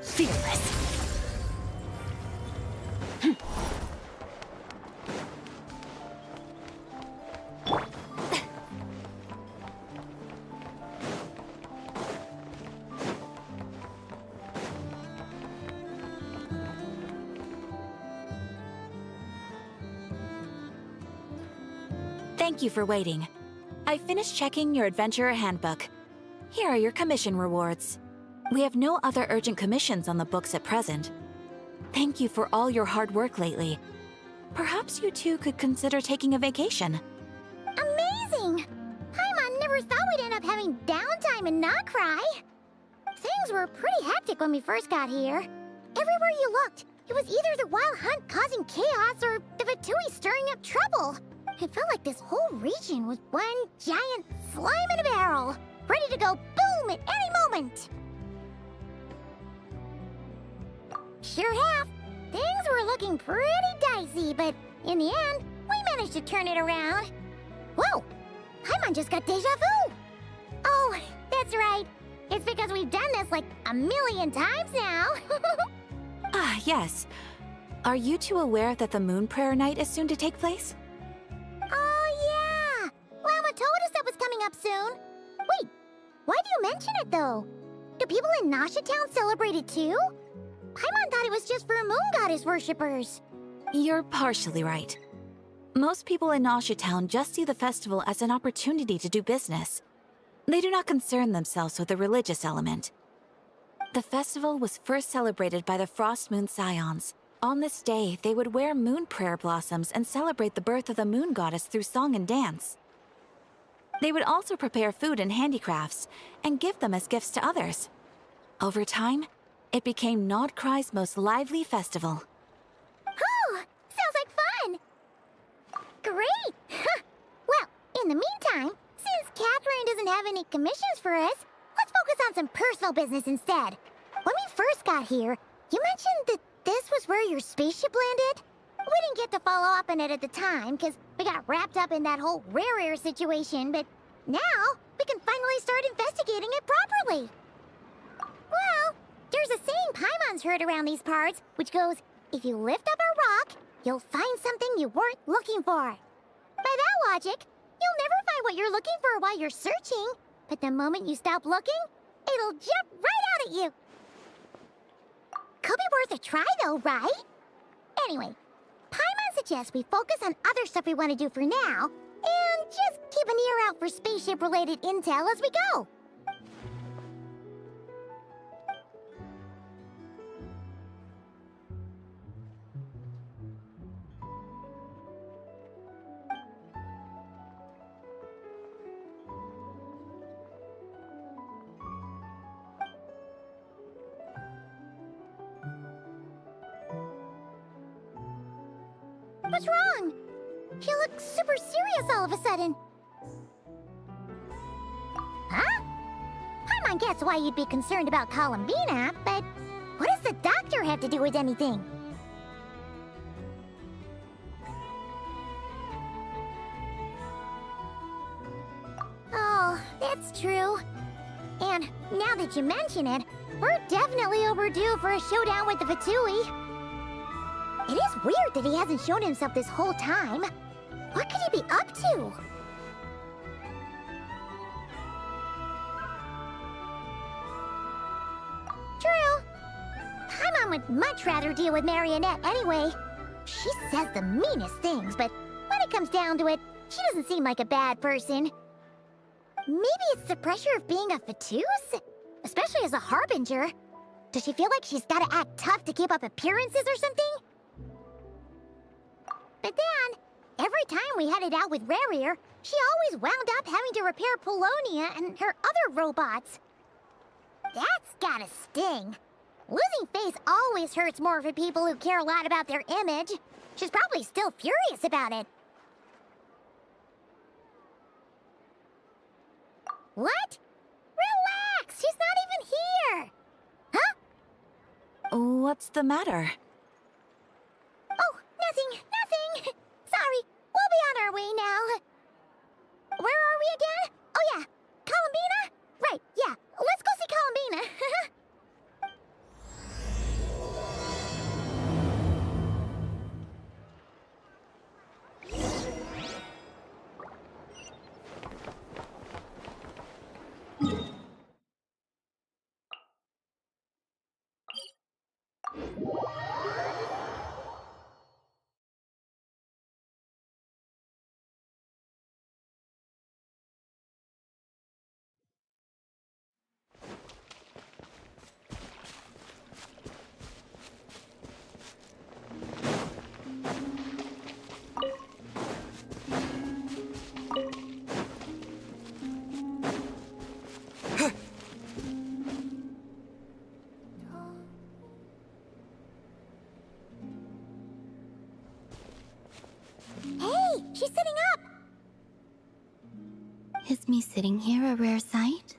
Fearless. Thank you for waiting. I finished checking your adventurer handbook. Here are your commission rewards. We have no other urgent commissions on the books at present. Thank you for all your hard work lately. Perhaps you two could consider taking a vacation. Amazing! Paimon never thought we'd end up having downtime and not cry. Things were pretty hectic when we first got here. Everywhere you looked, it was either the Wild Hunt causing chaos or the Fatui stirring up trouble. It felt like this whole region was one giant slime in a barrel, ready to go boom at any moment. Sure have. Things were looking pretty dicey, but in the end, we managed to turn it around. Whoa! Paimon just got deja vu! Oh, that's right. It's because we've done this like a million times now. Ah, yes. Are you two aware that the Moon Prayer Night is soon to take place? Oh, yeah! Mama told us that was coming up soon. Wait, why do you mention it, though? Do people in Nasha Town celebrate it, too? Paimon thought it was just for Moon Goddess worshippers. You're partially right. Most people in Nasha Town just see the festival as an opportunity to do business. They do not concern themselves with the religious element. The festival was first celebrated by the Frost Moon Scions. On this day, they would wear moon prayer blossoms and celebrate the birth of the Moon Goddess through song and dance. They would also prepare food and handicrafts and give them as gifts to others. Over time, it became Nodcry's most lively festival. Oh, sounds like fun! Great! Well, in the meantime, since Catherine doesn't have any commissions for us, let's focus on some personal business instead. When we first got here, you mentioned that this was where your spaceship landed? We didn't get to follow up on it at the time, because we got wrapped up in that whole rare situation, but now we can finally start investigating it properly. Well, there's a saying Paimon's heard around these parts, which goes, if you lift up a rock, you'll find something you weren't looking for. By that logic, you'll never find what you're looking for while you're searching, but the moment you stop looking, it'll jump right out at you. Could be worth a try though, right? Anyway, Paimon suggests we focus on other stuff we want to do for now, and just keep an ear out for spaceship-related intel as we go. What's wrong? She looks super serious all of a sudden. Huh? Paimon gets why you'd be concerned about Columbina, but what does the doctor have to do with anything? Oh, that's true. And now that you mention it, we're definitely overdue for a showdown with the Fatui. It is weird that he hasn't shown himself this whole time. What could he be up to? Nocturne would much rather deal with Marionette anyway. She says the meanest things, but when it comes down to it, she doesn't seem like a bad person. Maybe it's the pressure of being a Fatuse? Especially as a Harbinger. Does she feel like she's gotta act tough to keep up appearances or something? But then, every time we headed out with Rarier, she always wound up having to repair Polonia and her other robots. That's gotta sting. Losing face always hurts more for people who care a lot about their image. She's probably still furious about it. What? Relax! She's not even here! Huh? What's the matter? Oh, nothing. Sorry, we'll be on our way now. Where are we again? Oh yeah, Columbina? Right, yeah, let's go see Columbina. Hey, she's sitting up! Is me sitting here a rare sight?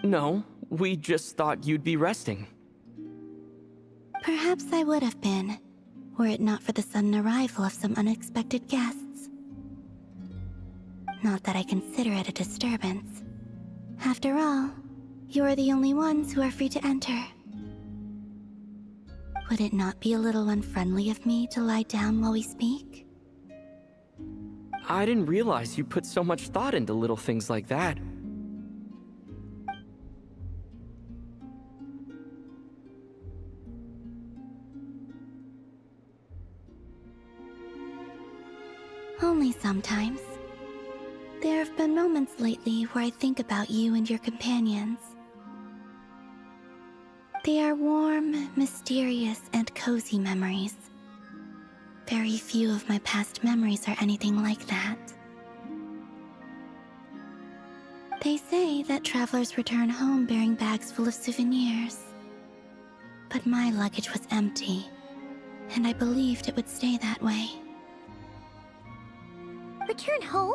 No, we just thought you'd be resting. Perhaps I would have been, were it not for the sudden arrival of some unexpected guests. Not that I consider it a disturbance. After all, you are the only ones who are free to enter. Would it not be a little unfriendly of me to lie down while we speak? I didn't realize you put so much thought into little things like that. Only sometimes. There have been moments lately where I think about you and your companions. They are warm, mysterious, and cozy memories. Very few of my past memories are anything like that. They say that travelers return home bearing bags full of souvenirs. But my luggage was empty, and I believed it would stay that way. Return home?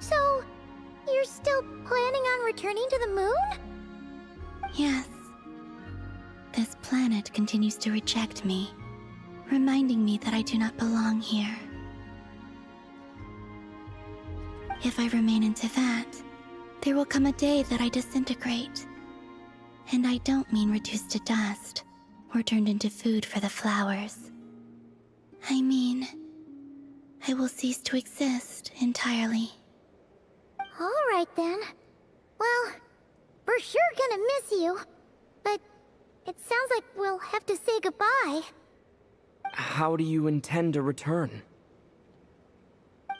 So, you're still planning on returning to the moon? Yes. This planet continues to reject me, reminding me that I do not belong here. If I remain in Teyvat, there will come a day that I disintegrate. And I don't mean reduced to dust, or turned into food for the flowers. I mean, I will cease to exist entirely. Alright then. Well, we're sure gonna miss you. But it sounds like we'll have to say goodbye. How do you intend to return?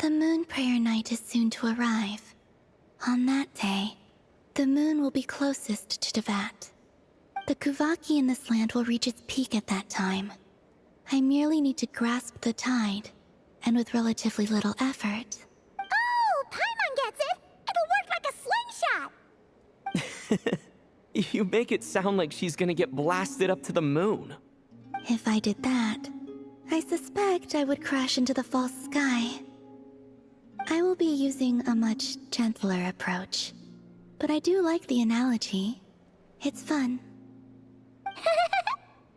The moon prayer night is soon to arrive. On that day, the moon will be closest to Teyvat. The Kuvaki in this land will reach its peak at that time. I merely need to grasp the tide, and with relatively little effort. Oh, Paimon gets it! It'll work like a slingshot! You make it sound like she's gonna get blasted up to the moon. If I did that, I suspect I would crash into the false sky. I will be using a much gentler approach, but I do like the analogy. It's fun.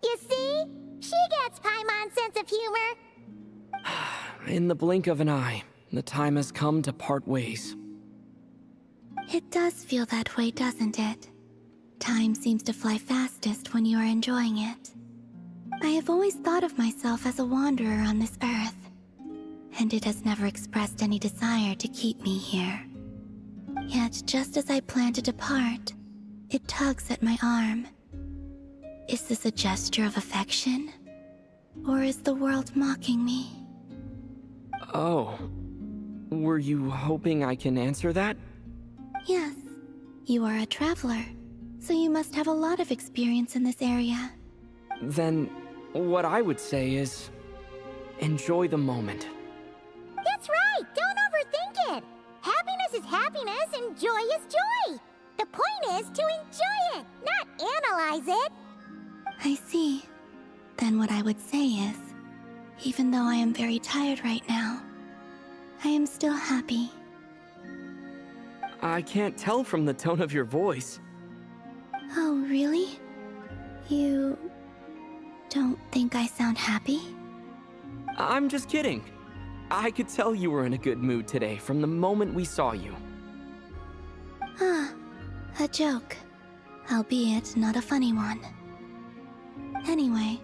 You see? She gets Paimon's sense of humor. In the blink of an eye, the time has come to part ways. It does feel that way, doesn't it? Time seems to fly fastest when you are enjoying it. I have always thought of myself as a wanderer on this earth, and it has never expressed any desire to keep me here. Yet just as I plan to depart, it tugs at my arm. Is this a gesture of affection? Or is the world mocking me? Oh. Were you hoping I can answer that? Yes. You are a traveler, so you must have a lot of experience in this area. Then, what I would say is, enjoy the moment. That's right! Don't overthink it! Happiness is happiness and joy is joy! The point is to enjoy it, not analyze it! I see. Then what I would say is, even though I am very tired right now, I am still happy. I can't tell from the tone of your voice. Oh, really? You don't think I sound happy? I'm just kidding. I could tell you were in a good mood today from the moment we saw you. Ah, a joke. Albeit not a funny one. Anyway,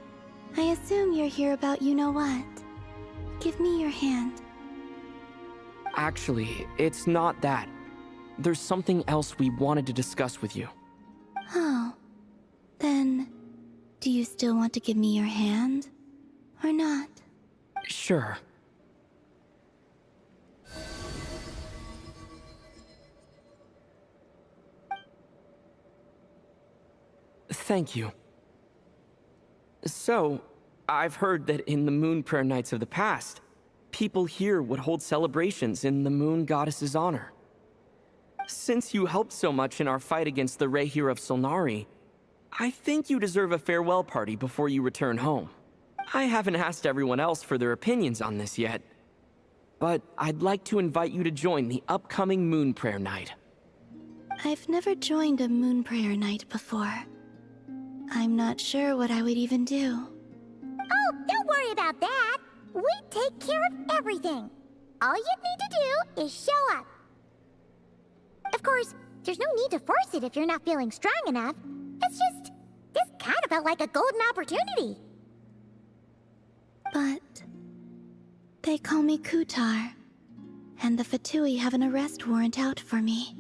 I assume you're here about you-know-what. Give me your hand. Actually, it's not that. There's something else we wanted to discuss with you. Oh. Then, do you still want to give me your hand? Or not? Sure. Thank you. So, I've heard that in the Moon Prayer Nights of the past, people here would hold celebrations in the Moon Goddess's honor. Since you helped so much in our fight against the Rehir of Solnari, I think you deserve a farewell party before you return home. I haven't asked everyone else for their opinions on this yet, but I'd like to invite you to join the upcoming Moon Prayer Night. I've never joined a Moon Prayer Night before. I'm not sure what I would even do. Oh, don't worry about that! We take care of everything! All you need to do is show up. Of course, there's no need to force it if you're not feeling strong enough. It's just, this kind of felt like a golden opportunity. But they call me Kutar, and the Fatui have an arrest warrant out for me.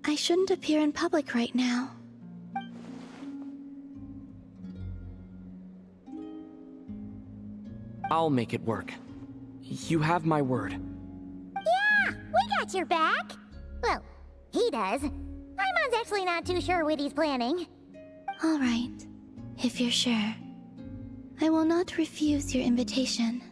I shouldn't appear in public right now. I'll make it work. You have my word. Yeah, we got your back. Well, he does. Paimon's actually not too sure what he's planning. All right, if you're sure. I will not refuse your invitation.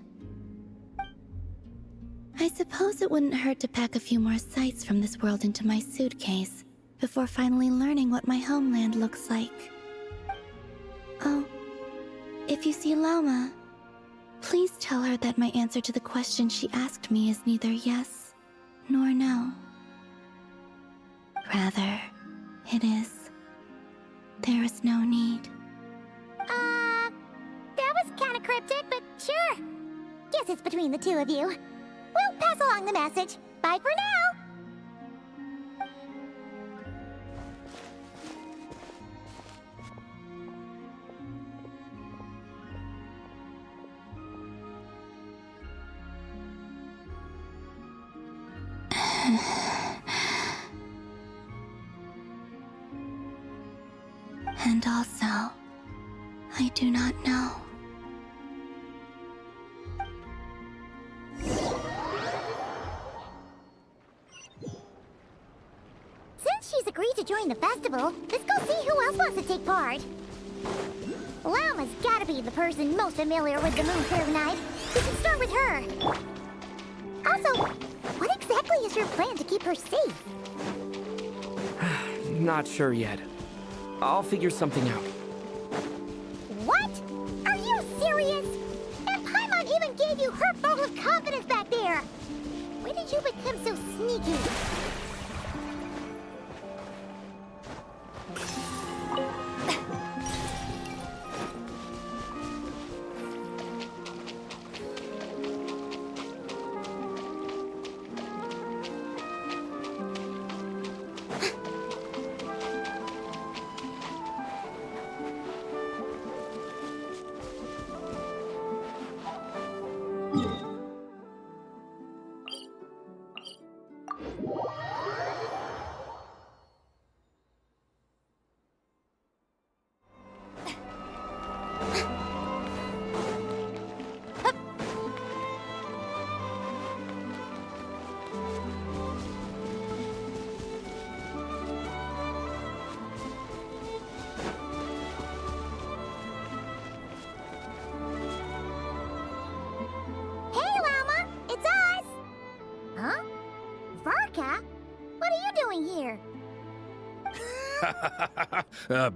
I suppose it wouldn't hurt to pack a few more sights from this world into my suitcase before finally learning what my homeland looks like. Oh, if you see Lauma, please tell her that my answer to the question she asked me is neither yes nor no. Rather, it is, there is no need. That was kinda cryptic, but sure. Guess it's between the two of you. We'll pass along the message. Bye for now! And also, I do not know. Since she's agreed to join the festival, let's go see who else wants to take part. Lauma's gotta be the person most familiar with the Moon Prayer Night. We can start with her. Also, what exactly is your plan to keep her safe? Not sure yet. I'll figure something out. What? Are you serious? And Paimon even gave you her vote of confidence back there! When did you become so sneaky?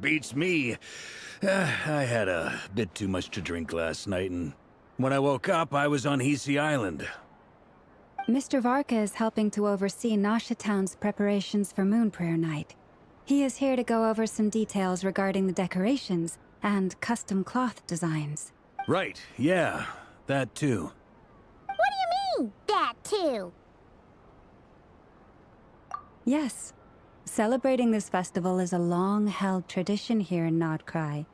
Beats me. I had a bit too much to drink last night, and when I woke up, I was on Hisi Island. Mr. Varka is helping to oversee Nasha Town's preparations for Moon Prayer Night. He is here to go over some details regarding the decorations and custom cloth designs. Right, yeah, that too. What do you mean, that too? Yes. Celebrating this festival is a long-held tradition here in Nocturne.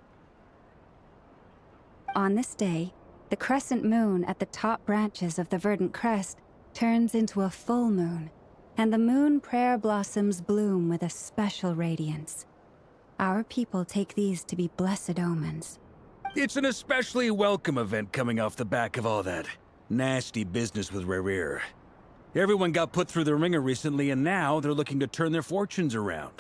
On this day, the crescent moon at the top branches of the verdant crest turns into a full moon, and the moon prayer blossoms bloom with a special radiance. Our people take these to be blessed omens. It's an especially welcome event coming off the back of all that nasty business with Rare. Everyone got put through the ringer recently, and now they're looking to turn their fortunes around.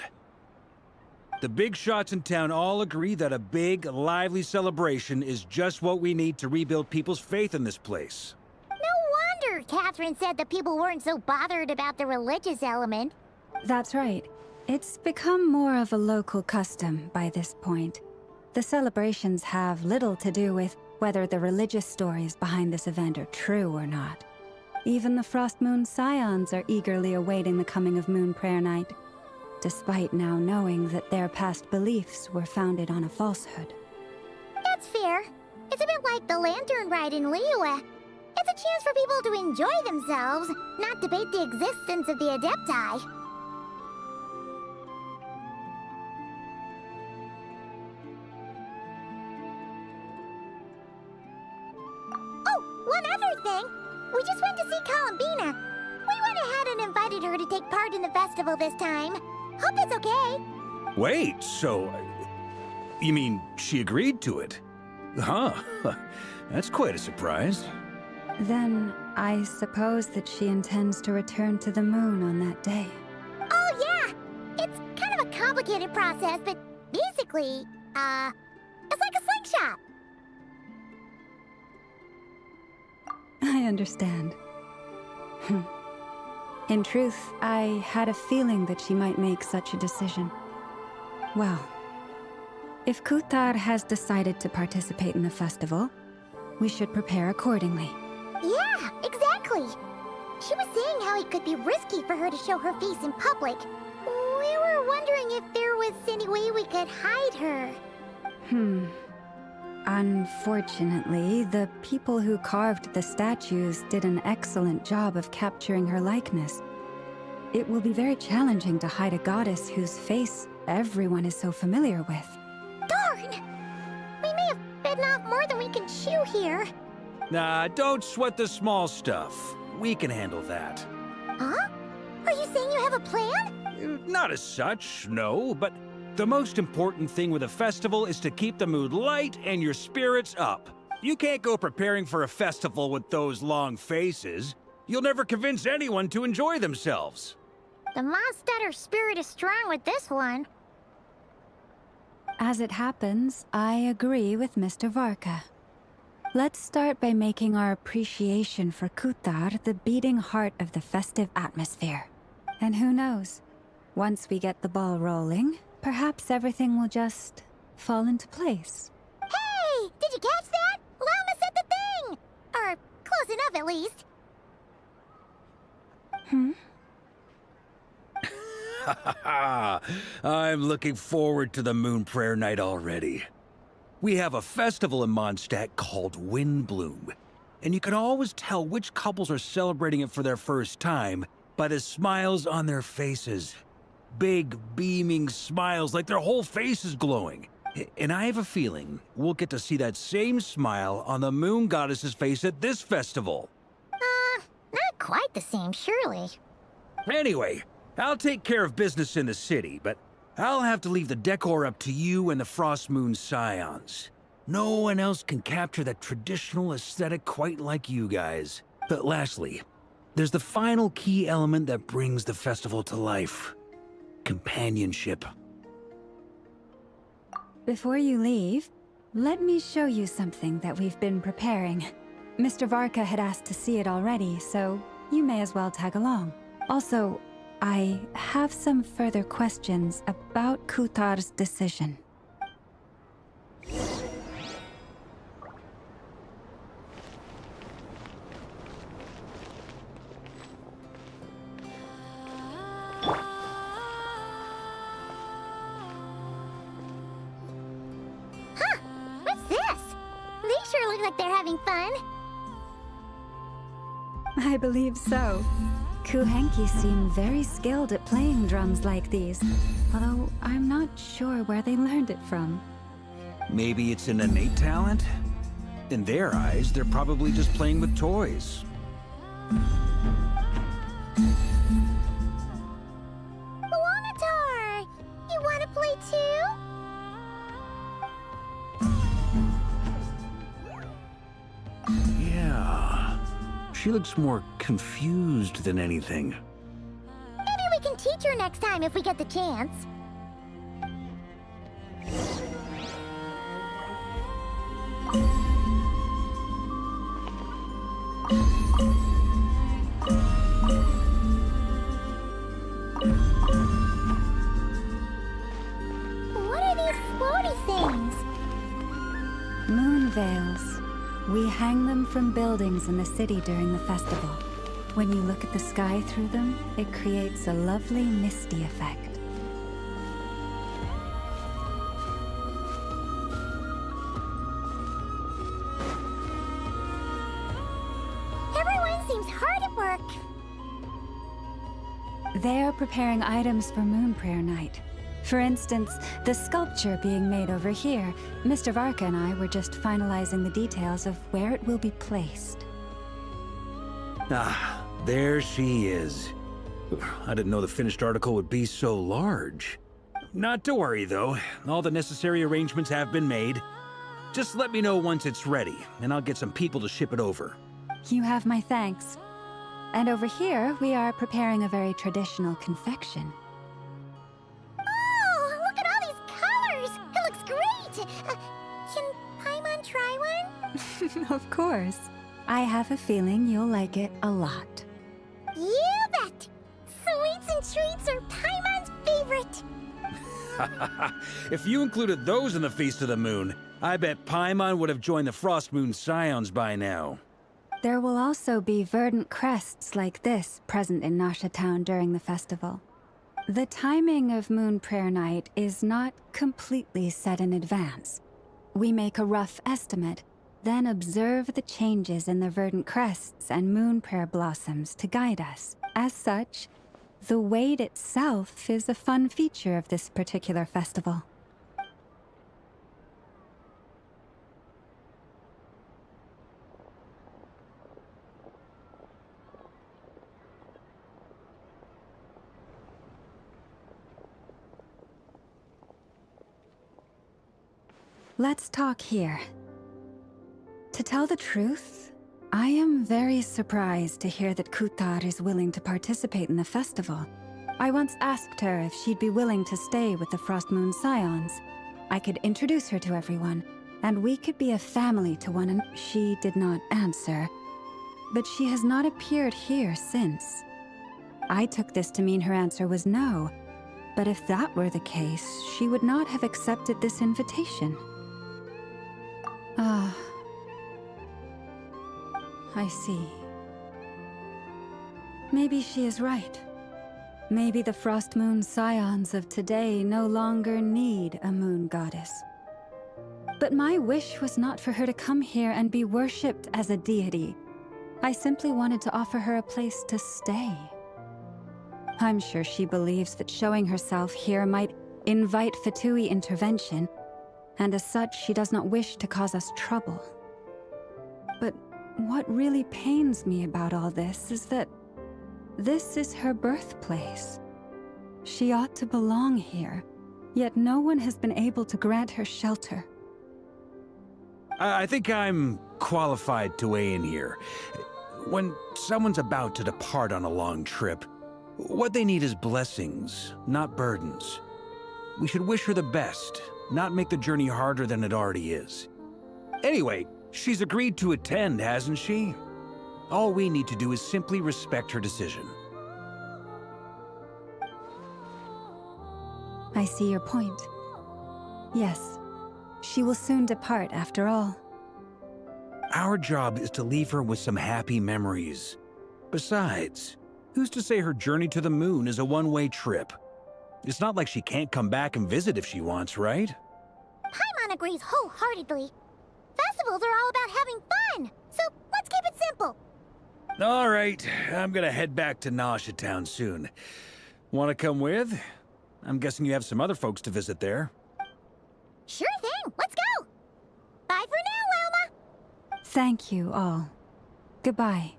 The big shots in town all agree that a big, lively celebration is just what we need to rebuild people's faith in this place. No wonder Catherine said that people weren't so bothered about the religious element. That's right. It's become more of a local custom by this point. The celebrations have little to do with whether the religious stories behind this event are true or not. Even the Frost Moon Scions are eagerly awaiting the coming of Moon Prayer Night, despite now knowing that their past beliefs were founded on a falsehood. That's fair. It's a bit like the lantern ride in Liyue. It's a chance for people to enjoy themselves, not debate the existence of the Adepti. Oh, one other thing. We just went to see Columbina. We went ahead and invited her to take part in the festival this time. Hope that's okay. Wait, so... you mean she agreed to it? Huh. That's quite a surprise. Then, I suppose that she intends to return to the moon on that day. Oh, yeah! It's kind of a complicated process, but basically, it's like a slingshot. I understand. In truth, I had a feeling that she might make such a decision. Well, if Kuthar has decided to participate in the festival, we should prepare accordingly. Yeah, exactly. She was saying how it could be risky for her to show her face in public. We were wondering if there was any way we could hide her. Unfortunately, the people who carved the statues did an excellent job of capturing her likeness. It will be very challenging to hide a goddess whose face everyone is so familiar with. Darn! We may have bitten off more than we can chew here. Nah, don't sweat the small stuff. We can handle that. Huh? Are you saying you have a plan? Not as such, no, but the most important thing with a festival is to keep the mood light and your spirits up. You can't go preparing for a festival with those long faces. You'll never convince anyone to enjoy themselves. The Mondstatter spirit is strong with this one. As it happens, I agree with Mr. Varka. Let's start by making our appreciation for Kuthar the beating heart of the festive atmosphere. And who knows, once we get the ball rolling, perhaps everything will just fall into place. Hey! Did you catch that? Lama said the thing! Or close enough, at least. I'm looking forward to the Moon Prayer Night already. We have a festival in Mondstadt called Windbloom, and you can always tell which couples are celebrating it for their first time by the smiles on their faces. Big, beaming smiles like their whole face is glowing. And I have a feeling we'll get to see that same smile on the Moon Goddess's face at this festival. Not quite the same, surely. Anyway, I'll take care of business in the city, but I'll have to leave the decor up to you and the Frost Moon Scions. No one else can capture that traditional aesthetic quite like you guys. But lastly, there's the final key element that brings the festival to life. Companionship. Before you leave, let me show you something that we've been preparing. Mr. Varka had asked to see it already, so you may as well tag along. Also, I have some further questions about Kutar's decision. What's this? They sure look like they're having fun. I believe so. Kuhenki seem very skilled at playing drums like these, although I'm not sure where they learned it from. Maybe it's an innate talent? In their eyes, they're probably just playing with toys. Wanatar! You want to play too? Yeah. She looks more confused than anything. Maybe we can teach her next time if we get the chance. What are these floaty things? Moon veils. We hang them from buildings in the city during the festival. When you look at the sky through them, it creates a lovely misty effect. Everyone seems hard at work. They're preparing items for Moon Prayer Night. For instance, the sculpture being made over here. Mr. Varka and I were just finalizing the details of where it will be placed. Ah, there she is. I didn't know the finished article would be so large. Not to worry, though. All the necessary arrangements have been made. Just let me know once it's ready, and I'll get some people to ship it over. You have my thanks. And over here, we are preparing a very traditional confection. Oh, look at all these colors! It looks great! Can Paimon try one? Of course. I have a feeling you'll like it a lot. You bet! Sweets and treats are Paimon's favorite! If you included those in the Feast of the Moon, I bet Paimon would have joined the Frost Moon Scions by now. There will also be verdant crests like this present in Nasha Town during the festival. The timing of Moon Prayer Night is not completely set in advance. We make a rough estimate, then observe the changes in the verdant crests and moon prayer blossoms to guide us. As such, the wait itself is a fun feature of this particular festival. Let's talk here. To tell the truth, I am very surprised to hear that Kutar is willing to participate in the festival. I once asked her if she'd be willing to stay with the Frost Moon Scions. I could introduce her to everyone, and we could be a family to one another. She did not answer, but she has not appeared here since. I took this to mean her answer was no, but if that were the case, she would not have accepted this invitation. Ah. I see. Maybe she is right. Maybe the Frost Moon Scions of today no longer need a moon goddess. But my wish was not for her to come here and be worshipped as a deity. I simply wanted to offer her a place to stay. I'm sure she believes that showing herself here might invite Fatui intervention, and as such, she does not wish to cause us trouble. But what really pains me about all this is that this is her birthplace. She ought to belong here, yet no one has been able to grant her shelter. I think I'm qualified to weigh in here. When someone's about to depart on a long trip, what they need is blessings, not burdens. We should wish her the best, not make the journey harder than it already is. Anyway, she's agreed to attend, hasn't she? All we need to do is simply respect her decision. I see your point. Yes, she will soon depart after all. Our job is to leave her with some happy memories. Besides, who's to say her journey to the moon is a one-way trip? It's not like she can't come back and visit if she wants, right? Paimon agrees wholeheartedly. Festivals are all about having fun, so let's keep it simple. All right, I'm gonna head back to Nausea Town soon. Want to come with? I'm guessing you have some other folks to visit there. Sure thing, let's go! Bye for now, Wilma! Thank you all. Goodbye.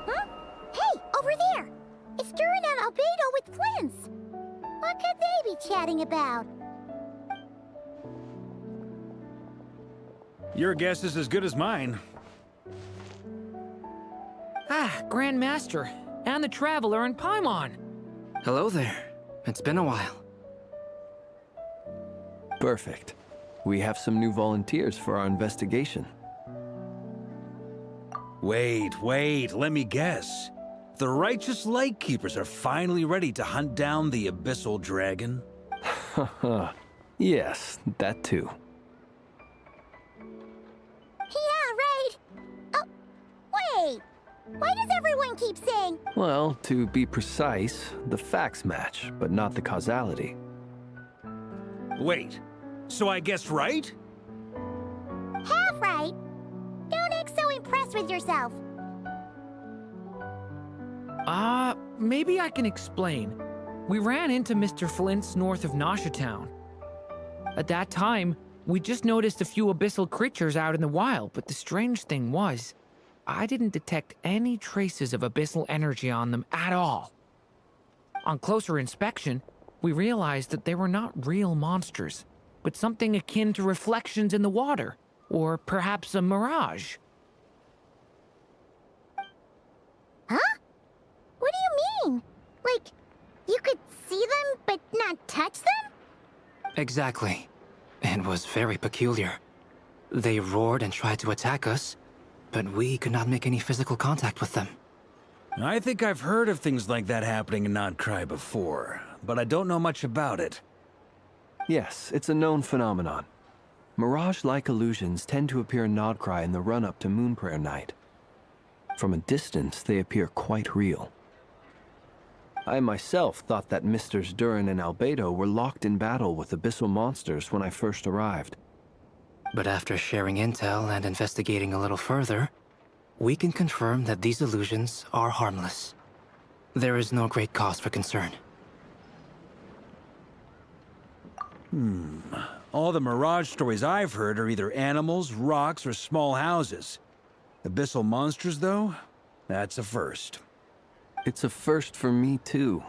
Huh? Hey, over there! It's Durin and Albedo with twins! What could they be chatting about? Your guess is as good as mine. Ah, Grand Master, and the Traveler and Paimon. Hello there. It's been a while. Perfect. We have some new volunteers for our investigation. Wait, let me guess. The righteous Lightkeepers are finally ready to hunt down the Abyssal Dragon? Haha. Yes, that too. Yeah, right! Oh, wait! Why does everyone keep saying... Well, to be precise, the facts match, but not the causality. Wait, so I guessed right? half right? Don't act so impressed with yourself. Maybe I can explain. We ran into Mr. Flint's north of Nausea Town. At that time, we just noticed a few abyssal creatures out in the wild, but the strange thing was, I didn't detect any traces of abyssal energy on them at all. On closer inspection, we realized that they were not real monsters, but something akin to reflections in the water, or perhaps a mirage. Huh? What do you mean? Like, you could see them, but not touch them? Exactly. It was very peculiar. They roared and tried to attack us, but we could not make any physical contact with them. I think I've heard of things like that happening in Nocturne before, but I don't know much about it. Yes, it's a known phenomenon. Mirage-like illusions tend to appear in Nocturne in the run-up to Moonprayer Night. From a distance, they appear quite real. I myself thought that Misters Durin and Albedo were locked in battle with abyssal monsters when I first arrived. But after sharing intel and investigating a little further, we can confirm that these illusions are harmless. There is no great cause for concern. All the Mirage stories I've heard are either animals, rocks, or small houses. Abyssal monsters, though? That's a first. It's a first for me, too.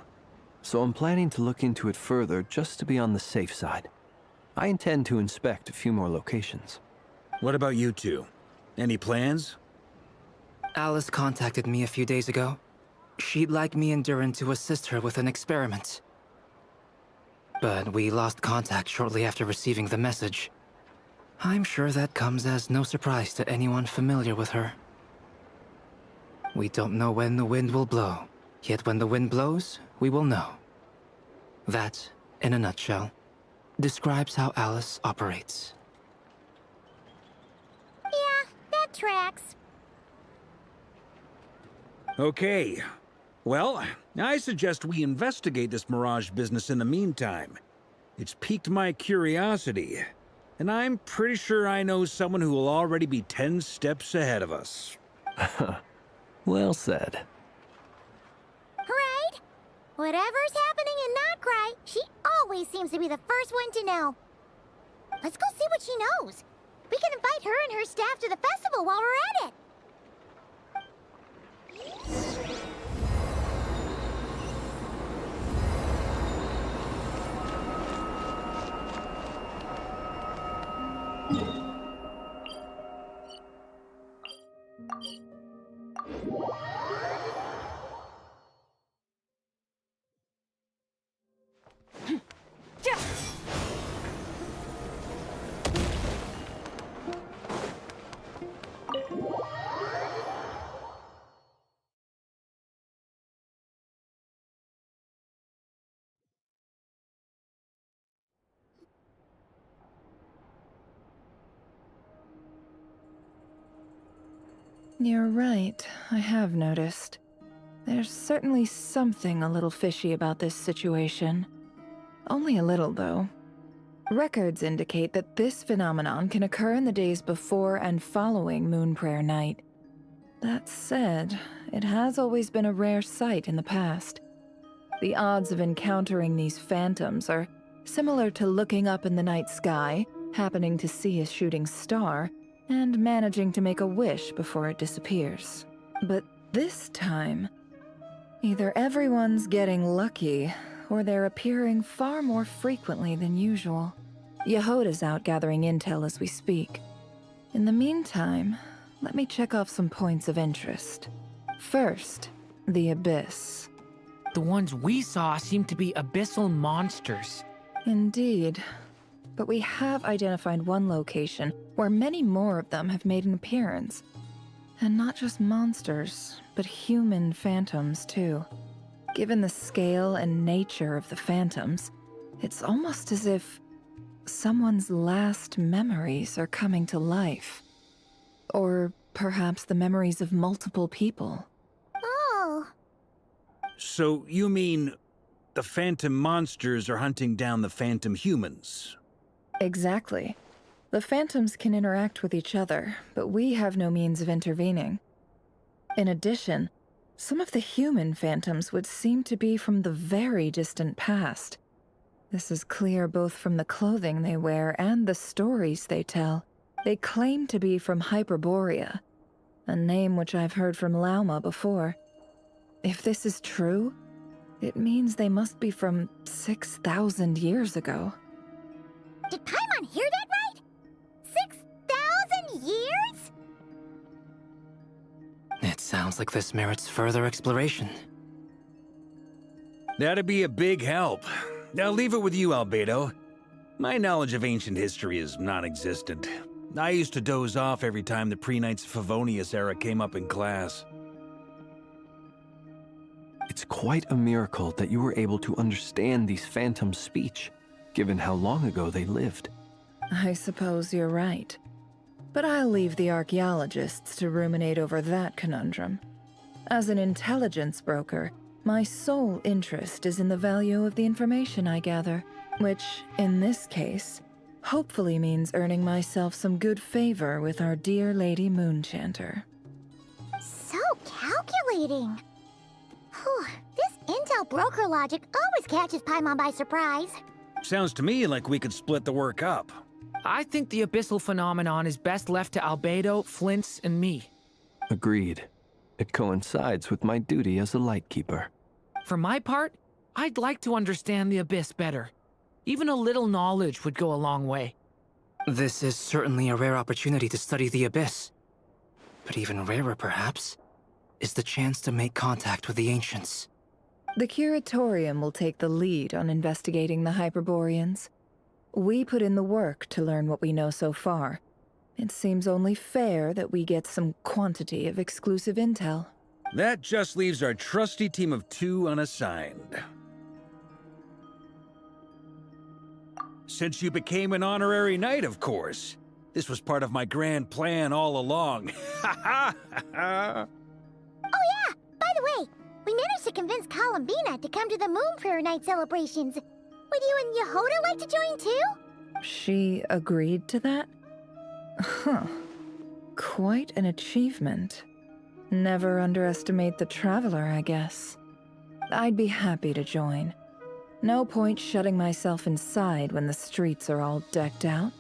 So I'm planning to look into it further just to be on the safe side. I intend to inspect a few more locations. What about you two? Any plans? Alice contacted me a few days ago. She'd like me and Durin to assist her with an experiment. But we lost contact shortly after receiving the message. I'm sure that comes as no surprise to anyone familiar with her. We don't know when the wind will blow, yet when the wind blows, we will know. That, in a nutshell, describes how Alice operates. Yeah, that tracks. Okay. Well, I suggest we investigate this Mirage business in the meantime. It's piqued my curiosity, and I'm pretty sure I know someone who will already be 10 steps ahead of us. Well said. Right? Whatever's happening in Nocturne, she always seems to be the first one to know. Let's go see what she knows. We can invite her and her staff to the festival while we're at it. You're right, I have noticed. There's certainly something a little fishy about this situation. Only a little, though. Records indicate that this phenomenon can occur in the days before and following Moon Prayer Night. That said, it has always been a rare sight in the past. The odds of encountering these phantoms are similar to looking up in the night sky, happening to see a shooting star, and managing to make a wish before it disappears. But this time, either everyone's getting lucky, or they're appearing far more frequently than usual. Yehoda's out gathering intel as we speak. In the meantime, let me check off some points of interest. First, the Abyss. The ones we saw seem to be abyssal monsters. Indeed. But we have identified one location where many more of them have made an appearance. And not just monsters, but human phantoms too. Given the scale and nature of the phantoms, it's almost as if someone's last memories are coming to life. Or perhaps the memories of multiple people. Oh, So you mean the phantom monsters are hunting down the phantom humans? Exactly. The phantoms can interact with each other, but we have no means of intervening. In addition, some of the human phantoms would seem to be from the very distant past. This is clear both from the clothing they wear and the stories they tell. They claim to be from Hyperborea, a name which I've heard from Lauma before. If this is true, it means they must be from 6,000 years ago. did Paimon hear that right? 6,000 years? It sounds like this merits further exploration. That'd be a big help. I'll leave it with you, Albedo. My knowledge of ancient history is non-existent. I used to doze off every time the pre-Knights of Favonius era came up in class. It's quite a miracle that you were able to understand these phantoms' speech, given how long ago they lived. I suppose you're right. But I'll leave the archaeologists to ruminate over that conundrum. As an intelligence broker, my sole interest is in the value of the information I gather, which, in this case, hopefully means earning myself some good favor with our dear Lady Moonchanter. So calculating. Whew, this intel broker logic always catches Paimon by surprise. Sounds to me like we could split the work up. I think the abyssal phenomenon is best left to Albedo, Flints, and me. Agreed. It coincides with my duty as a lightkeeper. For my part, I'd like to understand the abyss better. Even a little knowledge would go a long way. This is certainly a rare opportunity to study the abyss. But even rarer, perhaps, is the chance to make contact with the ancients. The Curatorium will take the lead on investigating the Hyperboreans. We put in the work to learn what we know so far. It seems only fair that we get some quantity of exclusive intel. That just leaves our trusty team of 2 unassigned. Since you became an honorary knight, of course. This was part of my grand plan all along. Ha ha ha! Oh yeah, by the way, we managed to convince Columbina to come to the Moon Prayer Night celebrations. Would you and Yehoda like to join too? She agreed to that? Huh. Quite an achievement. Never underestimate the traveler, I guess. I'd be happy to join. No point shutting myself inside when the streets are all decked out.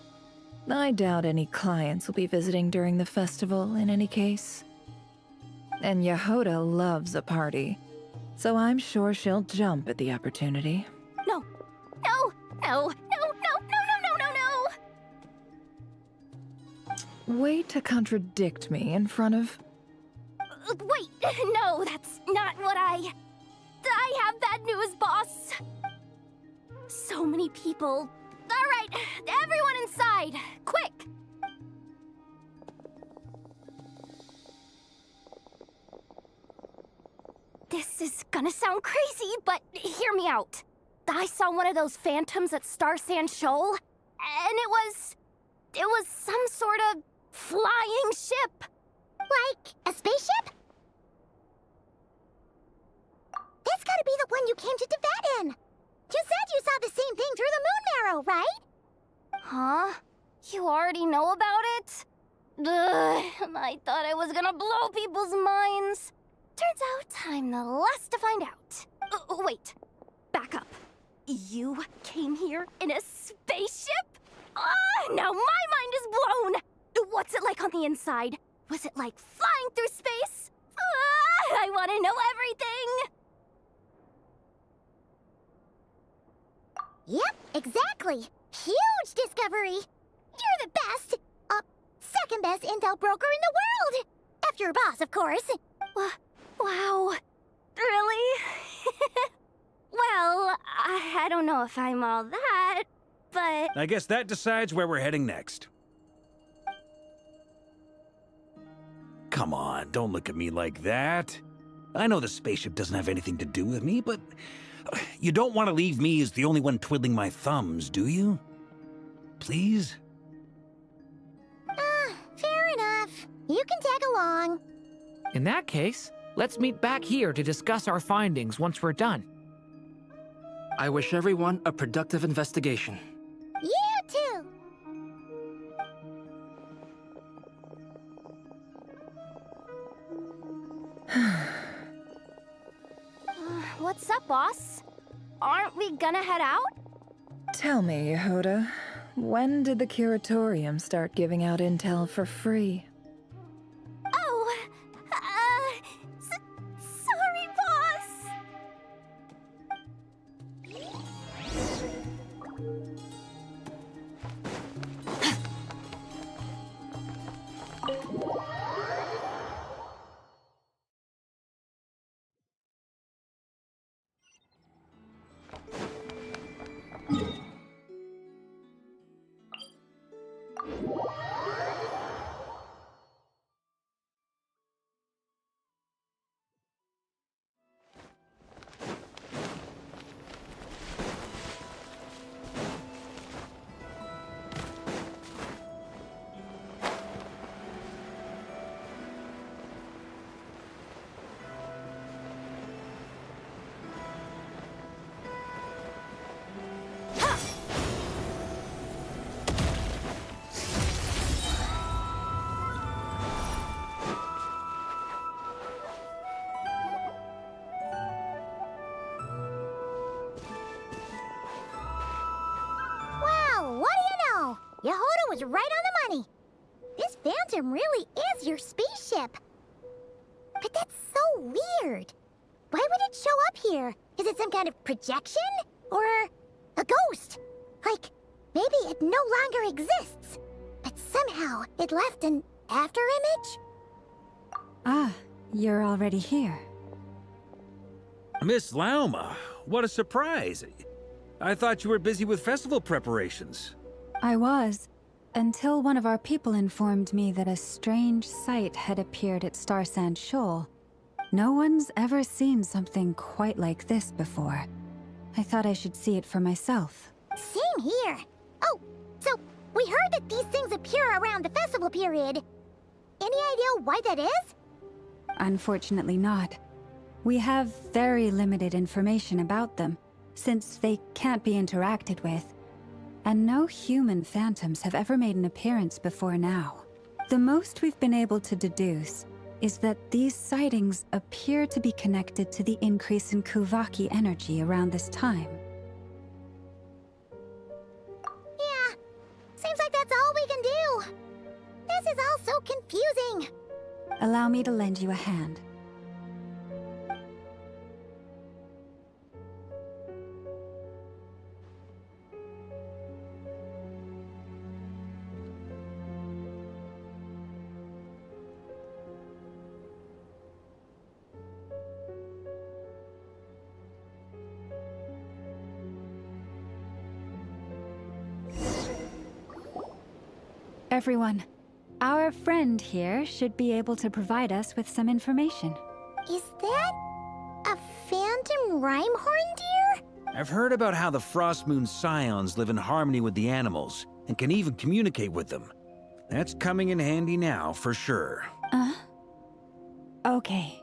I doubt any clients will be visiting during the festival in any case. And Yehoda loves a party, so I'm sure she'll jump at the opportunity. No, no, no, no, no, no, no, no, no, no! Way to contradict me in front of... Wait, no, that's not what I have bad news, boss. So many people. All right, everyone inside, quick. This is gonna sound crazy, but hear me out. I saw one of those phantoms at Star Sand Shoal, and it was some sort of flying ship. Like a spaceship? That's gotta be the one you came to Tibet in. You said you saw the same thing through the moon marrow, right? Huh? You already know about it? Ugh, I thought I was gonna blow people's minds. Turns out I'm the last to find out. Wait, back up. You came here in a spaceship? Now my mind is blown! What's it like on the inside? Was it like flying through space? I want to know everything! Yep, exactly. Huge discovery. You're the best, second best intel broker in the world. After your boss, of course. Wow. Really? Well, I don't know if I'm all that, but... I guess that decides where we're heading next. Come on, don't look at me like that. I know the spaceship doesn't have anything to do with me, but you don't want to leave me as the only one twiddling my thumbs, do you? Please? Fair enough. You can tag along. In that case, let's meet back here to discuss our findings once we're done. I wish everyone a productive investigation. You too. What's up, boss? Aren't we gonna head out? Tell me, Yehoda, when did the Curatorium start giving out intel for free? Oh, sorry, boss. Wow, what do you know? Yehoda was right on the money. This Phantom really is your spaceship. But that's so weird. Why would it show up here? Is it some kind of projection? Or a ghost? Like, maybe it no longer exists, but somehow it left an afterimage? Ah, you're already here. Miss Lauma, what a surprise. I thought you were busy with festival preparations. I was, until one of our people informed me that a strange sight had appeared at Star Sand Shoal. No one's ever seen something quite like this before. I thought I should see it for myself. Same here. Oh, so we heard that these things appear around the festival period. Any idea why that is? Unfortunately not. We have very limited information about them, since they can't be interacted with. And no human phantoms have ever made an appearance before now. The most we've been able to deduce is that these sightings appear to be connected to the increase in Kuvaki energy around this time. Yeah, seems like that's all we can do. This is all so confusing. Allow me to lend you a hand. Everyone, our friend here should be able to provide us with some information. Is that a phantom rhymehorn deer? I've heard about how the Frost Moon Scions live in harmony with the animals and can even communicate with them. That's coming in handy now, for sure. Okay.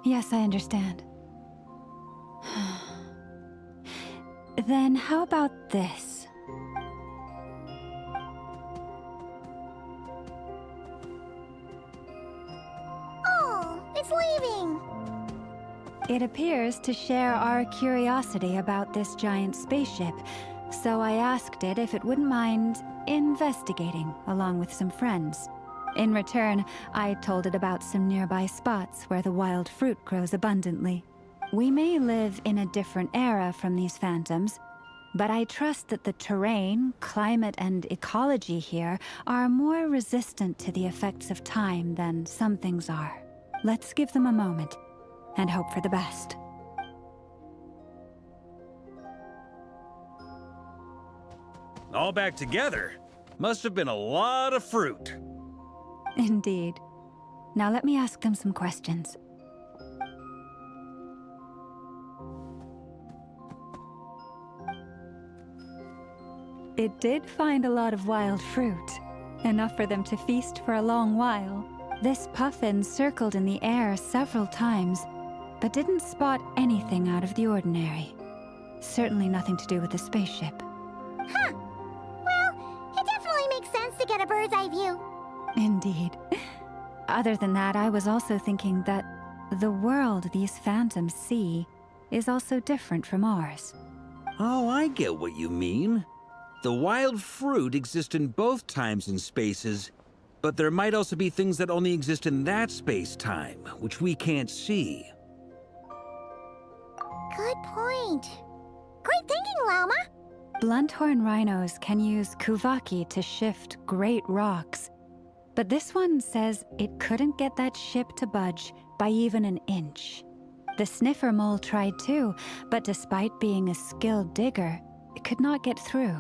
Yes, I understand. Then how about this? Oh, it's leaving. It appears to share our curiosity about this giant spaceship, so I asked it if it wouldn't mind investigating along with some friends. In return, I told it about some nearby spots where the wild fruit grows abundantly. We may live in a different era from these phantoms, but I trust that the terrain, climate, and ecology here are more resistant to the effects of time than some things are. Let's give them a moment and hope for the best. All back together? Must have been a lot of fruit. Indeed. Now let me ask them some questions. It did find a lot of wild fruit, enough for them to feast for a long while. This puffin circled in the air several times, but didn't spot anything out of the ordinary. Certainly nothing to do with the spaceship. Huh. Well, it definitely makes sense to get a bird's eye view. Indeed. Other than that, I was also thinking that the world these phantoms see is also different from ours. Oh, I get what you mean. The wild fruit exist in both times and spaces, but there might also be things that only exist in that space-time, which we can't see. Good point. Great thinking, Lauma. Blunthorn rhinos can use kuvaki to shift great rocks, but this one says it couldn't get that ship to budge by even an inch. The sniffer mole tried too, but despite being a skilled digger, it could not get through.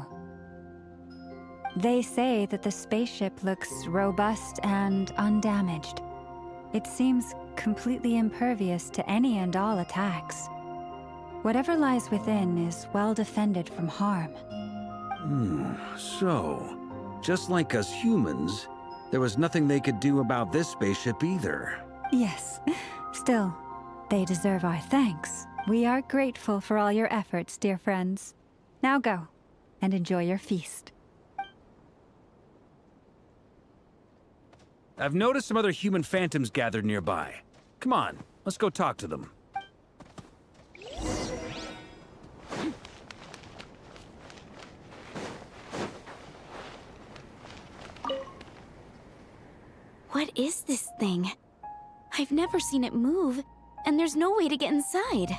They say that the spaceship looks robust and undamaged. It seems completely impervious to any and all attacks. Whatever lies within is well defended from harm. So, just like us humans, there was nothing they could do about this spaceship either. Yes. Still, they deserve our thanks. We are grateful for all your efforts, dear friends. Now go, and enjoy your feast. I've noticed some other human phantoms gathered nearby. Come on, let's go talk to them. What is this thing? I've never seen it move, and there's no way to get inside.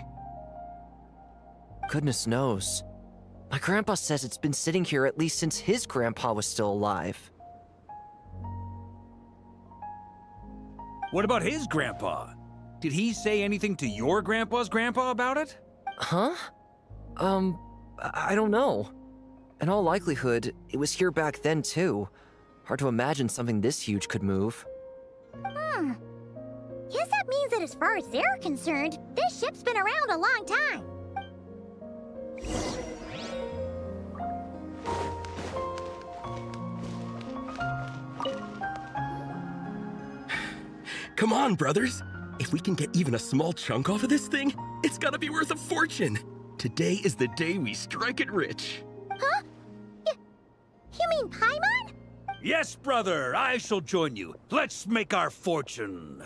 Goodness knows. My grandpa says it's been sitting here at least since his grandpa was still alive. What about his grandpa? Did he say anything to your grandpa's grandpa about it? Huh? I don't know. In all likelihood, it was here back then too. Hard to imagine something this huge could move. Guess that means that as far as they're concerned, this ship's been around a long time. Come on, brothers. If we can get even a small chunk off of this thing, it's gotta be worth a fortune. Today is the day we strike it rich. Huh? You mean Paimon? Yes, brother, I shall join you. Let's make our fortune.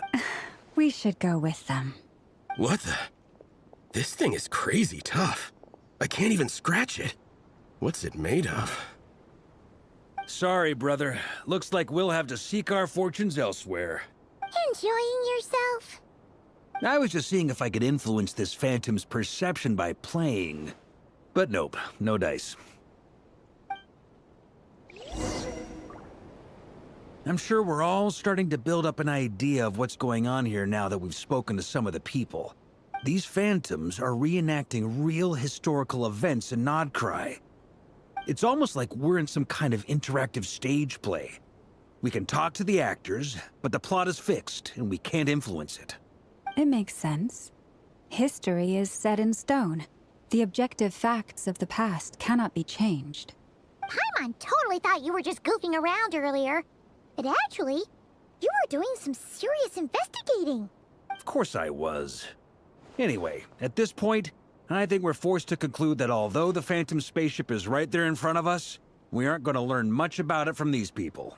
We should go with them. What the? This thing is crazy tough. I can't even scratch it. What's it made of? Sorry, brother. Looks like we'll have to seek our fortunes elsewhere. Enjoying yourself? I was just seeing if I could influence this phantom's perception by playing. But nope, no dice. I'm sure we're all starting to build up an idea of what's going on here now that we've spoken to some of the people. These phantoms are reenacting real historical events in Nocturne. It's almost like we're in some kind of interactive stage play. We can talk to the actors, but the plot is fixed, and we can't influence it. It makes sense. History is set in stone. The objective facts of the past cannot be changed. Paimon totally thought you were just goofing around earlier. But actually, you were doing some serious investigating. Of course I was. Anyway, at this point, I think we're forced to conclude that although the Phantom spaceship is right there in front of us, we aren't going to learn much about it from these people.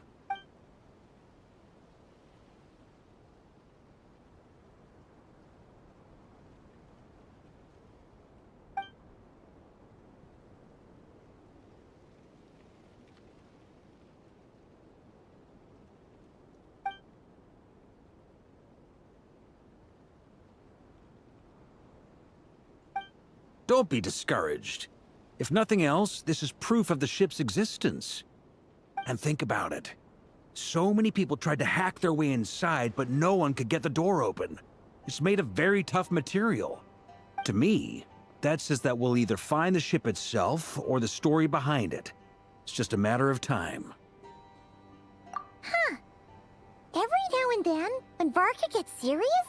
Don't be discouraged. If nothing else, this is proof of the ship's existence. And think about it. So many people tried to hack their way inside, but no one could get the door open. It's made of very tough material. To me, that says that we'll either find the ship itself or the story behind it. It's just a matter of time. Huh. Every now and then, when Varka gets serious,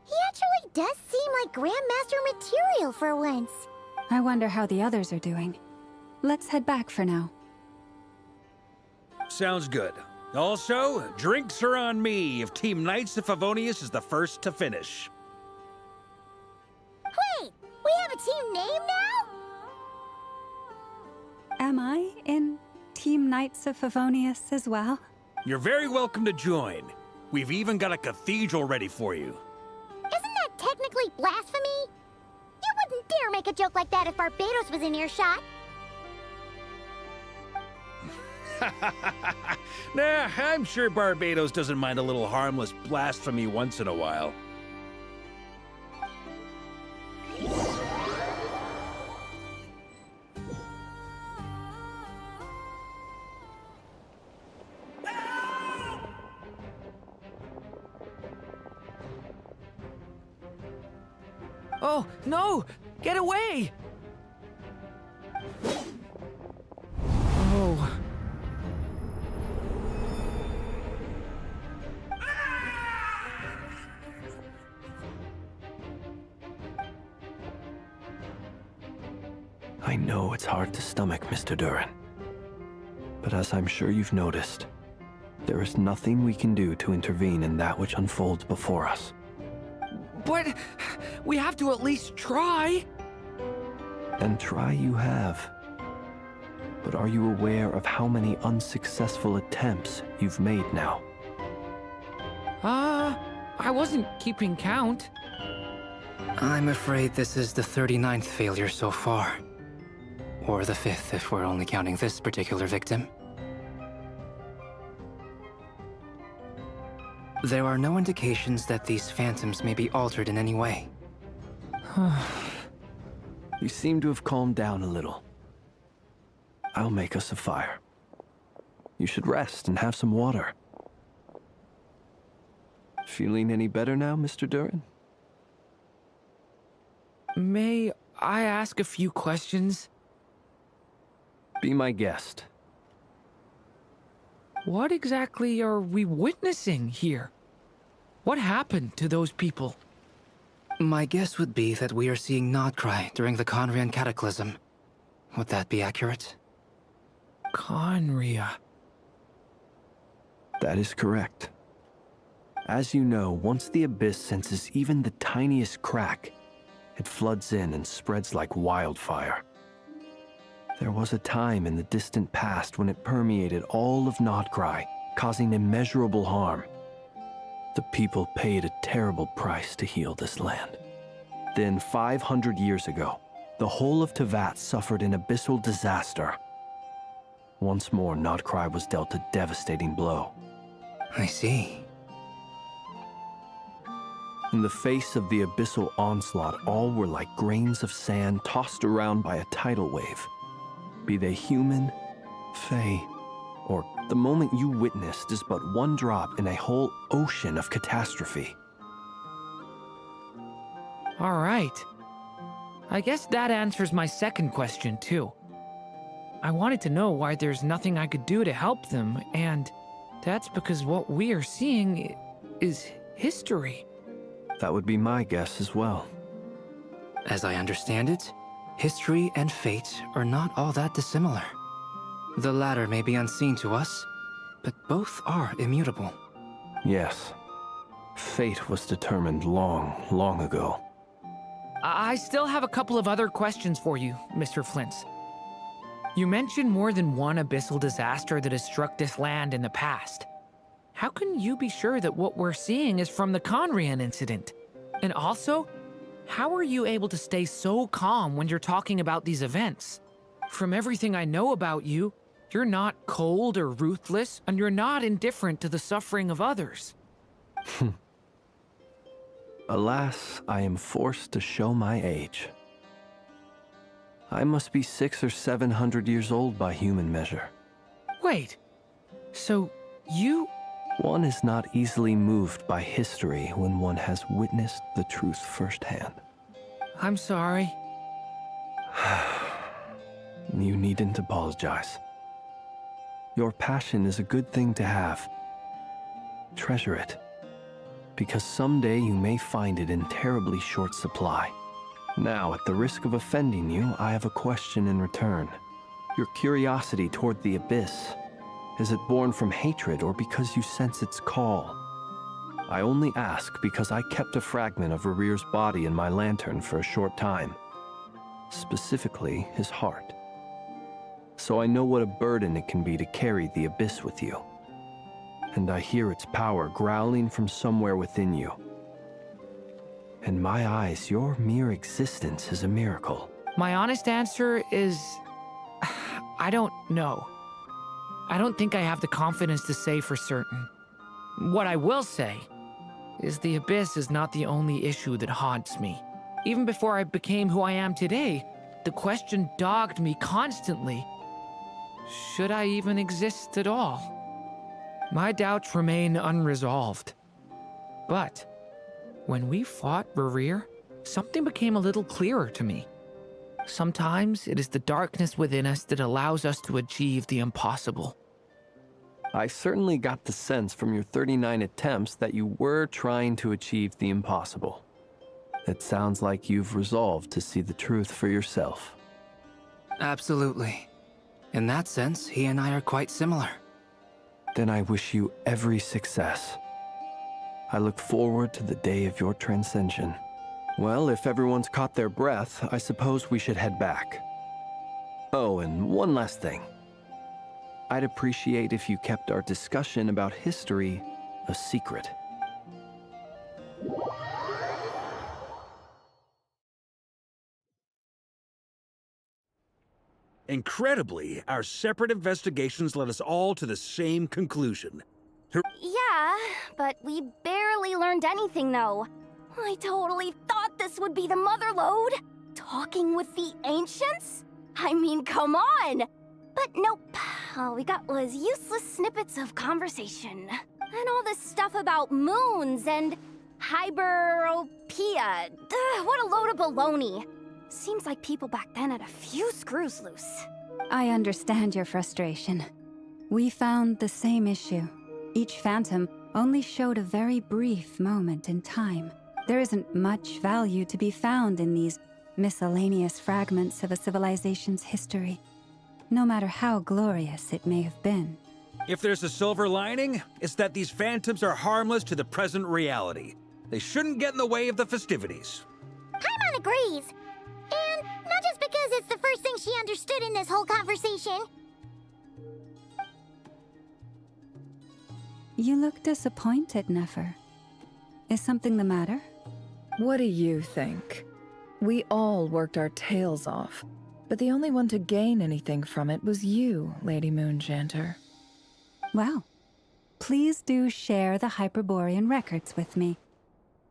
he actually does seem like Grandmaster material for once. I wonder how the others are doing. Let's head back for now. Sounds good. Also, drinks are on me if Team Knights of Favonius is the first to finish. Wait, we have a team name now? Am I in Team Knights of Favonius as well? You're very welcome to join. We've even got a cathedral ready for you. Isn't that technically blasphemy? You wouldn't dare make a joke like that if Barbados was in earshot. Nah, I'm sure Barbados doesn't mind a little harmless blasphemy once in a while. Oh, no! Get away! Oh. I know it's hard to stomach, Mr. Duran. But as I'm sure you've noticed, there is nothing we can do to intervene in that which unfolds before us. But we have to at least try. And try you have. But are you aware of how many unsuccessful attempts you've made now? I wasn't keeping count. I'm afraid this is the 39th failure so far. Or the 5th if we're only counting this particular victim. There are no indications that these phantoms may be altered in any way. You seem to have calmed down a little. I'll make us a fire. You should rest and have some water. Feeling any better now, Mr. Duran? May I ask a few questions? Be my guest. What exactly are we witnessing here? What happened to those people? My guess would be that we are seeing Nocturne during the Conrian Cataclysm. Would that be accurate? Conria. That is correct. As you know, once the Abyss senses even the tiniest crack, it floods in and spreads like wildfire. There was a time in the distant past when it permeated all of Nocturne, causing immeasurable harm. The people paid a terrible price to heal this land. Then, 500 years ago, the whole of Teyvat suffered an abyssal disaster. Once more, Nocturne was dealt a devastating blow. I see. In the face of the abyssal onslaught, all were like grains of sand tossed around by a tidal wave. Be they human, fae, or the moment you witnessed is but one drop in a whole ocean of catastrophe. All right. I guess that answers my second question, too. I wanted to know why there's nothing I could do to help them, and that's because what we are seeing is history. That would be my guess as well. As I understand it, history and fate are not all that dissimilar. The latter may be unseen to us, but both are immutable. Yes. Fate was determined long, long ago. I still have a couple of other questions for you, Mr. Flint. You mentioned more than one abyssal disaster that has struck this land in the past. How can you be sure that what we're seeing is from the Conrian incident? And also, how are you able to stay so calm when you're talking about these events? From everything I know about you, you're not cold or ruthless, and you're not indifferent to the suffering of others. Alas, I am forced to show my age. I must be 600 or 700 years old by human measure. Wait, so you... One is not easily moved by history when one has witnessed the truth firsthand. I'm sorry. You needn't apologize. Your passion is a good thing to have. Treasure it, because someday you may find it in terribly short supply. Now, at the risk of offending you, I have a question in return. Your curiosity toward the abyss, is it born from hatred or because you sense its call? I only ask because I kept a fragment of Rerear's body in my lantern for a short time. Specifically, his heart. So I know what a burden it can be to carry the abyss with you. And I hear its power growling from somewhere within you. In my eyes, your mere existence is a miracle. My honest answer is... I don't know. I don't think I have the confidence to say for certain. What I will say is the abyss is not the only issue that haunts me. Even before I became who I am today, the question dogged me constantly. Should I even exist at all? My doubts remain unresolved. But when we fought Rerear, something became a little clearer to me. Sometimes it is the darkness within us that allows us to achieve the impossible. I certainly got the sense from your 39 attempts that you were trying to achieve the impossible. It sounds like you've resolved to see the truth for yourself. Absolutely. In that sense, he and I are quite similar. Then I wish you every success. I look forward to the day of your transcension. Well, if everyone's caught their breath, I suppose we should head back. Oh, and one last thing. I'd appreciate if you kept our discussion about history a secret. Incredibly, our separate investigations led us all to the same conclusion. Yeah, but we barely learned anything, though. I totally thought this would be the mother lode. Talking with the ancients? I mean, come on! But nope. All we got was useless snippets of conversation. And all this stuff about moons and hyperopia. What a load of baloney. Seems like people back then had a few screws loose. I understand your frustration. We found the same issue. Each phantom only showed a very brief moment in time. There isn't much value to be found in these miscellaneous fragments of a civilization's history, no matter how glorious it may have been. If there's a silver lining, it's that these phantoms are harmless to the present reality. They shouldn't get in the way of the festivities. Paimon agrees. And not just because it's the first thing she understood in this whole conversation. You look disappointed, Nefer. Is something the matter? What do you think? We all worked our tails off, but the only one to gain anything from it was you, Lady Moonjanter. Well, please do share the Hyperborean records with me.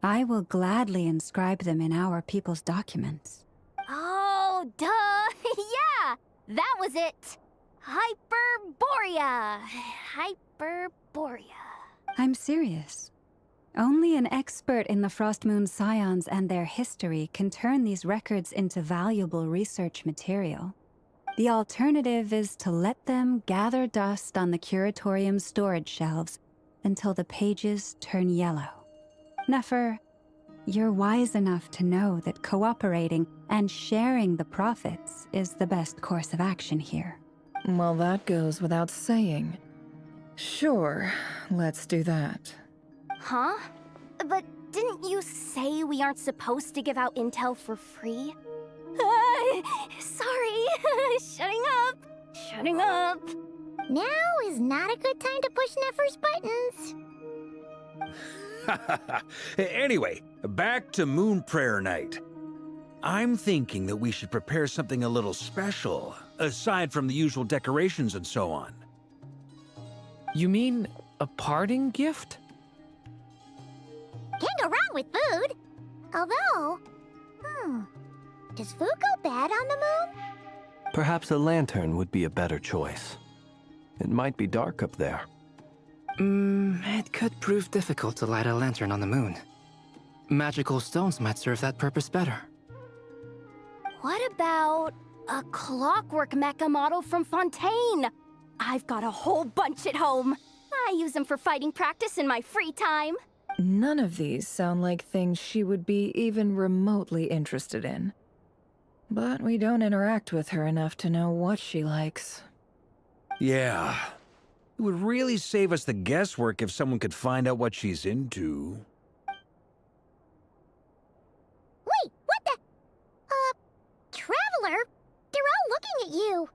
I will gladly inscribe them in our people's documents. Oh, duh! Yeah! That was it! Hyperborea! Hyperborea. I'm serious. Only an expert in the Frostmoon Scions and their history can turn these records into valuable research material. The alternative is to let them gather dust on the curatorium's storage shelves until the pages turn yellow. Nefer, you're wise enough to know that cooperating and sharing the profits is the best course of action here. Well, that goes without saying. Sure, let's do that. Huh? But didn't you say we aren't supposed to give out intel for free? Sorry. Shutting up. Shutting up. Now is not a good time to push Nefer's buttons. Anyway, back to Moon Prayer Night. I'm thinking that we should prepare something a little special, aside from the usual decorations and so on. You mean a parting gift? Can't go wrong with food. Although, does food go bad on the moon? Perhaps a lantern would be a better choice. It might be dark up there. It could prove difficult to light a lantern on the moon. Magical stones might serve that purpose better. What about a clockwork mecha model from Fontaine? I've got a whole bunch at home. I use them for fighting practice in my free time. None of these sound like things she would be even remotely interested in. But we don't interact with her enough to know what she likes. Yeah. It would really save us the guesswork if someone could find out what she's into. Wait, what the? Traveler? They're all looking at you.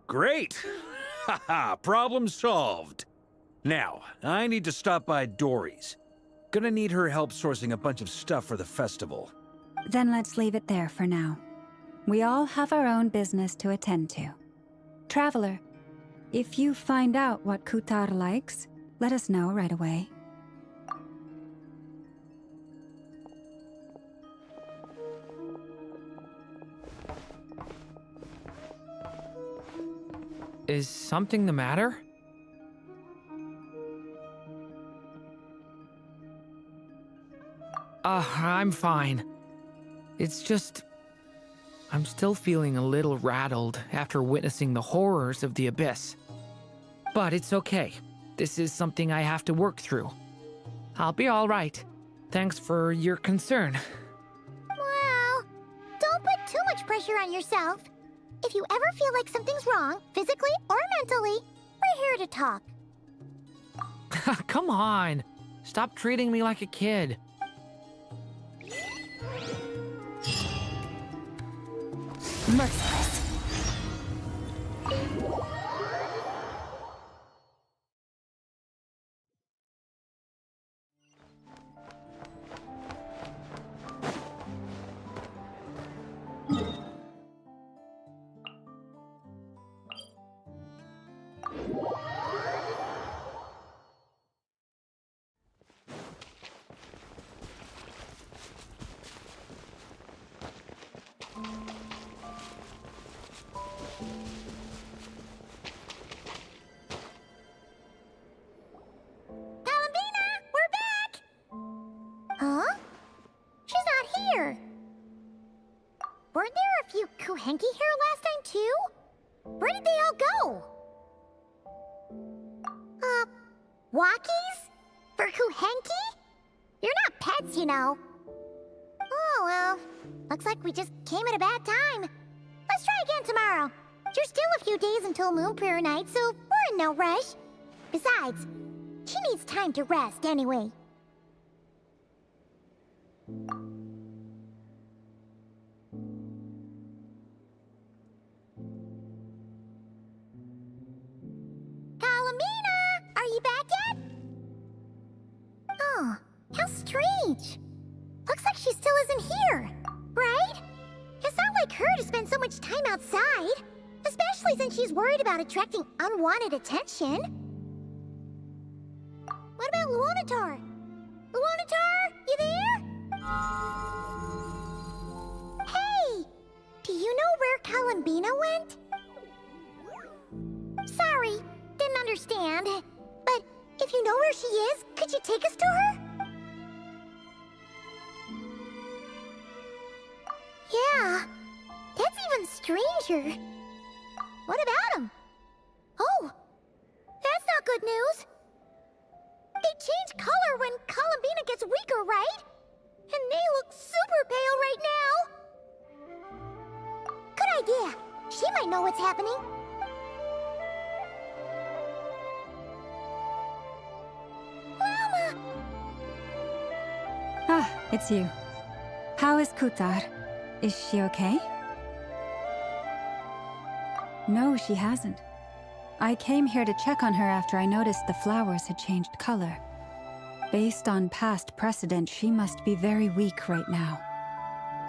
Great! Haha, problem solved. Now, I need to stop by Dory's. Gonna need her help sourcing a bunch of stuff for the festival. Then let's leave it there for now. We all have our own business to attend to. Traveler, if you find out what Kutar likes, let us know right away. Is something the matter? I'm fine. It's just... I'm still feeling a little rattled after witnessing the horrors of the Abyss. But it's okay. This is something I have to work through. I'll be all right. Thanks for your concern. Well, don't put too much pressure on yourself. If you ever feel like something's wrong, physically or mentally, we're here to talk. Come on. Stop treating me like a kid. Merciless. Weren't there a few Kuhenki here last time, too? Where did they all go? Walkies? For Kuhenki? You're not pets, you know. Oh, well. Looks like we just came at a bad time. Let's try again tomorrow. There's still a few days until Moon Prayer Night, so we're in no rush. Besides, she needs time to rest anyway. Are you back yet? Oh, how strange. Looks like she still isn't here, right? It's not like her to spend so much time outside, especially since she's worried about attracting unwanted attention. What about Luonatar? Luonatar, you there? Hey, do you know where Kalambina went? Sorry, didn't understand. But if you know where she is, could you take us to her? Yeah. even stranger. What about them? Oh, that's not good news. They change color when Columbina gets weaker, right? And they look super pale right now. Good idea. She might know what's happening. Mama! Ah, it's you. How is Kutar? Is she okay? No, she hasn't. I came here to check on her after I noticed the flowers had changed color. Based on past precedent, she must be very weak right now.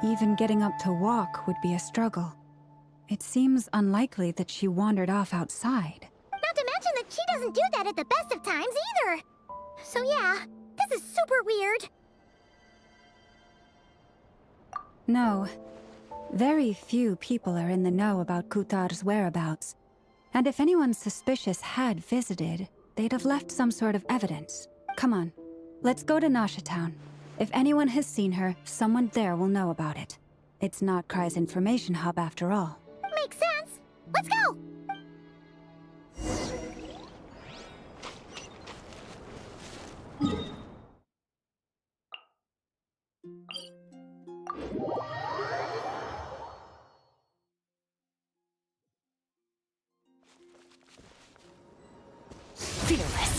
Even getting up to walk would be a struggle. It seems unlikely that she wandered off outside. Not to mention that she doesn't do that at the best of times either. So yeah, this is super weird. No. Very few people are in the know about Kutar's whereabouts. And if anyone suspicious had visited, they'd have left some sort of evidence. Come on, let's go to Nasha Town. If anyone has seen her, someone there will know about it. It's Nocturne's information hub after all. Makes sense. Let's go! Fearless.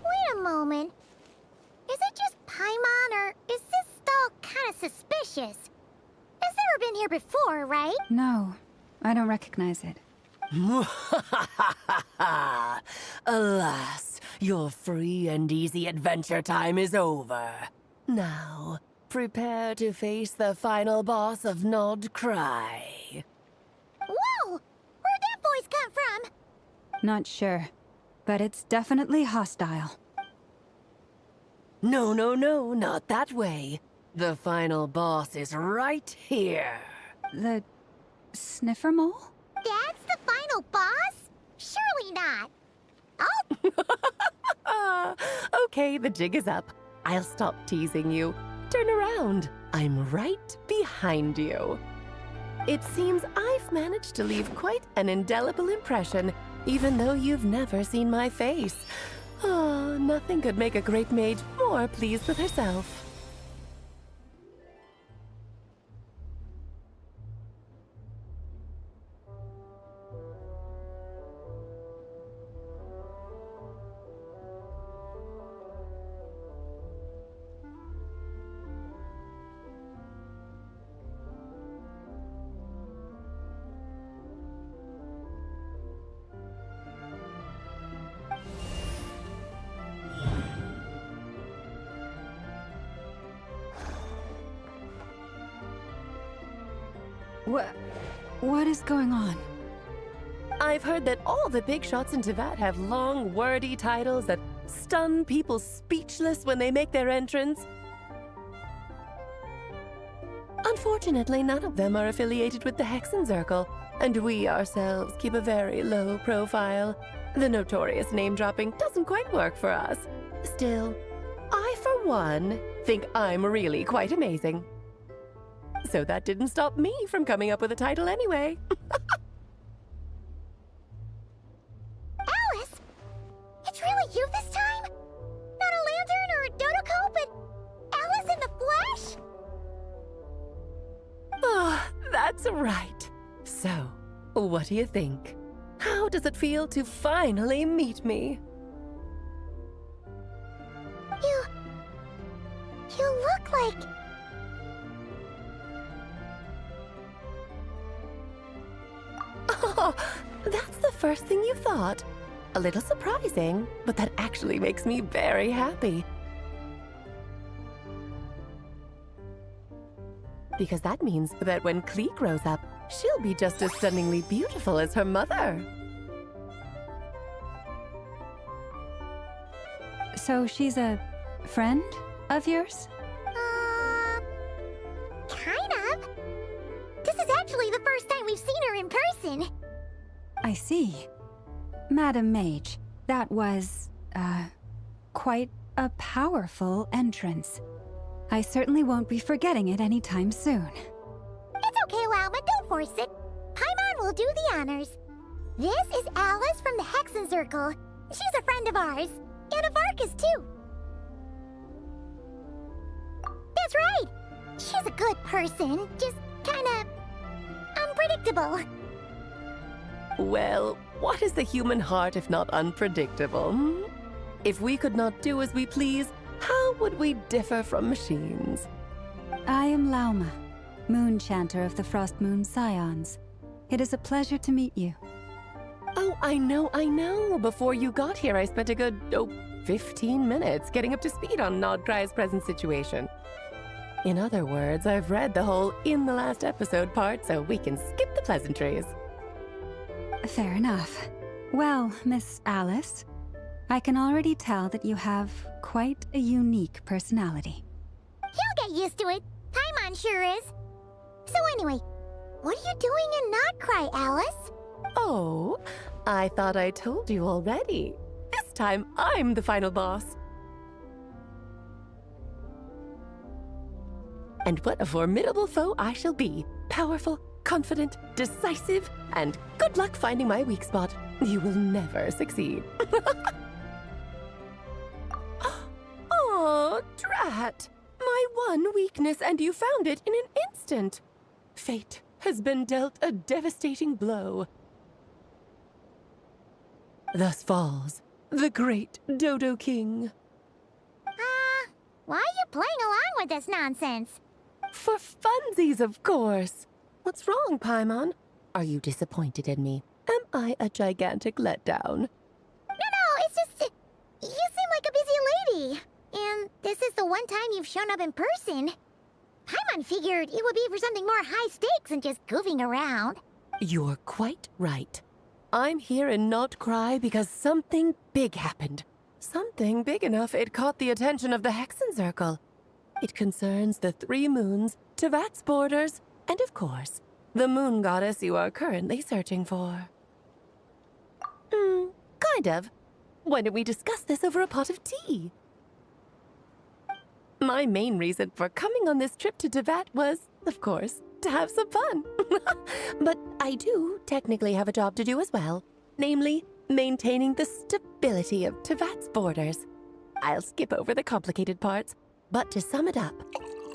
Wait a moment. Is it just Paimon, or is this stall kind of suspicious? It's never been here before, right? No, I don't recognize it. Alas, your free and easy adventure time is over. Now, prepare to face the final boss of Nocturne. Whoa! Where'd that voice come from? Not sure, but it's definitely hostile. No, not that way. The final boss is right here. The sniffer mole? That's the final boss? Surely not. Oh! Okay, the jig is up. I'll stop teasing you. Turn around. I'm right behind you. It seems I've managed to leave quite an indelible impression, even though you've never seen my face. Oh, nothing could make a great mage more pleased with herself. What is going on? I've heard that all the big shots in Teyvat have long, wordy titles that stun people speechless when they make their entrance. Unfortunately, none of them are affiliated with the Hexen Circle, and we ourselves keep a very low profile. The notorious name-dropping doesn't quite work for us. Still, I, for one, think I'm really quite amazing. So that didn't stop me from coming up with a title anyway. Alice? It's really you this time? Not a lantern or a Dodoko, but Alice in the flesh? Oh, that's right. So, what do you think? How does it feel to finally meet me? You look like... Oh, that's the first thing you thought. A little surprising, but that actually makes me very happy. Because that means that when Klee grows up, she'll be just as stunningly beautiful as her mother. So she's a friend of yours? Kind of. This is actually the first time we've seen her in person. person. I see. Madam Mage, that was, quite a powerful entrance. I certainly won't be forgetting it anytime soon. It's okay, Lauma, don't force it. Paimon will do the honors. This is Alice from the Hexen Circle. She's a friend of ours. And of Arcus, too. That's right. She's a good person, just kinda unpredictable. Well, what is the human heart if not unpredictable? Hmm? If we could not do as we please, how would we differ from machines? I am Lauma, Moon Chanter of the Frost Moon Scions. It is a pleasure to meet you. Oh, I know. Before you got here, I spent a good, 15 minutes getting up to speed on Nodcry's present situation. In other words, I've read the whole in the last episode part, so we can skip the pleasantries. Fair enough. Well, Miss Alice, I can already tell that you have quite a unique personality. He'll get used to it. Paimon sure is. So anyway, what are you doing in Nodcry, Alice? Oh, I thought I told you already. This time, I'm the final boss. And what a formidable foe I shall be. Powerful, confident, decisive, and good luck finding my weak spot. You will never succeed. Oh, drat! My one weakness, and you found it in an instant. Fate has been dealt a devastating blow. Thus falls the great Dodo King. Why are you playing along with this nonsense? For funsies, of course. What's wrong, Paimon? Are you disappointed in me? Am I a gigantic letdown? No, it's just... You seem like a busy lady. And this is the one time you've shown up in person. Paimon figured it would be for something more high stakes than just goofing around. You're quite right. I'm here in Nocturne because something big happened. Something big enough it caught the attention of the Hexen Circle. It concerns the 3 moons, Tevat's borders, and of course, the moon goddess you are currently searching for. Kind of. Why don't we discuss this over a pot of tea? My main reason for coming on this trip to Tevat was, of course, to have some fun. But I do technically have a job to do as well, namely, maintaining the stability of Tevat's borders. I'll skip over the complicated parts, but to sum it up,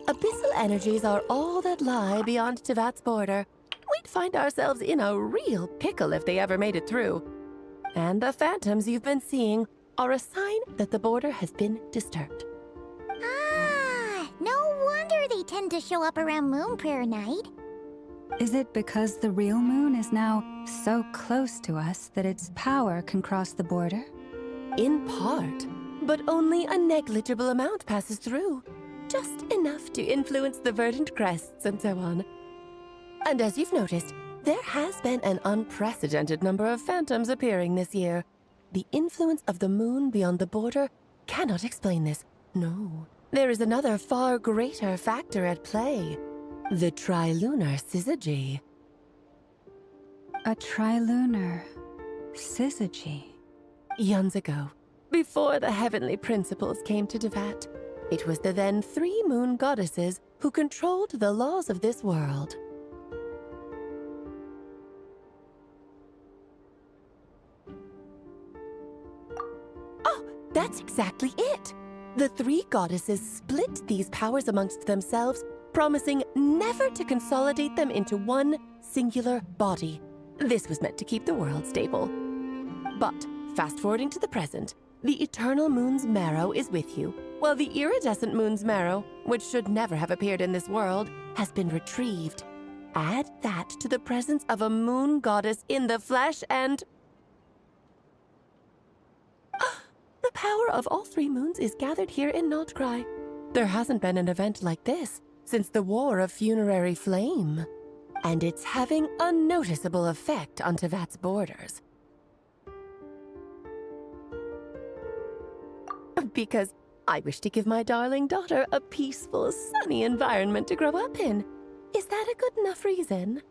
abyssal energies are all that lie beyond Tevat's border. We'd find ourselves in a real pickle if they ever made it through. And the phantoms you've been seeing are a sign that the border has been disturbed. No wonder they tend to show up around Moon Prayer Night. Is it because the real moon is now so close to us that its power can cross the border? In part, but only a negligible amount passes through. Just enough to influence the verdant crests and so on. And as you've noticed, there has been an unprecedented number of phantoms appearing this year. The influence of the moon beyond the border cannot explain this. No. There is another far greater factor at play. The trilunar syzygy. A trilunar syzygy. Eons ago, before the heavenly principles came to Tevat, it was the then 3 moon goddesses who controlled the laws of this world. Oh, that's exactly it! The 3 goddesses split these powers amongst themselves, promising never to consolidate them into one singular body. This was meant to keep the world stable. But, fast-forwarding to the present, the eternal moon's marrow is with you, while the iridescent moon's marrow, which should never have appeared in this world, has been retrieved. Add that to the presence of a moon goddess in the flesh and... The power of all 3 moons is gathered here in Nocturne. There hasn't been an event like this since the War of Funerary Flame. And it's having a noticeable effect on Tevat's borders. Because I wish to give my darling daughter a peaceful, sunny environment to grow up in. Is that a good enough reason?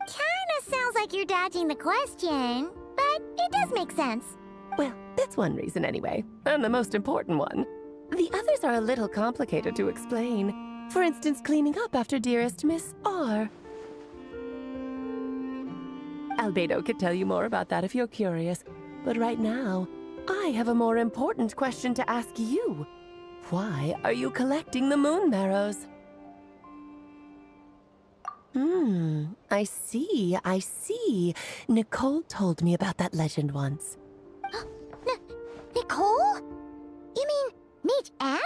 Kinda Sounds like you're dodging the question, but it does make sense. Well, that's one reason anyway, and the most important one. The others are a little complicated to explain. For instance, cleaning up after dearest Miss R. Albedo could tell you more about that if you're curious, but right now, I have a more important question to ask you. Why are you collecting the moon marrows? I see. Nicole told me about that legend once. Nicole? You mean Mage Anne?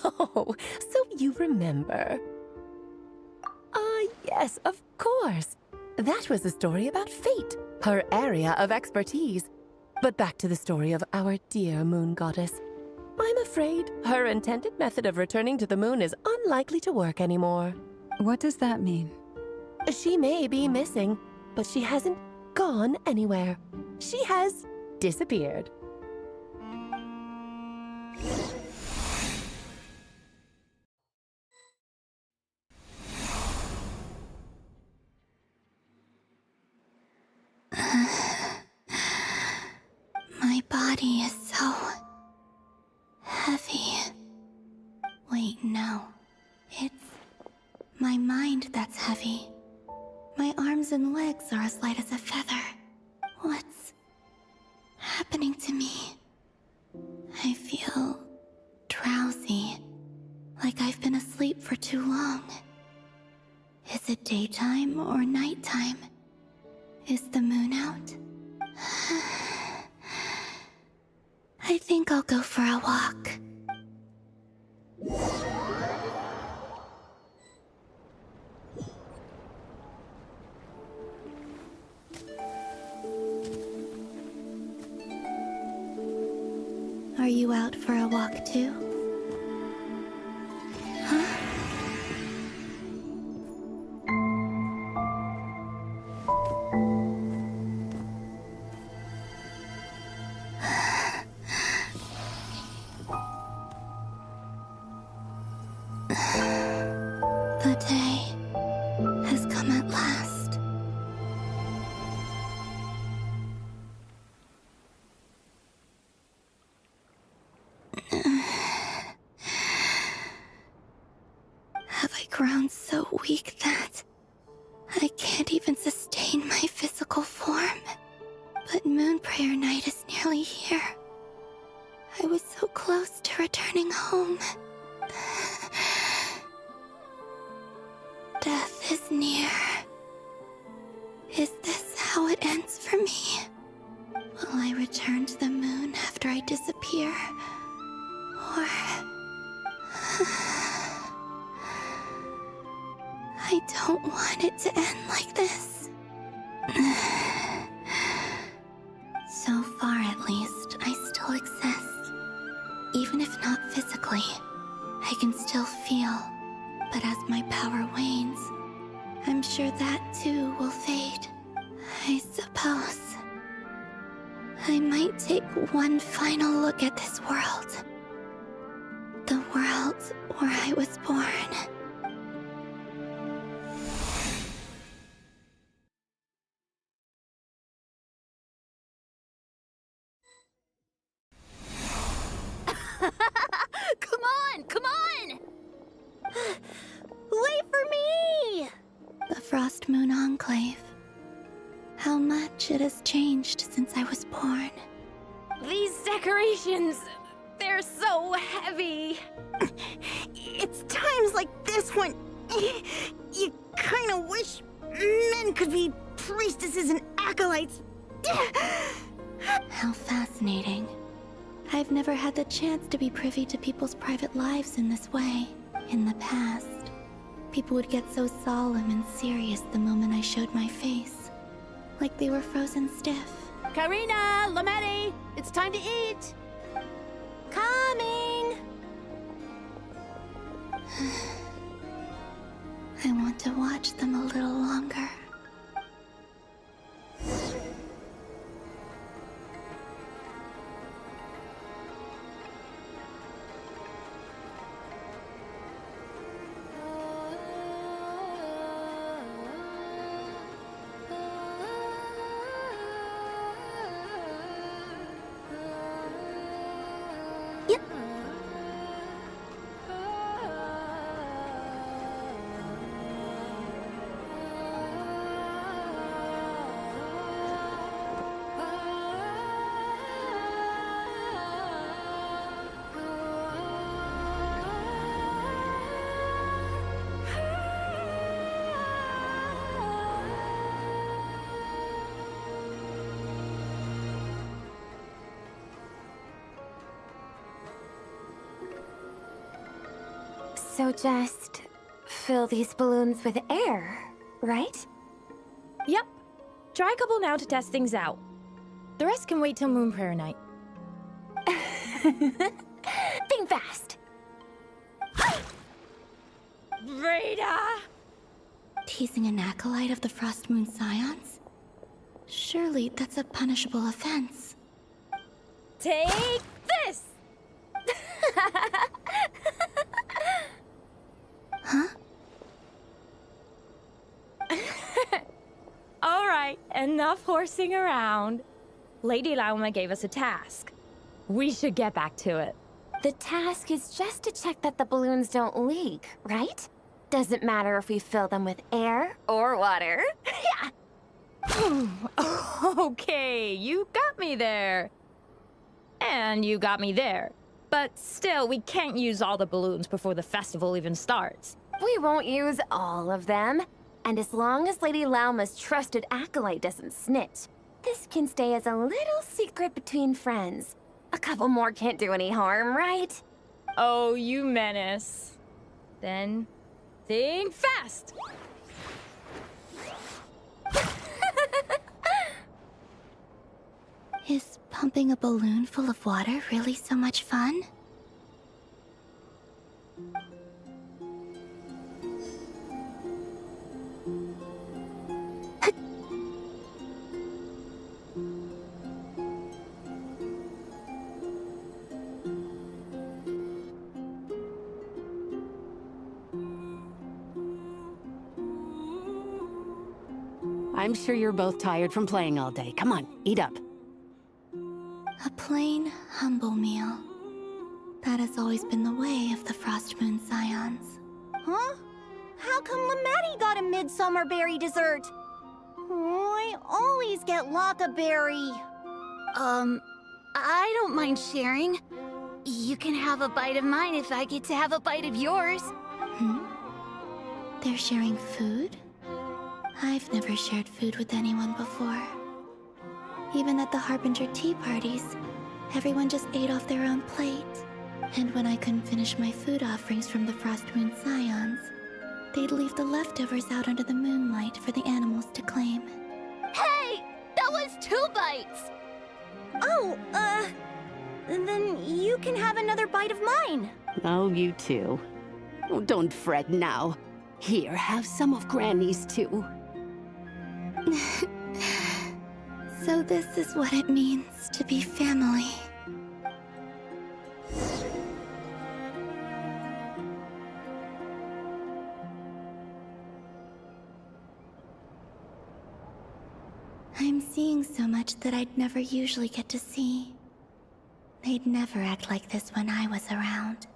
Oh, so you remember. Ah, yes, of course. That was a story about fate, her area of expertise. But back to the story of our dear moon goddess. I'm afraid her intended method of returning to the moon is unlikely to work anymore. What does that mean? She may be missing, but she hasn't gone anywhere. She has disappeared. My body is so heavy. Wait, no. It's my mind that's heavy. My arms and legs are as light as a feather. What's happening to me? I feel drowsy, like I've been asleep for too long. Is it daytime or nighttime? Is the moon out? I think I'll go for a walk. Are you out for a walk too? Huh? The day has come at last. Have I grown so weak that I can't even sustain my physical form? But Moon Prayer Night is nearly here. I was so close to returning home. Death is near. Is this how it ends for me? Will I return to the moon after I disappear? Or... I don't want it to end like this. So far, at least, I still exist. Even if not physically, I can still feel. But as my power wanes, I'm sure that too will fade. I suppose I might take one final look at this world. The world where I was born. Come on! Come on! Wait for me! The Frost Moon Enclave. How much it has changed since I was born. These decorations, they're so heavy. It's times like this when you kind of wish men could be priestesses and acolytes. How fascinating. I've never had the chance to be privy to people's private lives in this way. In the past, people would get so solemn and serious the moment I showed my face. Like they were frozen stiff. Karina, Lametti, it's time to eat. Coming. I want to watch them a little longer. Yep. So just fill these balloons with air, right? Yep. Try a couple now to test things out. The rest can wait till Moon Prayer Night. Think fast. Rita! Teasing an acolyte of the Frost Moon Scions? Surely that's a punishable offense. Take this! Huh? All right, enough horsing around. Lady Lauma gave us a task. We should get back to it. The task is just to check that the balloons don't leak, right? Doesn't matter if we fill them with air or water. Yeah. Okay, you got me there. And you got me there. But still, we can't use all the balloons before the festival even starts. We won't use all of them. And as long as Lady Lauma's trusted acolyte doesn't snitch, this can stay as a little secret between friends. A couple more can't do any harm, right? Oh, you menace. Then, think fast! Is pumping a balloon full of water really so much fun? I'm sure you're both tired from playing all day. Come on, eat up. A plain, humble meal. That has always been the way of the Frost Moon Scions. Huh? How come Lamatti got a midsummer berry dessert? Oh, I always get Lockaberry. I don't mind sharing. You can have a bite of mine if I get to have a bite of yours. They're sharing food? I've never shared food with anyone before. Even at the Harbinger tea parties, everyone just ate off their own plate. And when I couldn't finish my food offerings from the Frost Moon Scions, they'd leave the leftovers out under the moonlight for the animals to claim. Hey! That was 2 bites! Oh, then you can have another bite of mine. Oh, you too. Oh, don't fret now. Here, have some of Granny's too. So this is what it means to be family. I'm seeing so much that I'd never usually get to see. They'd never act like this when I was around.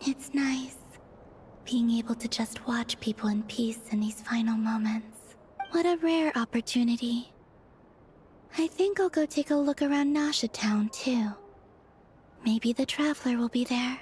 It's nice, being able to just watch people in peace in these final moments. What a rare opportunity. I think I'll go take a look around Nasha Town, too. Maybe the Traveler will be there.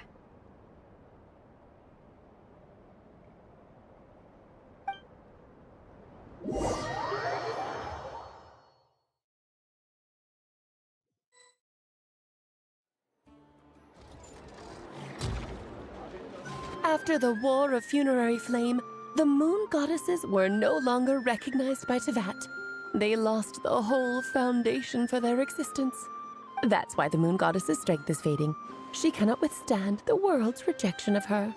After the War of Funerary Flame, the Moon Goddesses were no longer recognized by Tevat. They lost the whole foundation for their existence. That's why the Moon Goddess's strength is fading. She cannot withstand the world's rejection of her.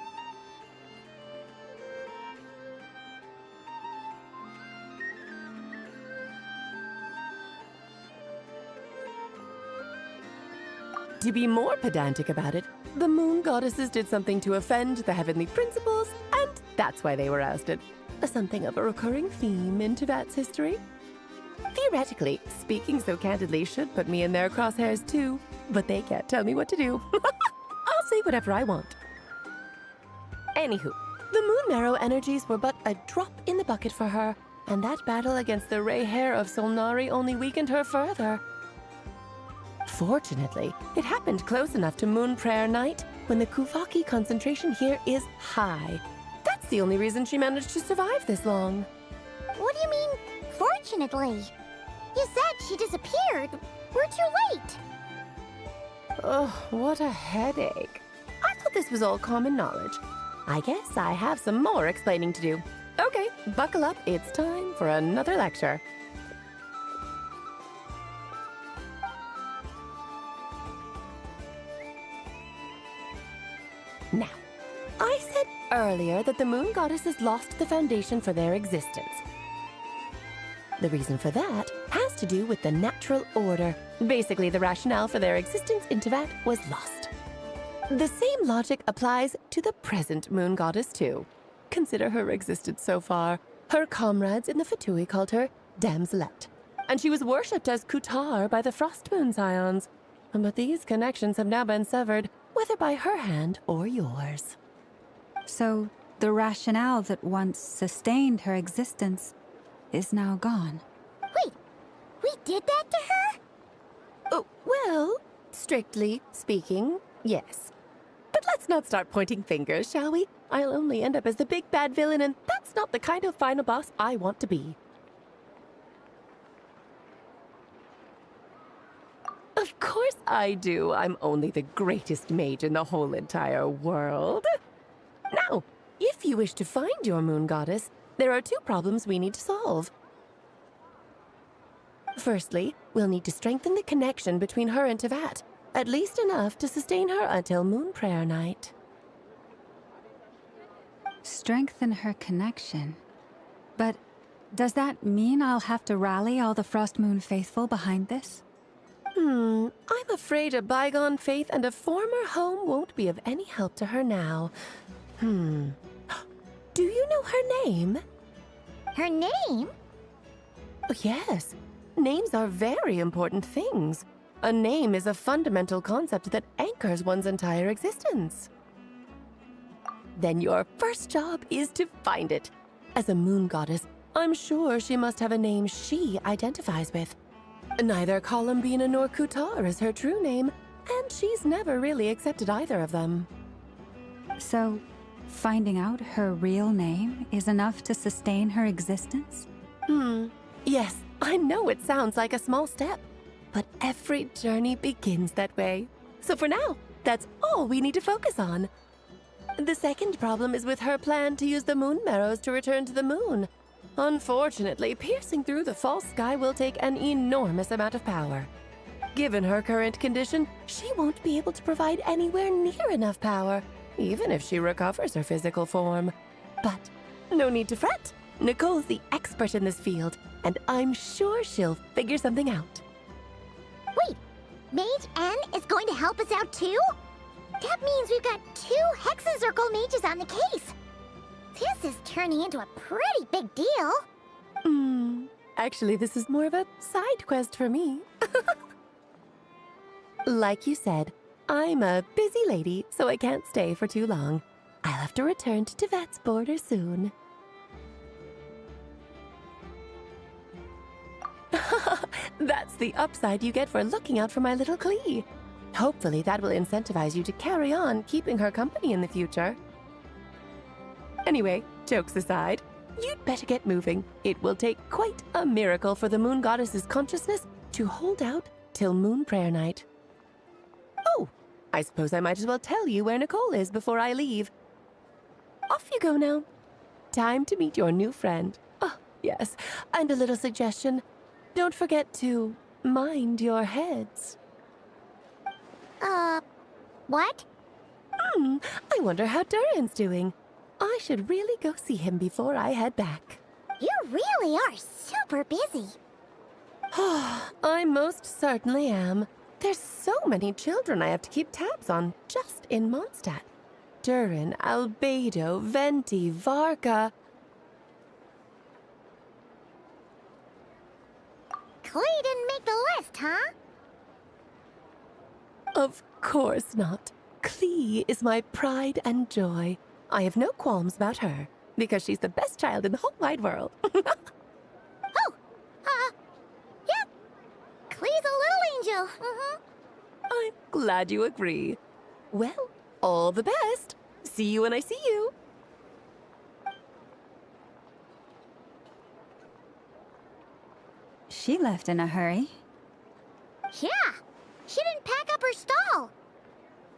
To be more pedantic about it, the Moon Goddesses did something to offend the Heavenly Principles, and that's why they were ousted. Something of a recurring theme in Tevat's history. Theoretically, speaking so candidly should put me in their crosshairs too, but they can't tell me what to do. I'll say whatever I want. Anywho, the Moon Marrow energies were but a drop in the bucket for her, and that battle against the Ray Hair of Solnari only weakened her further. Fortunately, it happened close enough to Moon Prayer Night when the Kuvaki concentration here is high. That's the only reason she managed to survive this long. What do you mean, fortunately? You said she disappeared. We're too late. Ugh, what a headache. I thought this was all common knowledge. I guess I have some more explaining to do. Okay, buckle up. It's time for another lecture. Now, I said earlier that the moon goddesses lost the foundation for their existence. The reason for that has to do with the natural order. Basically, the rationale for their existence in Tevat was lost. The same logic applies to the present moon goddess, too. Consider her existence so far. Her comrades in the Fatui called her Damselette, and she was worshipped as Kutar by the Frost Moon Scions. But these connections have now been severed, whether by her hand or yours. So, the rationale that once sustained her existence is now gone. Wait, we did that to her? Oh, well, strictly speaking, yes. But let's not start pointing fingers, shall we? I'll only end up as the big bad villain, and that's not the kind of final boss I want to be. Of course I do. I'm only the greatest mage in the whole entire world. Now, if you wish to find your moon goddess, there are two problems we need to solve. Firstly, we'll need to strengthen the connection between her and Tevat, at least enough to sustain her until Moon Prayer Night. Strengthen her connection. But does that mean I'll have to rally all the Frost Moon faithful behind this? I'm afraid a bygone faith and a former home won't be of any help to her now. Do you know her name? Her name? Oh, yes. Names are very important things. A name is a fundamental concept that anchors one's entire existence. Then your first job is to find it. As a moon goddess, I'm sure she must have a name she identifies with. Neither Columbina nor Kutar is her true name, and she's never really accepted either of them. So, finding out her real name is enough to sustain her existence? Yes, I know it sounds like a small step, but every journey begins that way. So for now, that's all we need to focus on. The second problem is with her plan to use the moon marrows to return to the moon. Unfortunately, piercing through the false sky will take an enormous amount of power. Given her current condition, she won't be able to provide anywhere near enough power, even if she recovers her physical form. But no need to fret. Nicole's the expert in this field, and I'm sure she'll figure something out. Wait, Mage N is going to help us out too? That means we've got 2 Hexen Circle mages on the case. This is turning into a pretty big deal. Actually, this is more of a side quest for me. Like you said, I'm a busy lady, so I can't stay for too long. I'll have to return to Tevat's border soon. That's the upside you get for looking out for my little Klee. Hopefully that will incentivize you to carry on keeping her company in the future. Anyway, jokes aside, you'd better get moving. It will take quite a miracle for the moon goddess's consciousness to hold out till Moon Prayer Night. Oh, I suppose I might as well tell you where Nicole is before I leave. Off you go now. Time to meet your new friend. Oh, yes, and a little suggestion. Don't forget to mind your heads. What? I wonder how Durin's doing. I should really go see him before I head back. You really are super busy. I most certainly am. There's so many children I have to keep tabs on just in Mondstadt. Durin, Albedo, Venti, Varka. Klee didn't make the list, huh? Of course not. Klee is my pride and joy. I have no qualms about her, because she's the best child in the whole wide world. Yeah. Klee's a little angel. I'm glad you agree. Well, all the best. See you when I see you. She left in a hurry. Yeah. She didn't pack up her stall.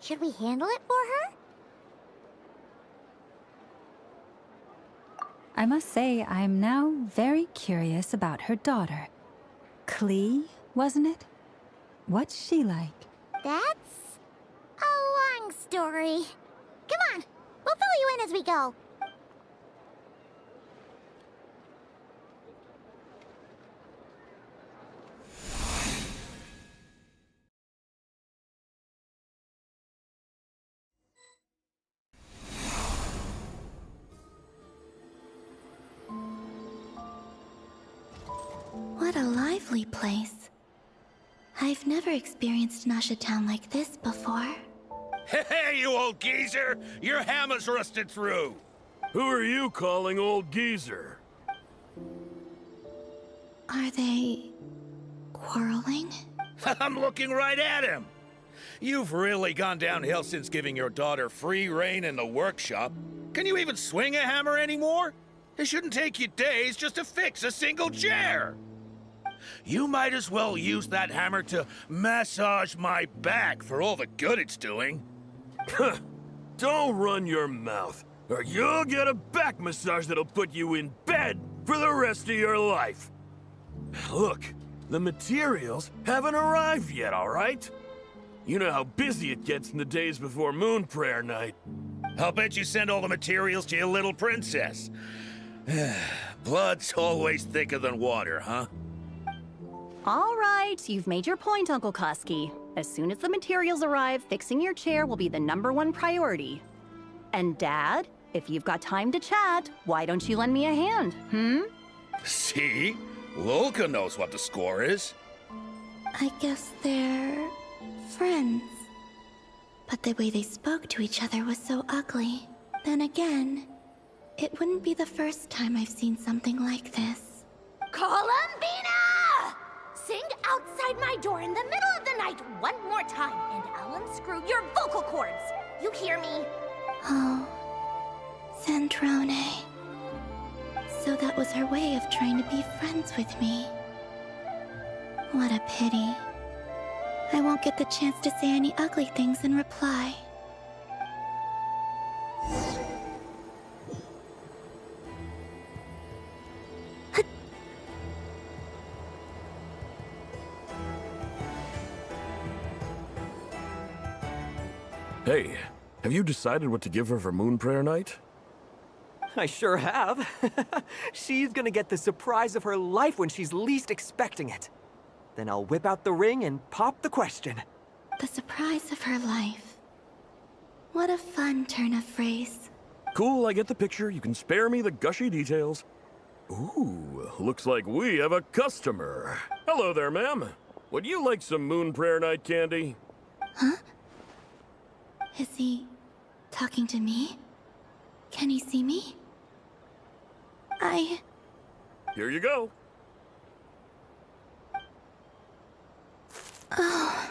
Should we handle it for her? I must say, I'm now very curious about her daughter. Klee, wasn't it? What's she like? That's a long story. Come on, we'll fill you in as we go. What a lively place. I've never experienced Nasha Town like this before. Hey, you old geezer! Your hammer's rusted through! Who are you calling old geezer? Are they quarreling? I'm looking right at him! You've really gone downhill since giving your daughter free rein in the workshop. Can you even swing a hammer anymore? It shouldn't take you days just to fix a single chair! You might as well use that hammer to massage my back for all the good it's doing. Don't run your mouth, or you'll get a back massage that'll put you in bed for the rest of your life. Look, the materials haven't arrived yet, all right? You know how busy it gets in the days before Moon Prayer Night. I'll bet you send all the materials to your little princess. Blood's always thicker than water, huh? All right, you've made your point, Uncle Koski. As soon as the materials arrive, fixing your chair will be the #1 priority. And Dad, if you've got time to chat, why don't you lend me a hand, See? Lolka knows what the score is. I guess they're friends. But the way they spoke to each other was so ugly. Then again, it wouldn't be the first time I've seen something like this. Columbina! Sing outside my door in the middle of the night one more time, and I'll unscrew your vocal cords. You hear me? Oh, Zandrone. So that was her way of trying to be friends with me. What a pity. I won't get the chance to say any ugly things in reply. Hey, have you decided what to give her for Moon Prayer Night? I sure have. She's gonna get the surprise of her life when she's least expecting it. Then I'll whip out the ring and pop the question. The surprise of her life. What a fun turn of phrase. Cool, I get the picture. You can spare me the gushy details. Ooh, looks like we have a customer. Hello there, ma'am. Would you like some Moon Prayer Night candy? Huh? Is he talking to me? Can he see me? Here you go. Oh.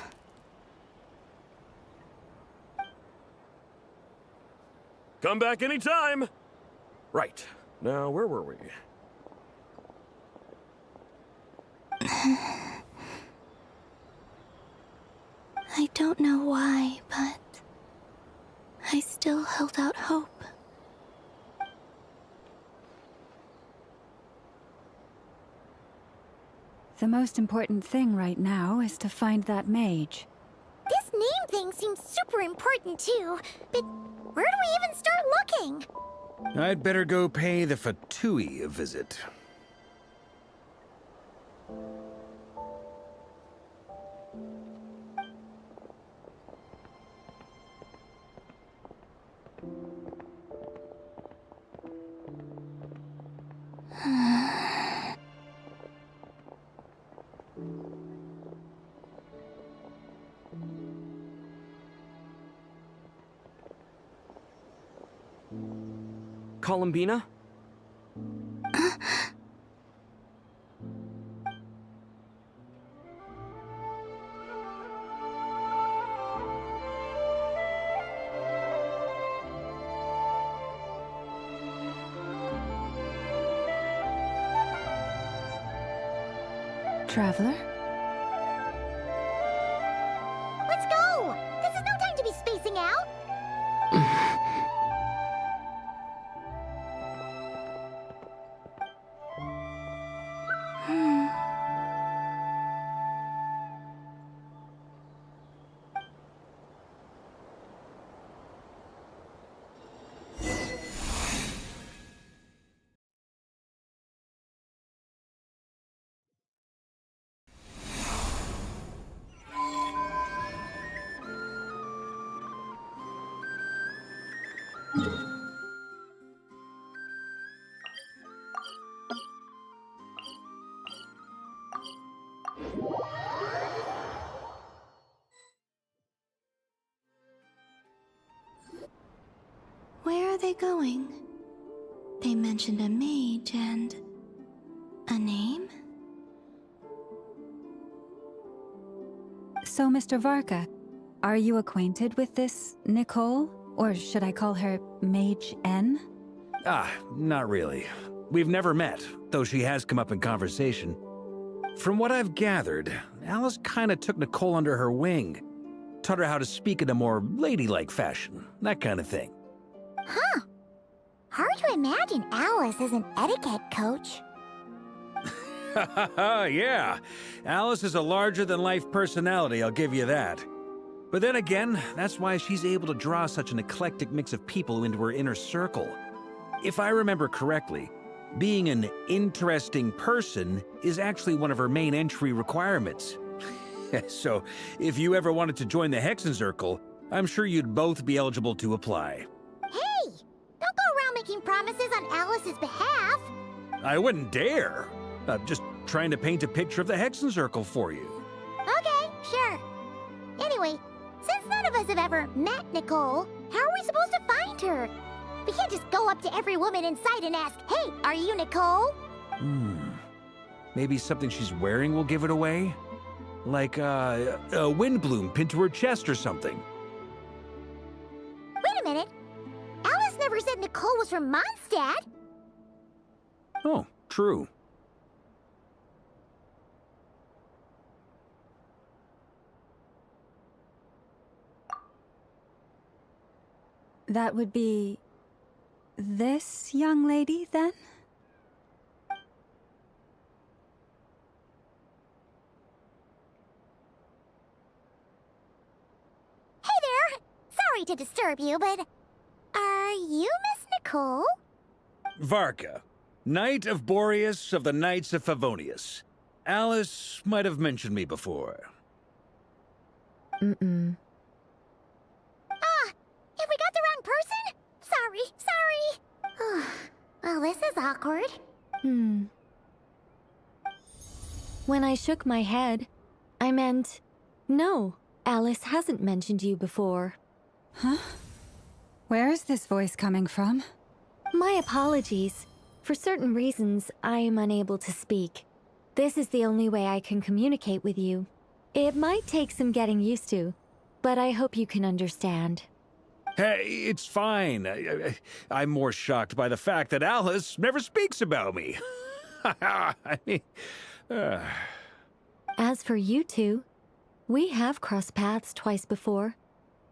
Come back anytime. Right. Now, where were we? I don't know why, but I still held out hope. The most important thing right now is to find that mage. This name thing seems super important too, but where do we even start looking? I'd better go pay the Fatui a visit. Columbina? Traveler? Let's go! This is no time to be spacing out! Where are they going? They mentioned a mage and... a name? So, Mr. Varka, are you acquainted with this Nicole? Or should I call her Mage N? Ah, not really. We've never met, though she has come up in conversation. From what I've gathered, Alice kinda took Nicole under her wing. Taught her how to speak in a more ladylike fashion, that kind of thing. Huh. Hard to imagine Alice as an etiquette coach. Yeah, Alice is a larger-than-life personality, I'll give you that. But then again, that's why she's able to draw such an eclectic mix of people into her inner circle. If I remember correctly, being an interesting person is actually one of her main entry requirements. So, if you ever wanted to join the Hexenzirkel, I'm sure you'd both be eligible to apply. Hey! Don't go around making promises on Alice's behalf! I wouldn't dare. I'm just trying to paint a picture of the Hexenzirkel for you. Okay, sure. Anyway, since none of us have ever met Nicole, how are we supposed to find her? We can't just go up to every woman in sight and ask, "Hey, are you Nicole?" Maybe something she's wearing will give it away? Like, a windbloom pinned to her chest or something. Wait a minute. Alice never said Nicole was from Mondstadt. Oh, true. That would be... this young lady, then? Hey there! Sorry to disturb you, but... are you Miss Nicole? Varka, Knight of Boreas of the Knights of Favonius. Alice might have mentioned me before. Mm-mm. Ah! Have we got the wrong person? Sorry. Well, this is awkward. When I shook my head, I meant, no, Alice hasn't mentioned you before. Huh? Where is this voice coming from? My apologies. For certain reasons, I am unable to speak. This is the only way I can communicate with you. It might take some getting used to, but I hope you can understand. Hey, it's fine. I'm more shocked by the fact that Alice never speaks about me. I mean... As for you two, we have crossed paths twice before,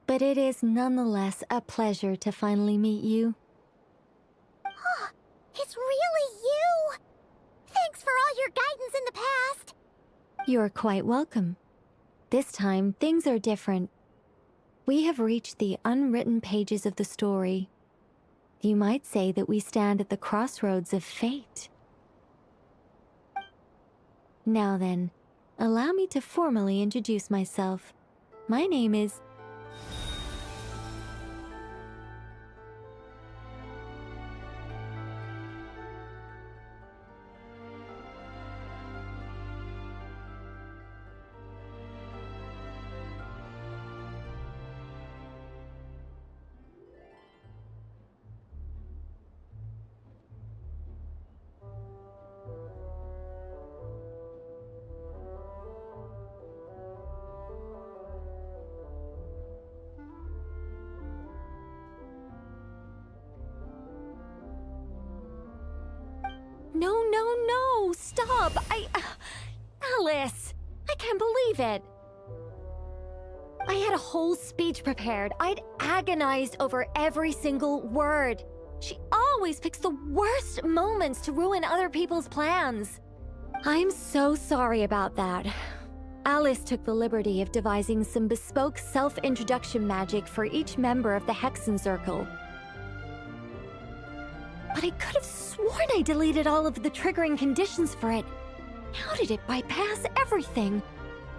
but it is nonetheless a pleasure to finally meet you. It's really you! Thanks for all your guidance in the past! You're quite welcome. This time, things are different. We have reached the unwritten pages of the story. You might say that we stand at the crossroads of fate. Now then, allow me to formally introduce myself. My name is... Oh no, stop! Alice! I can't believe it! I had a whole speech prepared. I'd agonized over every single word. She always picks the worst moments to ruin other people's plans. I'm so sorry about that. Alice took the liberty of devising some bespoke self-introduction magic for each member of the Hexen Circle. But I could have sworn I deleted all of the triggering conditions for it. How did it bypass everything?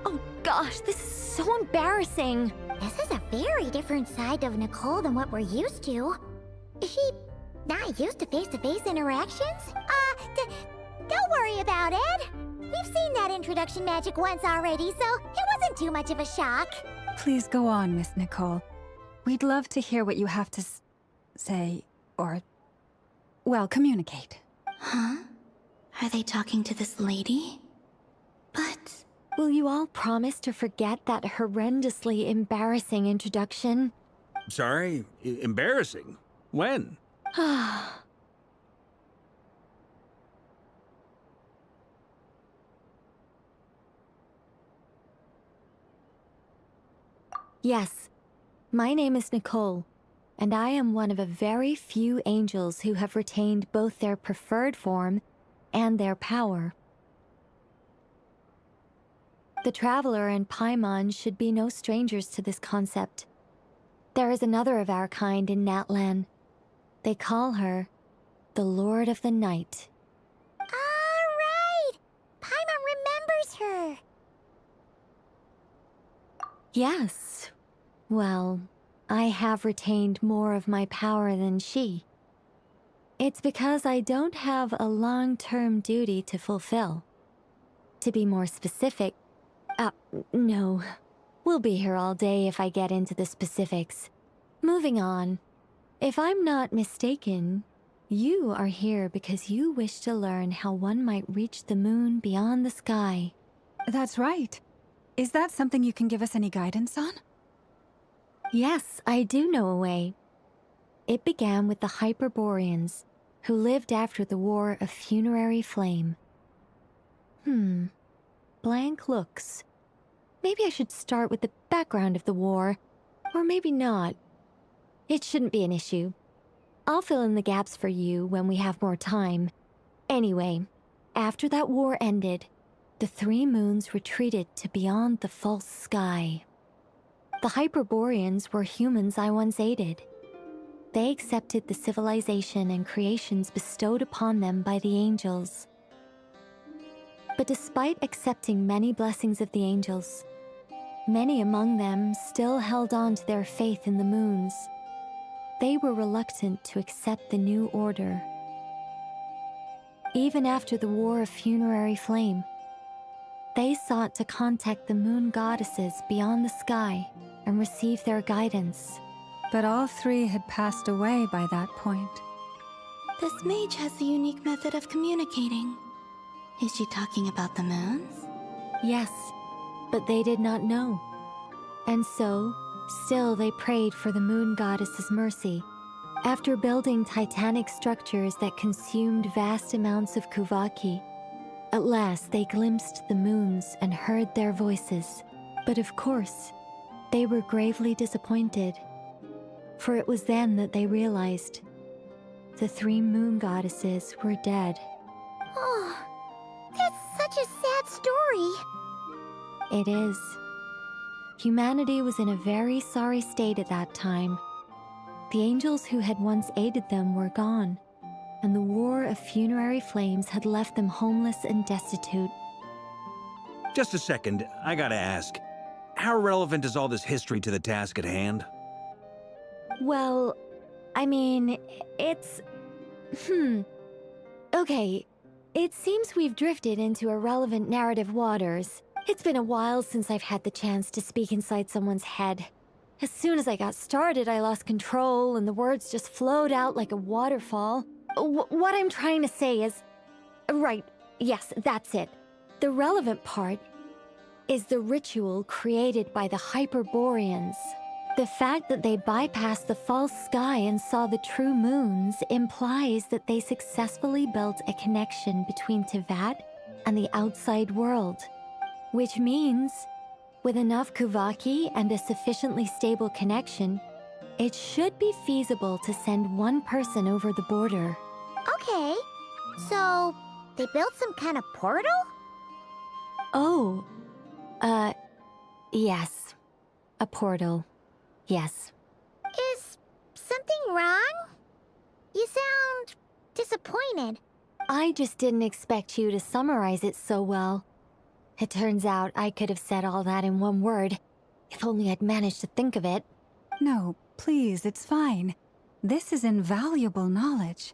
Oh gosh, this is so embarrassing. This is a very different side of Nicole than what we're used to. Is she not used to face-to-face interactions? Don't worry about it. We've seen that introduction magic once already, so it wasn't too much of a shock. Please go on, Miss Nicole. We'd love to hear what you have to say, or, well, communicate. Huh? Are they talking to this lady? But... Will you all promise to forget that horrendously embarrassing introduction? Sorry? Embarrassing? When? Yes, my name is Nicole, and I am one of a very few angels who have retained both their preferred form and their power. The Traveler and Paimon should be no strangers to this concept. There is another of our kind in Natlan. They call her the Lord of the Night. Alright! Paimon remembers her! Yes. Well, I have retained more of my power than she. It's because I don't have a long-term duty to fulfill. To be more specific, no. We'll be here all day if I get into the specifics. Moving on. If I'm not mistaken, you are here because you wish to learn how one might reach the moon beyond the sky. That's right. Is that something you can give us any guidance on? Yes, I do know a way. It began with the Hyperboreans, who lived after the War of Funerary Flame. Blank looks. Maybe I should start with the background of the war, or maybe not. It shouldn't be an issue. I'll fill in the gaps for you when we have more time. Anyway, after that war ended, the three moons retreated to beyond the false sky. The Hyperboreans were humans I once aided. They accepted the civilization and creations bestowed upon them by the angels. But despite accepting many blessings of the angels, many among them still held on to their faith in the moons. They were reluctant to accept the new order. Even after the War of Funerary Flame, they sought to contact the moon goddesses beyond the sky and receive their guidance. But all three had passed away by that point. This mage has a unique method of communicating. Is she talking about the moons? Yes, but they did not know. And so, still they prayed for the moon goddess's mercy. After building titanic structures that consumed vast amounts of Kuvaki, at last they glimpsed the moons and heard their voices. But of course, they were gravely disappointed. For it was then that they realized the three moon goddesses were dead. Oh, that's such a sad story. It is. Humanity was in a very sorry state at that time. The angels who had once aided them were gone, and the War of Funerary Flames had left them homeless and destitute. Just a second, I gotta ask. How relevant is all this history to the task at hand? Well, I mean, it's... Okay, it seems we've drifted into irrelevant narrative waters. It's been a while since I've had the chance to speak inside someone's head. As soon as I got started, I lost control, and the words just flowed out like a waterfall. What I'm trying to say is... Right, yes, that's it. The relevant part is the ritual created by the Hyperboreans. The fact that they bypassed the false sky and saw the true moons implies that they successfully built a connection between Tevat and the outside world. Which means, with enough Kuvaki and a sufficiently stable connection, it should be feasible to send one person over the border. Okay, so they built some kind of portal? Oh, yes. A portal. Yes. Is something wrong? You sound disappointed. I just didn't expect you to summarize it so well. It turns out I could have said all that in one word, if only I'd managed to think of it. No, please, it's fine. This is invaluable knowledge.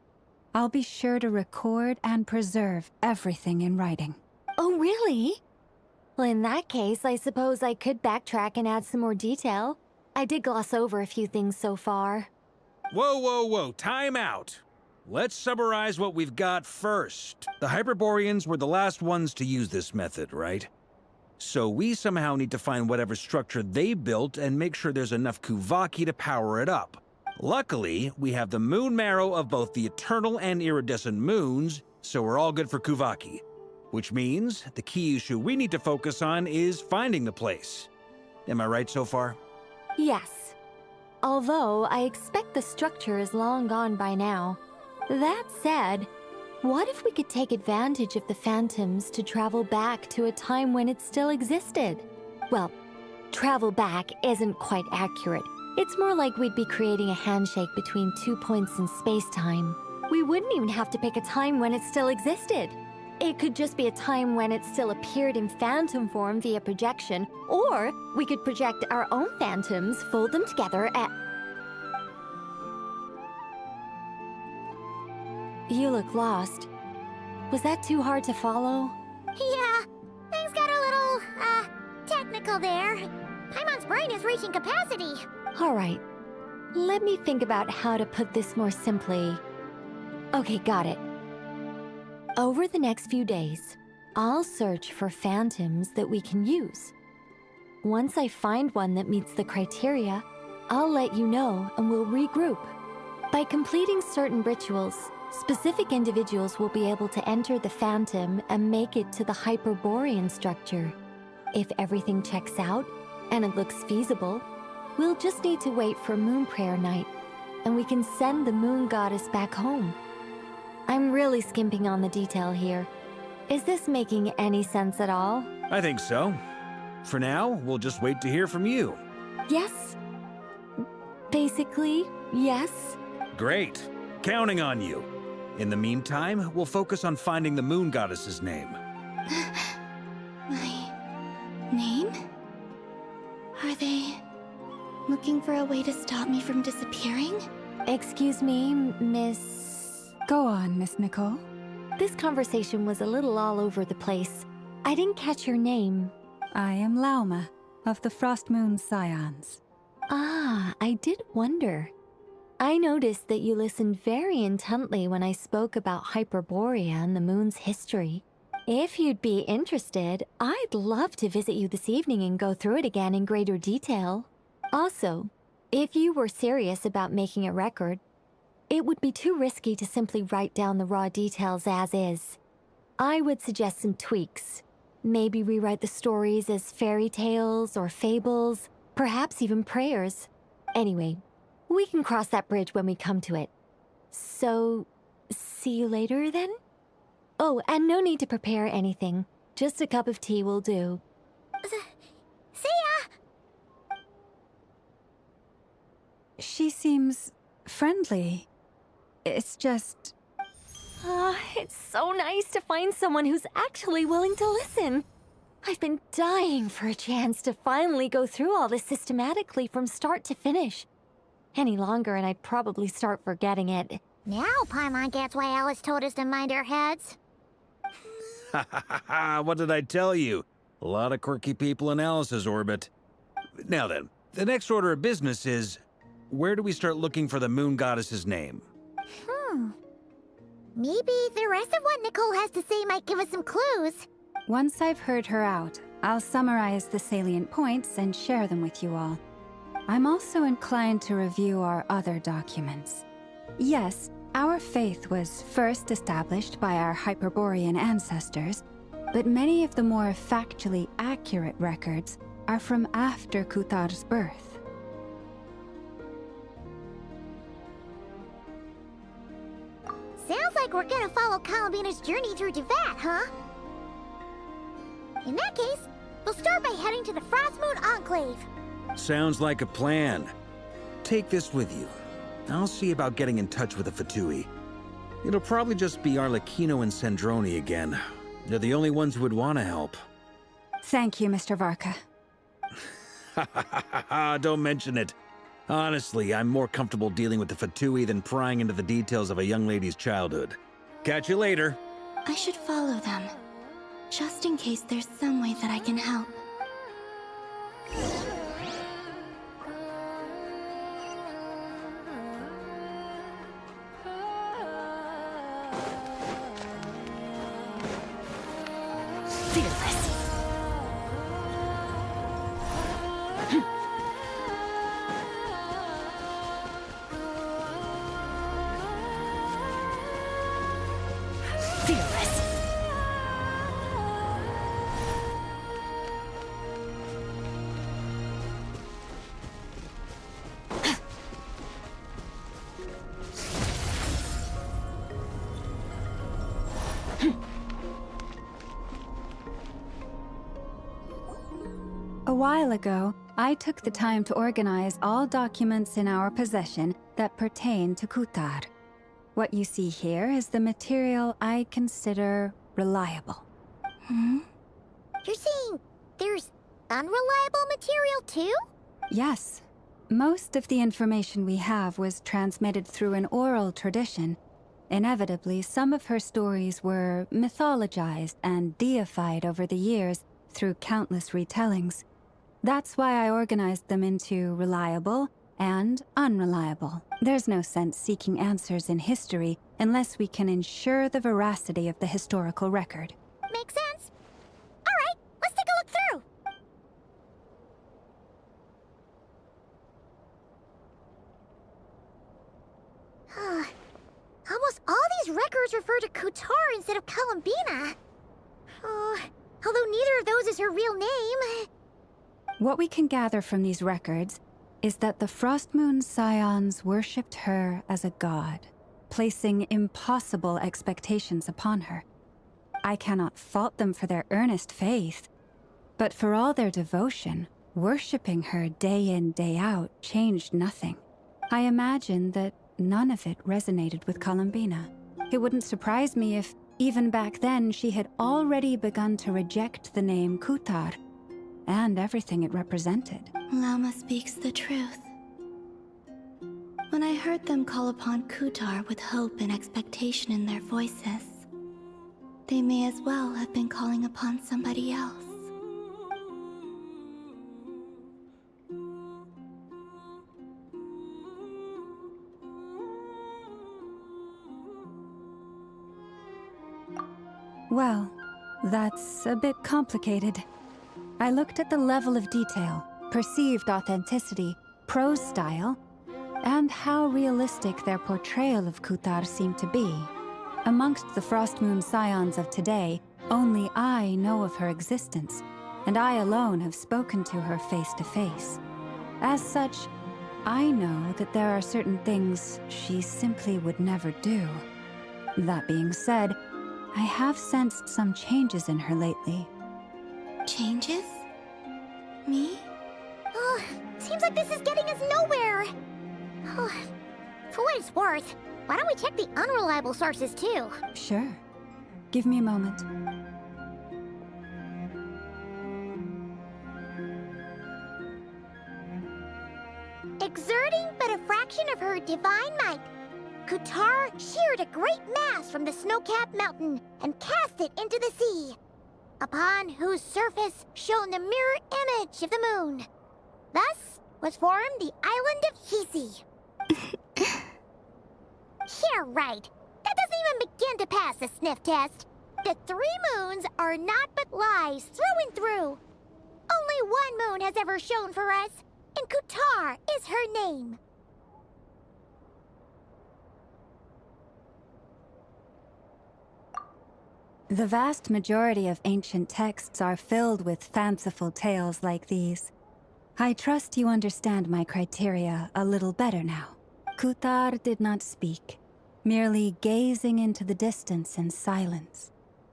I'll be sure to record and preserve everything in writing. Oh, really? Well, in that case, I suppose I could backtrack and add some more detail. I did gloss over a few things so far. Whoa, whoa, whoa, time out. Let's summarize what we've got first. The Hyperboreans were the last ones to use this method, right? So we somehow need to find whatever structure they built and make sure there's enough Kuvaki to power it up. Luckily, we have the moon marrow of both the eternal and iridescent moons, so we're all good for Kuvaki. Which means the key issue we need to focus on is finding the place. Am I right so far? Yes. Although I expect the structure is long gone by now. That said, what if we could take advantage of the phantoms to travel back to a time when it still existed? Well, travel back isn't quite accurate. It's more like we'd be creating a handshake between 2 points in space-time. We wouldn't even have to pick a time when it still existed. It could just be a time when it still appeared in phantom form via projection, or we could project our own phantoms, fold them together, and... You look lost. Was that too hard to follow? Yeah, things got a little, technical there. Paimon's brain is reaching capacity. All right. Let me think about how to put this more simply. Okay, got it. Over the next few days, I'll search for phantoms that we can use. Once I find one that meets the criteria, I'll let you know and we'll regroup. By completing certain rituals, specific individuals will be able to enter the phantom and make it to the Hyperborean structure. If everything checks out, and it looks feasible, we'll just need to wait for Moon Prayer Night, and we can send the Moon Goddess back home. I'm really skimping on the detail here. Is this making any sense at all? I think so. For now, we'll just wait to hear from you. Yes. Basically, yes. Great. Counting on you. In the meantime, we'll focus on finding the Moon Goddess's name. My name? Are they looking for a way to stop me from disappearing? Excuse me, Miss... Go on, Miss Nicole. This conversation was a little all over the place. I didn't catch your name. I am Lauma, of the Frost Moon Scions. Ah, I did wonder. I noticed that you listened very intently when I spoke about Hyperborea and the moon's history. If you'd be interested, I'd love to visit you this evening and go through it again in greater detail. Also, if you were serious about making a record, it would be too risky to simply write down the raw details as is. I would suggest some tweaks. Maybe rewrite the stories as fairy tales or fables, perhaps even prayers. Anyway, we can cross that bridge when we come to it. So, see you later then? Oh, and no need to prepare anything. Just a cup of tea will do. See ya! She seems friendly. It's just... It's so nice to find someone who's actually willing to listen. I've been dying for a chance to finally go through all this systematically from start to finish. Any longer and I'd probably start forgetting it. Now Paimon gets why Alice told us to mind our heads. Ha ha ha ha, what did I tell you? A lot of quirky people in Alice's orbit. Now then, the next order of business is, where do we start looking for the Moon Goddess's name? Maybe the rest of what Nicole has to say might give us some clues. Once I've heard her out, I'll summarize the salient points and share them with you all. I'm also inclined to review our other documents. Yes, our faith was first established by our Hyperborean ancestors, but many of the more factually accurate records are from after Kuthar's birth. Sounds like we're gonna follow Columbina's journey through Devat, huh? In that case, we'll start by heading to the Frostmoon Enclave. Sounds like a plan. Take this with you. I'll see about getting in touch with the Fatui. It'll probably just be Arlecchino and Sandroni again. They're the only ones who would want to help. Thank you, Mr. Varka. Don't mention it. Honestly, I'm more comfortable dealing with the Fatui than prying into the details of a young lady's childhood. Catch you later. I should follow them, just in case there's some way that I can help. A while ago, I took the time to organize all documents in our possession that pertain to Kuthar. What you see here is the material I consider reliable. You're saying there's unreliable material too? Yes. Most of the information we have was transmitted through an oral tradition. Inevitably, some of her stories were mythologized and deified over the years through countless retellings. That's why I organized them into reliable and unreliable. There's no sense seeking answers in history unless we can ensure the veracity of the historical record. Makes sense. All right, let's take a look through. Almost all these records refer to Kutar instead of Columbina. Although neither of those is her real name. What we can gather from these records is that the Frostmoon Scions worshipped her as a god, placing impossible expectations upon her. I cannot fault them for their earnest faith, but for all their devotion, worshipping her day in, day out changed nothing. I imagine that none of it resonated with Columbina. It wouldn't surprise me if, even back then, she had already begun to reject the name Kutar and everything it represented. Lama speaks the truth. When I heard them call upon Kutar with hope and expectation in their voices, they may as well have been calling upon somebody else. Well, that's a bit complicated. I looked at the level of detail, perceived authenticity, prose style, and how realistic their portrayal of Kuthar seemed to be. Amongst the Frostmoon Scions of today, only I know of her existence, and I alone have spoken to her face to face. As such, I know that there are certain things she simply would never do. That being said, I have sensed some changes in her lately. Changes? Me? Seems like this is getting us nowhere. For what it's worth, why don't we check the unreliable sources too? Sure. Give me a moment. Exerting but a fraction of her divine might, Kutar sheared a great mass from the snow-capped mountain and cast it into the sea, upon whose surface shone the mirror image of the moon. Thus was formed the island of Hisi. Yeah, right. That doesn't even begin to pass the sniff test. The 3 moons are naught but lies through and through. Only one moon has ever shone for us, and Kutar is her name. The vast majority of ancient texts are filled with fanciful tales like these. I trust you understand my criteria a little better now. Kutar did not speak, merely gazing into the distance in silence.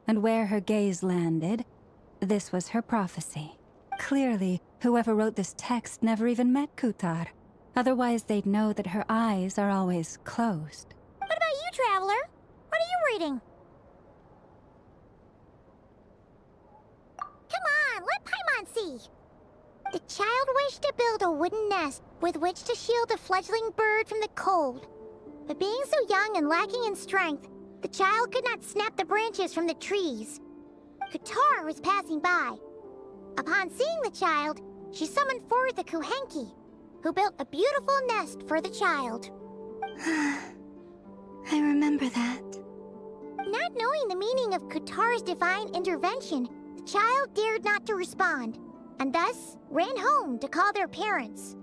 And where her gaze landed, this was her prophecy. Clearly, whoever wrote this text never even met Kutar. Otherwise, they'd know that her eyes are always closed. What about you, Traveler? What are you reading? Come on, let Paimon see. The child wished to build a wooden nest with which to shield a fledgling bird from the cold. But being so young and lacking in strength, the child could not snap the branches from the trees. Kutar was passing by. Upon seeing the child, she summoned forth a Kuhenki, who built a beautiful nest for the child. I remember that. Not knowing the meaning of Kutar's divine intervention, the child dared not to respond, and thus ran home to call their parents.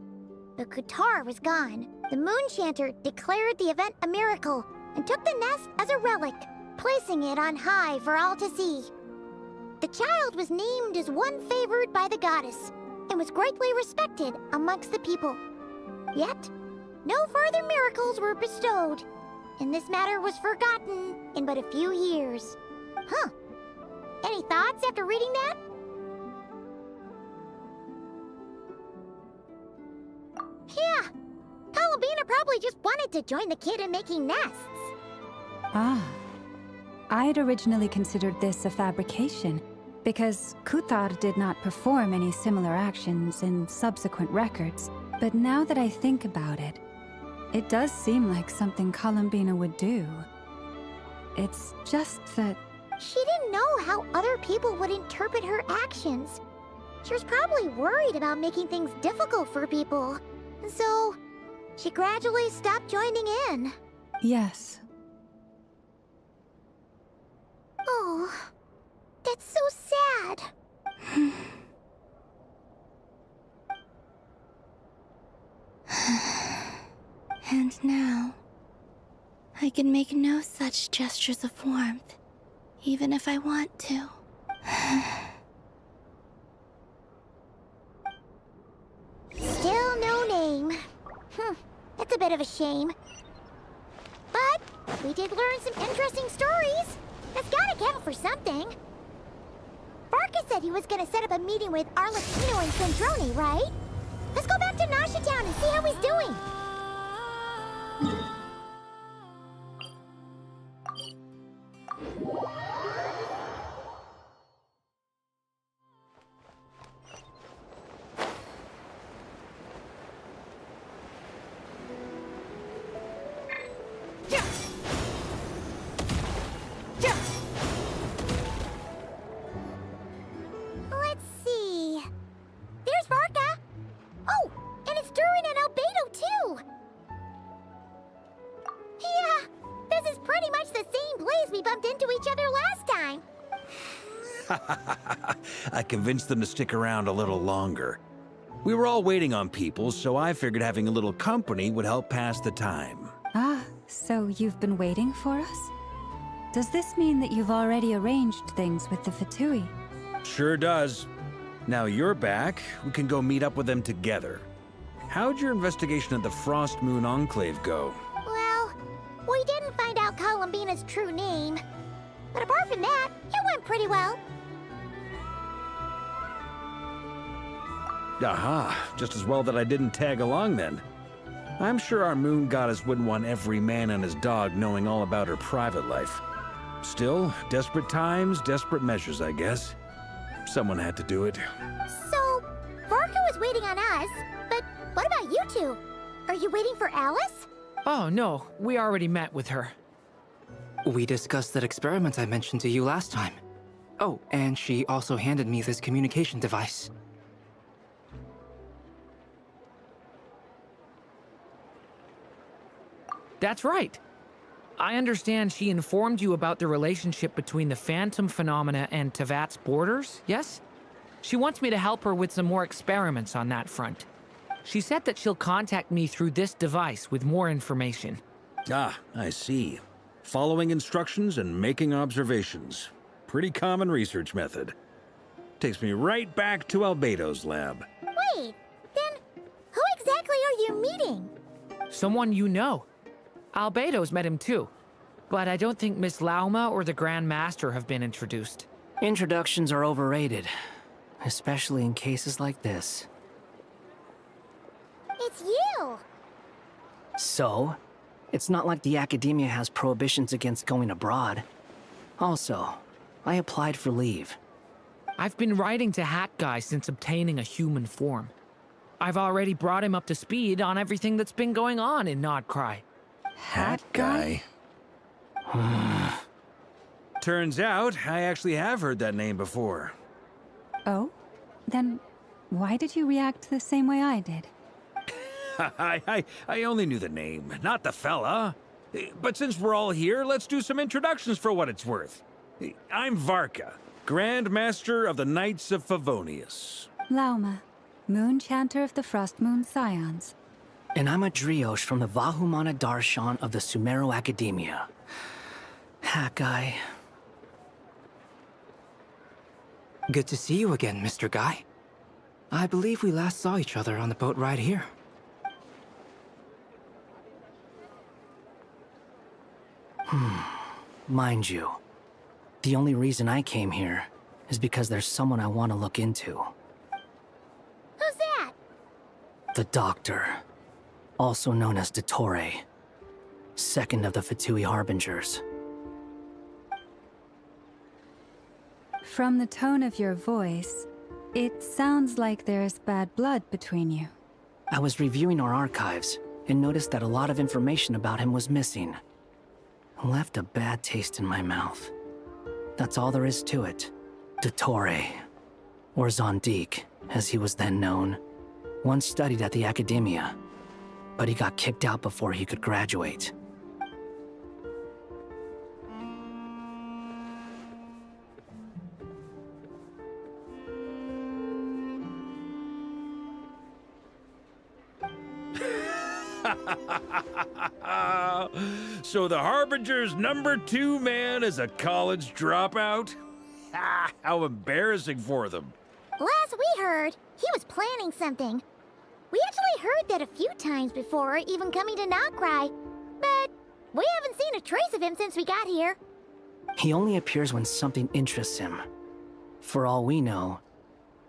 But Kutar was gone. The Moon Chanter declared the event a miracle and took the nest as a relic, placing it on high for all to see. The child was named as one favored by the goddess and was greatly respected amongst the people. Yet, no further miracles were bestowed, and this matter was forgotten in but a few years. Huh. Any thoughts after reading that? Yeah. Columbina probably just wanted to join the kid in making nests. Ah. I'd originally considered this a fabrication, because Kutar did not perform any similar actions in subsequent records. But now that I think about it, it does seem like something Columbina would do. It's just that... She didn't know how other people would interpret her actions. She was probably worried about making things difficult for people. And so, she gradually stopped joining in. Yes. Oh, that's so sad. And now, I can make no such gestures of warmth, even if I want to. Still no name. That's a bit of a shame. But we did learn some interesting stories. That's gotta count for something. Barca said he was gonna set up a meeting with Arlecchino and Sandrone, right? Let's go back to Nasha Town and see how he's doing. Let's see. There's Varka. Oh, and it's Durin and Albedo too. Yeah, this is pretty much the same place we bumped into each other last time. I convinced them to stick around a little longer. We were all waiting on people, so I figured having a little company would help pass the time. Ah, so you've been waiting for us? Does this mean that you've already arranged things with the Fatui? Sure does. Now you're back, we can go meet up with them together. How'd your investigation of the Frost Moon Enclave go? Well, we didn't find out Columbina's true name. But apart from that, it went pretty well. Aha, just as well that I didn't tag along then. I'm sure our moon goddess wouldn't want every man and his dog knowing all about her private life. Still, desperate times, desperate measures, I guess. Someone had to do it. So, Varka was waiting on us, but what about you two? Are you waiting for Alice? Oh, no. We already met with her. We discussed that experiment I mentioned to you last time. Oh, and she also handed me this communication device. That's right. I understand she informed you about the relationship between the phantom phenomena and Tevat's borders, yes? She wants me to help her with some more experiments on that front. She said that she'll contact me through this device with more information. Ah, I see. Following instructions and making observations. Pretty common research method. Takes me right back to Albedo's lab. Wait, then who exactly are you meeting? Someone you know. Albedo's met him too. But I don't think Miss Lauma or the Grand Master have been introduced. Introductions are overrated, especially in cases like this. It's you! So, it's not like the Academia has prohibitions against going abroad. Also, I applied for leave. I've been writing to Hat Guy since obtaining a human form. I've already brought him up to speed on everything that's been going on in Nodcry. Hat Guy? Turns out, I actually have heard that name before. Oh? Then why did you react the same way I did? I only knew the name, not the fella. But since we're all here, let's do some introductions for what it's worth. I'm Varka, Grand Master of the Knights of Favonius. Lauma, Moon Chanter of the Frost Moon Scions. And I'm a Driosh from the Vahumana Darshan of the Sumero Academia. Hat Guy. Good to see you again, Mr. Guy. I believe we last saw each other on the boat ride here. Mind you, the only reason I came here is because there's someone I want to look into. Who's that? The Doctor, also known as Dottore, second of the Fatui Harbingers. From the tone of your voice, it sounds like there's bad blood between you. I was reviewing our archives and noticed that a lot of information about him was missing. Left a bad taste in my mouth. That's all there is to it. Dottore, or Zondique, as he was then known, once studied at the Academia, but he got kicked out before he could graduate. So the Harbinger's #2 man is a college dropout? How embarrassing for them. Last we heard, he was planning something. We actually heard that a few times before, even coming to Nocturne, but we haven't seen a trace of him since we got here. He only appears when something interests him. For all we know,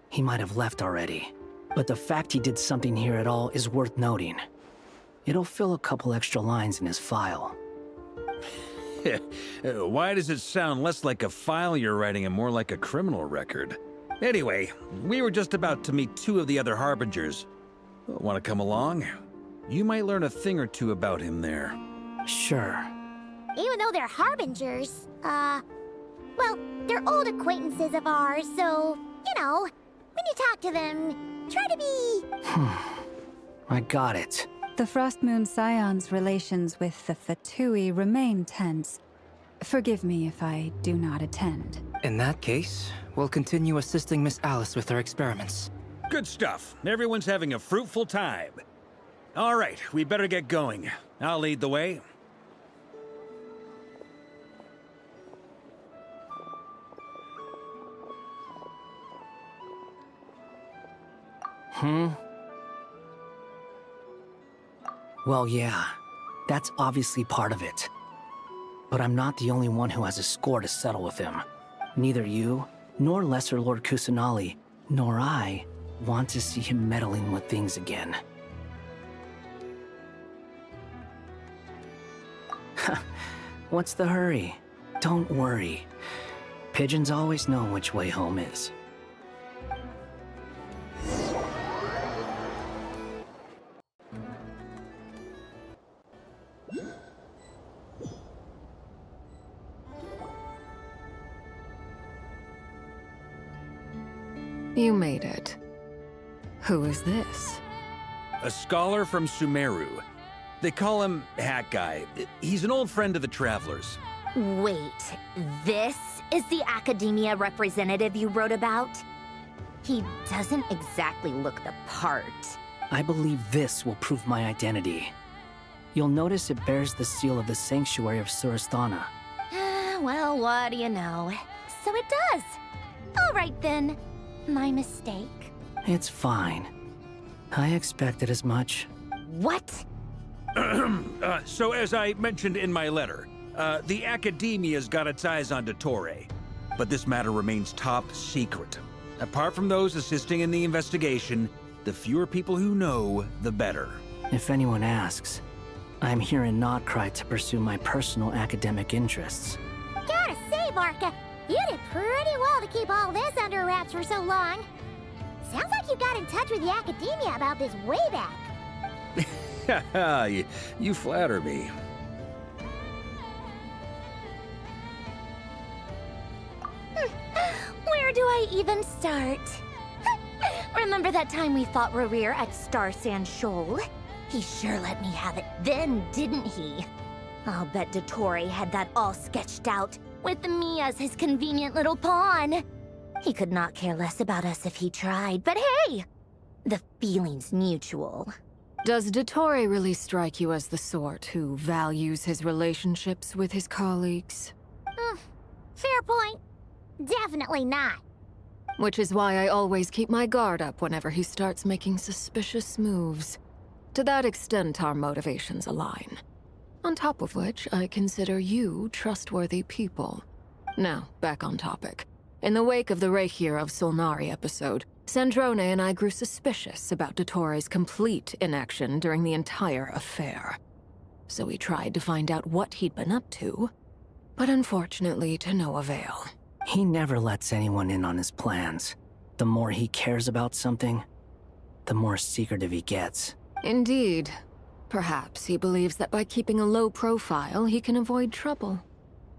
he might have left already. But the fact he did something here at all is worth noting. It'll fill a couple extra lines in his file. Why does it sound less like a file you're writing and more like a criminal record? Anyway, we were just about to meet 2 of the other Harbingers. Want to come along? You might learn a thing or two about him there. Sure. Even though they're Harbingers, well, they're old acquaintances of ours, so, you know, when you talk to them, try to be... I got it. The Frost Moon Scions' relations with the Fatui remain tense. Forgive me if I do not attend. In that case, we'll continue assisting Miss Alice with her experiments. Good stuff. Everyone's having a fruitful time. All right, we better get going. I'll lead the way. Well, yeah, that's obviously part of it. But I'm not the only one who has a score to settle with him. Neither you, nor Lesser Lord Kusanali, nor I want to see him meddling with things again. What's the hurry? Don't worry. Pigeons always know which way home is. You made it. Who is this? A scholar from Sumeru. They call him Hat Guy. He's an old friend of the Travelers. Wait, this is the Academia representative you wrote about? He doesn't exactly look the part. I believe this will prove my identity. You'll notice it bears the seal of the Sanctuary of Surasthana. Well, what do you know? So it does. All right then. My mistake. It's fine. I expected as much. What? So as I mentioned in my letter, the Academia's got its eyes on Dottore. But this matter remains top secret. Apart from those assisting in the investigation, the fewer people who know, the better. If anyone asks, I'm here in Nocturne to pursue my personal academic interests. Gotta say, Barca, you did pretty well to keep all this under wraps for so long. Sounds like you got in touch with the Academia about this way back. Haha, you flatter me. Where do I even start? Remember that time we fought Rerir at Star Sand Shoal? He sure let me have it then, didn't he? I'll bet Dottore had that all sketched out, with me as his convenient little pawn. He could not care less about us if he tried, but hey! The feeling's mutual. Does Dottore really strike you as the sort who values his relationships with his colleagues? Fair point. Definitely not. Which is why I always keep my guard up whenever he starts making suspicious moves. To that extent, our motivations align. On top of which, I consider you trustworthy people. Now, back on topic. In the wake of the Reikir of Solnari episode, Sandrone and I grew suspicious about Dottore's complete inaction during the entire affair. So we tried to find out what he'd been up to, but unfortunately to no avail. He never lets anyone in on his plans. The more he cares about something, the more secretive he gets. Indeed. Perhaps he believes that by keeping a low profile, he can avoid trouble.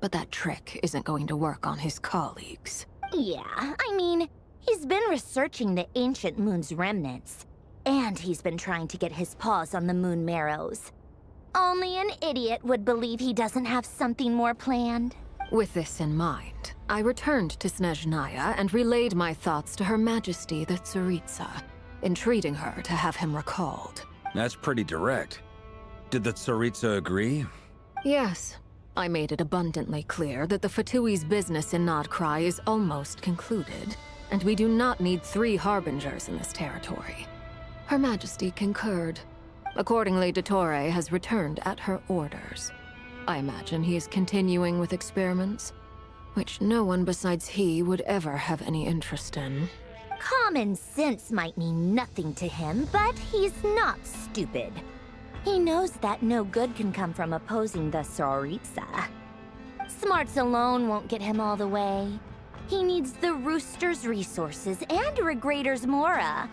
But that trick isn't going to work on his colleagues. Yeah, I mean, he's been researching the ancient moon's remnants. And he's been trying to get his paws on the moon marrows. Only an idiot would believe he doesn't have something more planned. With this in mind, I returned to Snezhnaya and relayed my thoughts to Her Majesty the Tsaritsa, entreating her to have him recalled. That's pretty direct. Did the Tsaritsa agree? Yes. I made it abundantly clear that the Fatui's business in Nocturne is almost concluded, and we do not need 3 harbingers in this territory. Her Majesty concurred. Accordingly, Dottore has returned at her orders. I imagine he is continuing with experiments, which no one besides he would ever have any interest in. Common sense might mean nothing to him, but he's not stupid. He knows that no good can come from opposing the Tsaritsa. Smarts alone won't get him all the way. He needs the Rooster's resources and Regrator's Mora,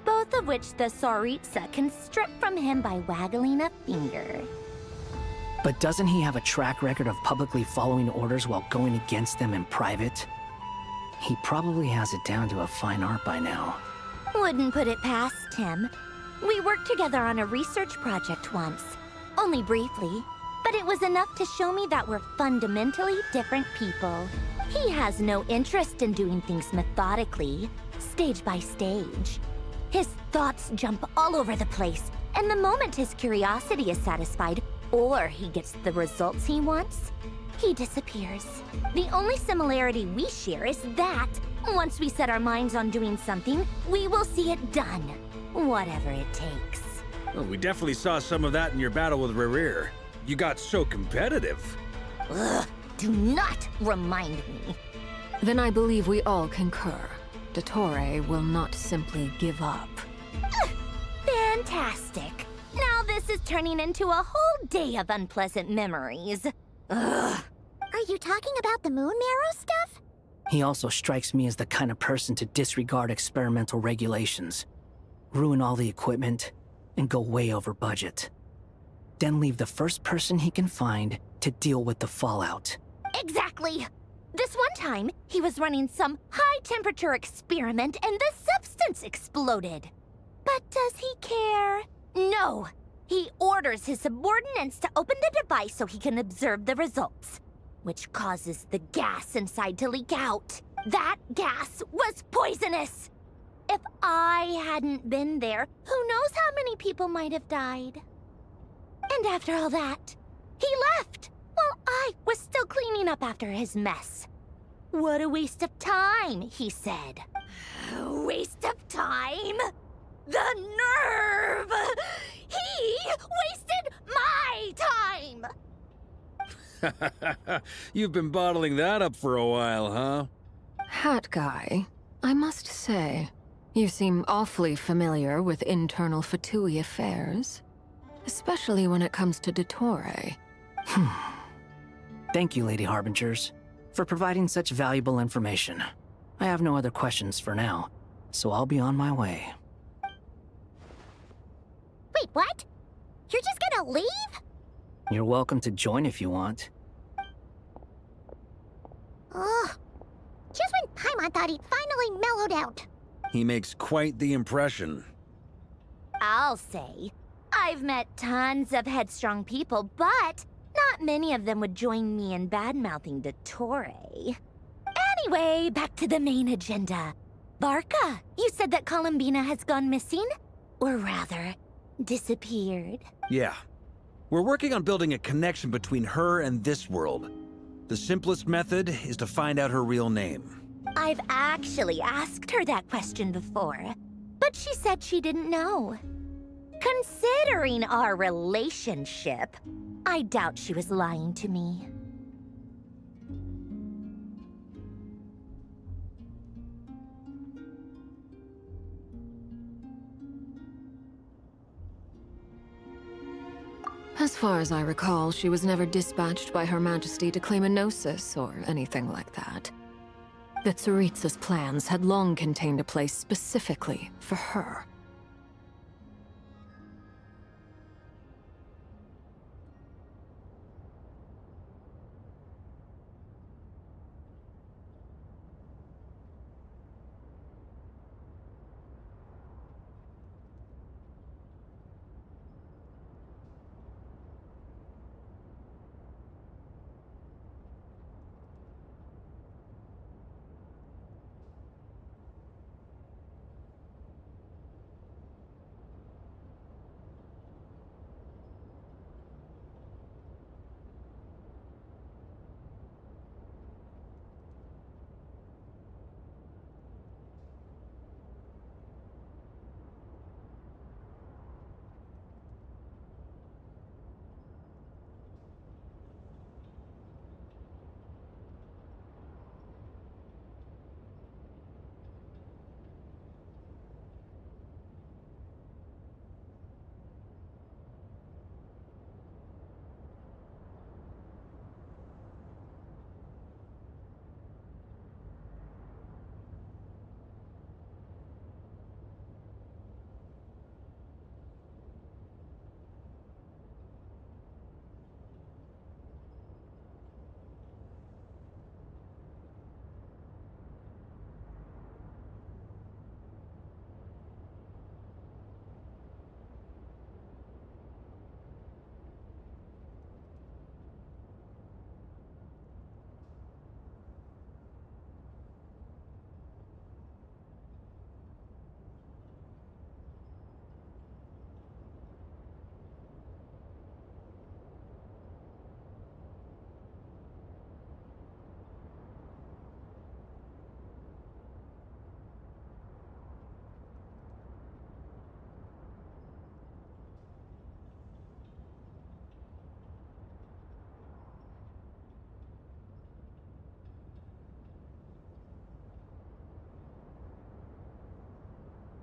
both of which the Tsaritsa can strip from him by waggling a finger. But doesn't he have a track record of publicly following orders while going against them in private? He probably has it down to a fine art by now. Wouldn't put it past him. We worked together on a research project once. Only briefly, but it was enough to show me that we're fundamentally different people. He has no interest in doing things methodically, stage by stage. His thoughts jump all over the place, and the moment his curiosity is satisfied, or he gets the results he wants, he disappears. The only similarity we share is that, once we set our minds on doing something, we will see it done. Whatever it takes. Well, we definitely saw some of that in your battle with Rerir. You got so competitive. Ugh, do not remind me. Then I believe we all concur. Dottore will not simply give up. Fantastic. Now this is turning into a whole day of unpleasant memories. Ugh. Are you talking about the moon marrow stuff? He also strikes me as the kind of person to disregard experimental regulations, ruin all the equipment, and go way over budget. Then leave the first person he can find to deal with the fallout. Exactly. This one time, he was running some high-temperature experiment and the substance exploded. But does he care? No. He orders his subordinates to open the device so he can observe the results, which causes the gas inside to leak out. That gas was poisonous! If I hadn't been there, who knows how many people might have died. And after all that, he left while I was still cleaning up after his mess. What a waste of time, he said. Waste of time? The nerve! He wasted my time! You've been bottling that up for a while, huh? Hat guy, I must say, you seem awfully familiar with internal Fatui affairs. Especially when it comes to Dottore. Thank you, Lady Harbingers, for providing such valuable information. I have no other questions for now, so I'll be on my way. Wait, what? You're just gonna leave? You're welcome to join if you want. Ugh. Just when Paimon thought he'd finally mellowed out. He makes quite the impression. I'll say, I've met tons of headstrong people, but not many of them would join me in bad-mouthing Dottore. Anyway, back to the main agenda. Barca, you said that Columbina has gone missing? Or rather, disappeared. Yeah. We're working on building a connection between her and this world. The simplest method is to find out her real name. I've actually asked her that question before, but she said she didn't know. Considering our relationship, I doubt she was lying to me. As far as I recall, she was never dispatched by Her Majesty to claim a gnosis or anything like that. The Tsaritsa's plans had long contained a place specifically for her.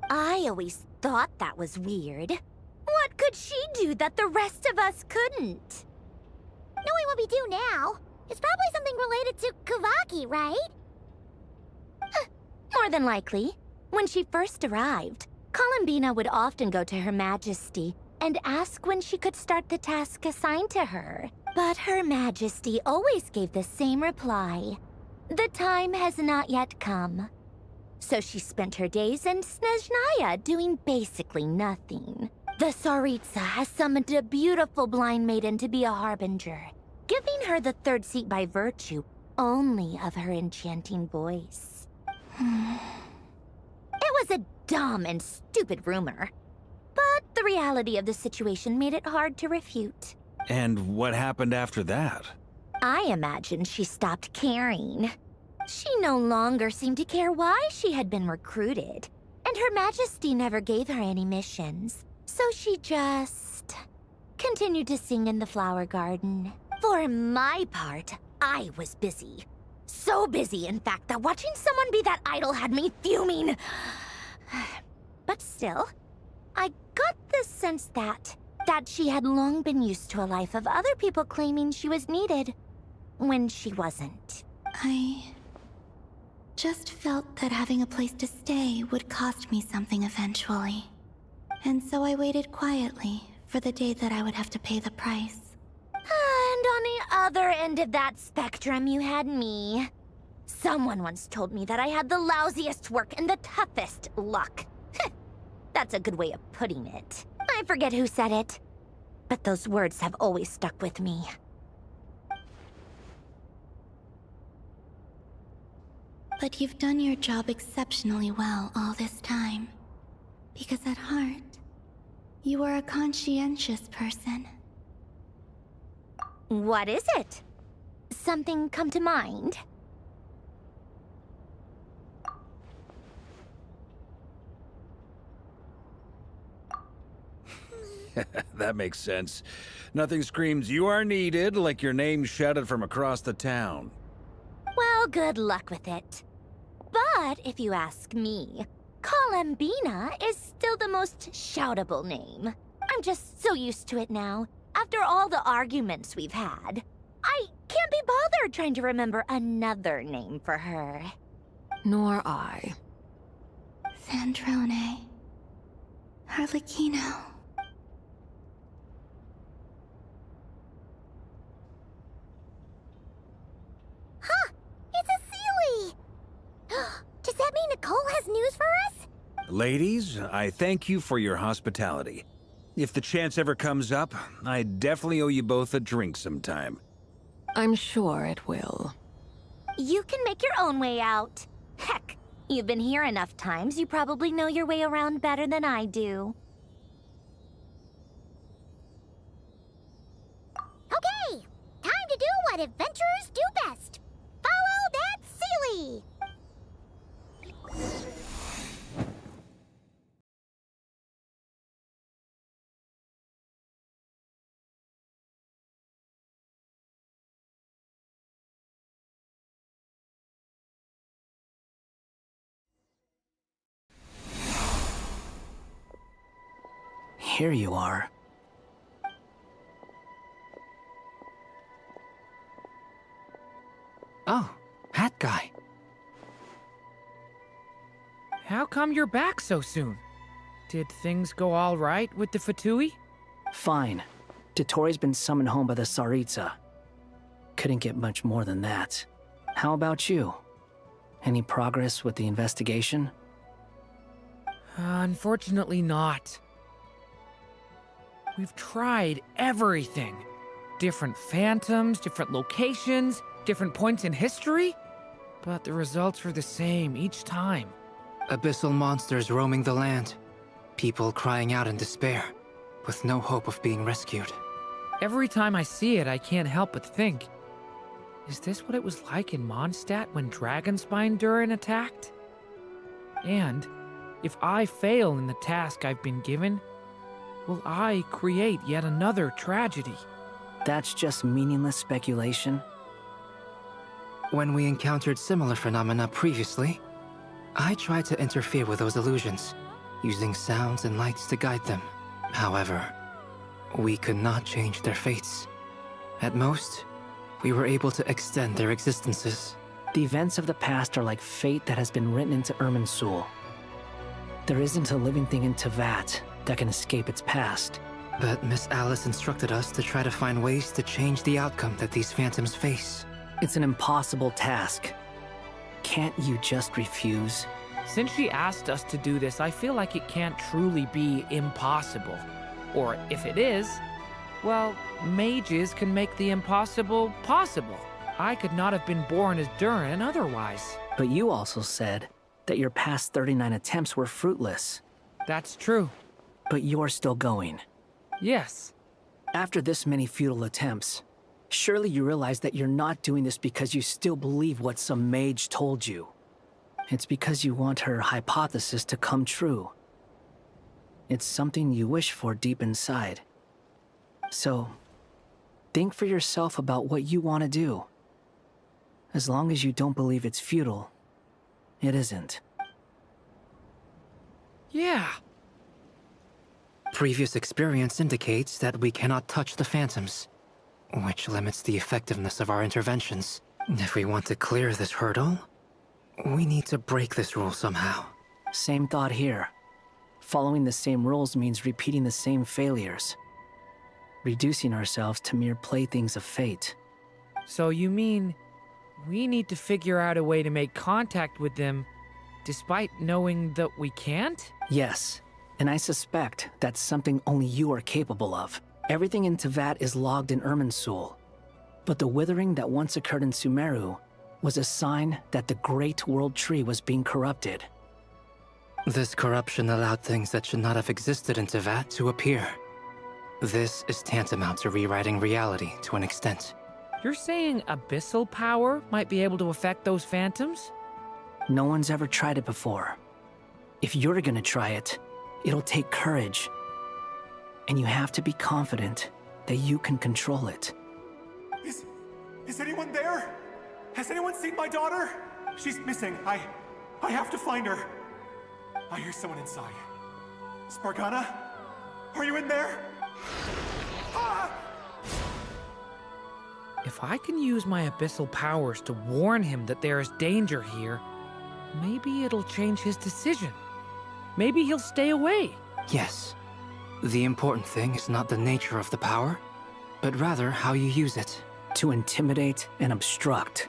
I always thought that was weird. What could she do that the rest of us couldn't? Knowing what we do now, it's probably something related to Kavaki, right? More than likely. When she first arrived, Columbina would often go to Her Majesty and ask when she could start the task assigned to her. But Her Majesty always gave the same reply. The time has not yet come. So she spent her days in Snezhnaya doing basically nothing. The Tsaritsa has summoned a beautiful blind maiden to be a harbinger, giving her the third seat by virtue only of her enchanting voice. It was a dumb and stupid rumor. But the reality of the situation made it hard to refute. And what happened after that? I imagine she stopped caring. She no longer seemed to care why she had been recruited, and Her Majesty never gave her any missions. So she just continued to sing in the flower garden. For my part, I was busy. So busy, in fact, that watching someone be that idol had me fuming. But still, I got the sense that she had long been used to a life of other people claiming she was needed when she wasn't. I just felt that having a place to stay would cost me something eventually. And so I waited quietly for the day that I would have to pay the price. And on the other end of that spectrum, you had me. Someone once told me that I had the lousiest work and the toughest luck. That's a good way of putting it. I forget who said it, but those words have always stuck with me. But you've done your job exceptionally well all this time. Because at heart, you are a conscientious person. What is it? Something come to mind? That makes sense. Nothing screams you are needed like your name shouted from across the town. Well, good luck with it. But if you ask me, Colambina is still the most shoutable name. I'm just so used to it now. After all the arguments we've had, I can't be bothered trying to remember another name for her. Nor I. Sandrone. Harlequino. Huh! It's a Sealy! Does that mean Nicole has news for us? Ladies, I thank you for your hospitality. If the chance ever comes up, I definitely owe you both a drink sometime. I'm sure it will. You can make your own way out. Heck, you've been here enough times, you probably know your way around better than I do. Okay, time to do what adventurers do best. Follow that Sealy! Here you are. Oh, hat guy. How come you're back so soon? Did things go all right with the Fatui? Fine. Dottore been summoned home by the Tsaritsa. Couldn't get much more than that. How about you? Any progress with the investigation? Unfortunately not. We've tried everything. Different phantoms, different locations, different points in history. But the results are the same each time. Abyssal monsters roaming the land. People crying out in despair, with no hope of being rescued. Every time I see it, I can't help but think, is this what it was like in Mondstadt when Dragonspine Durin attacked? And if I fail in the task I've been given, will I create yet another tragedy? That's just meaningless speculation. When we encountered similar phenomena previously, I tried to interfere with those illusions, using sounds and lights to guide them. However, we could not change their fates. At most, we were able to extend their existences. The events of the past are like fate that has been written into Irminsul. There isn't a living thing in Teyvat that can escape its past. But Miss Alice instructed us to try to find ways to change the outcome that these phantoms face. It's an impossible task. Can't you just refuse? Since she asked us to do this, I feel like it can't truly be impossible. Or if it is, well, mages can make the impossible possible. I could not have been born as Durin otherwise. But you also said that your past 39 attempts were fruitless. That's true. But you're still going. Yes. After this many futile attempts, surely you realize that you're not doing this because you still believe what some mage told you. It's because you want her hypothesis to come true. It's something you wish for deep inside. So, think for yourself about what you want to do. As long as you don't believe it's futile, it isn't. Yeah. Previous experience indicates that we cannot touch the phantoms, which limits the effectiveness of our interventions. If we want to clear this hurdle, we need to break this rule somehow. Same thought here. Following the same rules means repeating the same failures. Reducing ourselves to mere playthings of fate. So you mean we need to figure out a way to make contact with them despite knowing that we can't? Yes, and I suspect that's something only you are capable of. Everything in Tevat is logged in Irminsul, but the withering that once occurred in Sumeru was a sign that the Great World Tree was being corrupted. This corruption allowed things that should not have existed in Tevat to appear. This is tantamount to rewriting reality to an extent. You're saying abyssal power might be able to affect those phantoms? No one's ever tried it before. If you're gonna try it, it'll take courage. And you have to be confident that you can control it. Is anyone there? Has anyone seen my daughter? She's missing. I have to find her. I hear someone inside. Spargana? Are you in there? Ah! If I can use my abyssal powers to warn him that there is danger here, maybe it'll change his decision. Maybe he'll stay away. Yes. The important thing is not the nature of the power, but rather how you use it. To intimidate and obstruct.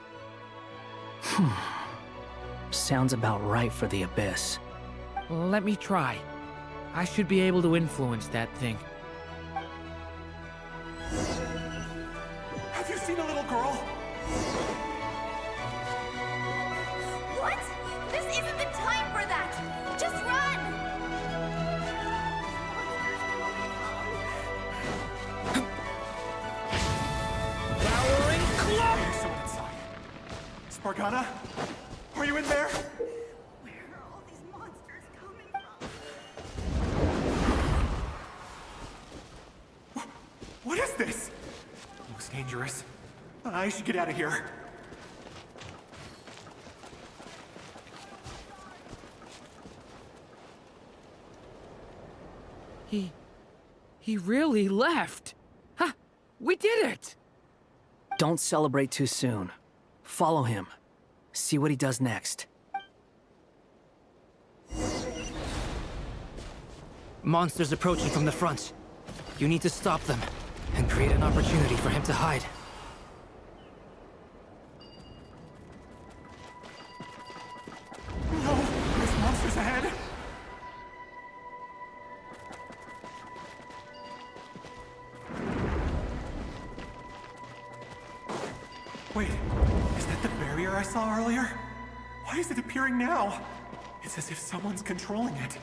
Sounds about right for the Abyss. Let me try. I should be able to influence that thing. Have you seen a little girl? What? This isn't the time for that! Just run! Flowering club! There's someone inside. Spargana? Are you in there? What is this? Looks dangerous. I should get out of here. He really left. Ha! We did it! Don't celebrate too soon. Follow him. See what he does next. Monsters approaching from the front. You need to stop them and create an opportunity for him to hide. No! There's monsters ahead! Wait, is that the barrier I saw earlier? Why is it appearing now? It's as if someone's controlling it.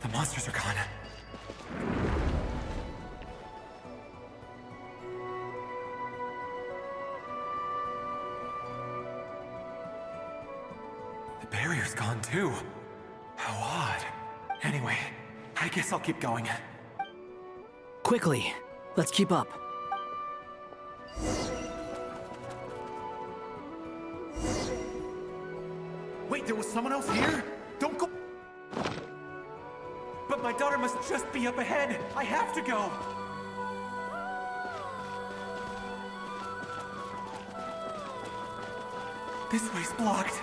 The monsters are gone. The barrier's gone too. How odd. Anyway, I guess I'll keep going. Quickly, let's keep up. Wait, there was someone else here? Don't go. But my daughter must just be up ahead. I have to go. This way's blocked.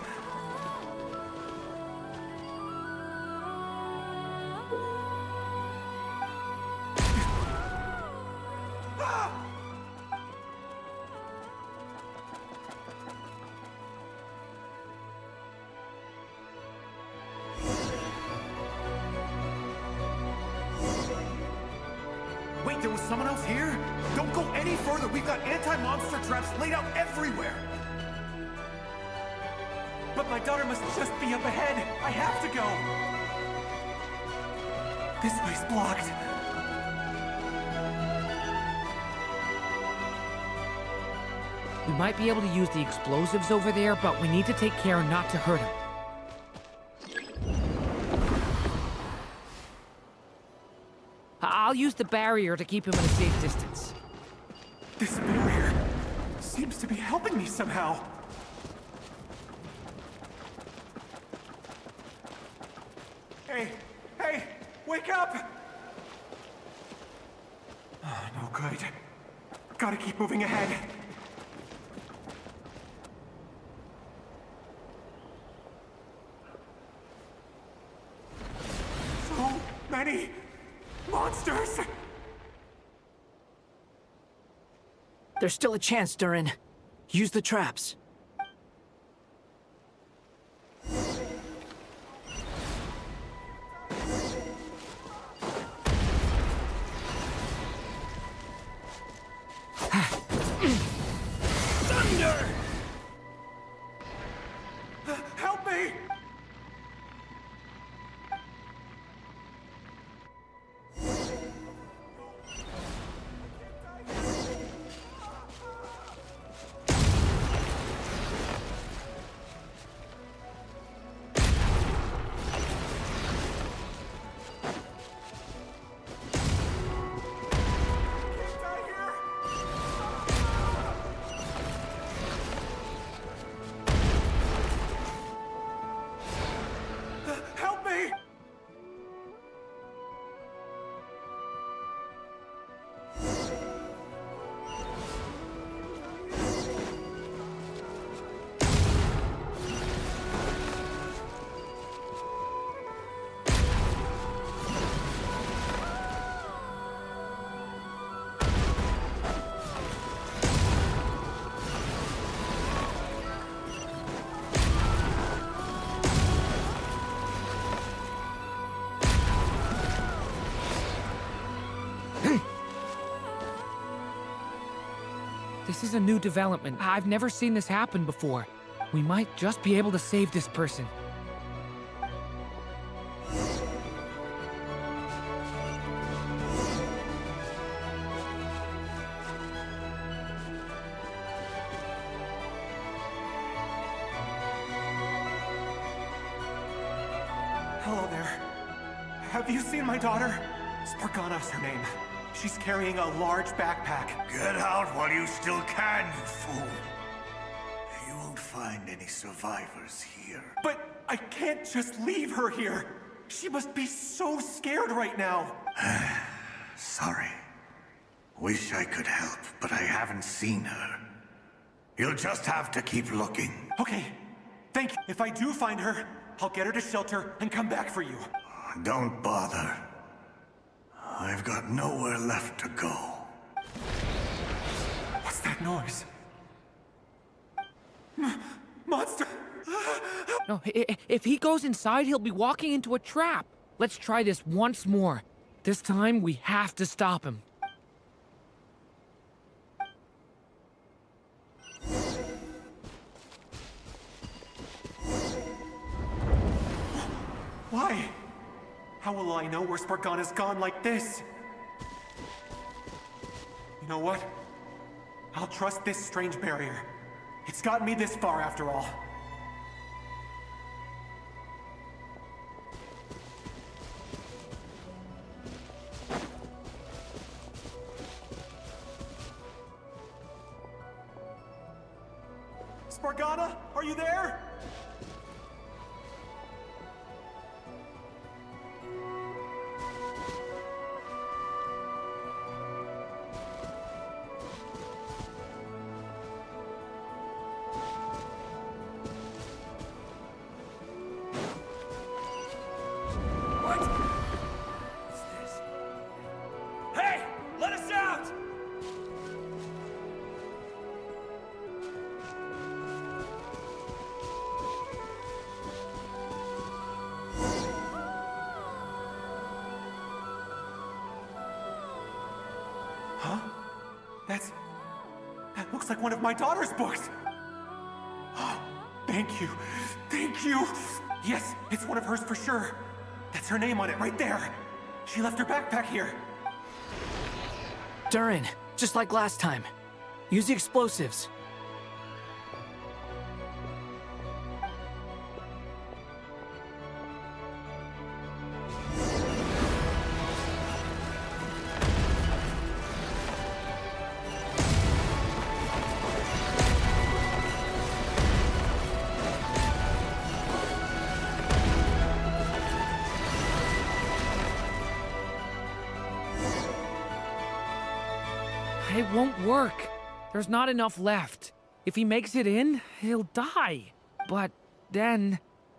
Wait, Wait, there was someone else here? Don't go any further. We've got anti-monster traps laid out everywhere. But my daughter must just be up ahead. I have to go. This way's blocked. We might be able to use the explosives over there, but we need to take care not to hurt him. I'll use the barrier to keep him at a safe distance. This barrier seems to be helping me somehow. Hey, hey, wake up! Oh, no good. Gotta keep moving ahead. So many monsters! There's still a chance, Durin. Use the traps. Thunder! Help me! Help me! This is a new development. I've never seen this happen before. We might just be able to save this person. Hello there. Have you seen my daughter? Spargana's her name. She's carrying a large backpack. Get out while you still can, you fool. You won't find any survivors here. But I can't just leave her here. She must be so scared right now. Sorry. Wish I could help, but I haven't seen her. You'll just have to keep looking. Okay, thank you. If I do find her, I'll get her to shelter and come back for you. Don't bother. I've got nowhere left to go. What's that noise? Monster! No, if he goes inside, he'll be walking into a trap. Let's try this once more. This time, we have to stop him. Why? How will I know where Spargana's gone like this? You know what? I'll trust this strange barrier. It's gotten me this far after all. Spargana, are you there? That looks like one of my daughter's books. Oh, thank you. Thank you. Yes, it's one of hers for sure. That's her name on it right there. She left her backpack here. Durin, just like last time. Use the explosives. It won't work. There's not enough left. If he makes it in, he'll die. But then,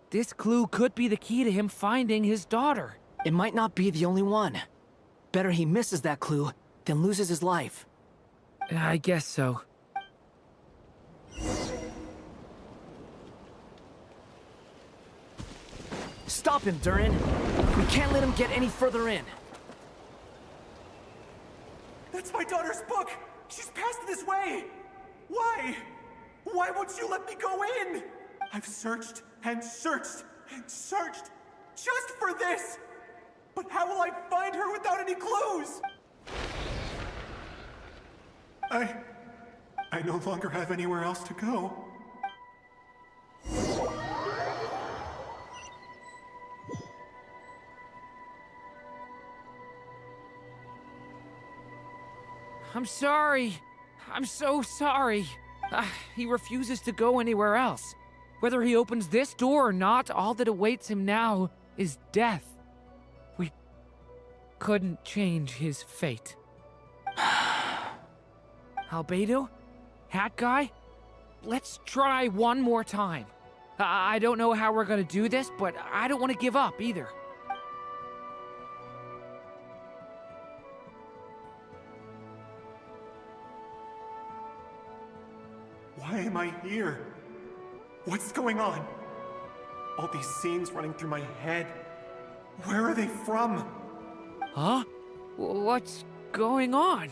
this clue could be the key to him finding his daughter. It might not be the only one. Better he misses that clue than loses his life. I guess so. Stop him, Durin. We can't let him get any further in. That's my daughter's book! She's passed this way! Why? Why won't you let me go in? I've searched and searched and searched just for this! But how will I find her without any clues? I no longer have anywhere else to go. I'm sorry. I'm so sorry. He refuses to go anywhere else. Whether he opens this door or not, all that awaits him now is death. We couldn't change his fate. Albedo? Hat Guy? Let's try one more time. I don't know how we're gonna do this, but I don't want to give up either. Why am I here? What's going on? All these scenes running through my head. Where are they from? Huh? What's going on?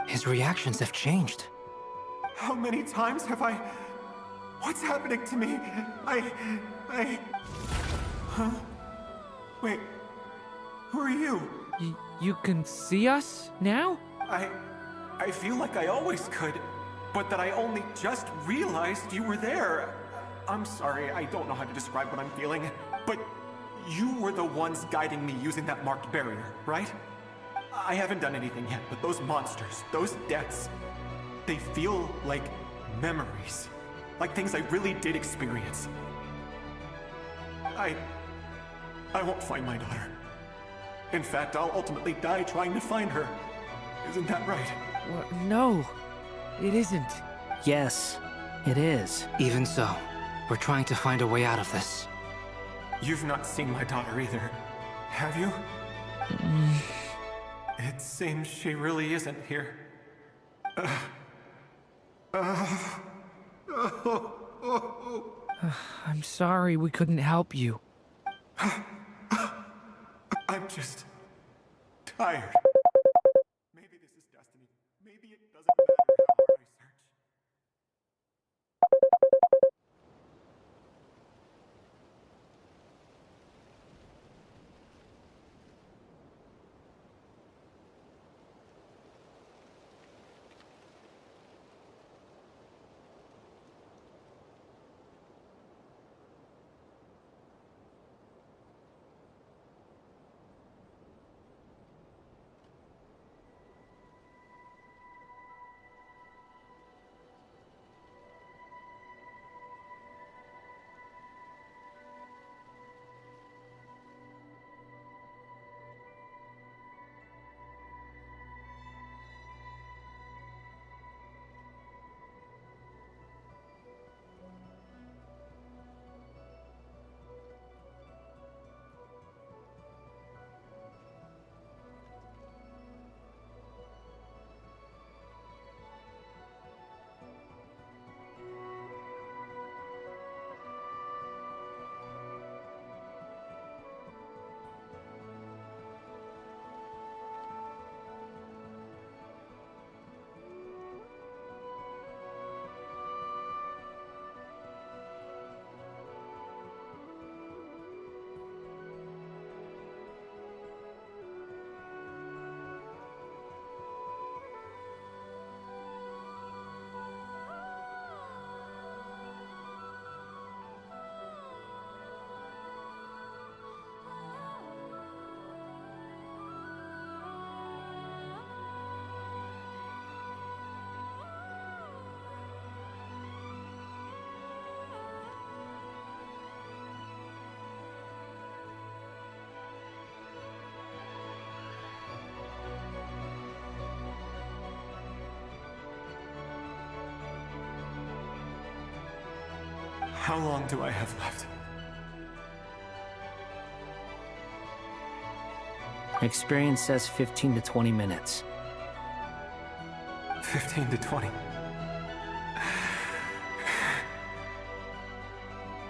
His reactions have changed. How many times have I... What's happening to me? Huh? Wait, who are you? You can see us now? I feel like I always could, but that I only just realized you were there. I'm sorry, I don't know how to describe what I'm feeling, but you were the ones guiding me using that marked barrier, right? I haven't done anything yet, but those monsters, those deaths, they feel like memories. Like things I really did experience. I won't find my daughter. In fact, I'll ultimately die trying to find her. Isn't that right? No, it isn't. Yes, it is. Even so, we're trying to find a way out of this. You've not seen my daughter either, have you? It seems she really isn't here. I'm sorry we couldn't help you. I'm just tired. Maybe this is destiny. Maybe it doesn't matter how hard I search. How long do I have left? Experience says 15 to 20 minutes. 15 to 20.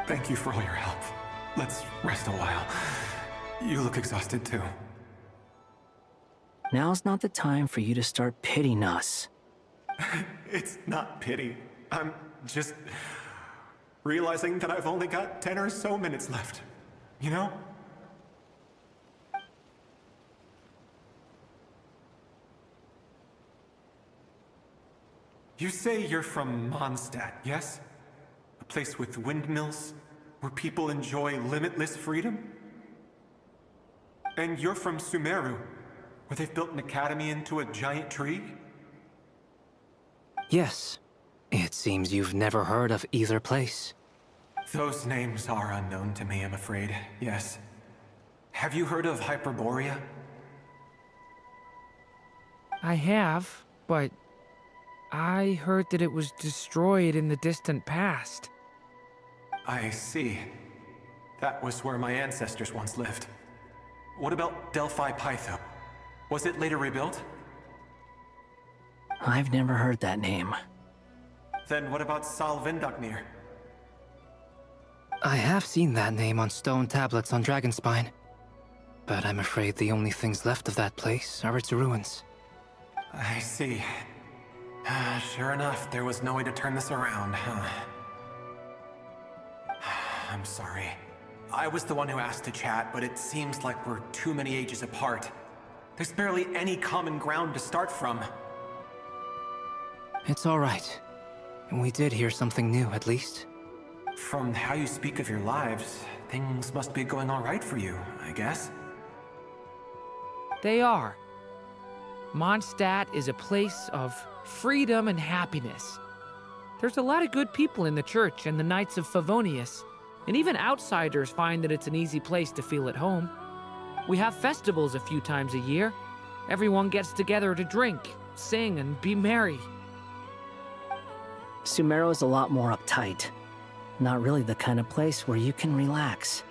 Thank you for all your help. Let's rest a while. You look exhausted too. Now's not the time for you to start pitying us. It's not pity. I'm just realizing that I've only got 10 or so minutes left. You know? You say you're from Mondstadt, yes? A place with windmills, where people enjoy limitless freedom? And you're from Sumeru, where they've built an academy into a giant tree? Yes. It seems you've never heard of either place. Those names are unknown to me, I'm afraid, yes. Have you heard of Hyperborea? I have, but I heard that it was destroyed in the distant past. I see. That was where my ancestors once lived. What about Delphi Pytho? Was it later rebuilt? I've never heard that name. Then what about Sal Vindagnir? I have seen that name on stone tablets on Dragonspine. But I'm afraid the only things left of that place are its ruins. I see. Sure enough, there was no way to turn this around, huh? I'm sorry. I was the one who asked to chat, but it seems like we're too many ages apart. There's barely any common ground to start from. It's all right. We did hear something new, at least. From how you speak of your lives, things must be going all right for you, I guess. They are. Mondstadt is a place of freedom and happiness. There's a lot of good people in the church and the Knights of Favonius, and even outsiders find that it's an easy place to feel at home. We have festivals a few times a year. Everyone gets together to drink, sing, and be merry. Sumeru is a lot more uptight. Not really the kind of place where you can relax.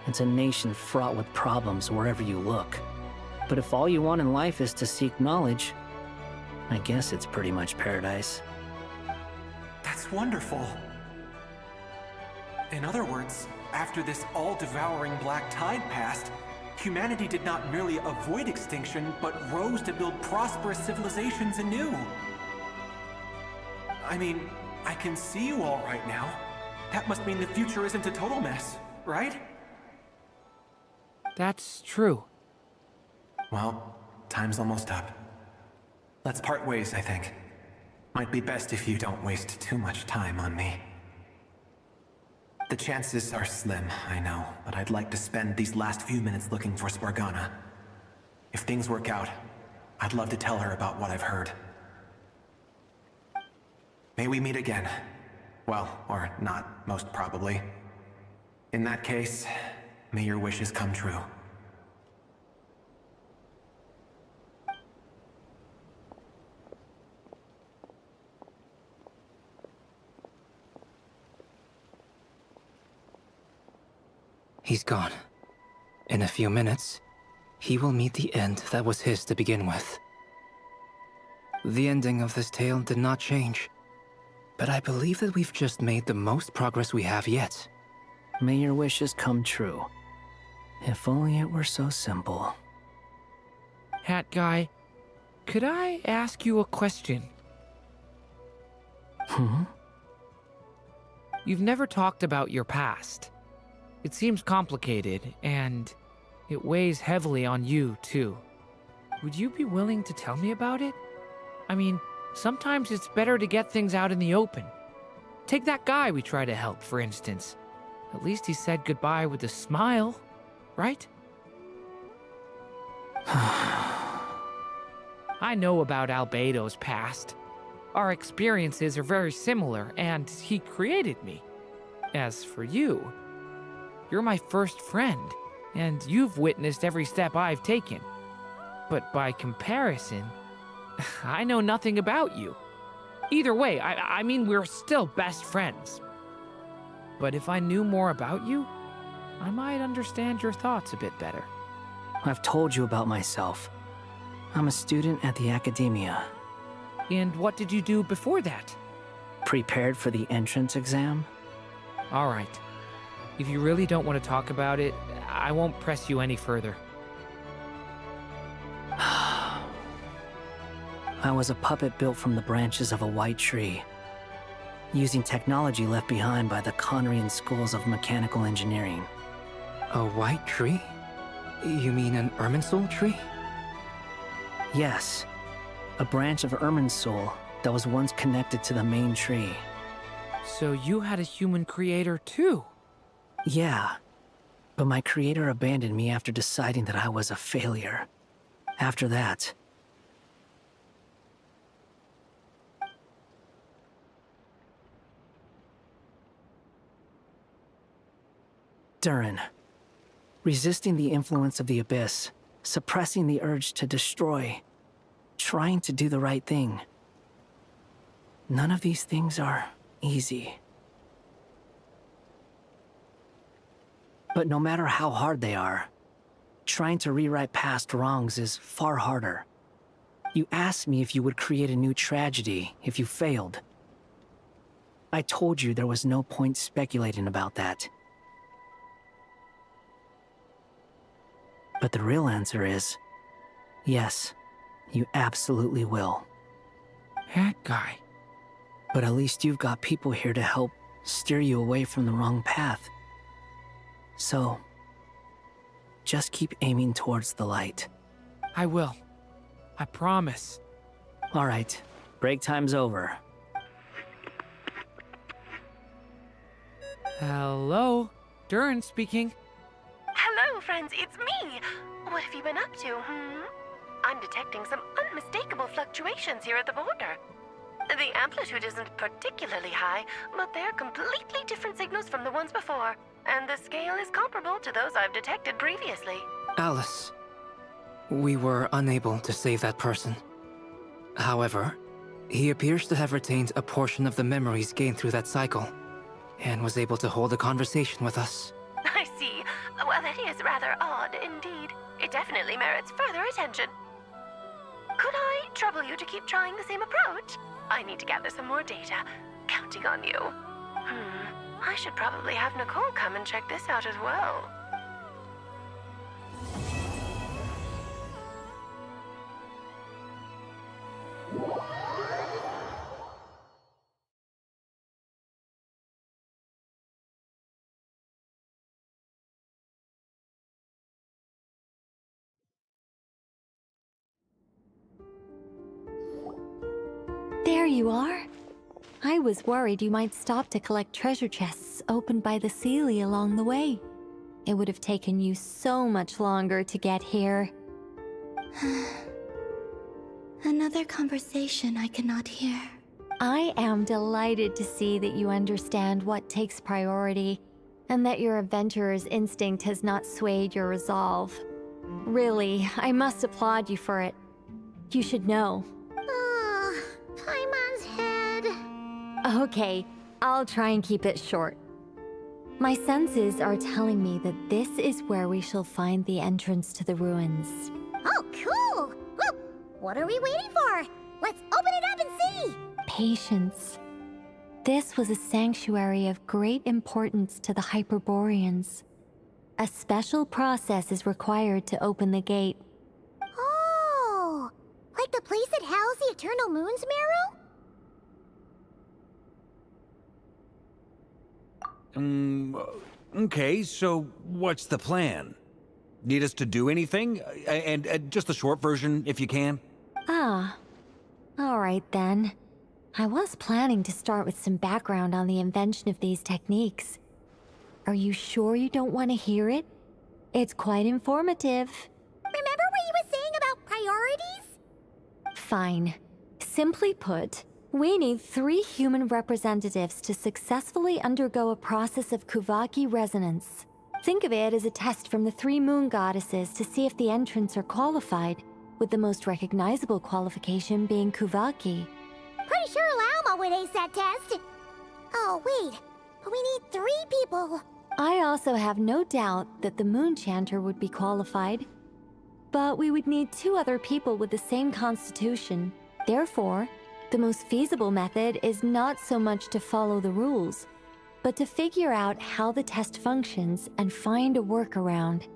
It's a nation fraught with problems wherever you look. But if all you want in life is to seek knowledge, I guess it's pretty much paradise. That's wonderful. In other words, after this all-devouring black tide passed, humanity did not merely avoid extinction, but rose to build prosperous civilizations anew. I mean, I can see you all right now. That must mean the future isn't a total mess, right? That's true. Well, time's almost up. Let's part ways, I think. Might be best if you don't waste too much time on me. The chances are slim, I know, but I'd like to spend these last few minutes looking for Spargana. If things work out, I'd love to tell her about what I've heard. May we meet again. Well, or not, most probably. In that case, may your wishes come true. He's gone. In a few minutes, he will meet the end that was his to begin with. The ending of this tale did not change, but I believe that we've just made the most progress we have yet. May your wishes come true. If only it were so simple. Hat Guy, could I ask you a question? You've never talked about your past. It seems complicated, and it weighs heavily on you, too. Would you be willing to tell me about it? I mean, sometimes it's better to get things out in the open. Take that guy we try to help, for instance. At least he said goodbye with a smile, right? I know about Albedo's past. Our experiences are very similar, and he created me. As for you, you're my first friend, and you've witnessed every step I've taken. But by comparison, I know nothing about you. Either way, I mean, we're still best friends. but if I knew more about you, I might understand your thoughts a bit better. I've told you about myself. I'm a student at the academia. And what did you do before that? Prepared for the entrance exam? All right. If you really don't want to talk about it, I won't press you any further. I was a puppet built from the branches of a white tree, using technology left behind by the Conrian schools of mechanical engineering. A white tree? You mean an Irminsul tree? Yes, a branch of Irminsul that was once connected to the main tree. So you had a human creator too? Yeah, but my creator abandoned me after deciding that I was a failure. After that, Durin. Resisting the influence of the Abyss, suppressing the urge to destroy, trying to do the right thing. None of these things are easy. But no matter how hard they are, trying to rewrite past wrongs is far harder. You asked me if you would create a new tragedy if you failed. I told you there was no point speculating about that. But the real answer is, yes, you absolutely will. That guy. But at least you've got people here to help steer you away from the wrong path. So, just keep aiming towards the light. I will. I promise. All right, break time's over. Hello? Durin speaking. Hello, friends, it's me. What have you been up to, I'm detecting some unmistakable fluctuations here at the border. The amplitude isn't particularly high, but they're completely different signals from the ones before, and the scale is comparable to those I've detected previously. Alice, we were unable to save that person. However, he appears to have retained a portion of the memories gained through that cycle, and was able to hold a conversation with us. I see. Well, that is rather odd indeed. It definitely merits further attention. Could I trouble you to keep trying the same approach? I need to gather some more data. Counting on you. I should probably have Nicole come and check this out as well. There you are. I was worried you might stop to collect treasure chests opened by the Seelie along the way. It would have taken you so much longer to get here. Another conversation I cannot hear. I am delighted to see that you understand what takes priority, and that your adventurer's instinct has not swayed your resolve. Really, I must applaud you for it. You should know. Paimon's head. Okay, I'll try and keep it short. My senses are telling me that this is where we shall find the entrance to the ruins. Oh, cool! Well, what are we waiting for? Let's open it up and see! Patience. This was a sanctuary of great importance to the Hyperboreans. A special process is required to open the gate. Oh! Like the place that housed the Eternal Moon's marrow? Okay, so what's the plan? Need us to do anything? And just the short version, if you can. Ah. All right then. I was planning to start with some background on the invention of these techniques. Are you sure you don't want to hear it? It's quite informative. Remember what you were saying about priorities? Fine. Simply put, we need 3 human representatives to successfully undergo a process of Kuvaki resonance. Think of it as a test from the 3 moon goddesses to see if the entrants are qualified, with the most recognizable qualification being Kuvaki. Pretty sure Lauma would ace that test. Oh, wait. but we need 3 people. I also have no doubt that the Moon Chanter would be qualified. But we would need 2 other people with the same constitution. Therefore, the most feasible method is not so much to follow the rules, but to figure out how the test functions and find a workaround.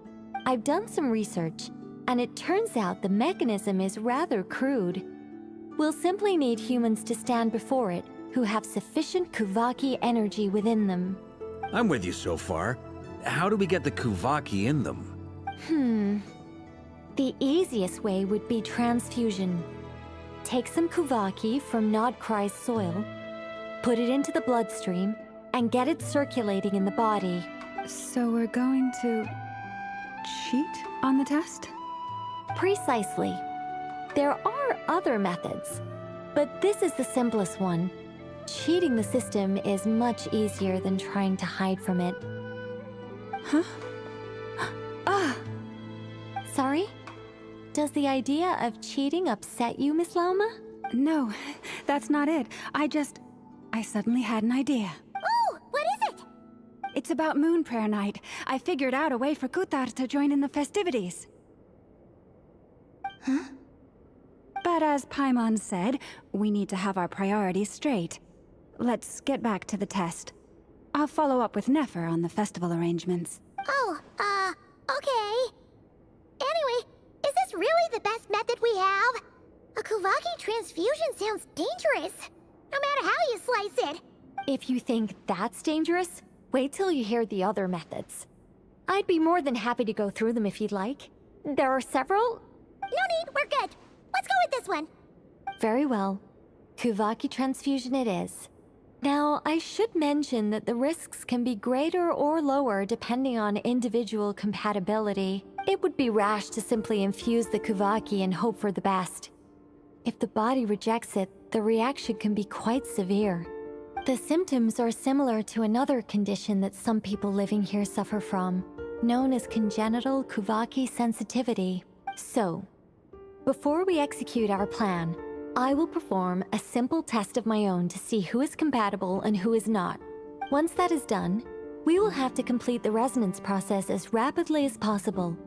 I've done some research, and it turns out the mechanism is rather crude. We'll simply need humans to stand before it who have sufficient Kuvaki energy within them. I'm with you so far. How do we get the Kuvaki in them? The easiest way would be transfusion. Take some Kuvaki from Nodkrai's soil, put it into the bloodstream, and get it circulating in the body. So we're going to cheat on the test? Precisely. There are other methods, but this is the simplest one. Cheating the system is much easier than trying to hide from it. Huh? Ah! Sorry? Does the idea of cheating upset you, Miss Lauma? No, that's not it. I suddenly had an idea. Oh, what is it? It's about Moon Prayer Night. I figured out a way for Kutar to join in the festivities. Huh? But as Paimon said, we need to have our priorities straight. Let's get back to the test. I'll follow up with Nefer on the festival arrangements. Oh, okay. Anyway, is this really the best method we have? A Kuvaki transfusion sounds dangerous, no matter how you slice it. If you think that's dangerous, wait till you hear the other methods. I'd be more than happy to go through them if you'd like. There are several. No need, we're good. Let's go with this one. Very well. Kuvaki transfusion it is. Now, I should mention that the risks can be greater or lower depending on individual compatibility. It would be rash to simply infuse the Kuvaki and hope for the best. If the body rejects it, the reaction can be quite severe. The symptoms are similar to another condition that some people living here suffer from, known as congenital Kuvaki sensitivity. So, before we execute our plan, I will perform a simple test of my own to see who is compatible and who is not. Once that is done, we will have to complete the resonance process as rapidly as possible.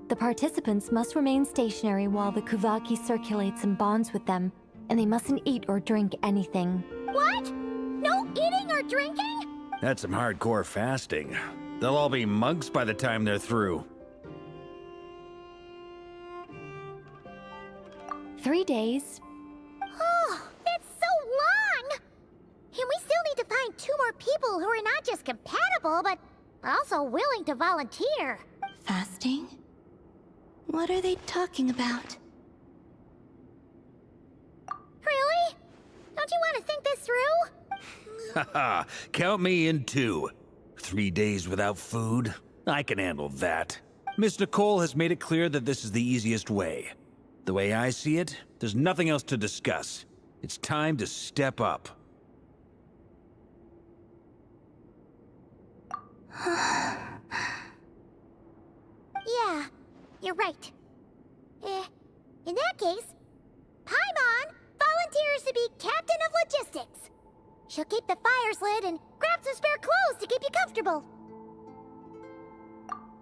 The participants must remain stationary while the Kuvaki circulates and bonds with them, and they mustn't eat or drink anything. What? No eating or drinking? That's some hardcore fasting. They'll all be monks by the time they're through. 3 days. Oh, that's so long! And we still need to find 2 more people who are not just compatible, but also willing to volunteer. Fasting? What are they talking about? Really? Don't you want to think this through? Haha, count me in too. 3 days without food? I can handle that. Miss Nicole has made it clear that this is the easiest way. The way I see it, there's nothing else to discuss. It's time to step up. Yeah, you're right. In that case, Paimon volunteers to be Captain of Logistics. She'll keep the fires lit and grab some spare clothes to keep you comfortable.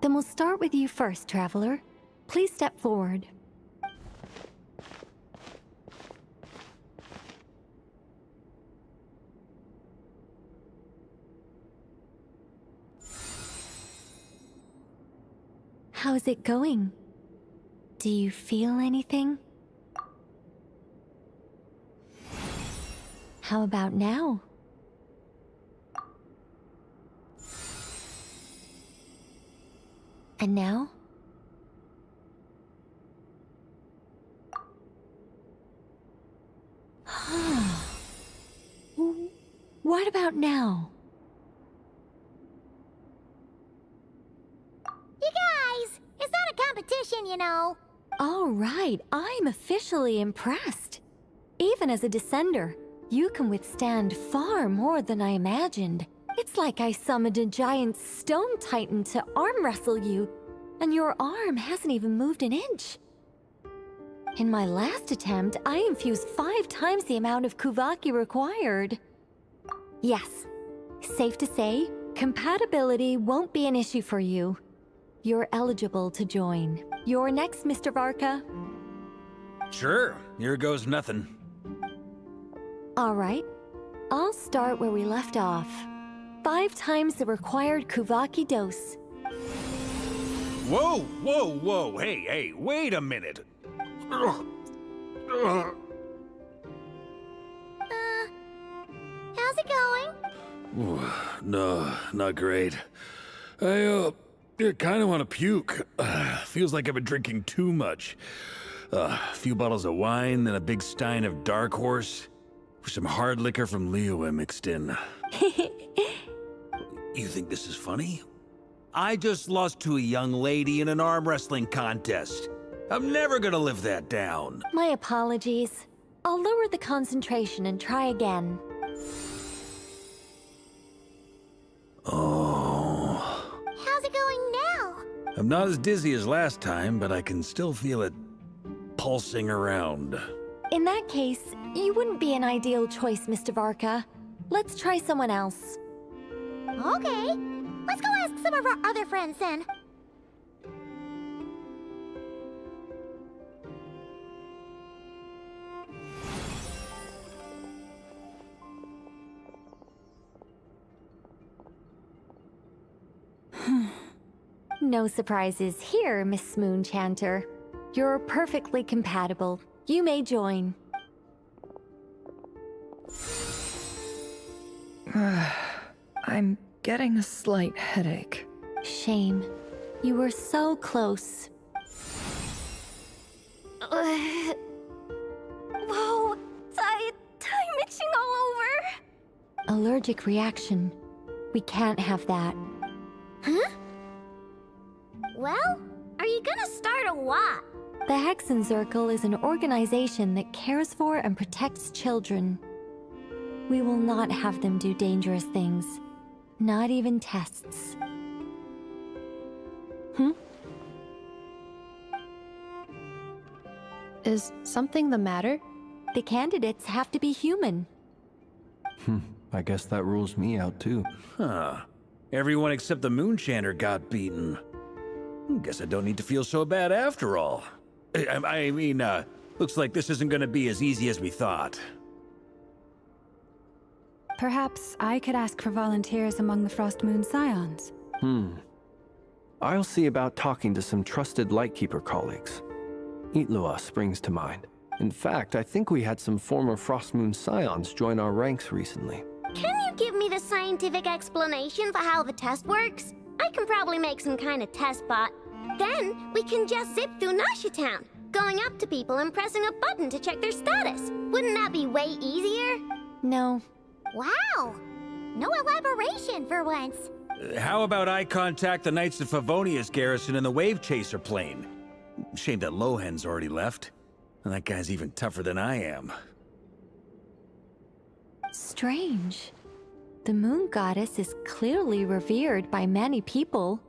Then we'll start with you first, Traveler. Please step forward. How's it going? Do you feel anything? How about now? And now? What about now? You guys, it's not a competition, you know. All right, I'm officially impressed. Even as a descender, you can withstand far more than I imagined. It's like I summoned a giant stone titan to arm wrestle you, and your arm hasn't even moved an inch. In my last attempt, I infused 5 times the amount of Kuvaki required. Yes, Safe to say, compatibility won't be an issue for you. You're eligible to join. You're next, Mr. Varka. Sure, here goes nothing. All right. I'll start where we left off. 5 times the required Kuvaki dose. Whoa, whoa, whoa, hey, wait a minute. How's it going? Ooh, no, not great. I kind of want to puke. Feels like I've been drinking too much. A few bottles of wine, then a big stein of Dark Horse. With some hard liquor from Liyue mixed in. You think this is funny? I just lost to a young lady in an arm wrestling contest. I'm never gonna live that down. My apologies. I'll lower the concentration and try again. Oh. How's it going now? I'm not as dizzy as last time, but I can still feel it pulsing around. In that case, you wouldn't be an ideal choice, Mr. Varka. Let's try someone else. Okay. Let's go ask some of our other friends then. No surprises here, Miss Moonchanter. You're perfectly compatible. You may join. I'm getting a slight headache. Shame. You were so close. Whoa! Time itching all over! Allergic reaction. We can't have that. Huh? Well, are you gonna start a what? The Hexenzirkel is an organization that cares for and protects children. We will not have them do dangerous things. Not even tests. Is something the matter? The candidates have to be human. I guess that rules me out too. Huh. Everyone except the Moonchanter got beaten. Guess I don't need to feel so bad after all. I mean, looks like this isn't gonna be as easy as we thought. Perhaps I could ask for volunteers among the Frost Moon Scions. I'll see about talking to some trusted Lightkeeper colleagues. Itlua springs to mind. In fact, I think we had some former Frost Moon Scions join our ranks recently. Can you give me the scientific explanation for how the test works? I can probably make some kind of test bot. Then we can just zip through Nasha Town, going up to people and pressing a button to check their status. Wouldn't that be way easier? No. Wow! No elaboration for once. How about I contact the Knights of Favonia's garrison in the Wave Chaser plane? Shame that Lohan's already left. And that guy's even tougher than I am. Strange. The Moon Goddess is clearly revered by many people.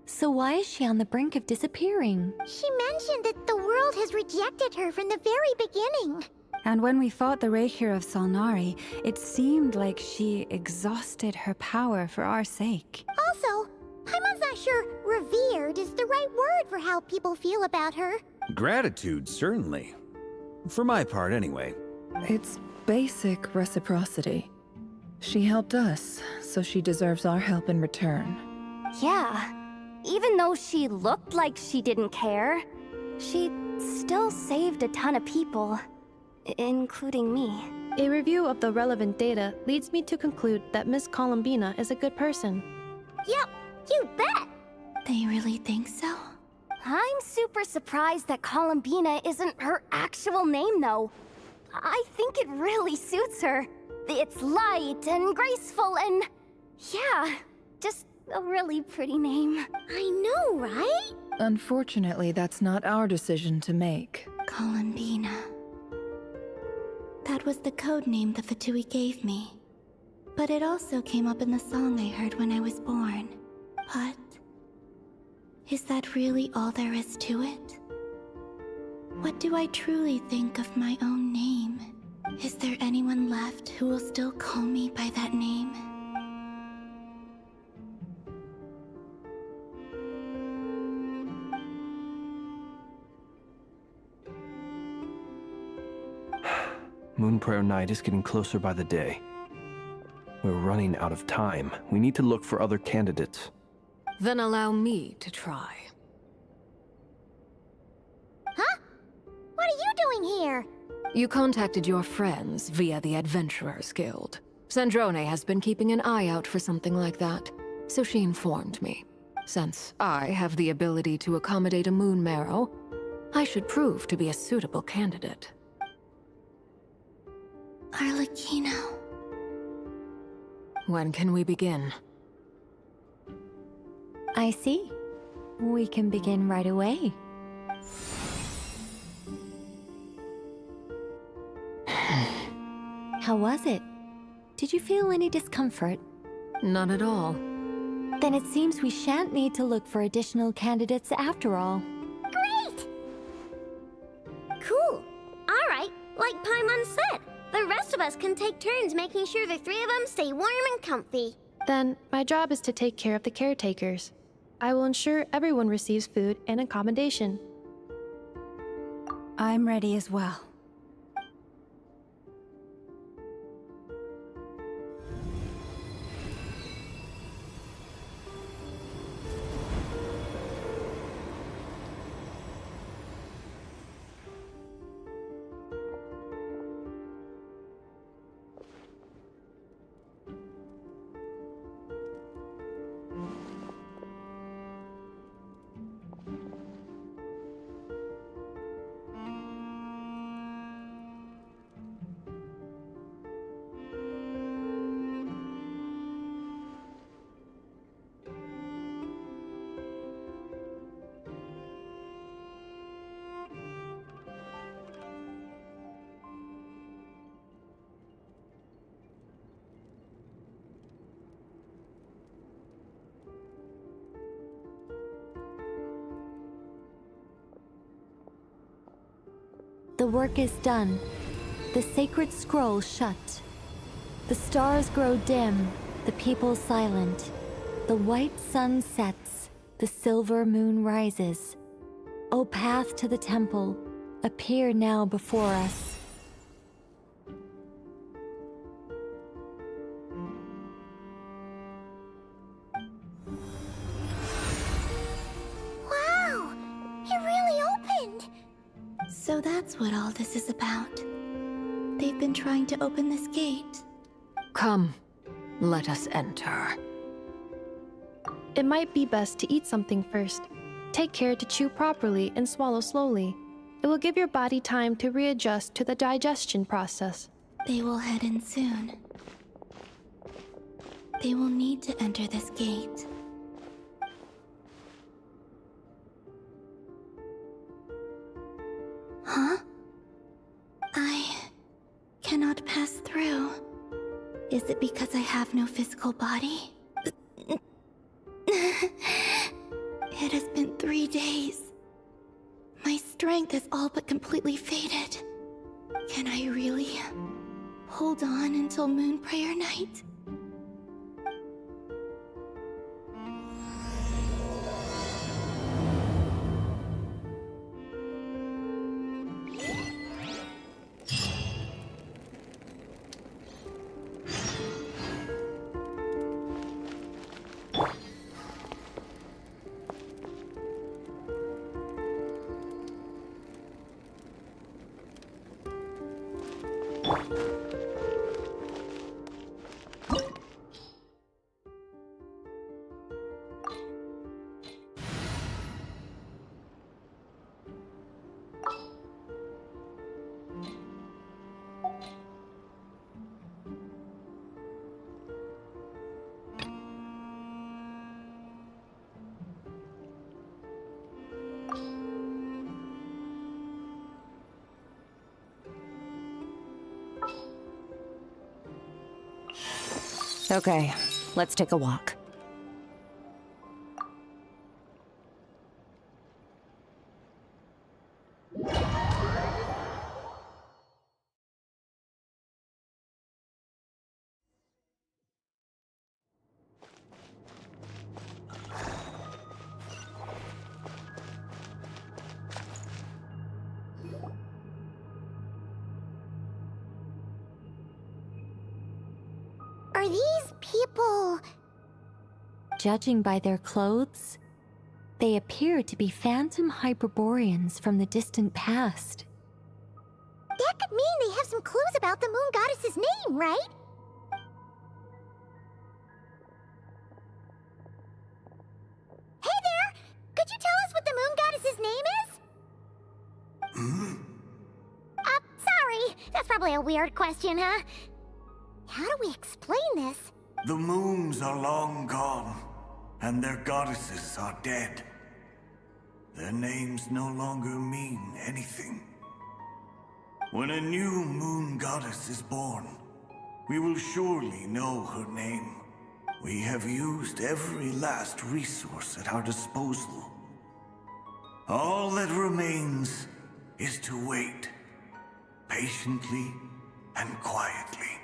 So why is she on the brink of disappearing? She mentioned that the world has rejected her from the very beginning. And when we fought the Reikir of Solnari, it seemed like she exhausted her power for our sake. Also, Paimon's not sure revered is the right word for how people feel about her. Gratitude, certainly. For my part, anyway. It's basic reciprocity. She helped us, so she deserves our help in return. Yeah. Even though she looked like she didn't care, she still saved a ton of people, including me. A review of the relevant data leads me to conclude that Miss Columbina is a good person. Yep, you bet! They really think so? I'm super surprised that Columbina isn't her actual name, though. I think it really suits her. It's light and graceful and... yeah, just a really pretty name. I know, right? Unfortunately, that's not our decision to make. Columbina. That was the code name the Fatui gave me. But it also came up in the song I heard when I was born. But... is that really all there is to it? What do I truly think of my own name? Is there anyone left who will still call me by that name? Moon Prayer Night is getting closer by the day. We're running out of time. We need to look for other candidates. Then allow me to try. Huh? What are you doing here? You contacted your friends via the Adventurers Guild. Sandrone has been keeping an eye out for something like that, so she informed me. Since I have the ability to accommodate a moon marrow, I should prove to be a suitable candidate. Arlecchino. When can we begin? I see. We can begin right away. How was it? Did you feel any discomfort? Not at all. Then it seems we shan't need to look for additional candidates after all. Great! Cool. All right, like Paimon said, the rest of us can take turns making sure the three of them stay warm and comfy. Then, my job is to take care of the caretakers. I will ensure everyone receives food and accommodation. I'm ready as well. The work is done. The sacred scroll shut. The stars grow dim, the people silent. The white sun sets, the silver moon rises. O path to the temple, appear now before us. Wow! It really opened! So that's what all this is about. They've been trying to open this gate. Come, let us enter. It might be best to eat something first. Take care to chew properly and swallow slowly. It will give your body time to readjust to the digestion process. They will head in soon. They will need to enter this gate. Huh? I cannot pass through. Is it because I have no physical body? It has been 3 days. My strength is all but completely faded. Can I really hold on until Moon Prayer Night? Okay, let's take a walk. Are these people... Judging by their clothes, they appear to be phantom Hyperboreans from the distant past. That could mean they have some clues about the moon goddess's name, right? Hey there! Could you tell us what the moon goddess's name is? Sorry. That's probably a weird question, huh? How do we explain this? The moons are long gone, and their goddesses are dead. Their names no longer mean anything. When a new moon goddess is born, we will surely know her name. We have used every last resource at our disposal. All that remains is to wait, patiently and quietly.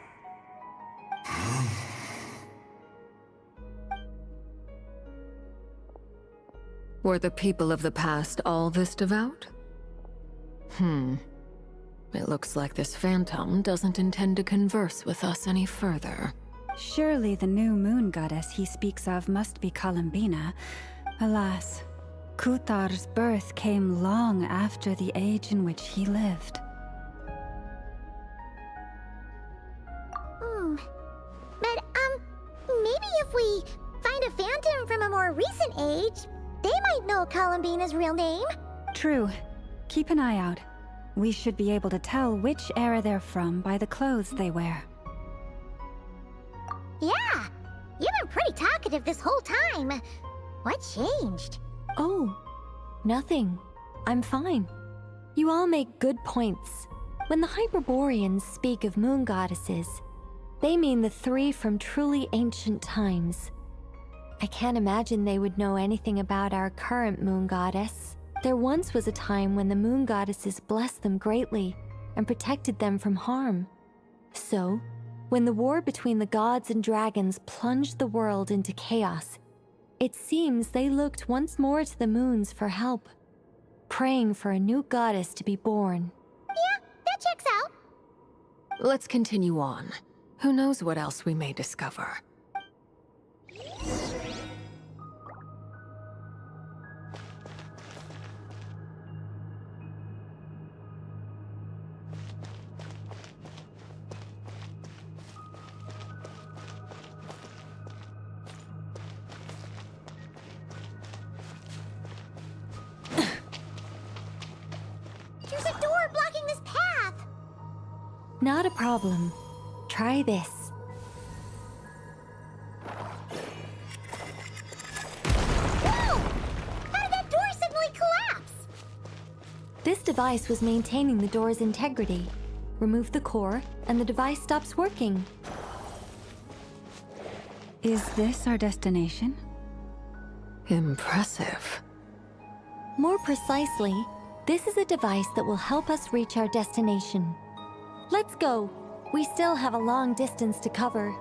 Were the people of the past all this devout? It looks like this phantom doesn't intend to converse with us any further. Surely the new moon goddess he speaks of must be Columbina. Alas, Kuthar's birth came long after the age in which he lived. But, maybe if we find a phantom from a more recent age, they might know Columbina's real name. True. Keep an eye out. We should be able to tell which era they're from by the clothes they wear. Yeah, you've been pretty talkative this whole time. What changed? Oh, nothing. I'm fine. You all make good points. When the Hyperboreans speak of moon goddesses, they mean the three from truly ancient times. I can't imagine they would know anything about our current moon goddess. There once was a time when the moon goddesses blessed them greatly and protected them from harm. So, when the war between the gods and dragons plunged the world into chaos, it seems they looked once more to the moons for help, praying for a new goddess to be born. Yeah, that checks out. Let's continue on. Who knows what else we may discover? There's a door blocking this path! Not a problem. Try this. Whoa! How did that door suddenly collapse? This device was maintaining the door's integrity. Remove the core, and the device stops working. Is this our destination? Impressive. More precisely, this is a device that will help us reach our destination. Let's go. We still have a long distance to cover.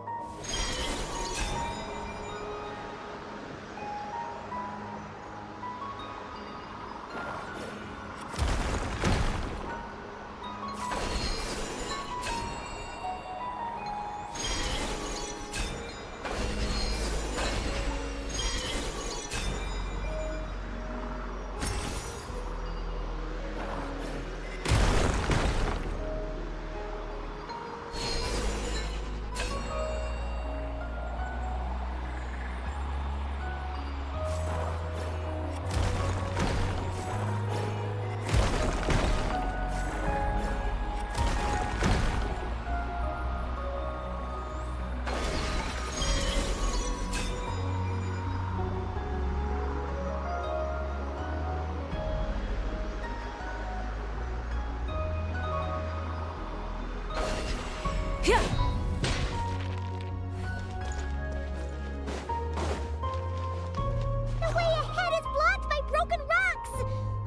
The way ahead is blocked by broken rocks!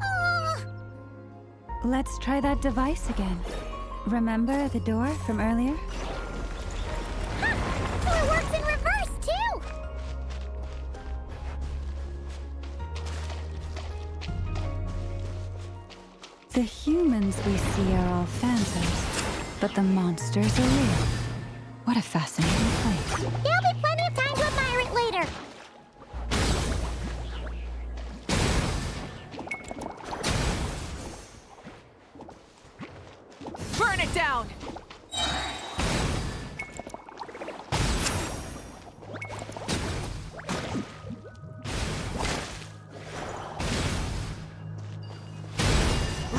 Oh. Let's try that device again. Remember the door from earlier? So it works in reverse, too! The humans we see are all phantoms, but the monsters are real. What a fascinating place. There'll be plenty of time to admire it later. Burn it down!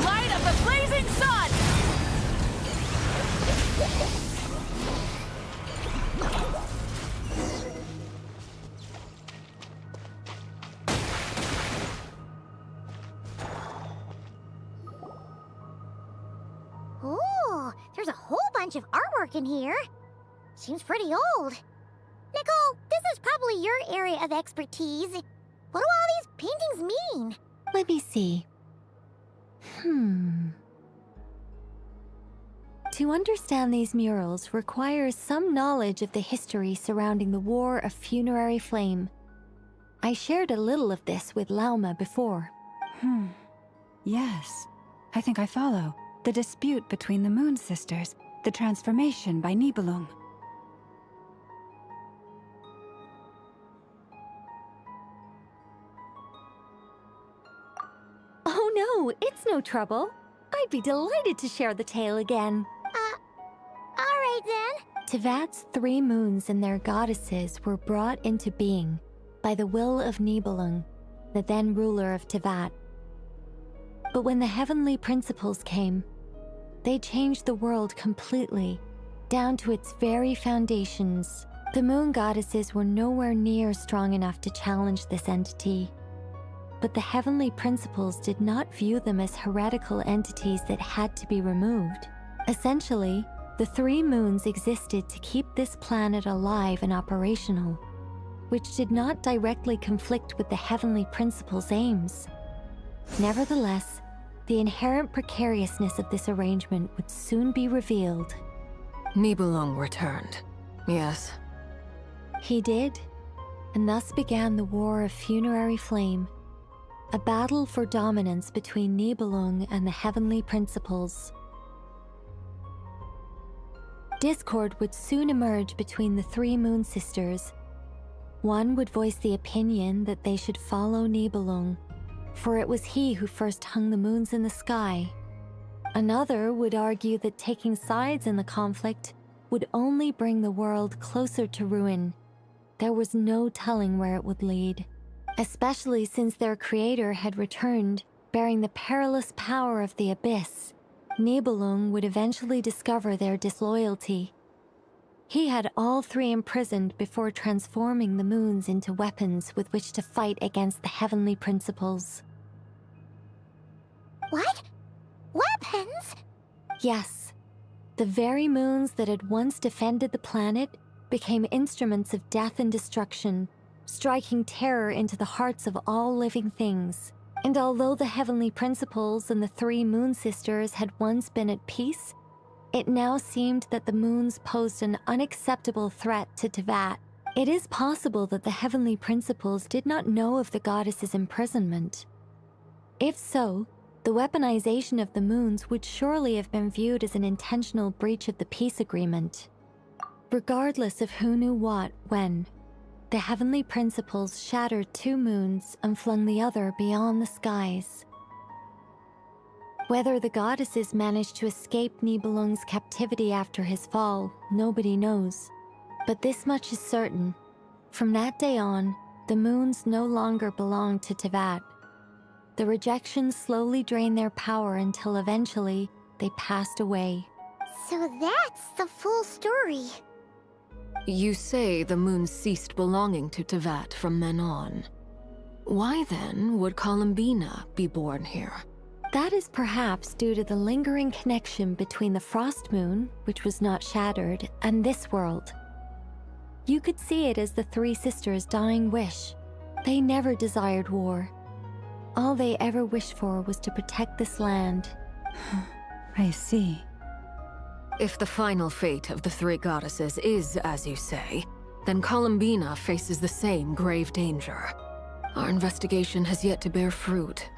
Light of the blazing sun! Ooh, there's a whole bunch of artwork in here. Seems pretty old. Nicole, this is probably your area of expertise. What do all these paintings mean? Let me see. To understand these murals requires some knowledge of the history surrounding the War of Funerary Flame. I shared a little of this with Lauma before. Yes, I think I follow. The dispute between the Moon Sisters, the transformation by Nibelung. Oh no, it's no trouble. I'd be delighted to share the tale again. Alright then. Tevat's 3 moons and their goddesses were brought into being by the will of Nibelung, the then ruler of Tevat. But when the heavenly principles came, they changed the world completely, down to its very foundations. The moon goddesses were nowhere near strong enough to challenge this entity. But the heavenly principles did not view them as heretical entities that had to be removed. Essentially, the 3 moons existed to keep this planet alive and operational, which did not directly conflict with the heavenly principles' aims. Nevertheless, the inherent precariousness of this arrangement would soon be revealed. Nibelung returned, yes. He did, and thus began the War of Funerary Flame, a battle for dominance between Nibelung and the heavenly principles. Discord would soon emerge between the 3 Moon Sisters. One would voice the opinion that they should follow Nibelung, for it was he who first hung the moons in the sky. Another would argue that taking sides in the conflict would only bring the world closer to ruin. There was no telling where it would lead, especially since their creator had returned, bearing the perilous power of the Abyss. Nibelung would eventually discover their disloyalty. He had all 3 imprisoned before transforming the moons into weapons with which to fight against the heavenly principles. What? Weapons? Yes. The very moons that had once defended the planet became instruments of death and destruction, striking terror into the hearts of all living things. And although the heavenly principles and the 3 Moon Sisters had once been at peace, it now seemed that the moons posed an unacceptable threat to Tevat. It is possible that the heavenly principles did not know of the goddess's imprisonment. If so, the weaponization of the moons would surely have been viewed as an intentional breach of the peace agreement. Regardless of who knew what, when, the heavenly principles shattered 2 moons and flung the other beyond the skies. Whether the goddesses managed to escape Nibelung's captivity after his fall, nobody knows. But this much is certain. From that day on, the moons no longer belonged to Tevat. The rejections slowly drained their power until eventually they passed away. So that's the full story. You say the moon ceased belonging to Tevat from then on. Why then would Columbina be born here? That is perhaps due to the lingering connection between the Frost Moon, which was not shattered, and this world. You could see it as the 3 sisters' dying wish. They never desired war. All they ever wished for was to protect this land. I see. If the final fate of the 3 goddesses is as you say, then Columbina faces the same grave danger. Our investigation has yet to bear fruit.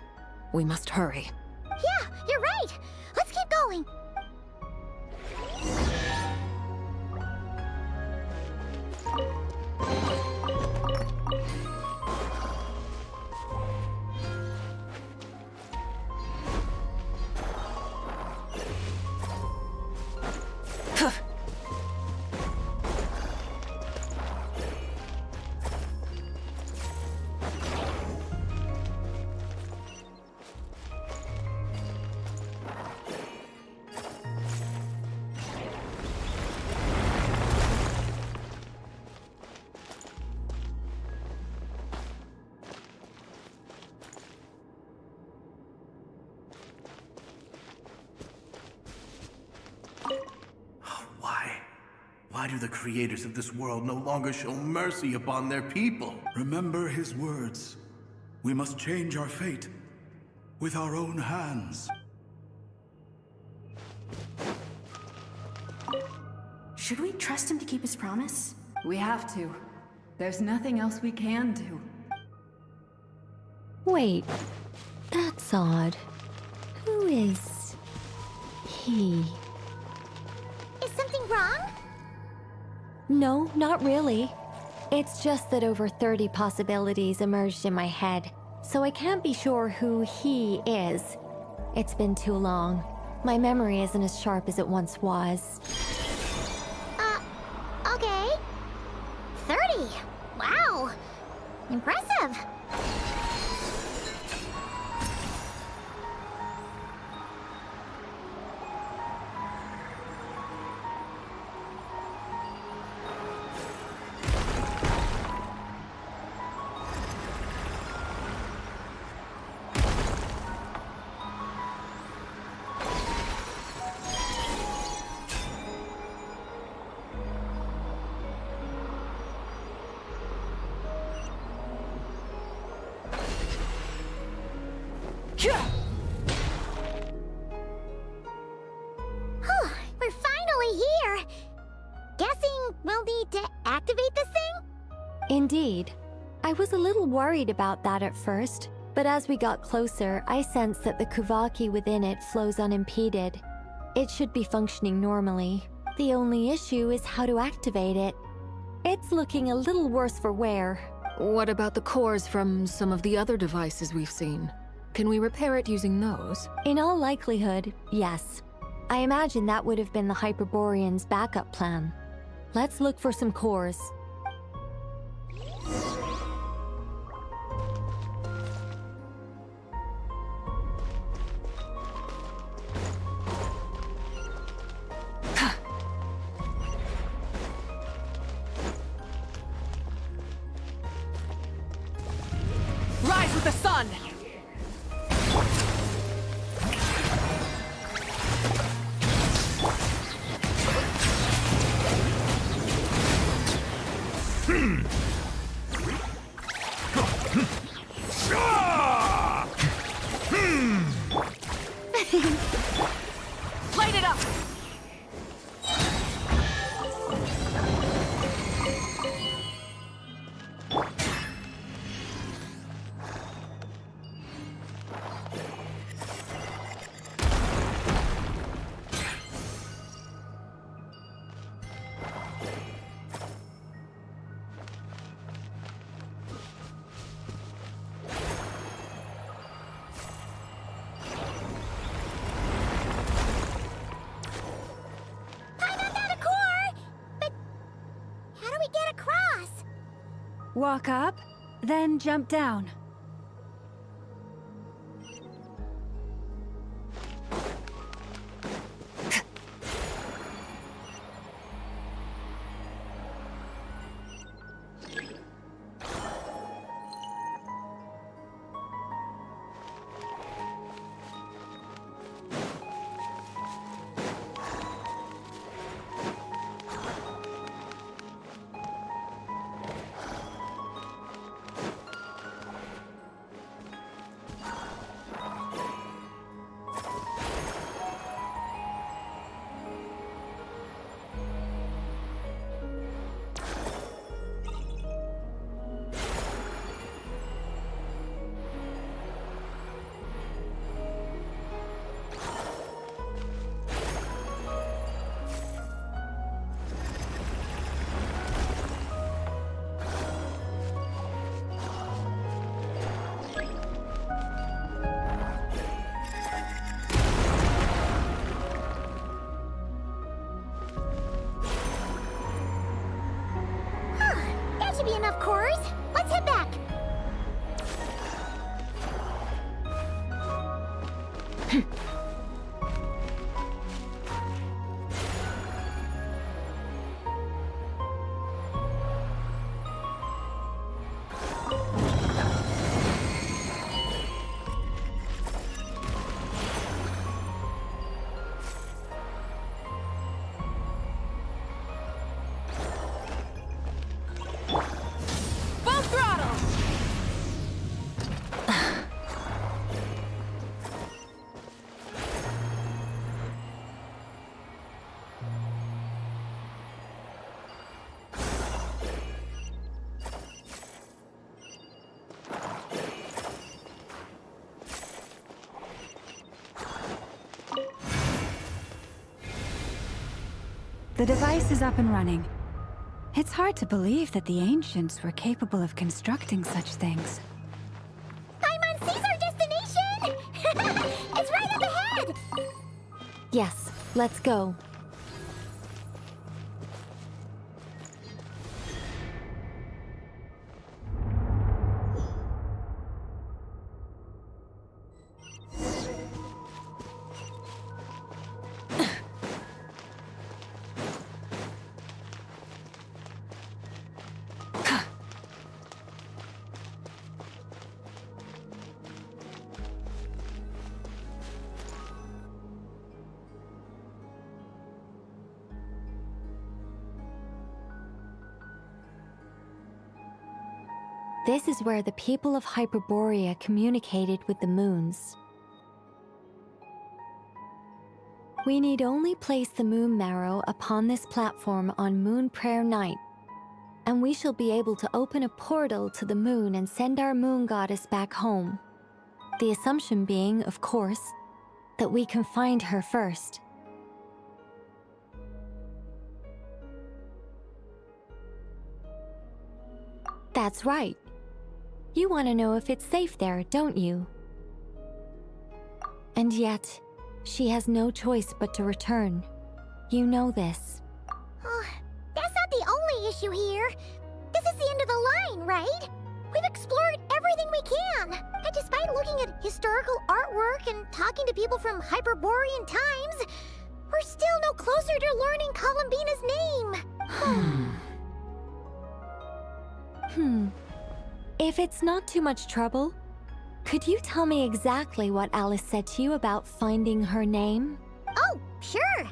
We must hurry. Yeah, you're right. Let's keep going. Why do the creators of this world no longer show mercy upon their people? Remember his words. We must change our fate with our own hands. Should we trust him to keep his promise? We have to. There's nothing else we can do. Wait, that's odd. Who is he? Is something wrong? No, not really. It's just that over 30 possibilities emerged in my head, so I can't be sure who he is. It's been too long. My memory isn't as sharp as it once was. Okay. 30. Wow. Impressive. We're finally here. Guessing we'll need to activate this thing? Indeed. I was a little worried about that at first, but as we got closer, I sensed that the Kuvaki within it flows unimpeded. It should be functioning normally. The only issue is how to activate it. It's looking a little worse for wear. What about the cores from some of the other devices we've seen? Can we repair it using those? In all likelihood, yes. I imagine that would have been the Hyperborean's backup plan. Let's look for some cores. Rise with the sun! Light it up! Walk up, then jump down. That should be enough cores. Let's head back. device is up and running. It's hard to believe that the ancients were capable of constructing such things. Paimon sees our destination! It's right up ahead! Yes, let's go. This is where the people of Hyperborea communicated with the moons. We need only place the moon marrow upon this platform on Moon Prayer Night, and we shall be able to open a portal to the moon and send our moon goddess back home. The assumption being, of course, that we can find her first. That's right. You want to know if it's safe there, don't you? And yet, she has no choice but to return. You know this. Oh, that's not the only issue here. This is the end of the line, right? We've explored everything we can. And despite looking at historical artwork and talking to people from Hyperborean times, we're still no closer to learning Columbina's name. If it's not too much trouble, could you tell me exactly what Alice said to you about finding her name? Oh, sure.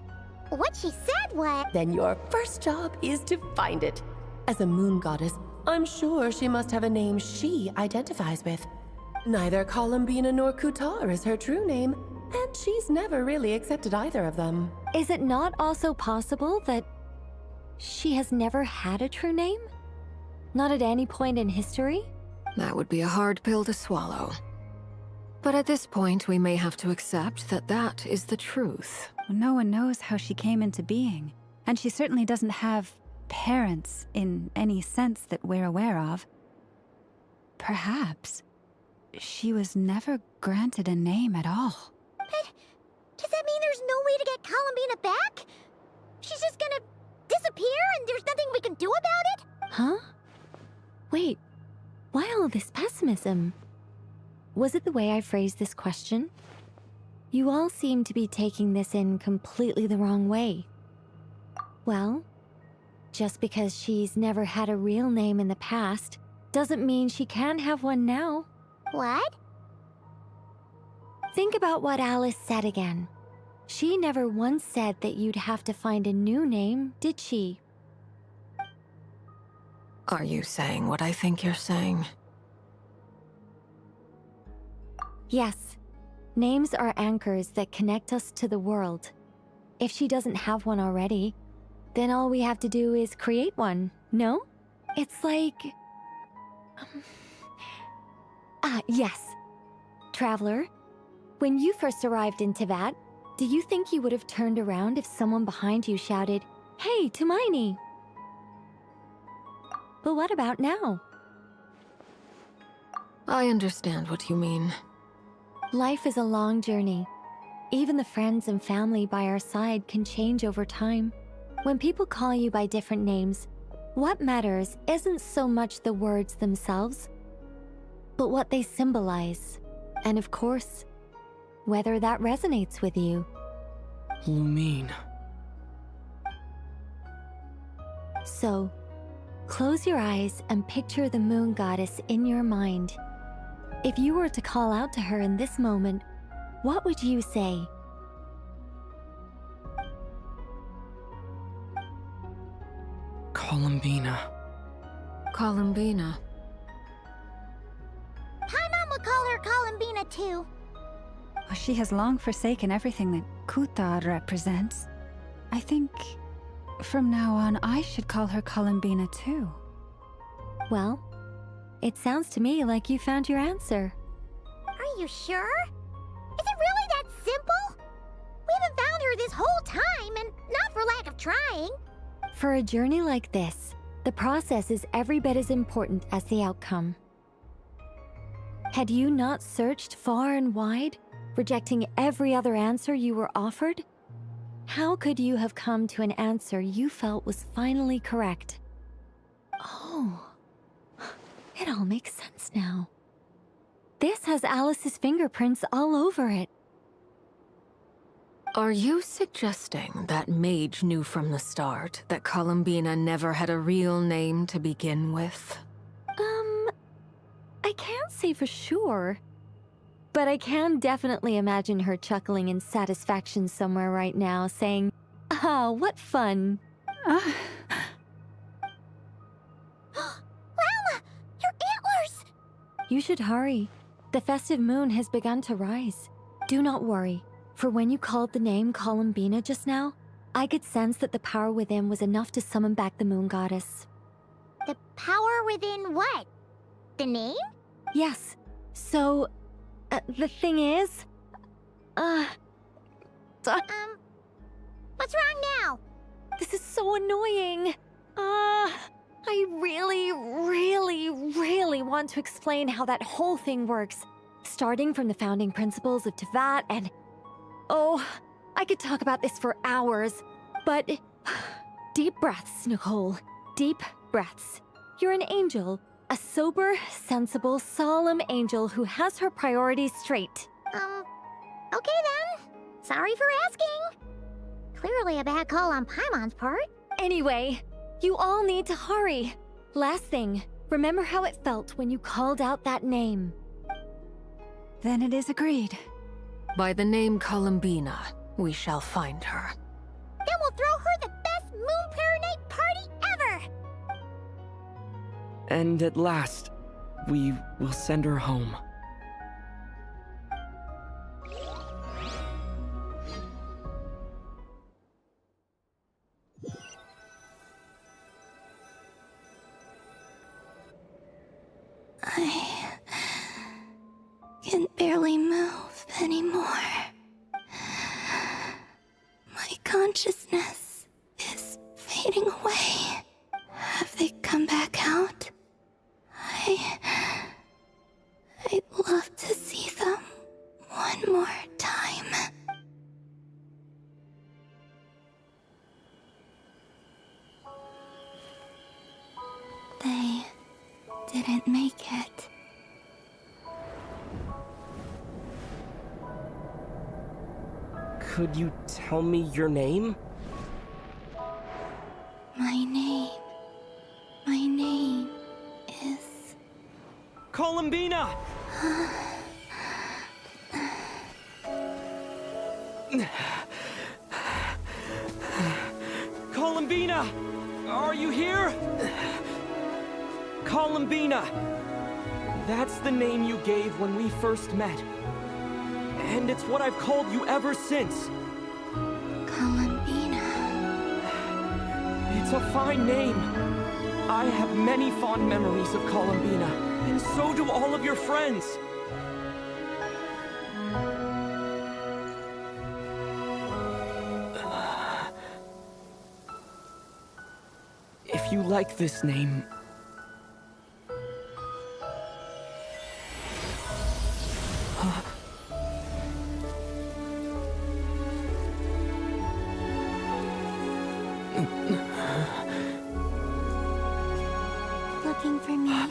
What she said was... Then your first job is to find it. As a moon goddess, I'm sure she must have a name she identifies with. Neither Columbina nor Kutar is her true name, and she's never really accepted either of them. Is it not also possible that she has never had a true name? Not at any point in history? That would be a hard pill to swallow. But at this point, we may have to accept that that is the truth. No one knows how she came into being, and she certainly doesn't have parents in any sense that we're aware of. Perhaps she was never granted a name at all. But does that mean there's no way to get Columbina back? She's just gonna disappear and there's nothing we can do about it? Huh? Wait, why all this pessimism? Was it the way I phrased this question? You all seem to be taking this in completely the wrong way. Well, just because she's never had a real name in the past doesn't mean she can't have one now. What? Think about what Alice said again. She never once said that you'd have to find a new name, did she? Are you saying what I think you're saying? Yes. Names are anchors that connect us to the world. If she doesn't have one already, then all we have to do is create one, no? It's like... yes. Traveler, when you first arrived in Teyvat, do you think you would have turned around if someone behind you shouted, "Hey, Tumaini"? But what about now? I understand what you mean. Life is a long journey. Even the friends and family by our side can change over time. When people call you by different names, what matters isn't so much the words themselves, but what they symbolize. And of course, whether that resonates with you. Lumine. So, close your eyes and picture the moon goddess in your mind. If you were to call out to her in this moment, what would you say? Columbina. Columbina. Paimon would call her Columbina too. She has long forsaken everything that Kutar represents. I think from now on I should call her Columbina too. Well, it sounds to me like you found your answer. Are you sure? Is it really that simple? We haven't found her here this whole time, and not for lack of trying. For a journey like this, the process is every bit as important as the outcome. Had you not searched far and wide, rejecting every other answer you were offered, how could you have come to an answer you felt was finally correct? Oh, it all makes sense now. This has Alice's fingerprints all over it. Are you suggesting that Mage knew from the start that Columbina never had a real name to begin with? I can't say for sure, but I can definitely imagine her chuckling in satisfaction somewhere right now, saying, "Ah, what fun." Llama! Your antlers! You should hurry. The festive moon has begun to rise. Do not worry, for when you called the name Columbina just now, I could sense that the power within was enough to summon back the moon goddess. The power within what? The name? Yes. So, the thing is... What's wrong now? This is so annoying. I really want to explain how that whole thing works. Starting from the founding principles of Tevat and... Oh, I could talk about this for hours, but... Deep breaths, Nicole. Deep breaths. You're an angel. A sober, sensible, solemn angel who has her priorities straight. Okay then. Sorry for asking. Clearly a bad call on Paimon's part. Anyway, you all need to hurry. Last thing, remember how it felt when you called out that name. Then it is agreed. By the name Columbina, we shall find her. Then we'll throw her the best Moon Prayer Night party ever! And at last, we will send her home. I can barely move anymore. My consciousness is fading away. Have they come back out? I'd love to see them one more time. They didn't make it. Could you tell me your name? My name is... Columbina! Columbina! Are you here? Columbina! That's the name you gave when we first met. And it's what I've called you ever since. Columbina. It's a fine name. I have many fond memories of Columbina, and so do all of your friends. If you like this name... Looking for me?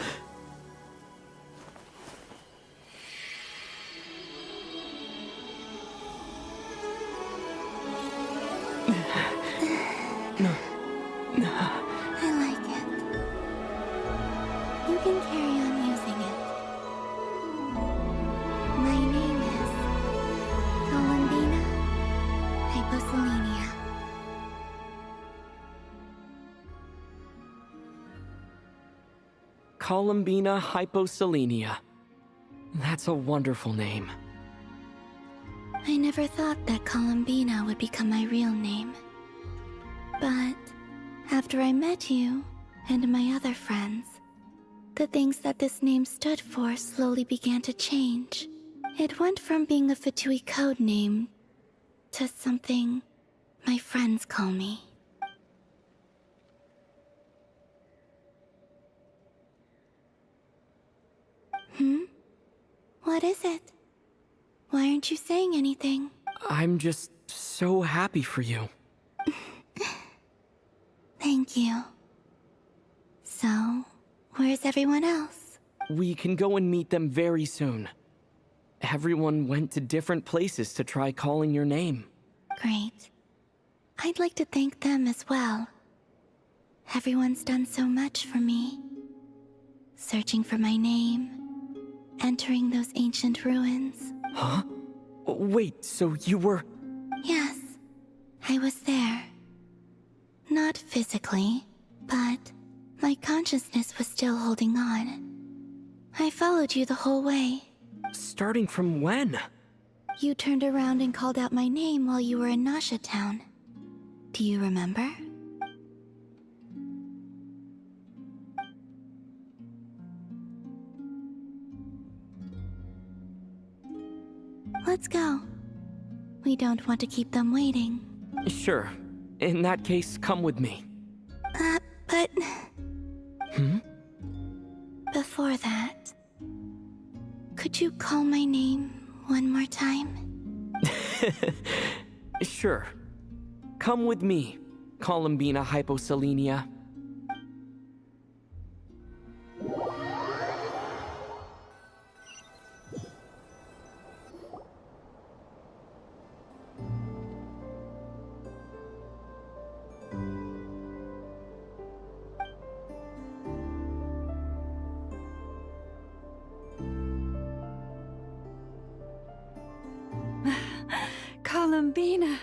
I like it. You can carry on using it. My name is Columbina Hyposelenia. Columbina Hyposelenia. That's a wonderful name. I never thought that Columbina would become my real name. But after I met you and my other friends, the things that this name stood for slowly began to change. It went from being a Fatui code name to something My friends call me. What is it? Why aren't you saying anything? I'm just so happy for you. Thank you. So, where's everyone else? We can go and meet them very soon. Everyone went to different places to try calling your name. Great. I'd like to thank them as well. Everyone's done so much for me. Searching for my name, entering those ancient ruins. Huh? Wait, so you were... Yes, I was there. Not physically, but my consciousness was still holding on. I followed you the whole way. Starting from when? You turned around and called out my name while you were in Nasha Town. Do you remember? Let's go. We don't want to keep them waiting. Sure. In that case, come with me. But... Hmm? Before that... Could you call my name one more time? Sure. Come with me, Columbina Hyposelenia. Columbina!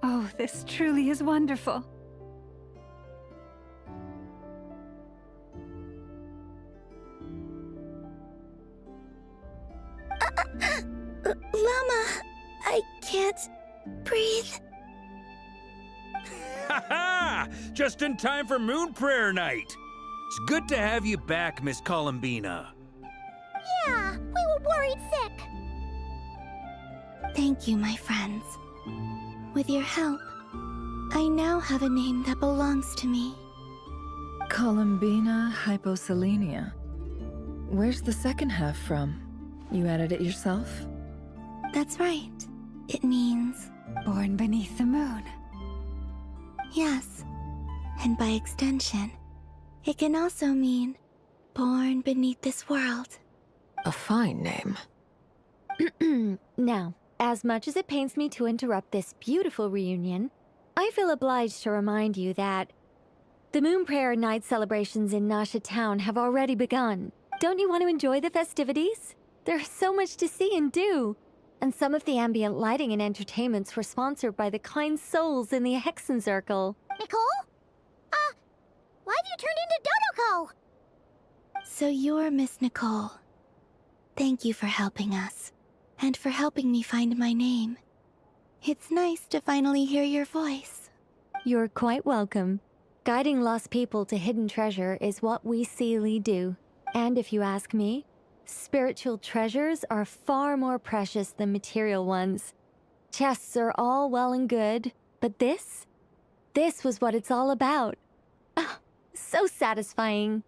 Oh, this truly is wonderful. Llama! I can't breathe. Ha ha! Just in time for Moon Prayer Night. It's good to have you back, Miss Columbina. Yeah, we were worried sick. Thank you, my friends. With your help, I now have a name that belongs to me. Columbina Hyposelenia. Where's the second half from? You added it yourself? That's right. It means... Born beneath the moon. Yes. And by extension, it can also mean born beneath this world. A fine name. Now, as much as it pains me to interrupt this beautiful reunion, I feel obliged to remind you that the Moon Prayer Night celebrations in Nasha Town have already begun. Don't you want to enjoy the festivities? There's so much to see and do. And some of the ambient lighting and entertainments were sponsored by the kind souls in the Hexen Circle. Nicole? Why have you turned into Dodoko? So you're Miss Nicole. Thank you for helping us, and for helping me find my name. It's nice to finally hear your voice. You're quite welcome. Guiding lost people to hidden treasure is what we Seelie do. And if you ask me, spiritual treasures are far more precious than material ones. Chests are all well and good, but this was what it's all about. Ah, so satisfying.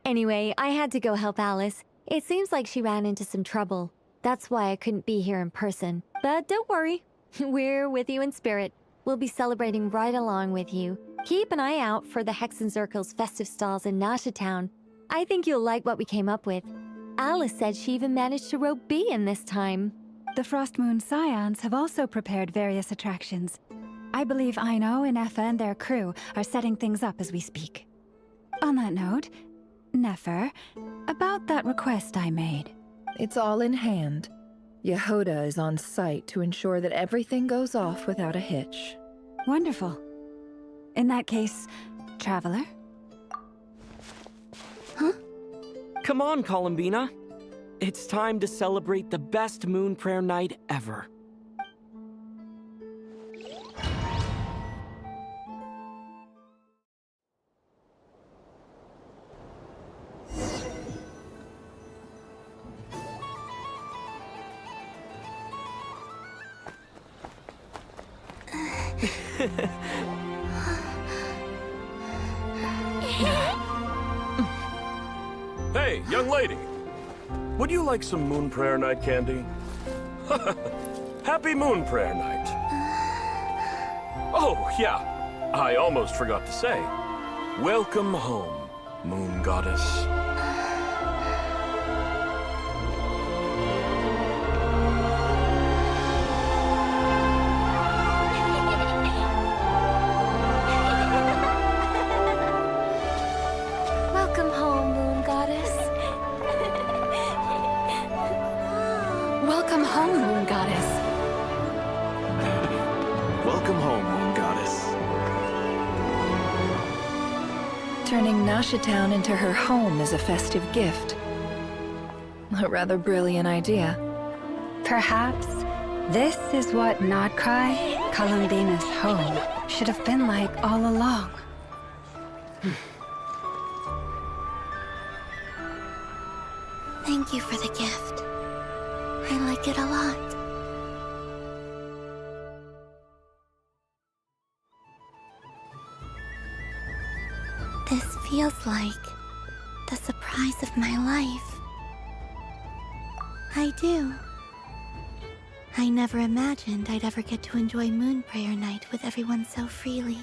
Anyway, I had to go help Alice. It seems like she ran into some trouble. That's why I couldn't be here in person. But don't worry, we're with you in spirit. We'll be celebrating right along with you. Keep an eye out for the Hexen Circle's festive stalls in Nasha Town. I think you'll like what we came up with. Alice said she even managed to rope B in this time. The Frost Moon Scions have also prepared various attractions. I believe Aino, Ineffa, and their crew are setting things up as we speak. On that note, Nefer, about that request I made. It's all in hand. Yehoda is on site to ensure that everything goes off without a hitch. Wonderful. In that case, Traveler? Huh? Come on, Columbina. It's time to celebrate the best Moon Prayer Night ever. Hey, young lady. Would you like some Moon Prayer Night candy? Happy Moon Prayer Night. Oh, yeah. I almost forgot to say. Welcome home, Moon Goddess. Welcome home, Moon Goddess. Welcome home, Moon Goddess. Welcome home, Moon Goddess. Turning Nashitown into her home is a festive gift. A rather brilliant idea. Perhaps this is what Nodcry, Columbina's home, should have been like all along. Thank you for the gift. I like it a lot. This feels like the surprise of my life. I do. I never imagined I'd ever get to enjoy Moon Prayer Night with everyone so freely.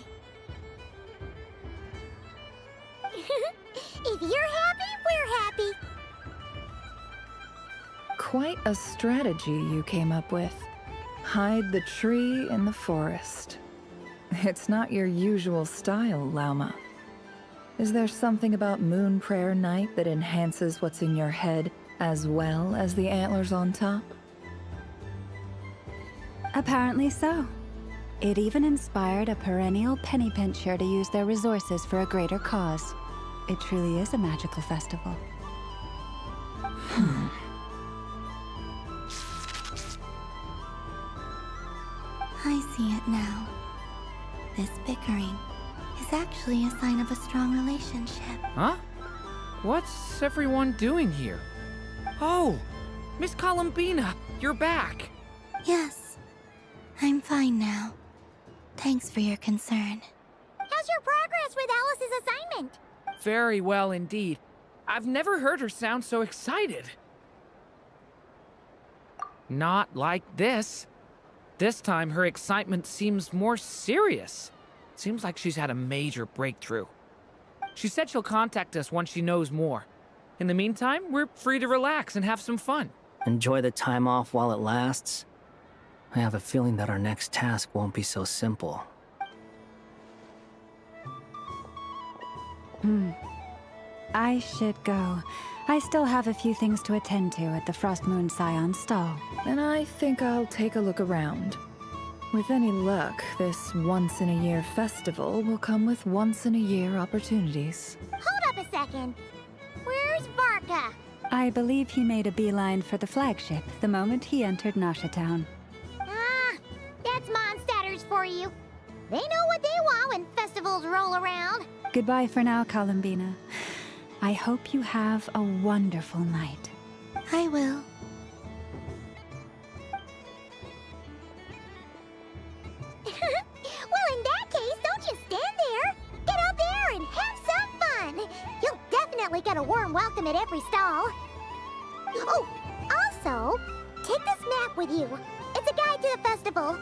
If you're happy, we're happy. Quite a strategy you came up with. Hide the tree in the forest. It's not your usual style, Lauma. Is there something about Moon Prayer Night that enhances what's in your head as well as the antlers on top? Apparently so. It even inspired a perennial penny pincher to use their resources for a greater cause. It truly is a magical festival. I see it now. This bickering is actually a sign of a strong relationship. Huh? What's everyone doing here? Oh, Miss Columbina, you're back. Yes, I'm fine now. Thanks for your concern. How's your progress with Alice's assignment? Very well indeed. I've never heard her sound so excited. Not like this. This time, her excitement seems more serious. Seems like she's had a major breakthrough. She said she'll contact us once she knows more. In the meantime, we're free to relax and have some fun. Enjoy the time off while it lasts. I have a feeling that our next task won't be so simple. I should go. I still have a few things to attend to at the Frost Moon Scion stall. And I think I'll take a look around. With any luck, this once-in-a-year festival will come with once-in-a-year opportunities. Hold up a second. Where's Varka? I believe he made a beeline for the flagship the moment he entered Nashitown. Ah, that's Mondstadters for you. They know what they want when festivals roll around. Goodbye for now, Columbina. I hope you have a wonderful night. I will. Well, in that case, don't you stand there. Get out there and have some fun. You'll definitely get a warm welcome at every stall. Oh, also, take this map with you. It's a guide to the festival.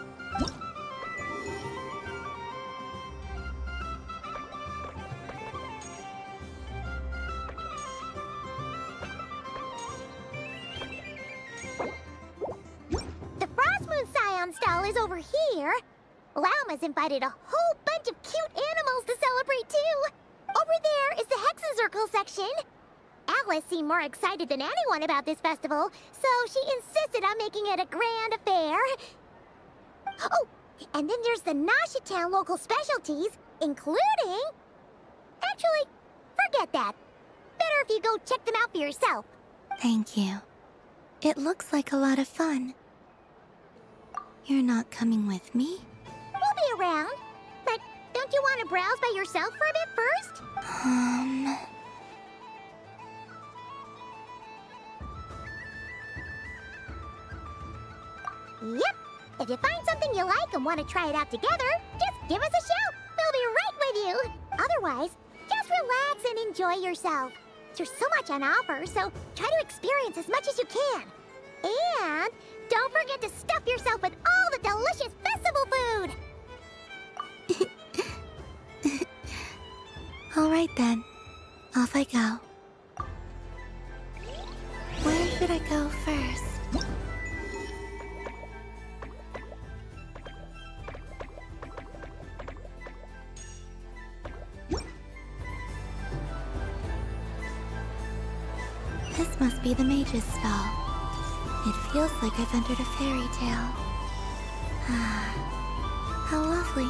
The Frost Moon Scion stall is over here. Lauma's invited a whole bunch of cute animals to celebrate too. Over there is the Hexencircle section. Alice seemed more excited than anyone about this festival, so she insisted on making it a grand affair. Oh, and then there's the Nashitown local specialties, including... Actually, forget that. Better if you go check them out for yourself. Thank you. It looks like a lot of fun. You're not coming with me? We'll be around. But don't you want to browse by yourself for a bit first? Yep. If you find something you like and want to try it out together, just give us a shout. We'll be right with you. Otherwise, just relax and enjoy yourself. There's so much on offer, so try to experience as much as you can. And don't forget to stuff yourself with all the delicious festival food. All right then, off I go. Where should I go first? This must be the mage's stall. It feels like I've entered a fairy tale. Ah, how lovely.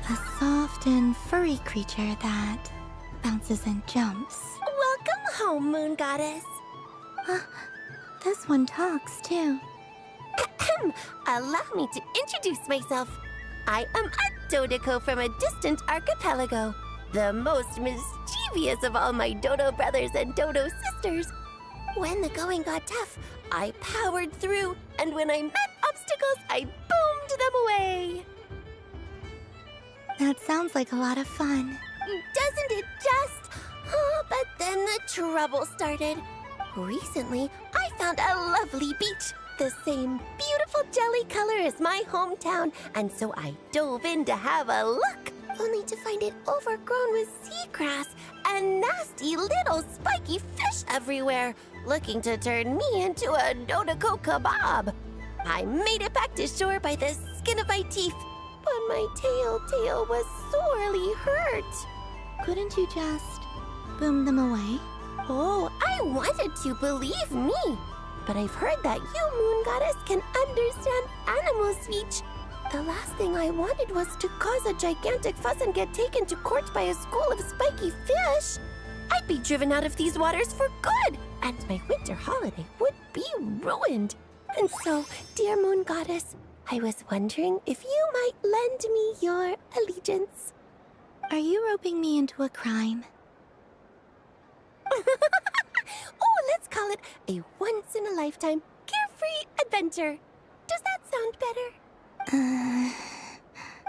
A soft and furry creature that bounces and jumps. Welcome home, Moon Goddess. This one talks too. Allow me to introduce myself. I am a Dodoco from a distant archipelago, the most mischievous of all my Dodo brothers and Dodo sisters. When the going got tough, I powered through, and when I met obstacles, I boomed them away. That sounds like a lot of fun. Doesn't it just? Oh, but then the trouble started. Recently, I found a lovely beach, the same beautiful jelly color as my hometown, and so I dove in to have a look, only to find it overgrown with seagrass and nasty little spiky fish everywhere, looking to turn me into a Dodoco kebab. I made it back to shore by the skin of my teeth, but my tail was sorely hurt. Couldn't you just boom them away? Oh, I wanted to, believe me. But I've heard that you, Moon Goddess, can understand animal speech. The last thing I wanted was to cause a gigantic fuss and get taken to court by a school of spiky fish. I'd be driven out of these waters for good, and my winter holiday would be ruined. And so, dear Moon Goddess, I was wondering if you might lend me your allegiance. Are you roping me into a crime? Oh, let's call it a once-in-a-lifetime carefree adventure. Does that sound better?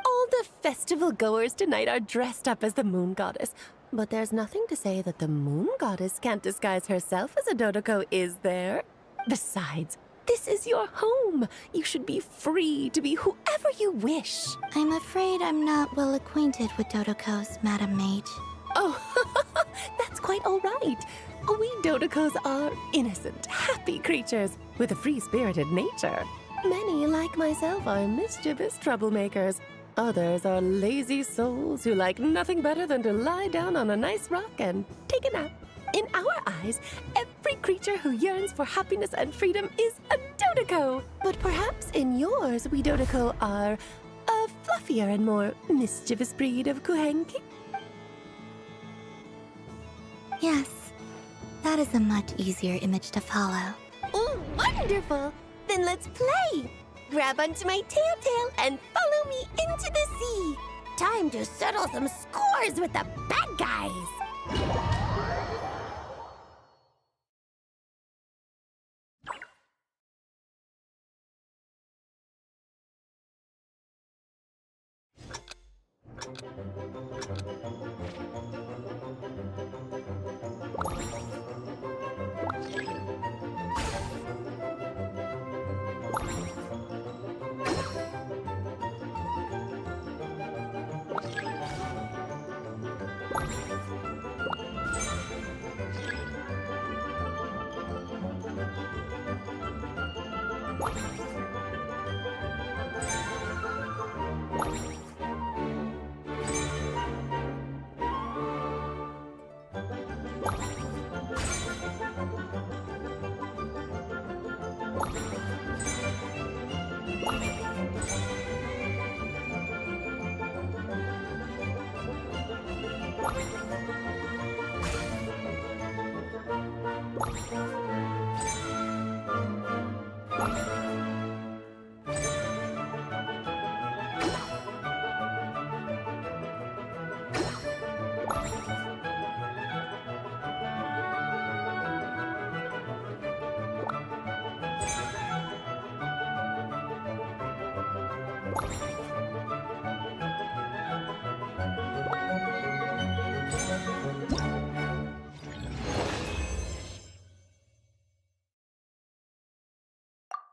All the festival goers tonight are dressed up as the Moon Goddess, but there's nothing to say that the Moon Goddess can't disguise herself as a Dodoco, is there? Besides, this is your home. You should be free to be whoever you wish. I'm afraid I'm not well acquainted with Dodocos, Madam Mage. Oh, that's quite all right. We Dodocos are innocent, happy creatures with a free-spirited nature. Many, like myself, are mischievous troublemakers. Others are lazy souls who like nothing better than to lie down on a nice rock and take a nap. In our eyes, every creature who yearns for happiness and freedom is a Dodoco. But perhaps in yours, we Dodoco are a fluffier and more mischievous breed of Kuhenki. Yes, that is a much easier image to follow. Oh, wonderful! Then let's play! Grab onto my tail and follow me into the sea! Time to settle some scores with the bad guys!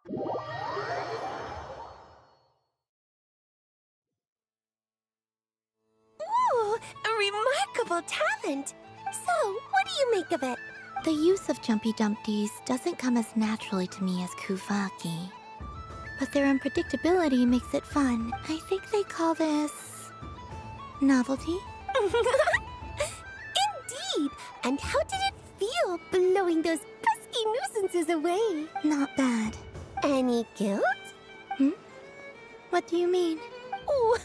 Ooh, a remarkable talent. So, what do you make of it? The use of Jumpy Dumpties doesn't come as naturally to me as Kuvaki. But their unpredictability makes it fun. I think they call this... novelty? Indeed! And how did it feel blowing those pesky nuisances away? Not bad. Any guilt? What do you mean? Oh,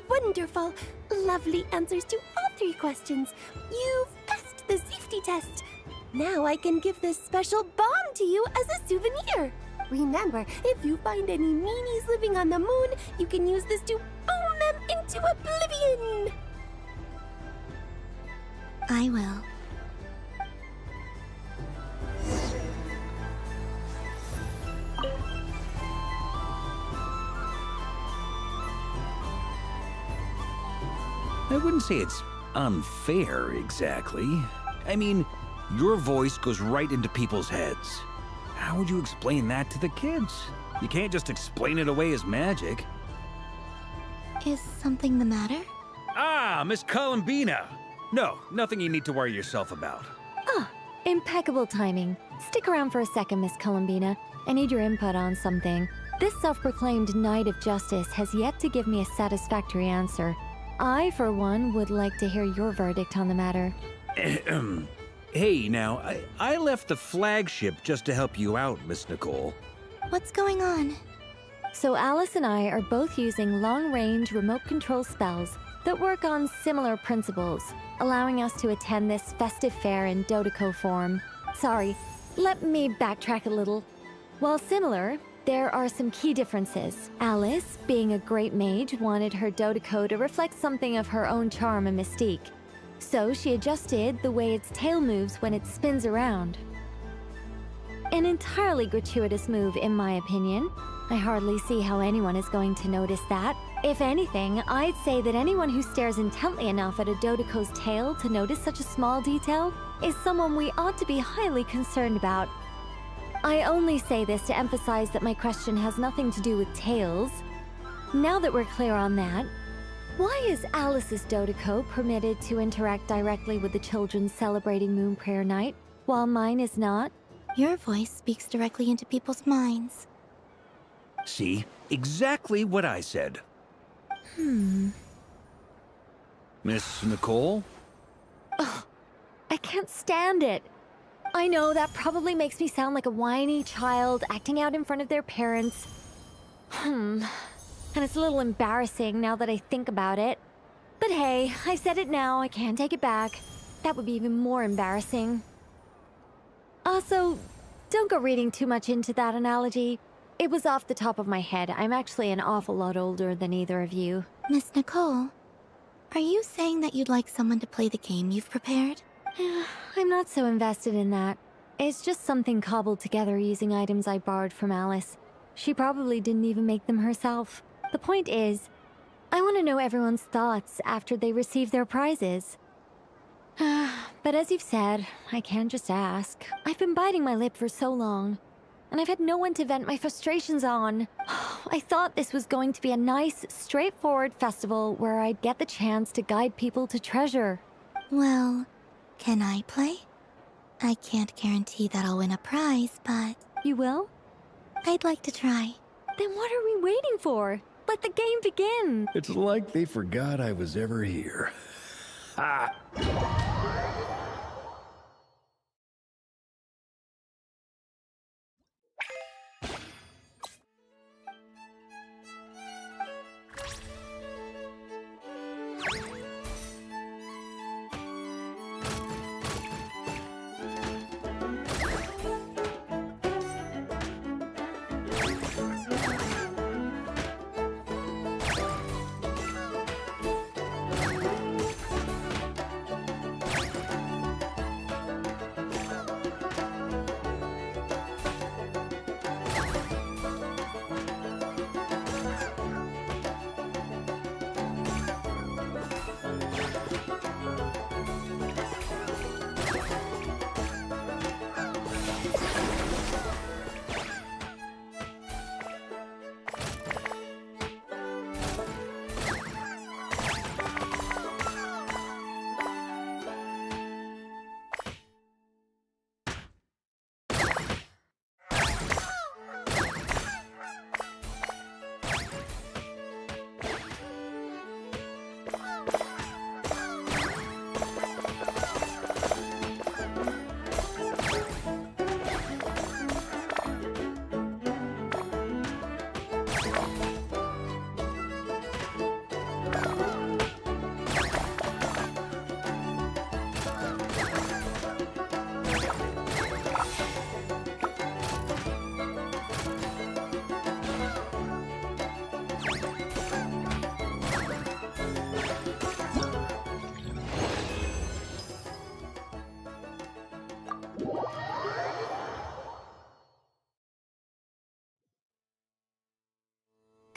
wonderful! Lovely answers to all 3 questions. You've passed the safety test. Now I can give this special bomb to you as a souvenir. Remember, if you find any meanies living on the moon, you can use this to boom them into oblivion. I will. I wouldn't say it's unfair, exactly. I mean, your voice goes right into people's heads. How would you explain that to the kids? You can't just explain it away as magic. Is something the matter? Ah, Miss Columbina! No, nothing you need to worry yourself about. Ah, impeccable timing. Stick around for a second, Miss Columbina. I need your input on something. This self-proclaimed Knight of Justice has yet to give me a satisfactory answer. I, for one, would like to hear your verdict on the matter. Hey, now, I left the flagship just to help you out, Miss Nicole. What's going on? So Alice and I are both using long-range remote control spells that work on similar principles, allowing us to attend this festive fair in Dodeco form. Sorry, let me backtrack a little. While similar, there are some key differences. Alice, being a great mage, wanted her Dodeco to reflect something of her own charm and mystique. So she adjusted the way its tail moves when it spins around. An entirely gratuitous move, in my opinion. I hardly see how anyone is going to notice that. If anything, I'd say that anyone who stares intently enough at a Dodeco's tail to notice such a small detail is someone we ought to be highly concerned about. I only say this to emphasize that my question has nothing to do with tails. Now that we're clear on that, why is Alice's Dodeco permitted to interact directly with the children celebrating Moon Prayer Night, while mine is not? Your voice speaks directly into people's minds. See? Exactly what I said. Miss Nicole? Ugh, I can't stand it. I know that probably makes me sound like a whiny child acting out in front of their parents. And it's a little embarrassing now that I think about it. But hey, I've said it now, I can't take it back. That would be even more embarrassing. Also, don't go reading too much into that analogy. It was off the top of my head. I'm actually an awful lot older than either of you. Miss Nicole, are you saying that you'd like someone to play the game you've prepared? I'm not so invested in that. It's just something cobbled together using items I borrowed from Alice. She probably didn't even make them herself. The point is, I want to know everyone's thoughts after they receive their prizes. But as you've said, I can't just ask. I've been biting my lip for so long, and I've had no one to vent my frustrations on. I thought this was going to be a nice, straightforward festival where I'd get the chance to guide people to treasure. Well, can I play? I can't guarantee that I'll win a prize, but... You will? I'd like to try. Then what are we waiting for? Let the game begin! It's like they forgot I was ever here. Ha!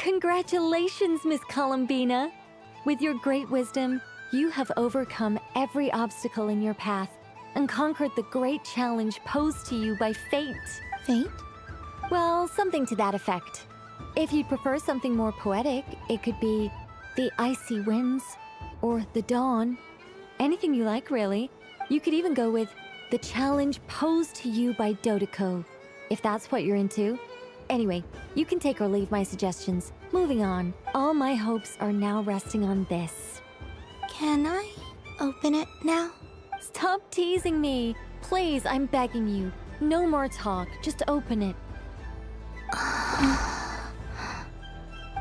Congratulations, Miss Columbina! With your great wisdom, you have overcome every obstacle in your path and conquered the great challenge posed to you by fate. Fate? Well, something to that effect. If you'd prefer something more poetic, it could be the icy winds or the dawn. Anything you like, really. You could even go with the challenge posed to you by Dodeko, if that's what you're into. Anyway, you can take or leave my suggestions. Moving on, all my hopes are now resting on this. Can I open it now? Stop teasing me. Please, I'm begging you. No more talk. Just open it.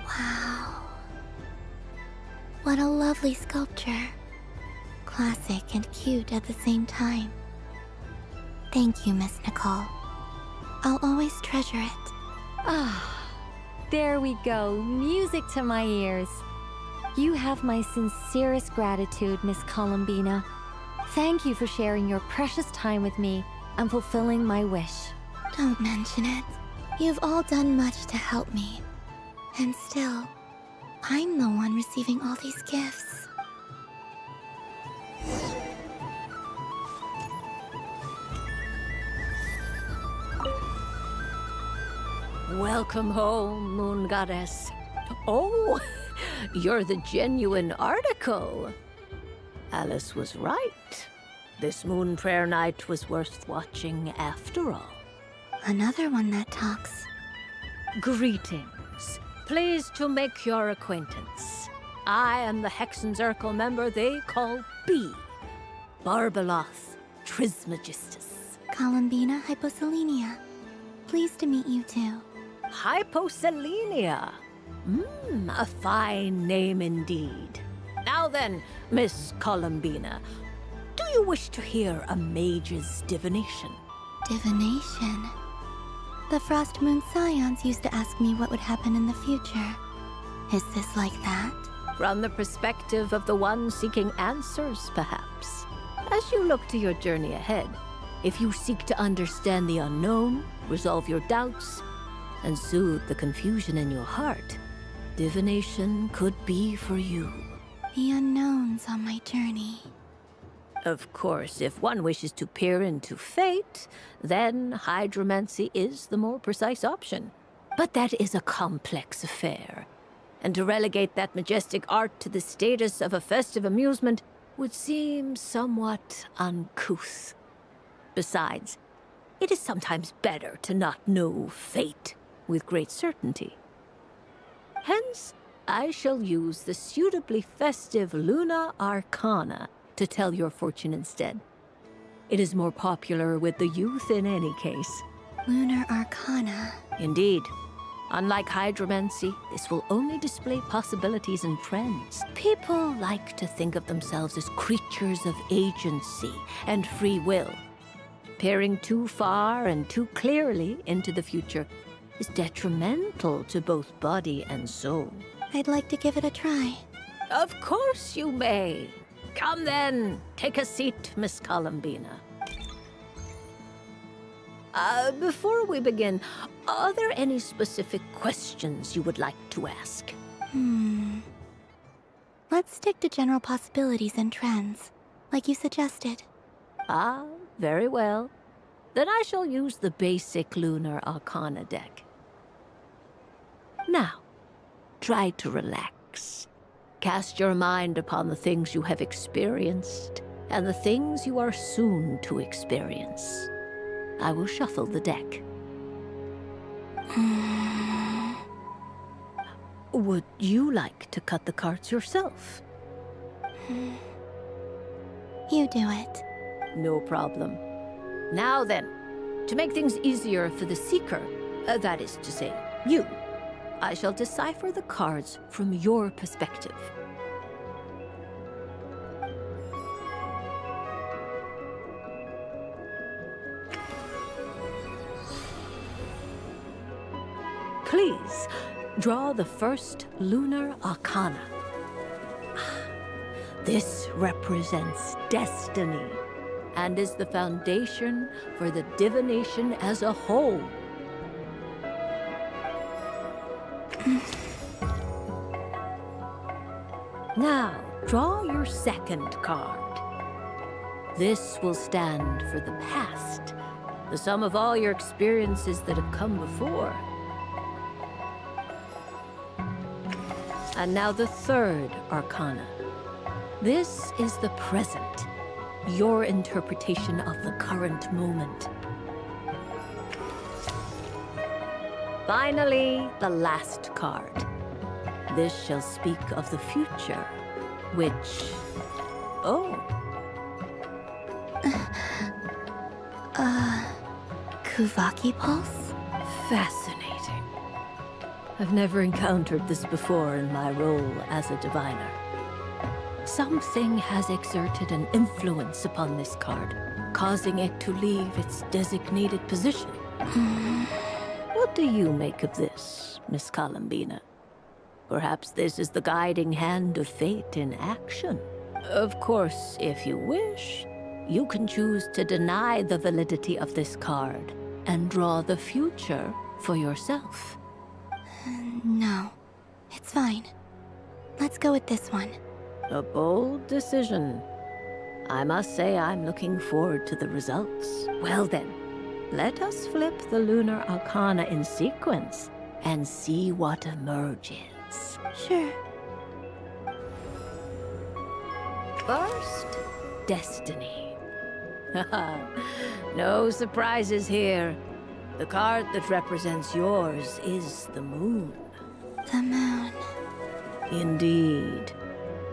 Wow. What a lovely sculpture. Classic and cute at the same time. Thank you, Miss Nicole. I'll always treasure it. Ah, there we go. Music to my ears. You have my sincerest gratitude, Miss Columbina. Thank you for sharing your precious time with me and fulfilling my wish. Don't mention it. You've all done much to help me. And still, I'm the one receiving all these gifts. Welcome home, Moon Goddess. Oh, you're the genuine article. Alice was right. This Moon Prayer Night was worth watching after all. Another one that talks. Greetings. Pleased to make your acquaintance. I am the Hexenzirkel member they call B. Barbeloth Trismegistus. Columbina Hyposelenia. Pleased to meet you too. Hyposelenia. A fine name indeed. Now then, Miss Columbina, do you wish to hear a mage's divination? Divination? The Frost Moon Scions used to ask me what would happen in the future. Is this like that? From the perspective of the one seeking answers, perhaps. As you look to your journey ahead, if you seek to understand the unknown, resolve your doubts, and soothe the confusion in your heart, divination could be for you. The unknowns on my journey. Of course, if one wishes to peer into fate, then hydromancy is the more precise option. But that is a complex affair, and to relegate that majestic art to the status of a festive amusement would seem somewhat uncouth. Besides, it is sometimes better to not know fate with great certainty. Hence, I shall use the suitably festive Luna Arcana to tell your fortune instead. It is more popular with the youth in any case. Lunar Arcana. Indeed. Unlike hydromancy, this will only display possibilities and trends. People like to think of themselves as creatures of agency and free will. Peering too far and too clearly into the future is detrimental to both body and soul. I'd like to give it a try. Of course you may. Come then, take a seat, Miss Columbina. Before we begin, are there any specific questions you would like to ask? Let's stick to general possibilities and trends, like you suggested. Ah, very well. Then I shall use the basic Lunar Arcana deck. Now, try to relax. Cast your mind upon the things you have experienced and the things you are soon to experience. I will shuffle the deck. Would you like to cut the cards yourself? You do it. No problem. Now then, to make things easier for the seeker, that is to say, you, I shall decipher the cards from your perspective. Please, draw the first Lunar Arcana. This represents destiny and is the foundation for the divination as a whole. Now, draw your second card. This will stand for the past, the sum of all your experiences that have come before. And now the third arcana. This is the present, your interpretation of the current moment. Finally, the last card. This shall speak of the future, which... Oh. Kuvaki pulse? Fascinating. I've never encountered this before in my role as a diviner. Something has exerted an influence upon this card, causing it to leave its designated position. What do you make of this, Miss Columbina? Perhaps this is the guiding hand of fate in action. Of course, if you wish, you can choose to deny the validity of this card and draw the future for yourself. No, it's fine. Let's go with this one. A bold decision. I must say I'm looking forward to the results. Well then, let us flip the Lunar Arcana in sequence and see what emerges. Sure. First, Destiny. No surprises here. The card that represents yours is the moon. The moon. Indeed.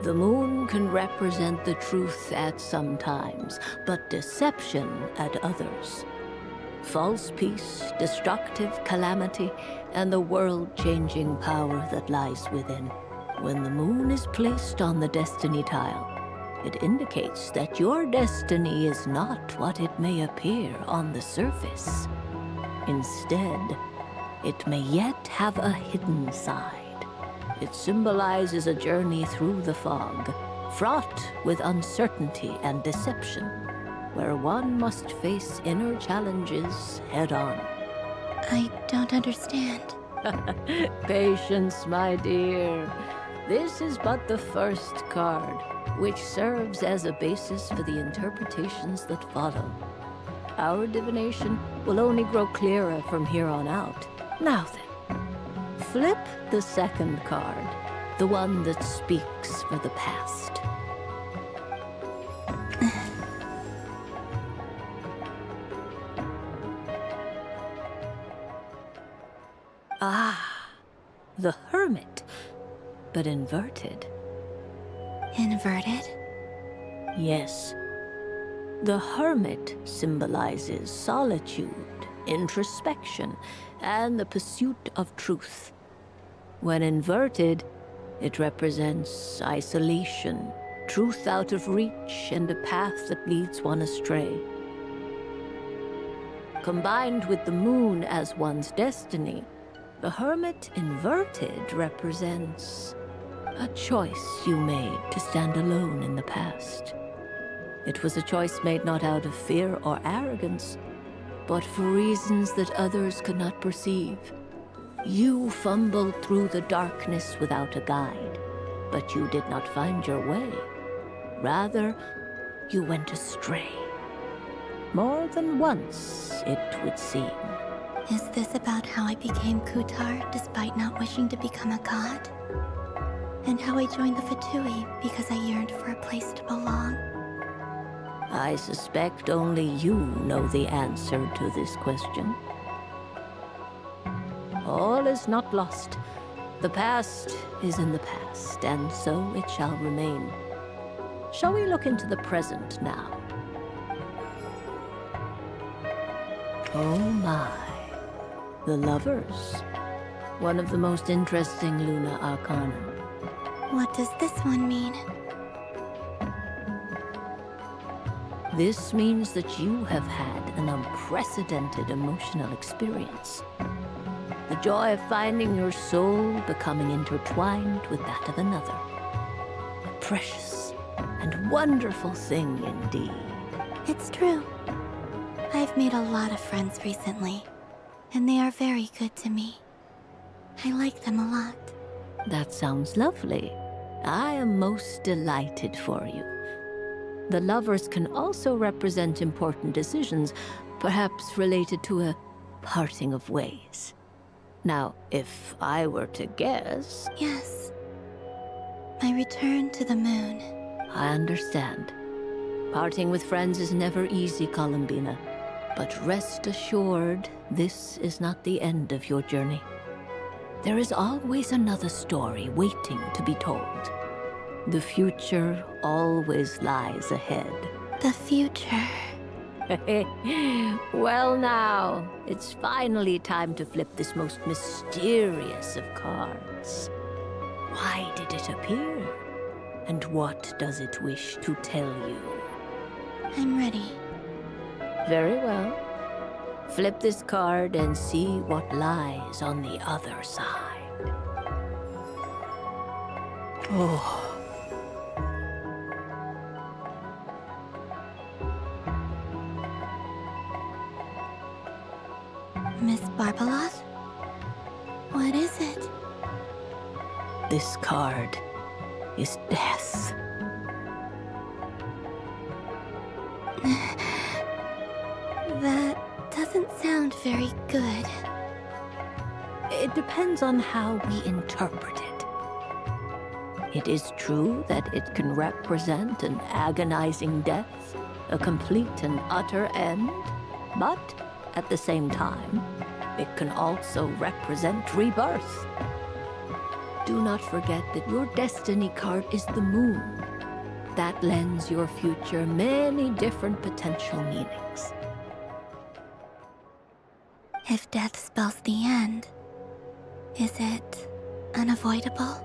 The moon can represent the truth at some times, but deception at others. False peace, destructive calamity, and the world-changing power that lies within. When the moon is placed on the destiny tile, it indicates that your destiny is not what it may appear on the surface. Instead, it may yet have a hidden side. It symbolizes a journey through the fog, fraught with uncertainty and deception, where one must face inner challenges head-on. I don't understand. Patience, my dear. This is but the first card, which serves as a basis for the interpretations that follow. Our divination will only grow clearer from here on out. Now then, flip the second card, the one that speaks for the past. Ah, the Hermit, but inverted. Inverted? Yes. The Hermit symbolizes solitude, introspection, and the pursuit of truth. When inverted, it represents isolation, truth out of reach, and a path that leads one astray. Combined with the moon as one's destiny, the Hermit inverted represents a choice you made to stand alone in the past. It was a choice made not out of fear or arrogance, but for reasons that others could not perceive. You fumbled through the darkness without a guide, but you did not find your way. Rather, you went astray. More than once, it would seem. Is this about how I became Kutar despite not wishing to become a god? And how I joined the Fatui because I yearned for a place to belong? I suspect only you know the answer to this question. All is not lost. The past is in the past, and so it shall remain. Shall we look into the present now? Oh my. The Lovers. One of the most interesting Luna Arcana. What does this one mean? This means that you have had an unprecedented emotional experience. The joy of finding your soul becoming intertwined with that of another. A precious and wonderful thing indeed. It's true. I've made a lot of friends recently, and they are very good to me. I like them a lot. That sounds lovely. I am most delighted for you. The lovers can also represent important decisions, perhaps related to a parting of ways. Now, if I were to guess... Yes. My return to the moon. I understand. Parting with friends is never easy, Columbina. But rest assured, this is not the end of your journey. There is always another story waiting to be told. The future always lies ahead. The future. Well now, it's finally time to flip this most mysterious of cards. Why did it appear? And what does it wish to tell you? I'm ready. Very well. Flip this card and see what lies on the other side. Oh. Miss Barbeloth? What is it? This card is death. That doesn't sound very good. It depends on how we interpret it. It is true that it can represent an agonizing death, a complete and utter end, but at the same time, it can also represent rebirth. Do not forget that your destiny card is the moon. That lends your future many different potential meanings. If death spells the end, is it unavoidable?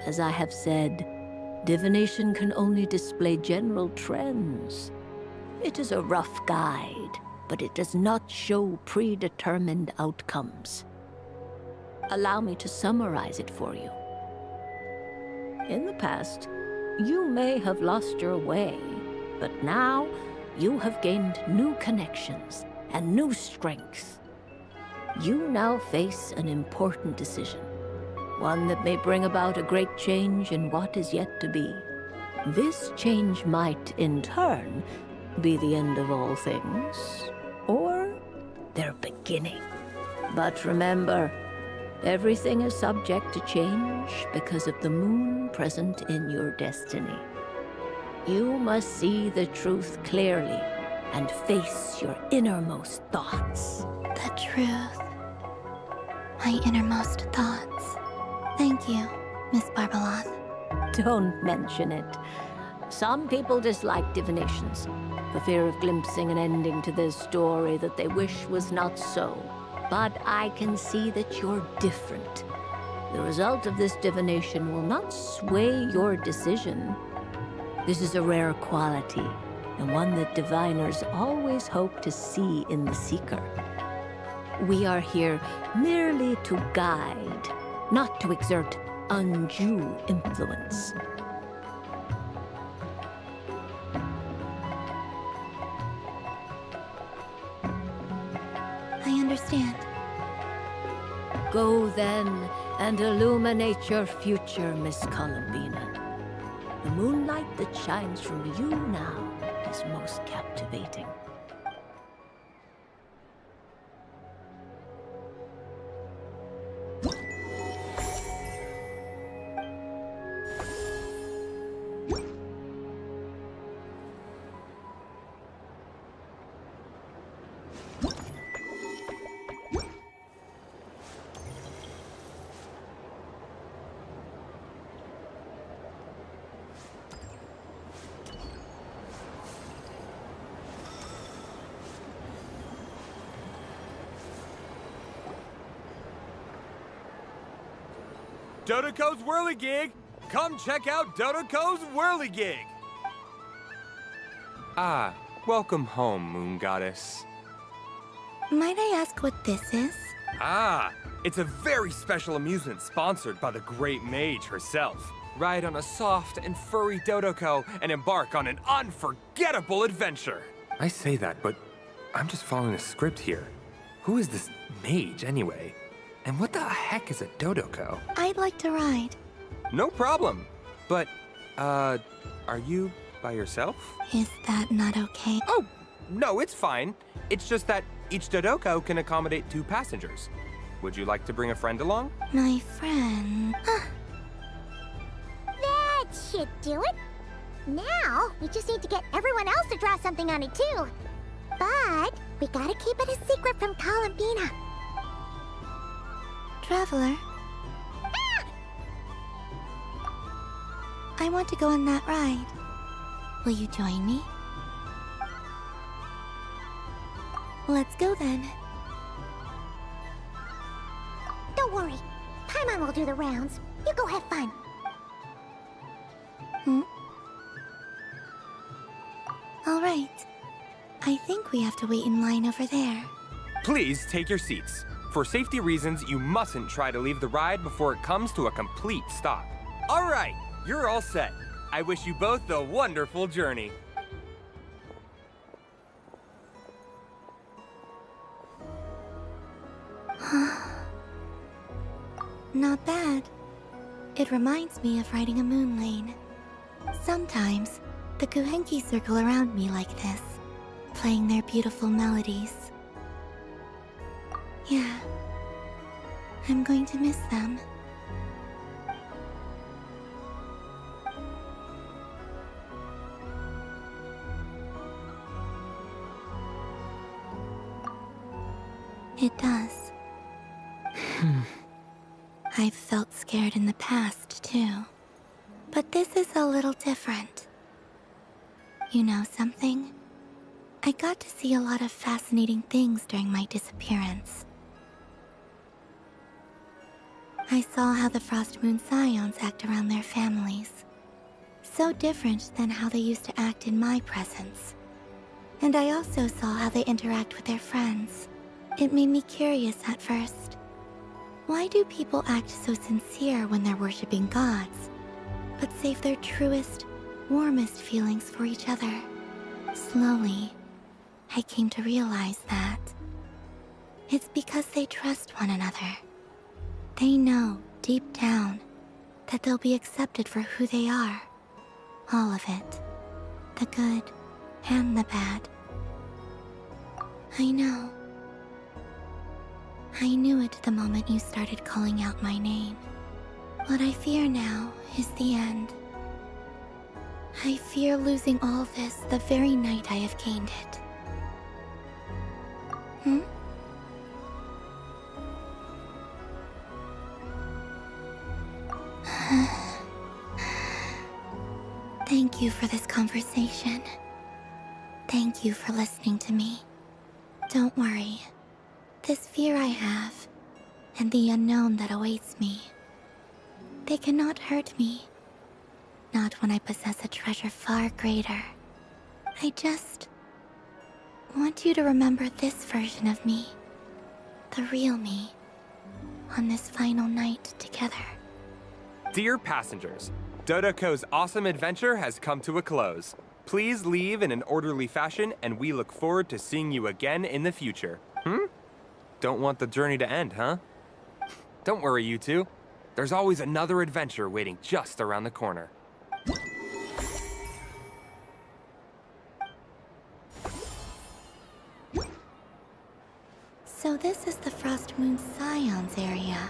As I have said, divination can only display general trends. It is a rough guide, but it does not show predetermined outcomes. Allow me to summarize it for you. In the past, you may have lost your way, but now you have gained new connections and new strength. You now face an important decision, one that may bring about a great change in what is yet to be. This change might, in turn, be the end of all things, or their beginning. But remember, everything is subject to change because of the moon present in your destiny. You must see the truth clearly and face your innermost thoughts. The truth. My innermost thoughts. Thank you, Miss Barbeloth. Don't mention it. Some people dislike divinations, for fear of glimpsing an ending to their story that they wish was not so. But I can see that you're different. The result of this divination will not sway your decision. This is a rare quality, and one that diviners always hope to see in the seeker. We are here merely to guide, not to exert undue influence. I understand. Go then and illuminate your future, Miss Columbina. The moonlight that shines from you now is most captivating. Dodoco's Whirligig! Come check out Dodoco's Whirligig! Ah, welcome home, Moon Goddess. Might I ask what this is? Ah, it's a very special amusement sponsored by the great mage herself. Ride on a soft and furry Dodoco and embark on an unforgettable adventure. I say that, but I'm just following a script here. Who is this mage, anyway? And what the heck is a Dodoco? I'd like to ride. No problem. But, are you by yourself? Is that not okay? Oh, no, it's fine. It's just that each Dodoko can accommodate 2 passengers. Would you like to bring a friend along? My friend... That should do it. Now, we just need to get everyone else to draw something on it too. But we gotta keep it a secret from Columbina. Traveler? I want to go on that ride. Will you join me? Let's go then. Don't worry. Paimon will do the rounds. You go have fun. All right. I think we have to wait in line over there. Please take your seats. For safety reasons, you mustn't try to leave the ride before it comes to a complete stop. All right, you're all set. I wish you both a wonderful journey. Not bad. It reminds me of riding a moon lane. Sometimes, the Kuhenki circle around me like this, playing their beautiful melodies. Yeah, I'm going to miss them. It does. I've felt scared in the past, too. But this is a little different. You know something? I got to see a lot of fascinating things during my disappearance. I saw how the Frost Moon Scions act around their families. So different than how they used to act in my presence. And I also saw how they interact with their friends. It made me curious at first. Why do people act so sincere when they're worshipping gods, but save their truest, warmest feelings for each other? Slowly, I came to realize that it's because they trust one another. They know, deep down, that they'll be accepted for who they are. All of it. The good and the bad. I know. I knew it the moment you started calling out my name. What I fear now is the end. I fear losing all this the very night I have gained it. Thank you for this conversation. Thank you for listening to me. Don't worry. This fear I have, and the unknown that awaits me, they cannot hurt me. Not when I possess a treasure far greater. I just want you to remember this version of me, the real me, on this final night together. Dear passengers, Dodoko's awesome adventure has come to a close. Please leave in an orderly fashion, and we look forward to seeing you again in the future. Don't want the journey to end, huh? Don't worry, you two. There's always another adventure waiting just around the corner. So this is the Frost Moon Scions area.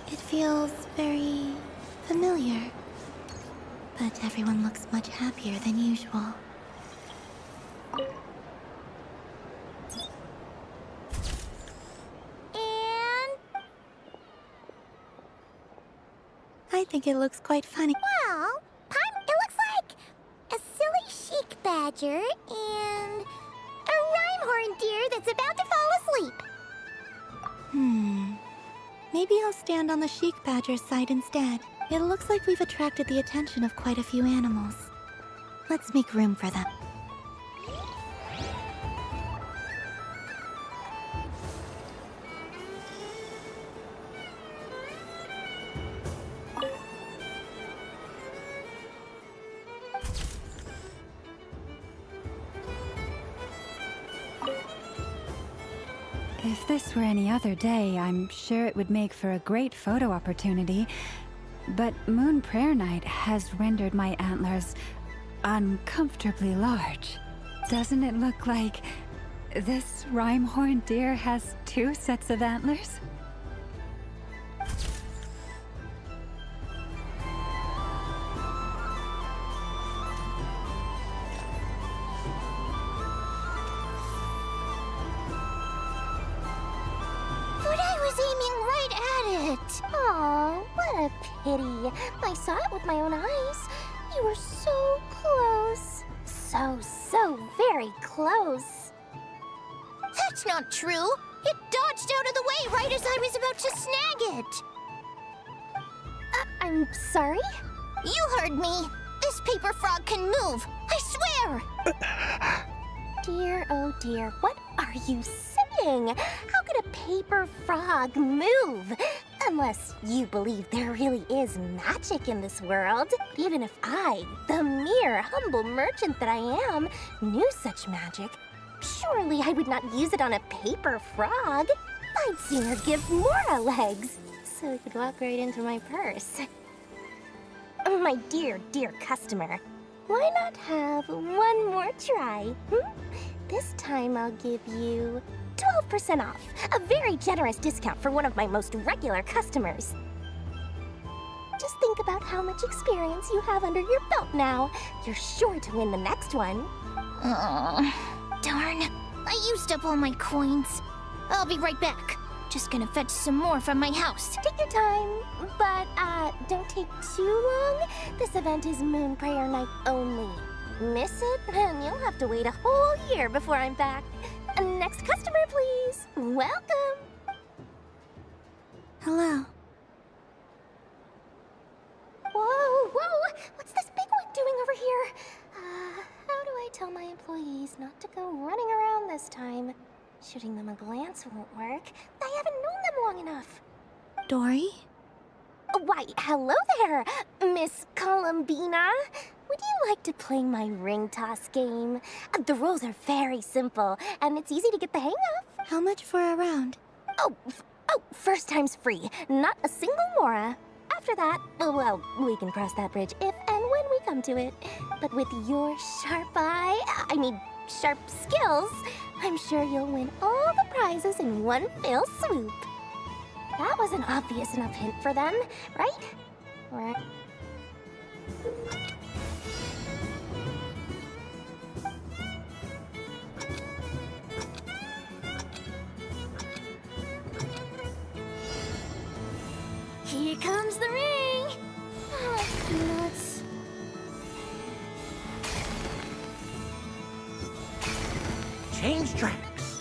It feels very familiar. But everyone looks much happier than usual. I think it looks quite funny. Well, it looks like a silly chic badger and a rhyme-horned deer that's about to fall asleep. Maybe I'll stand on the chic badger's side instead. It looks like we've attracted the attention of quite a few animals. Let's make room for them. If this were any other day, I'm sure it would make for a great photo opportunity. but Moon Prayer Night has rendered my antlers uncomfortably large. Doesn't it look like this rhyme-horned deer has 2 sets of antlers? But I was aiming right at it! Aw, what a pity. I saw it with my own eyes. You were so close. So very close. That's not true! It dodged out of the way right as I was about to snag it! I'm sorry? You heard me! This paper frog can move! I swear! Dear, oh dear, what are you saying? How could a paper frog move? Unless you believe there really is magic in this world. Even if I, the mere humble merchant that I am, knew such magic, surely I would not use it on a paper frog. I'd sooner give Mora legs, so it could walk right into my purse. My dear, dear customer, why not have one more try? This time I'll give you 12% off, a very generous discount for one of my most regular customers. Just think about how much experience you have under your belt now. You're sure to win the next one. Oh, darn. I used up all my coins. I'll be right back. Just gonna fetch some more from my house. Take your time, but don't take too long. This event is Moon Prayer Night only. Miss it, and you'll have to wait a whole year before I'm back. Next customer, please. Welcome. Hello. Whoa! What's this big one doing over here? How do I tell my employees not to go running around this time? Shooting them a glance won't work. I haven't known them long enough. Dory? Why, hello there, Miss Columbina. Would you like to play my ring toss game? The rules are very simple, and it's easy to get the hang of. How much for a round? Oh, first time's free. Not a single Mora. After that, well, we can cross that bridge if and when we come to it. But with your sharp sharp skills, I'm sure you'll win all the prizes in one fell swoop. That was an obvious enough hint for them, right? Here comes the ring! Nuts. Change tracks!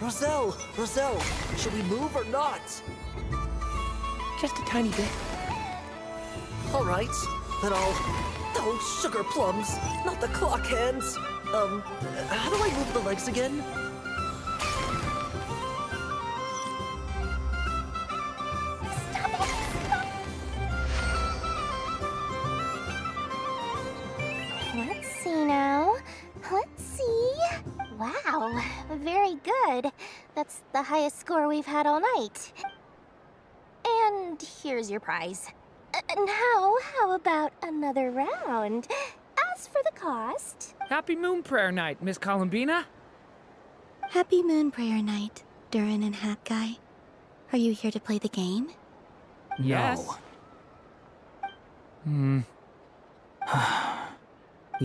Roselle! Should we move or not? Just a tiny bit. All right, then I'll... Oh, sugar plums, not the clock hands. How do I move the legs again? Let's see now. Let's see. Wow, very good. That's the highest score we've had all night. And here's your prize. Now, how about another round? As for the cost... Happy Moon Prayer Night, Miss Columbina. Happy Moon Prayer Night, Durin and Hat Guy. Are you here to play the game? Yes. You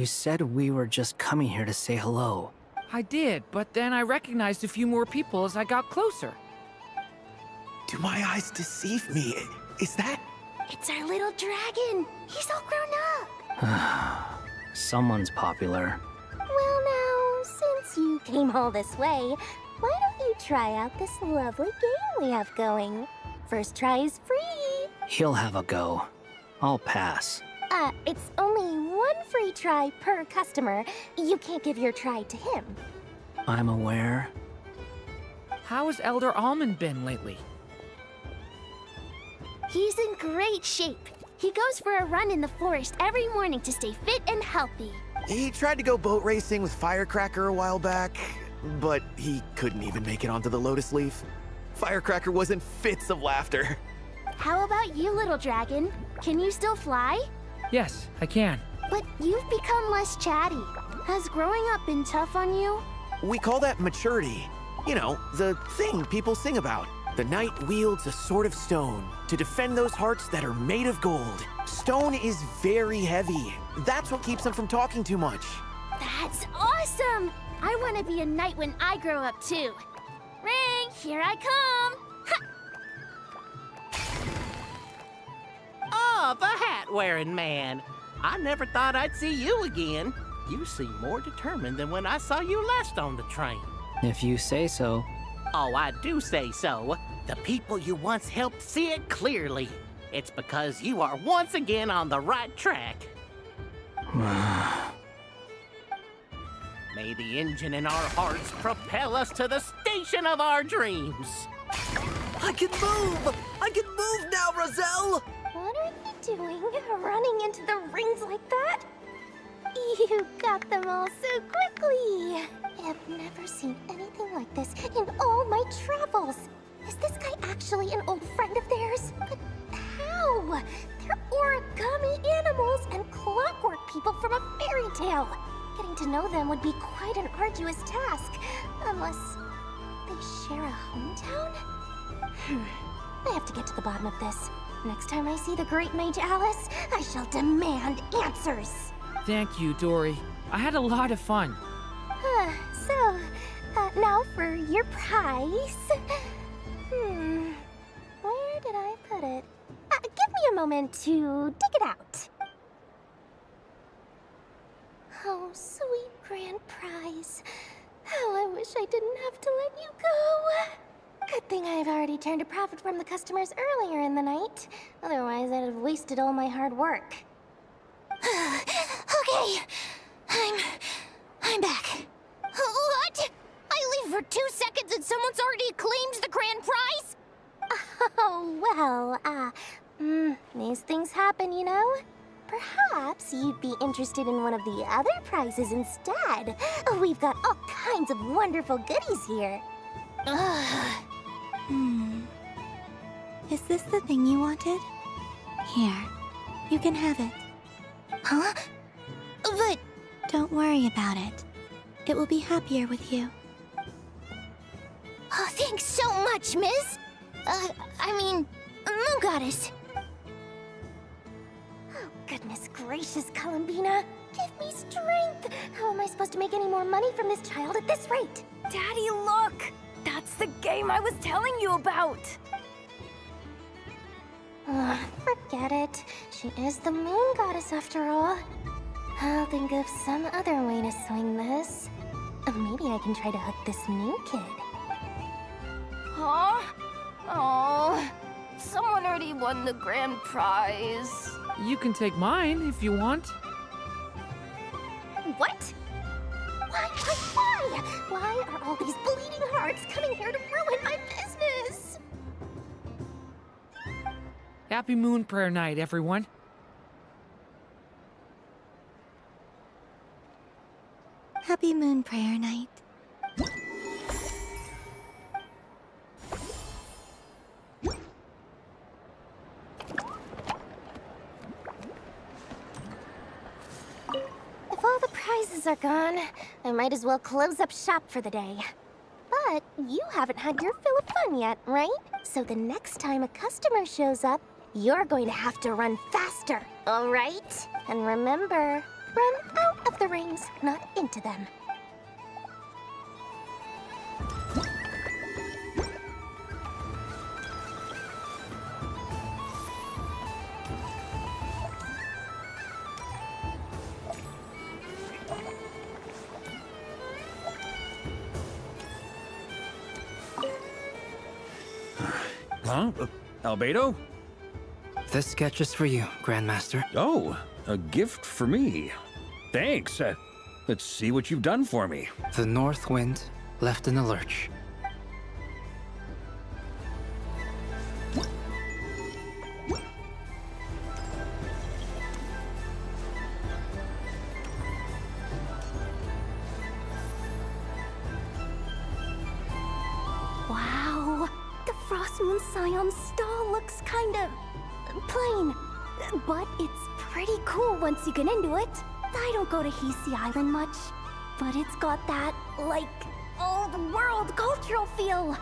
said we were just coming here to say hello. I did, but then I recognized a few more people as I got closer. Do my eyes deceive me? Is that... It's our little dragon. He's all grown up. Someone's popular. Well now, since you came all this way, why don't you try out this lovely game we have going? First try is free. He'll have a go. I'll pass. It's only one free try per customer. You can't give your try to him. I'm aware. How has Elder Almond been lately? He's in great shape. He goes for a run in the forest every morning to stay fit and healthy. He tried to go boat racing with Firecracker a while back, but he couldn't even make it onto the Lotus Leaf. Firecracker was in fits of laughter. How about you, little dragon? Can you still fly? Yes, I can. But you've become less chatty. Has growing up been tough on you? We call that maturity. You know, the thing people sing about. The knight wields a sword of stone to defend those hearts that are made of gold. Stone is very heavy. That's what keeps him from talking too much. That's awesome! I want to be a knight when I grow up, too. Ring, here I come! Oh, the hat-wearing man. I never thought I'd see you again. You seem more determined than when I saw you last on the train. If you say so. Oh, I do say so. The people you once helped see it clearly. It's because you are once again on the right track. May the engine in our hearts propel us to the station of our dreams. I can move! I can move now, Roselle! What are you doing, running into the rings like that? You got them all so quickly. I've never seen anything like this in all my travels. Is this guy actually an old friend of theirs? But how? They're origami animals and clockwork people from a fairy tale. Getting to know them would be quite an arduous task, unless they share a hometown? I have to get to the bottom of this. Next time I see the great mage Alice, I shall demand answers. Thank you, Dory. I had a lot of fun. Now for your prize. Where did I put it? Give me a moment to dig it out. Oh, sweet grand prize. How I wish I didn't have to let you go. Good thing I've already turned a profit from the customers earlier in the night. Otherwise, I'd have wasted all my hard work. Okay, I'm back. What? I leave for 2 seconds and someone's already claimed the grand prize? Oh, well, these things happen, you know? Perhaps you'd be interested in one of the other prizes instead. We've got all kinds of wonderful goodies here. Is this the thing you wanted? Here, you can have it. Huh? But... Don't worry about it. It will be happier with you. Oh, thanks so much, miss. Moon Goddess. Oh, goodness gracious, Columbina. Give me strength. How am I supposed to make any more money from this child at this rate? Daddy, look! That's the game I was telling you about! Forget it. She is the Moon Goddess after all. I'll think of some other way to swing this. Maybe I can try to hook this new kid. Huh? Oh, someone already won the grand prize. You can take mine if you want. What? Why? Why are all these bleeding hearts coming here to ruin my business? Happy Moon Prayer Night, everyone. Happy Moon Prayer Night. If all the prizes are gone, I might as well close up shop for the day. But you haven't had your fill of fun yet, right? So the next time a customer shows up, you're going to have to run faster, all right? And remember, run out of the rings, not into them. Huh? Albedo? This sketch is for you, Grandmaster. Oh, a gift for me. Thanks. Let's see what you've done for me. The North Wind left in a lurch. Wow, the This Moon Scion's stall looks kinda plain, but it's pretty cool once you get into it. I don't go to Hisi Island much, but it's got that, like, old world cultural feel.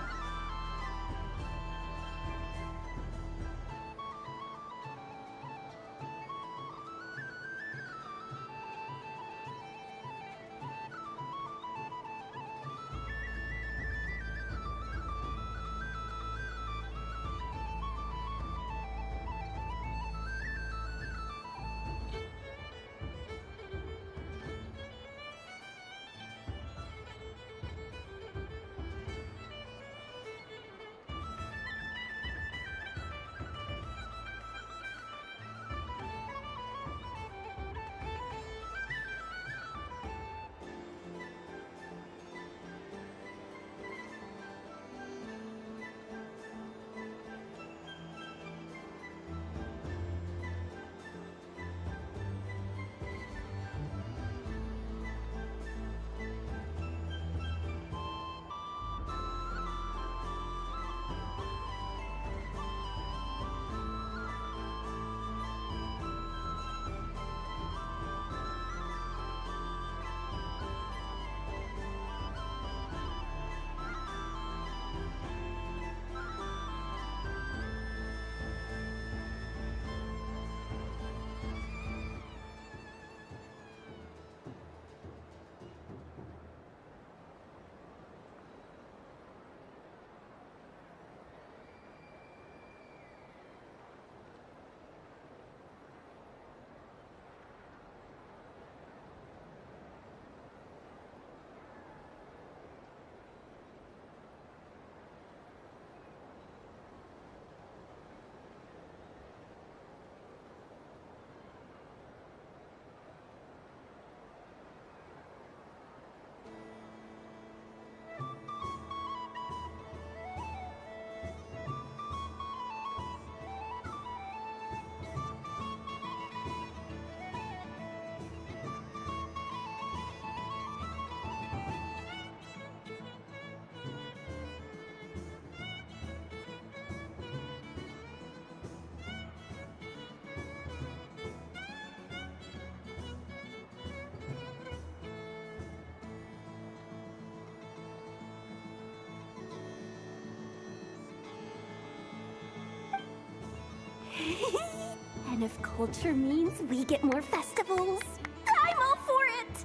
And if culture means we get more festivals, I'm all for it!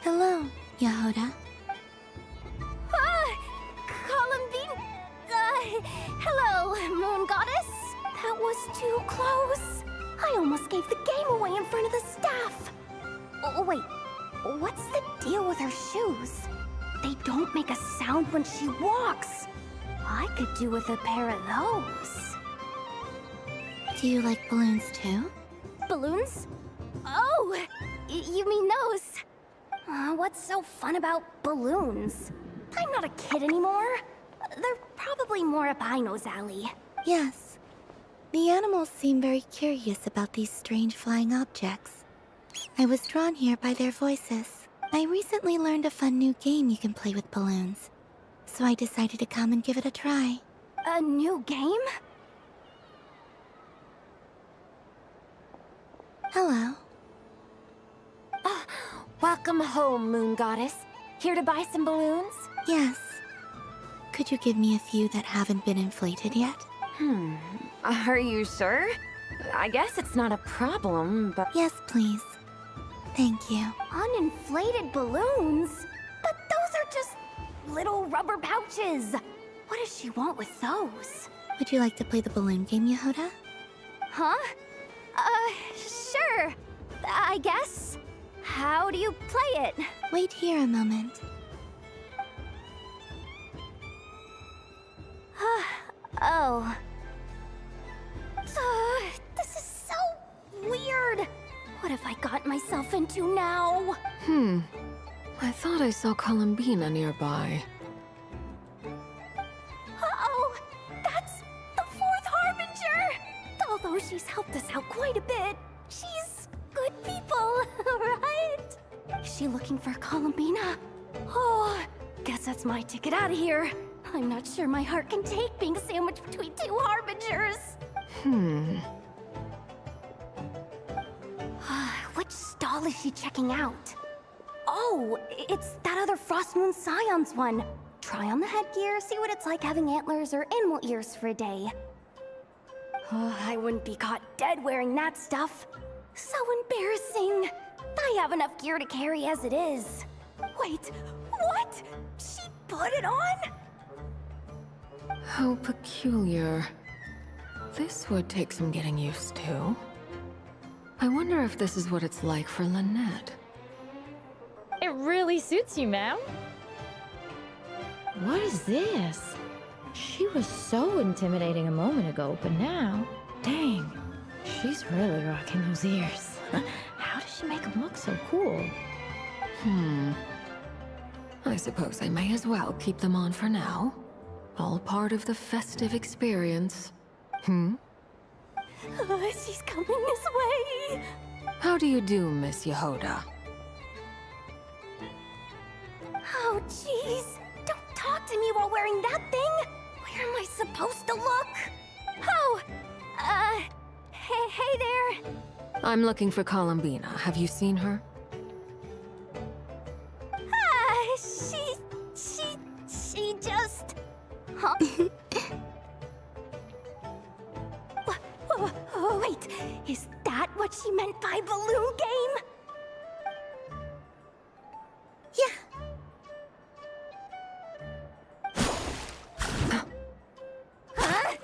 Hello, Yahoda. Columbine... hello, Moon Goddess. That was too close. I almost gave the game away in front of the staff. Oh, wait. What's the deal with her shoes? They don't make a sound when she walks. I could do with a pair of those. Do you like balloons too? Balloons? Oh, you mean those? What's so fun about balloons? I'm not a kid anymore. They're probably more up Aino's alley. Yes. The animals seem very curious about these strange flying objects. I was drawn here by their voices. I recently learned a fun new game you can play with balloons, so I decided to come and give it a try. A new game? Hello. Welcome home, Moon Goddess. Here to buy some balloons? Yes. Could you give me a few that haven't been inflated yet? Are you sure? I guess it's not a problem, but... Yes, please. Thank you. Uninflated balloons? But those are just little rubber pouches. What does she want with those? Would you like to play the balloon game, Yahoda? Huh? Sure. I guess. How do you play it? Wait here a moment. Oh. This is so weird. What have I got myself into now? I thought I saw Columbina nearby. Uh-oh! That's the Fourth Harbinger! Although she's helped us out quite a bit, she's good people, right? Is she looking for Columbina? Oh, guess that's my ticket out of here. I'm not sure my heart can take being sandwiched between two harbingers. Which stall is she checking out? Oh, it's that other Frost Moon Scions one. Try on the headgear, see what it's like having antlers or animal ears for a day. I wouldn't be caught dead wearing that stuff. So embarrassing. I have enough gear to carry as it is. Wait, what? She put it on? How peculiar. This would take some getting used to. I wonder if this is what it's like for Lynette. It really suits you, ma'am. What is this? She was so intimidating a moment ago, but now, dang, she's really rocking those ears. How does she make them look so cool? I suppose I may as well keep them on for now. All part of the festive experience. She's coming this way. How do you do, Miss Yehoda? Oh, jeez. Don't talk to me while wearing that thing. Where am I supposed to look? Oh, hey there. I'm looking for Columbina. Have you seen her? She just... Huh? Wait, is that what she meant by balloon game? Huh?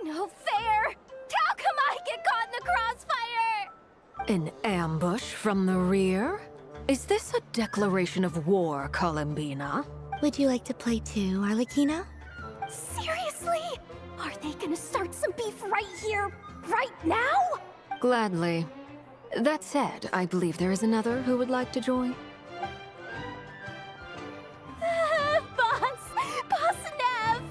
No fair! How come I get caught in the crossfire? An ambush from the rear? Is this a declaration of war, Columbina? Would you like to play too, Arlecchino? Seriously? Are they gonna start some beef right here, right now? Gladly. That said, I believe there is another who would like to join. Boss Nev!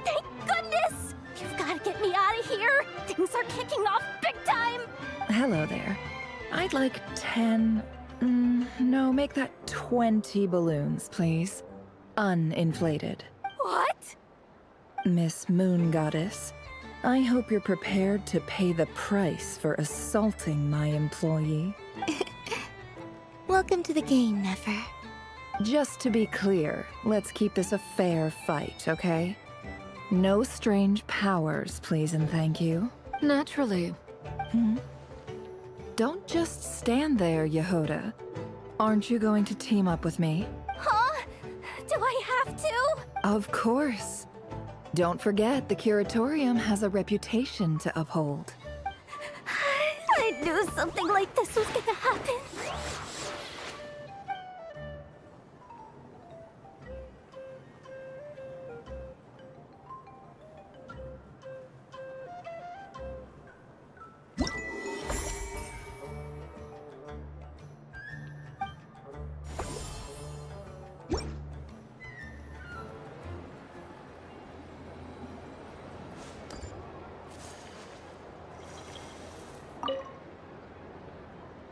Thank goodness! You've gotta get me out of here! Things are kicking off big time! Hello there. I'd like 10... no, make that 20 balloons, please. Uninflated. What? Miss Moon Goddess, I hope you're prepared to pay the price for assaulting my employee. Welcome to the game, Nefer. Just to be clear, let's keep this a fair fight, okay? No strange powers, please and thank you. Naturally. Don't just stand there, Yehoda. Aren't you going to team up with me? Huh? Do I have to? Of course. Don't forget, the Curatorium has a reputation to uphold. I knew something like this was gonna happen.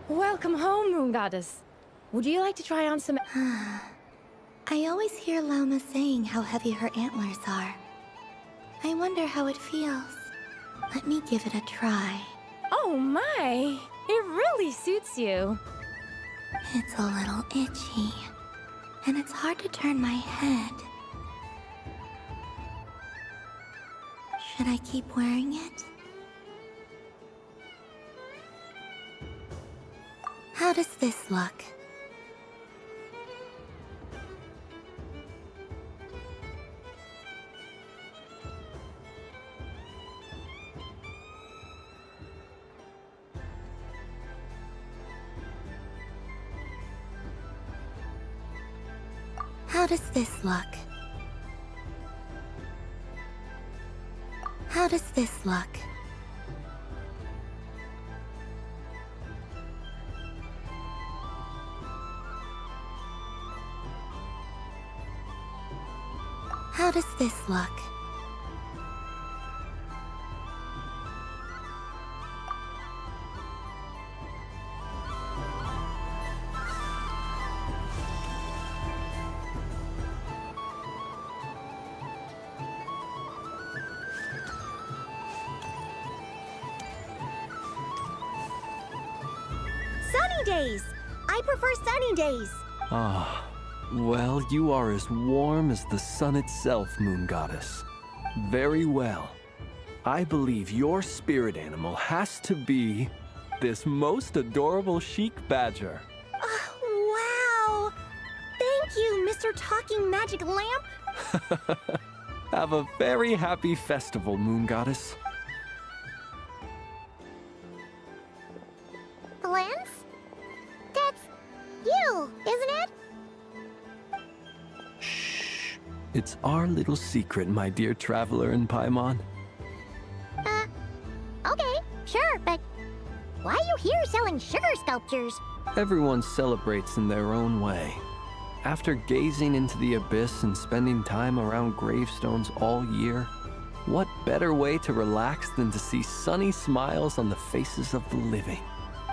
Welcome home, Moon Goddess. Would you like to try on some... I always hear Lauma saying how heavy her antlers are. I wonder how it feels. Let me give it a try. Oh my! It really suits you. It's a little itchy, and it's hard to turn my head. Should I keep wearing it? How does this look? How does this look? How does this look? How does this look? days. I prefer sunny days. Ah, well, you are as warm as the sun itself, Moon Goddess. Very well. I believe your spirit animal has to be this most adorable chic badger. Wow! Thank you, Mr. Talking Magic Lamp. Have a very happy festival, Moon Goddess. Flint? That's you, isn't it? It's our little secret, my dear traveler in Paimon. Okay, sure, but why are you here selling sugar sculptures? Everyone celebrates in their own way. After gazing into the abyss and spending time around gravestones all year, what better way to relax than to see sunny smiles on the faces of the living?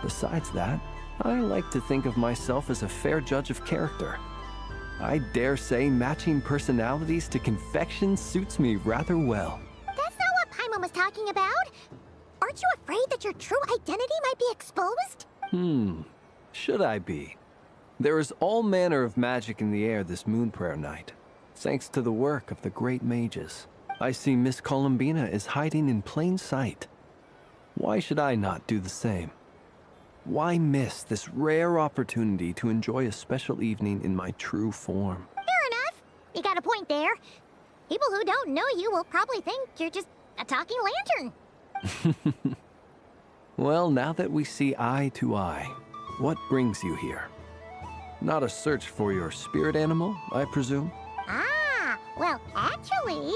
Besides that, I like to think of myself as a fair judge of character. I dare say matching personalities to confection suits me rather well. That's not what Paimon was talking about. Aren't you afraid that your true identity might be exposed? Should I be? There is all manner of magic in the air this moon prayer night, thanks to the work of the great mages. I see Miss Columbina is hiding in plain sight. Why should I not do the same? Why miss this rare opportunity to enjoy a special evening in my true form? Fair enough. You got a point there. People who don't know you will probably think you're just a talking lantern. Well, now that we see eye to eye, what brings you here? Not a search for your spirit animal, I presume? Ah, well, actually...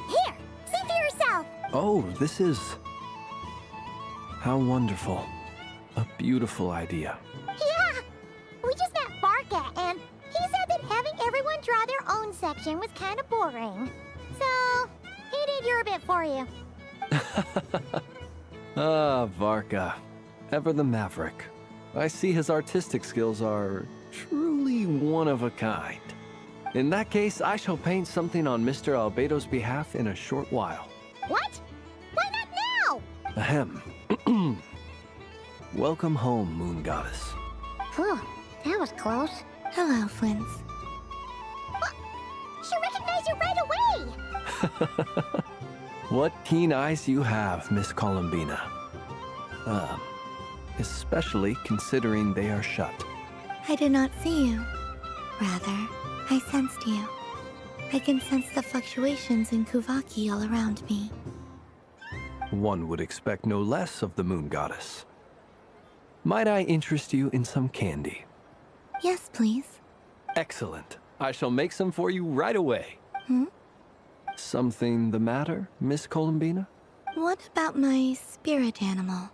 Here, see for yourself. Oh, this is... How wonderful. A beautiful idea. Yeah, we just met Barca, and he said that having everyone draw their own section was kind of boring. So, he did your bit for you. Ah, Varka. Ever the maverick. I see his artistic skills are truly one of a kind. In that case, I shall paint something on Mr. Albedo's behalf in a short while. What? Why not now? Ahem. Welcome home, Moon Goddess. Whew, that was close. Hello, Flint. She recognized you right away! What keen eyes you have, Miss Columbina. Especially considering they are shut. I did not see you. Rather, I sensed you. I can sense the fluctuations in Kuvaki all around me. One would expect no less of the Moon Goddess. Might I interest you in some candy? Yes, please. Excellent. I shall make some for you right away. Something the matter, Miss Columbina? What about my spirit animal?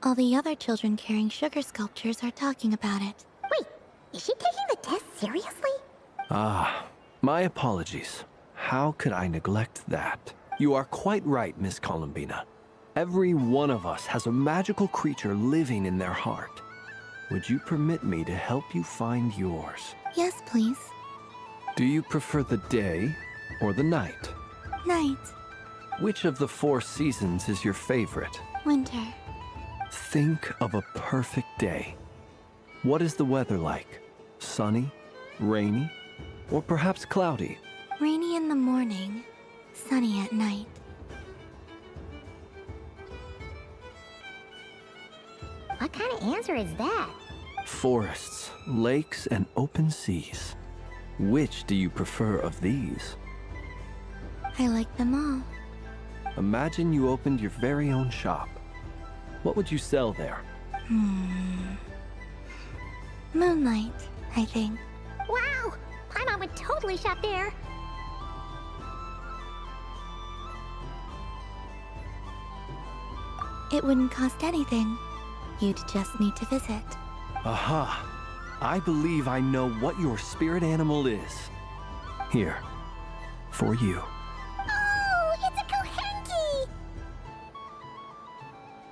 All the other children carrying sugar sculptures are talking about it. Wait, is she taking the test seriously? Ah, my apologies. How could I neglect that? You are quite right, Miss Columbina. Every one of us has a magical creature living in their heart. Would you permit me to help you find yours? Yes, please. Do you prefer the day or the night? Night. Which of the 4 seasons is your favorite? Winter. Think of a perfect day. What is the weather like? Sunny, rainy, or perhaps cloudy? Rainy in the morning, sunny at night. What kind of answer is that? Forests, lakes, and open seas. Which do you prefer of these? I like them all. Imagine you opened your very own shop. What would you sell there? Moonlight, I think. Wow! Paimon would totally shop there. It wouldn't cost anything. You'd just need to visit. Aha! I believe I know what your spirit animal is. Here, for you. Oh, it's a Kohenki!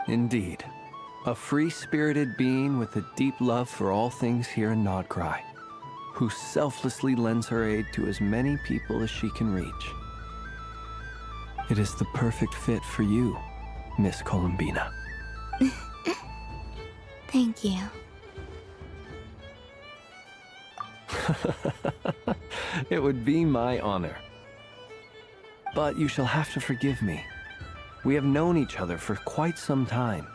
Indeed. A free-spirited being with a deep love for all things here in Nodcry, who selflessly lends her aid to as many people as she can reach. It is the perfect fit for you, Miss Columbina. Thank you. It would be my honor. But you shall have to forgive me. We have known each other for quite some time.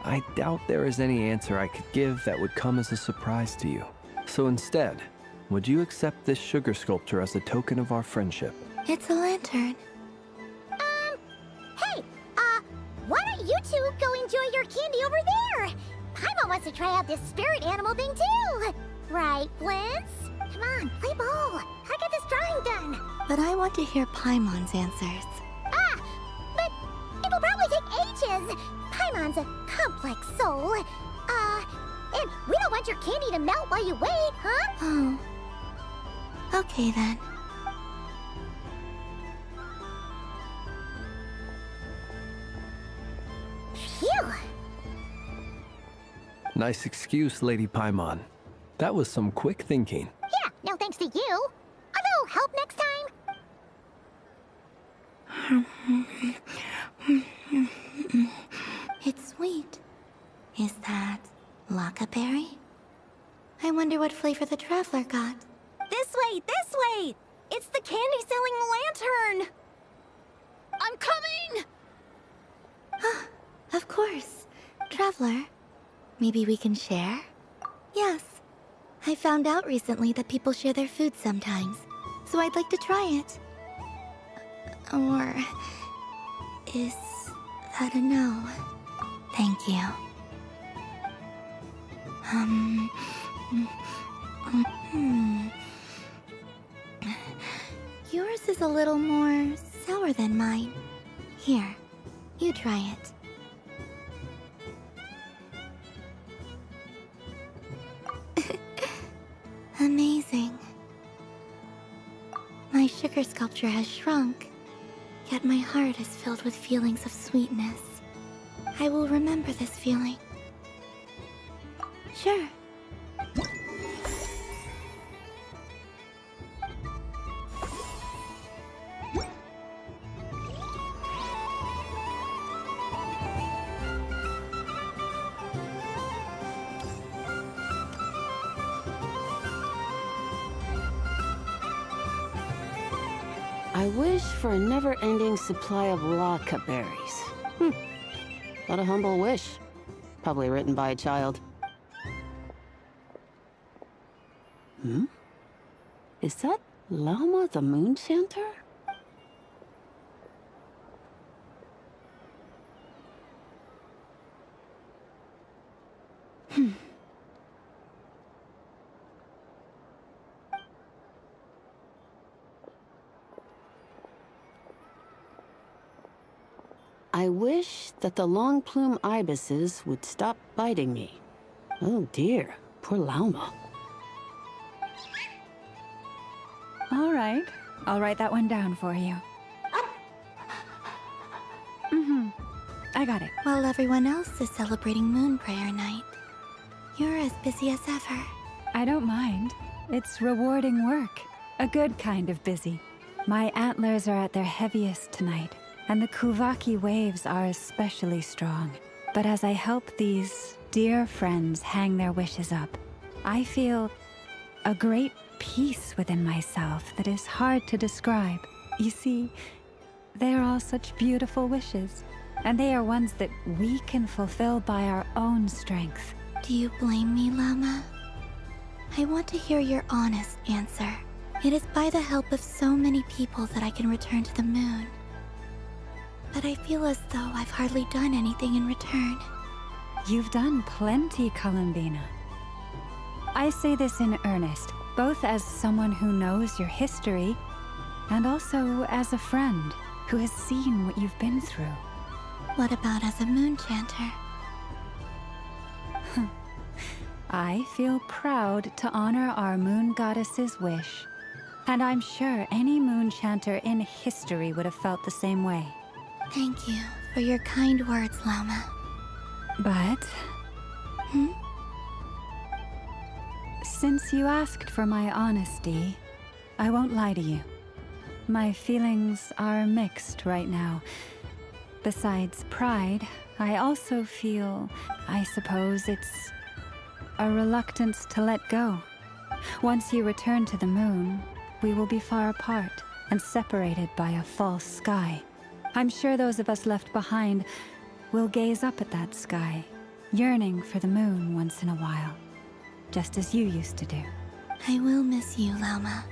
I doubt there is any answer I could give that would come as a surprise to you. So instead, would you accept this sugar sculpture as a token of our friendship? It's a lantern. Hey, why don't you two go enjoy your candy over there? Paimon wants to try out this spirit animal thing too. Right, Flint's? Come on, play ball. I get this drawing done. But I want to hear Paimon's answers. But it'll probably take ages. Paimon's a complex soul. And we don't want your candy to melt while you wait, huh? Oh. Okay then. Phew. Nice excuse, Lady Paimon. That was some quick thinking. Yeah, no thanks to you. A little help next time? It's sweet. Is that Lockaberry? I wonder what flavor the traveler got. This way, this way! It's the candy-selling lantern! I'm coming! Of course. Traveler, maybe we can share? Yes. I found out recently that people share their food sometimes, so I'd like to try it. Or is that a no? Thank you. Yours is a little more sour than mine. Here, you try it. Amazing. My sugar sculpture has shrunk, yet my heart is filled with feelings of sweetness. I will remember this feeling. Sure. I wish for a never-ending supply of Laka berries. What a humble wish. Probably written by a child. Is that Llama the Moon Chanter? I wish that the long plume ibises would stop biting me. Oh dear, poor Llama. All right, I'll write that one down for you. I got it. While everyone else is celebrating Moon Prayer Night, you're as busy as ever. I don't mind. It's rewarding work. A good kind of busy. My antlers are at their heaviest tonight, and the Kuvaki waves are especially strong. But as I help these dear friends hang their wishes up, I feel a great peace within myself that is hard to describe. You see, they are all such beautiful wishes, and they are ones that we can fulfill by our own strength. Do you blame me, Llama? I want to hear your honest answer. It is by the help of so many people that I can return to the moon. But I feel as though I've hardly done anything in return. You've done plenty, Columbina. I say this in earnest, both as someone who knows your history, and also as a friend who has seen what you've been through. What about as a moon chanter? I feel proud to honor our moon goddess's wish. And I'm sure any moon chanter in history would have felt the same way. Thank you for your kind words, Llama. But... since you asked for my honesty, I won't lie to you. My feelings are mixed right now. Besides pride, I also feel, I suppose it's a reluctance to let go. Once you return to the moon, we will be far apart and separated by a false sky. I'm sure those of us left behind will gaze up at that sky, yearning for the moon once in a while, just as you used to do. I will miss you, Lauma.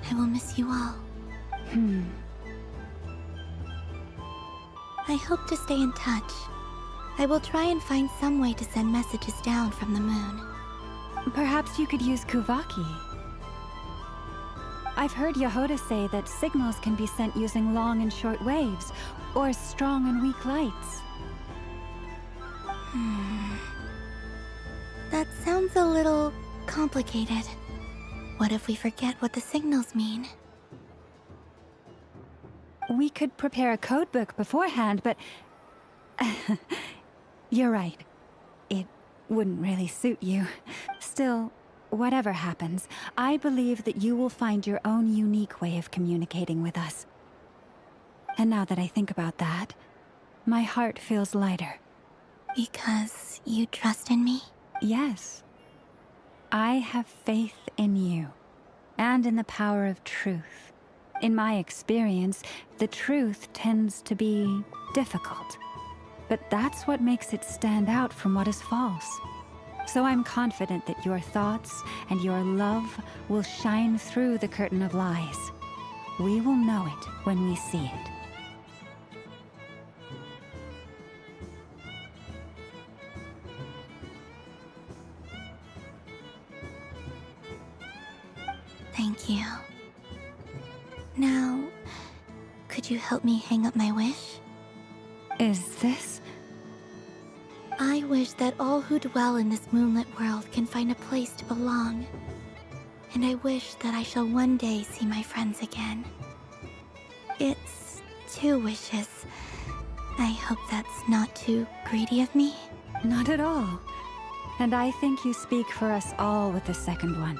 I will miss you all. I hope to stay in touch. I will try and find some way to send messages down from the moon. Perhaps you could use Kuvaki. I've heard Yehoda say that signals can be sent using long and short waves, or strong and weak lights. That sounds a little complicated. What if we forget what the signals mean? We could prepare a codebook beforehand, but... You're right. It wouldn't really suit you. Still, whatever happens, I believe that you will find your own unique way of communicating with us. And now that I think about that, my heart feels lighter. Because you trust in me? Yes. I have faith in you, and in the power of truth. In my experience, the truth tends to be difficult. But that's what makes it stand out from what is false. So I'm confident that your thoughts and your love will shine through the curtain of lies. We will know it when we see it. Thank you. Now, could you help me hang up my wish? Is this? I wish that all who dwell in this moonlit world can find a place to belong. And I wish that I shall one day see my friends again. It's 2 wishes. I hope that's not too greedy of me. Not at all. And I think you speak for us all with the second one.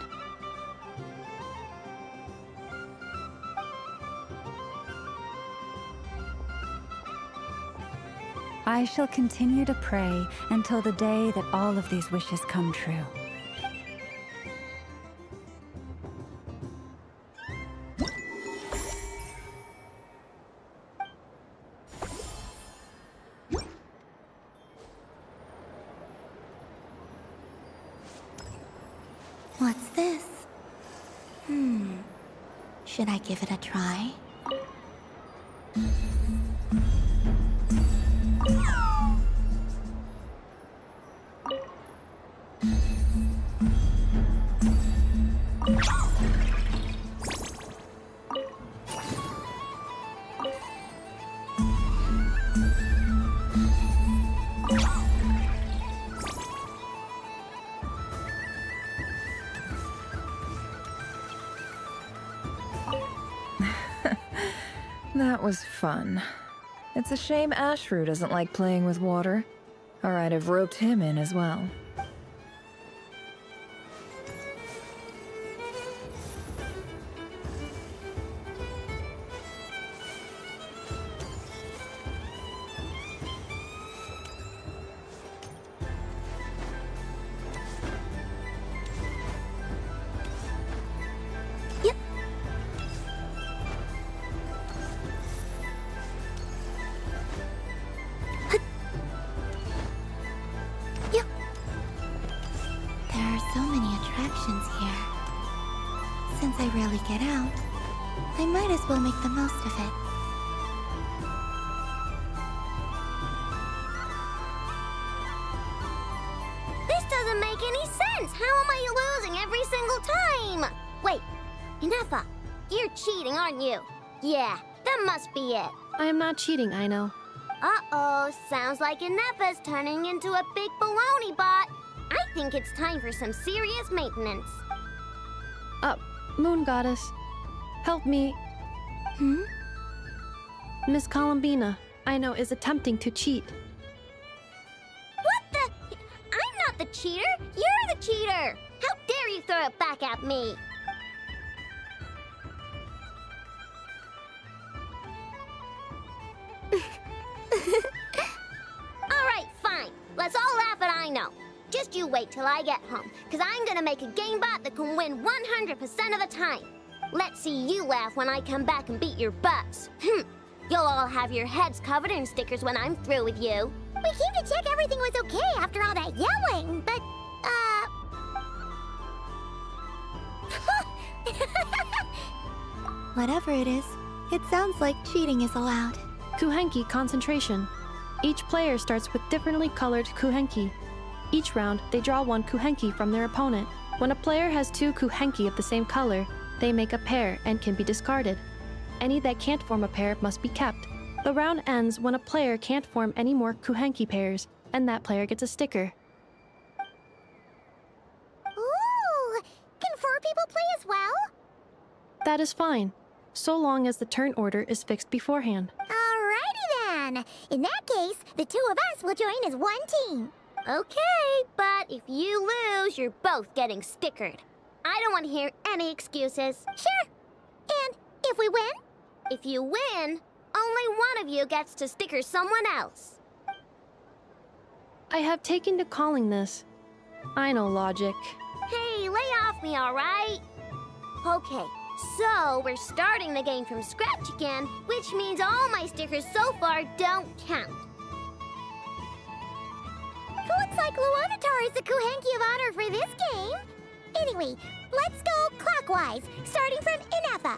I shall continue to pray until the day that all of these wishes come true. What's this? Should I give it a try? That was fun. It's a shame Ashru doesn't like playing with water, or I'd have roped him in as well. So many attractions here. Since I rarely get out, I might as well make the most of it. This doesn't make any sense! How am I losing every single time? Wait, Inefa, you're cheating, aren't you? Yeah, that must be it. I am not cheating, I know. Uh-oh, sounds like Inefa's turning into a big baloney bot. I think it's time for some serious maintenance. Moon Goddess, help me. Miss Columbina, I know, is attempting to cheat. What the? I'm not the cheater! You're the cheater! How dare you throw it back at me? Alright, fine. Let's all laugh at I know. Just you wait till I get home, because I'm gonna make a game bot that can win 100% of the time. Let's see you laugh when I come back and beat your butts. You'll all have your heads covered in stickers when I'm through with you. We came to check everything was okay after all that yelling, but, Whatever it is, it sounds like cheating is allowed. Kuhenki concentration. Each player starts with differently colored kuhenki. Each round, they draw one kuhenki from their opponent. When a player has two kuhenki of the same color, they make a pair and can be discarded. Any that can't form a pair must be kept. The round ends when a player can't form any more kuhenki pairs, and that player gets a sticker. ooh, can 4 people play as well? That is fine, so long as the turn order is fixed beforehand. Alrighty then. In that case, the 2 of us will join as one team. Okay, but if you lose, you're both getting stickered. I don't want to hear any excuses. Sure. And if we win? If you win, only one of you gets to sticker someone else. I have taken to calling this. I know logic. Hey, lay off me, all right? Okay, so we're starting the game from scratch again, which means all my stickers so far don't count. Looks like Luanatar is the Kuhenki of honor for this game. Anyway, let's go clockwise, starting from Inefa.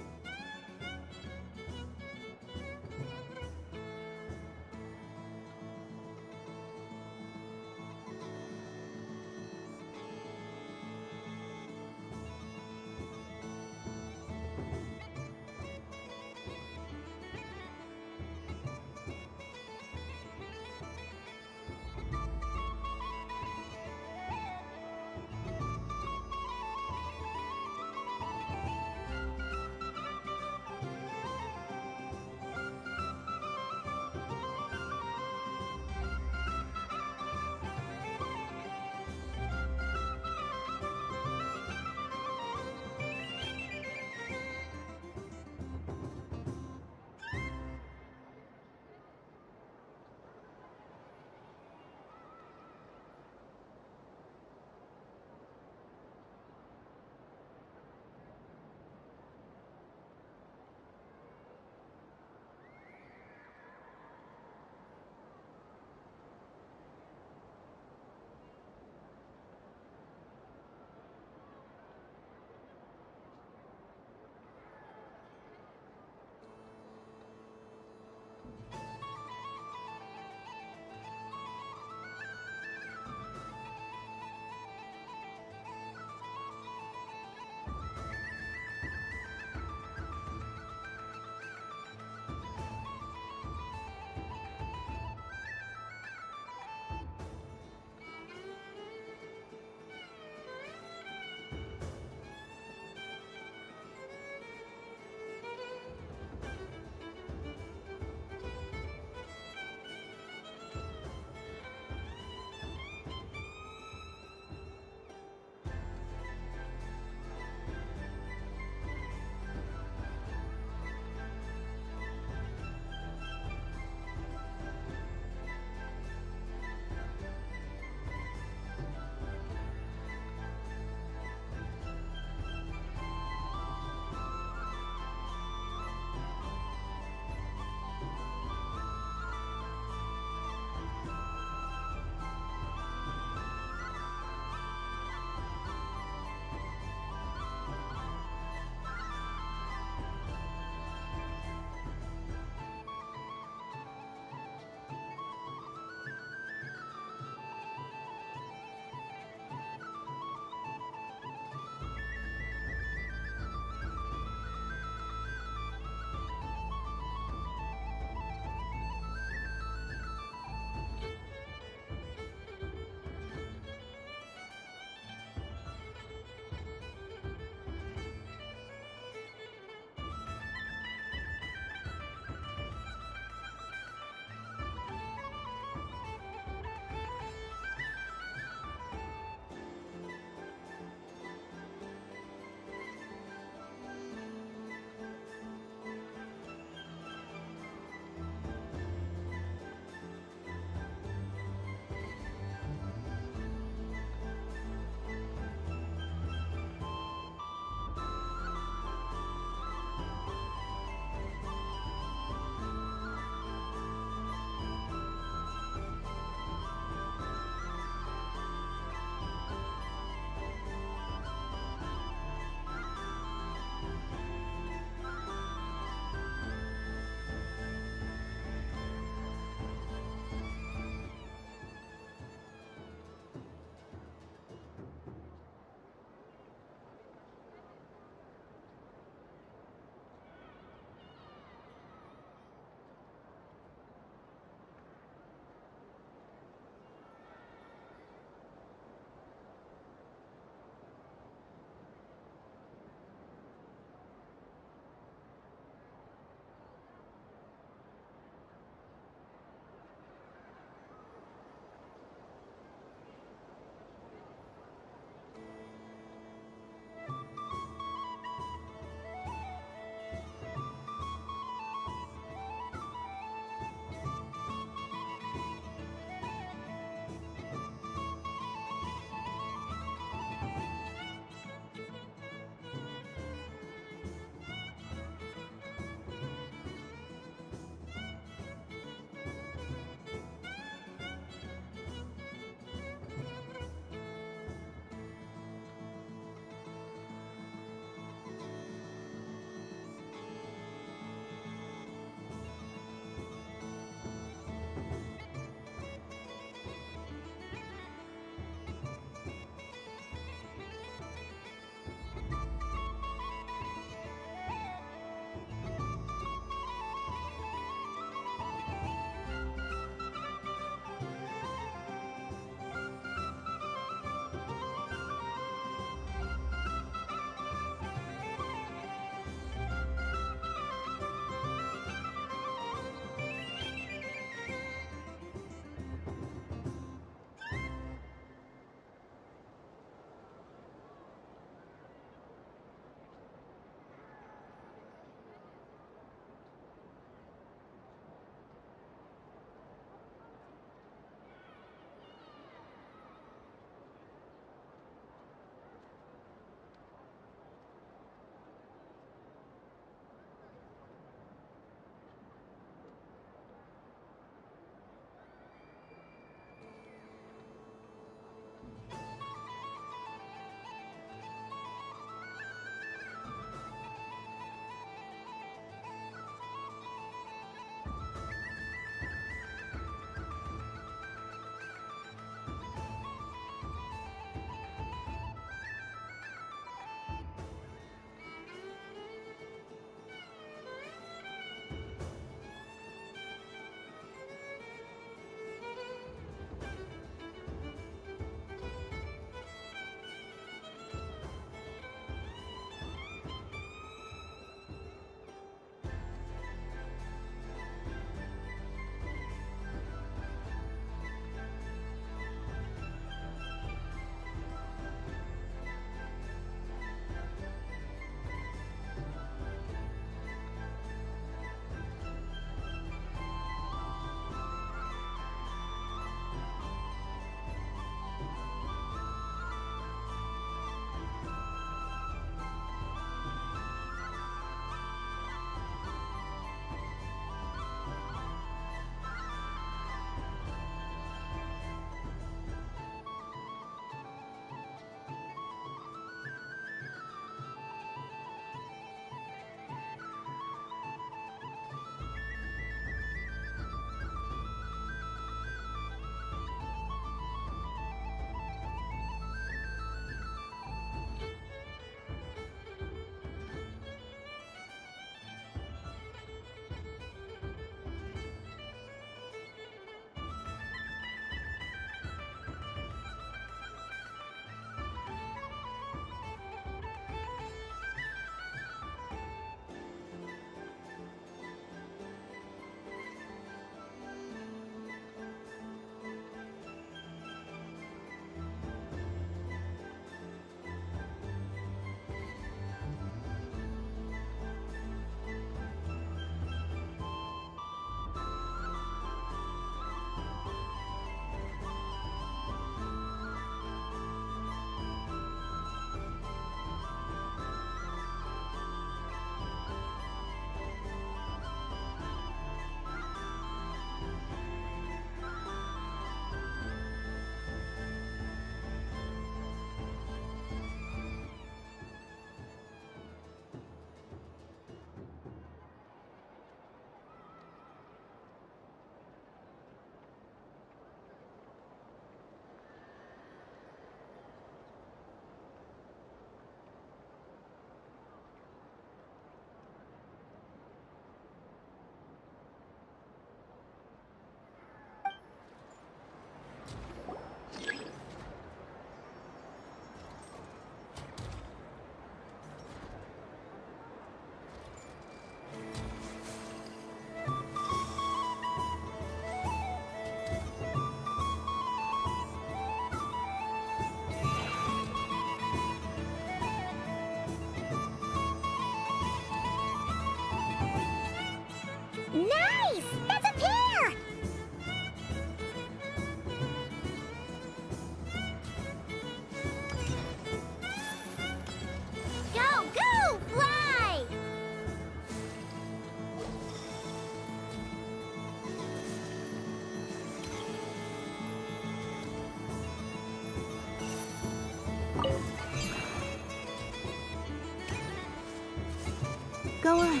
Go on.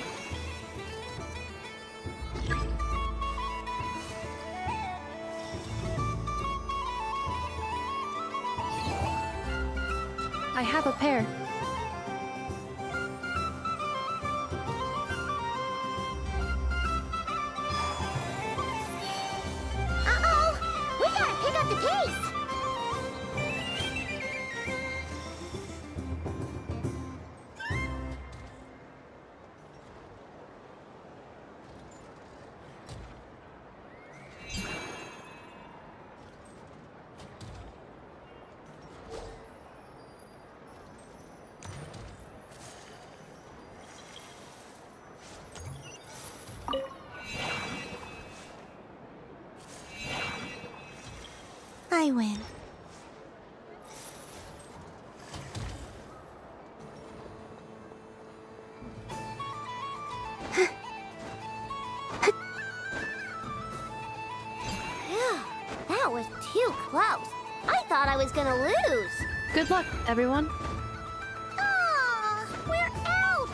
I have a pair. Uh-oh! We gotta pick up the case! I win. Phew, that was too close. I thought I was gonna lose. Good luck, everyone. Ah, we're out!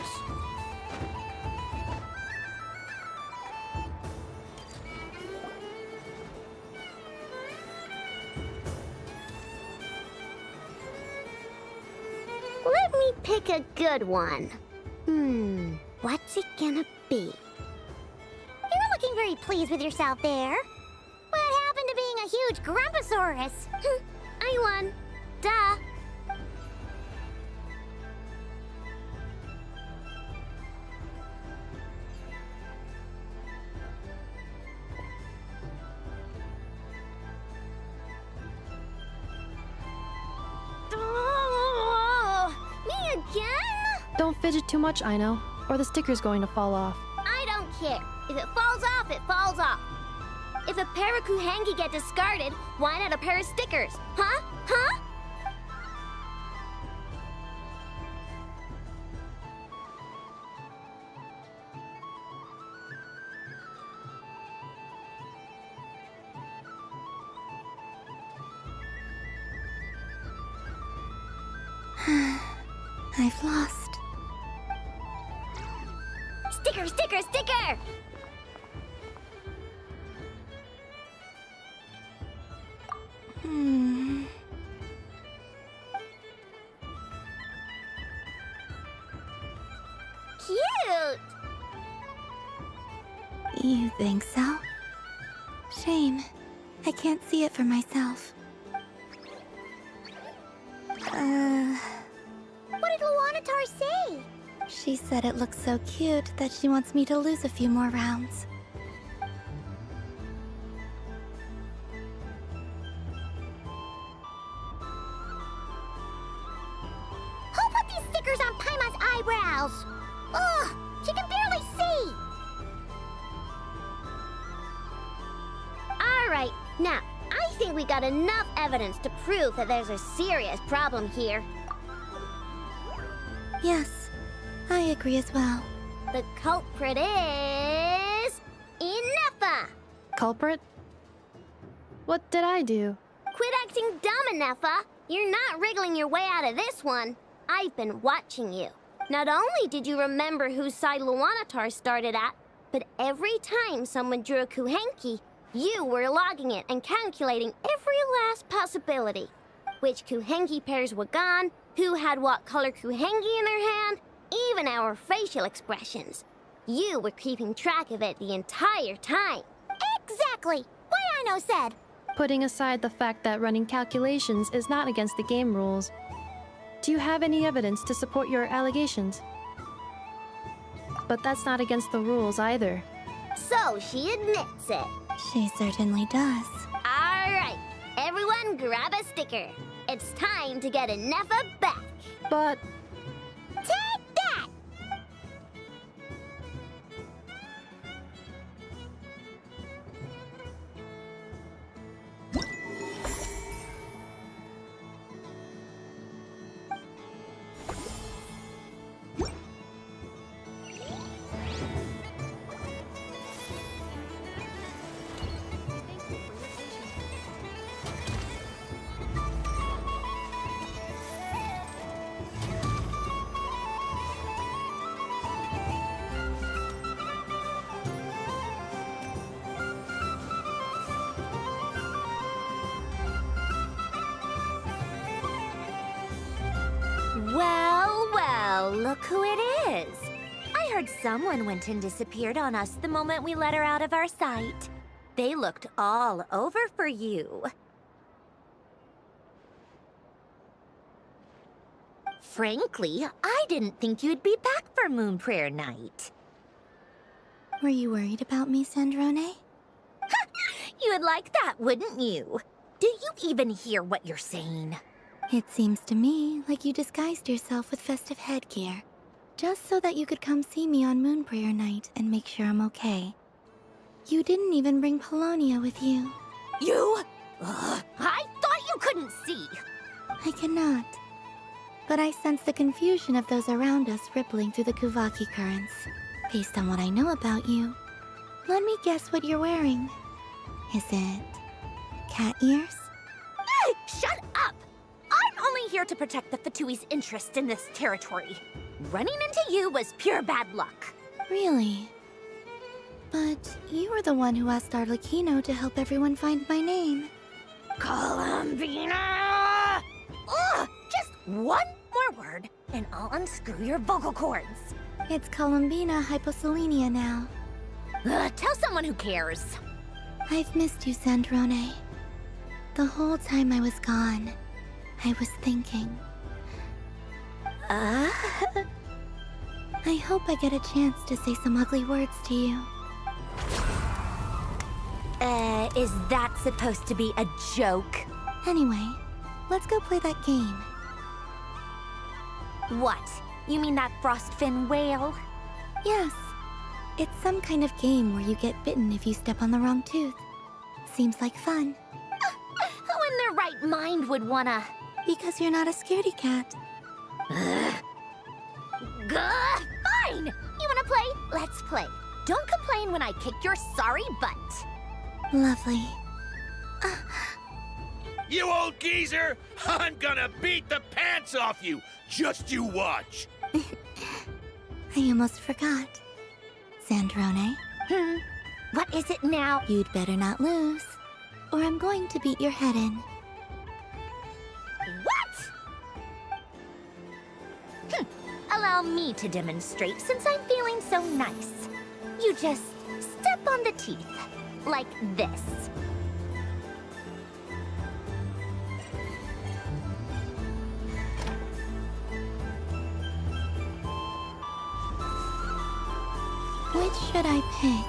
Let me pick a good one. What's it gonna be? You're looking very pleased with yourself there. What happened to being a huge Grumposaurus? I won. Duh. Me again? Don't fidget too much, Ino, or the sticker's going to fall off. I don't care. If it falls off, it falls off. If a pair of Kuhenki get discarded, why not a pair of stickers? Huh? Huh? I've lost. Sticker, sticker, sticker! Cute! You think so? Shame. I can't see it for myself. What did Luanatar say? She said it looks so cute that she wants me to lose a few more rounds. Who put these stickers on Paima's eyebrows? Ugh, she can barely see! Alright, now, I think we got enough evidence to prove that there's a serious problem here. Yes, I agree as well. The culprit is... Ineffa! Culprit? What did I do? Quit acting dumb, Ineffa! You're not wriggling your way out of this one. I've been watching you. Not only did you remember whose side Luanatar started at, but every time someone drew a Kuhenki, you were logging it and calculating every last possibility. Which Kuhenki pairs were gone, who had what color Kuhenki in their hand, even our facial expressions. You were keeping track of it the entire time. Exactly! What Ino said! Putting aside the fact that running calculations is not against the game rules, do you have any evidence to support your allegations? But that's not against the rules either. So she admits it. She certainly does. Alright, everyone grab a sticker. It's time to get Ineffa back. But... Take that! Well, look who it is. I heard someone went and disappeared on us the moment we let her out of our sight. They looked all over for you. Frankly, I didn't think you'd be back for Moon Prayer Night. Were you worried about me, Sandrone? You would like that, wouldn't you? Do you even hear what you're saying? It seems to me like you disguised yourself with festive headgear, just so that you could come see me on Moon Prayer Night and make sure I'm okay. You didn't even bring Polonia with you. You? Ugh, I thought you couldn't see. I cannot. But I sense the confusion of those around us rippling through the Kuvaki currents. Based on what I know about you, let me guess what you're wearing. Is it cat ears? Hey, shut up! I'm only here to protect the Fatui's interest in this territory. Running into you was pure bad luck. Really? But you were the one who asked Arlecchino to help everyone find my name. Columbina! Ugh! Just one more word, and I'll unscrew your vocal cords. It's Columbina hyposelenia now. Tell someone who cares. I've missed you, Sandrone. The whole time I was gone, I was thinking. I hope I get a chance to say some ugly words to you. Is that supposed to be a joke? Anyway, let's go play that game. What? You mean that frostfin whale? Yes. It's some kind of game where you get bitten if you step on the wrong tooth. Seems like fun. Who in their right mind would wanna... Because you're not a scaredy cat. Fine! You wanna play? Let's play. Don't complain when I kick your sorry butt. Lovely. You old geezer! I'm gonna beat the pants off you! Just you watch! I almost forgot. Sandrone? What is it now? You'd better not lose, or I'm going to beat your head in. What? Allow me to demonstrate since I'm feeling so nice. You just step on the teeth, like this. Which should I pick?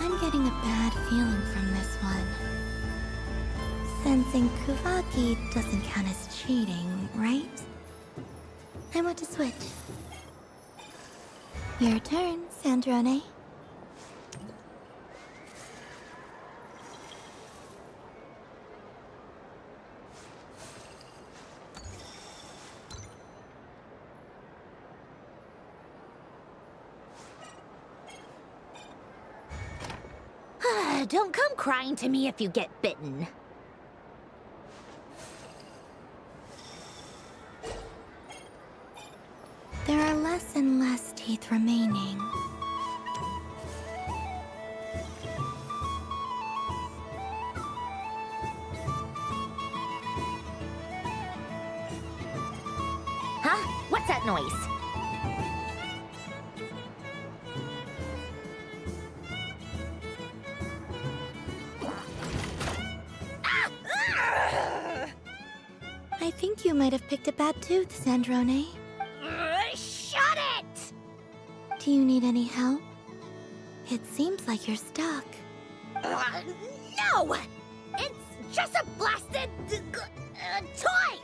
I'm getting a bad feeling from this one. Sensing Kuvaki doesn't count as cheating, right? I want to switch. Your turn, Sandrone. Don't come crying to me if you get bitten. There are less and less teeth remaining. Huh? What's that noise? I think you might have picked a bad tooth, Sandrone. Shut it! Do you need any help? It seems like you're stuck. No! It's just a blasted... toy!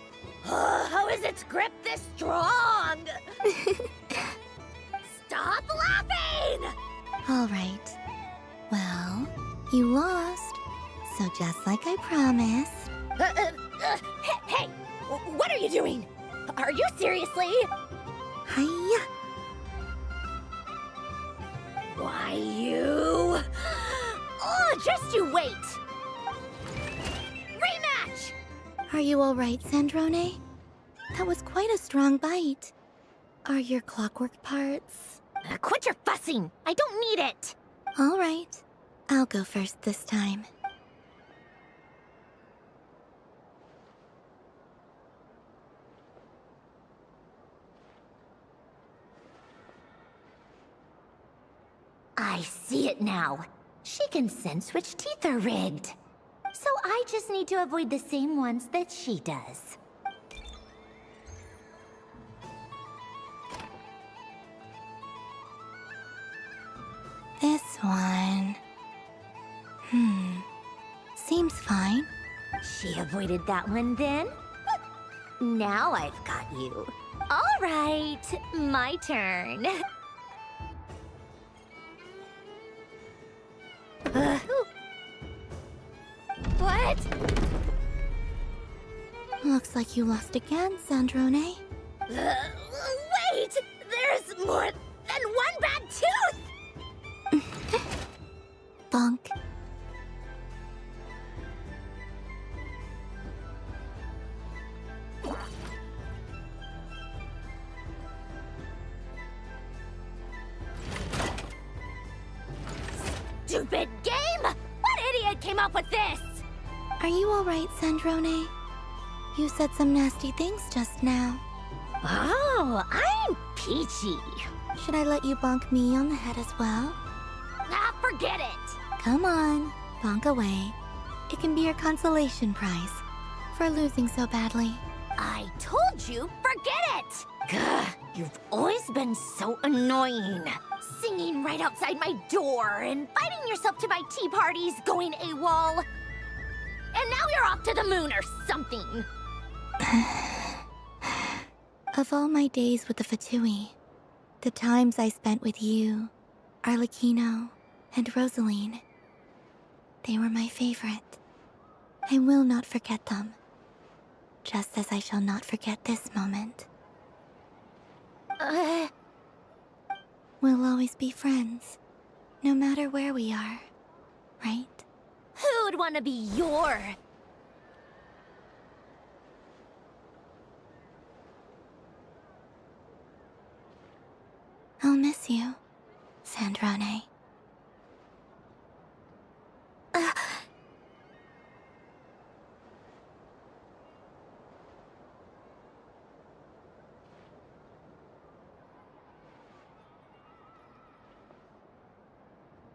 How is its grip this strong? Stop laughing! All right. Well, you lost. So just like I promised... Hey! What are you doing? Are you seriously? Hiya! Why, you... Oh, just you wait! Rematch! Are you all right, Sandrone? That was quite a strong bite. are your clockwork parts. Quit your fussing! I don't need it! All right. I'll go first this time. I see it now. She can sense which teeth are rigged. So I just need to avoid the same ones that she does. This one... Seems fine. She avoided that one then? Now I've got you. All right, my turn. What? Looks like you lost again, Sandrone. Wait! There's more than one bad tooth! Bonk. Stupid game! What idiot came up with this? Are you alright, Sandrone? You said some nasty things just now. Oh, I'm peachy. Should I let you bonk me on the head as well? Ah, forget it! Come on, bonk away. It can be your consolation prize for losing so badly. I told you, forget it! Gah, you've always been so annoying. Singing right outside my door, inviting yourself to my tea parties, going AWOL. And now you're off to the moon or something. Of all my days with the Fatui, the times I spent with you, Arlecchino, and Rosaline, they were my favorite. I will not forget them, just as I shall not forget this moment. We'll always be friends, no matter where we are, right? Who'd want to be your... I'll miss you, Sandrone.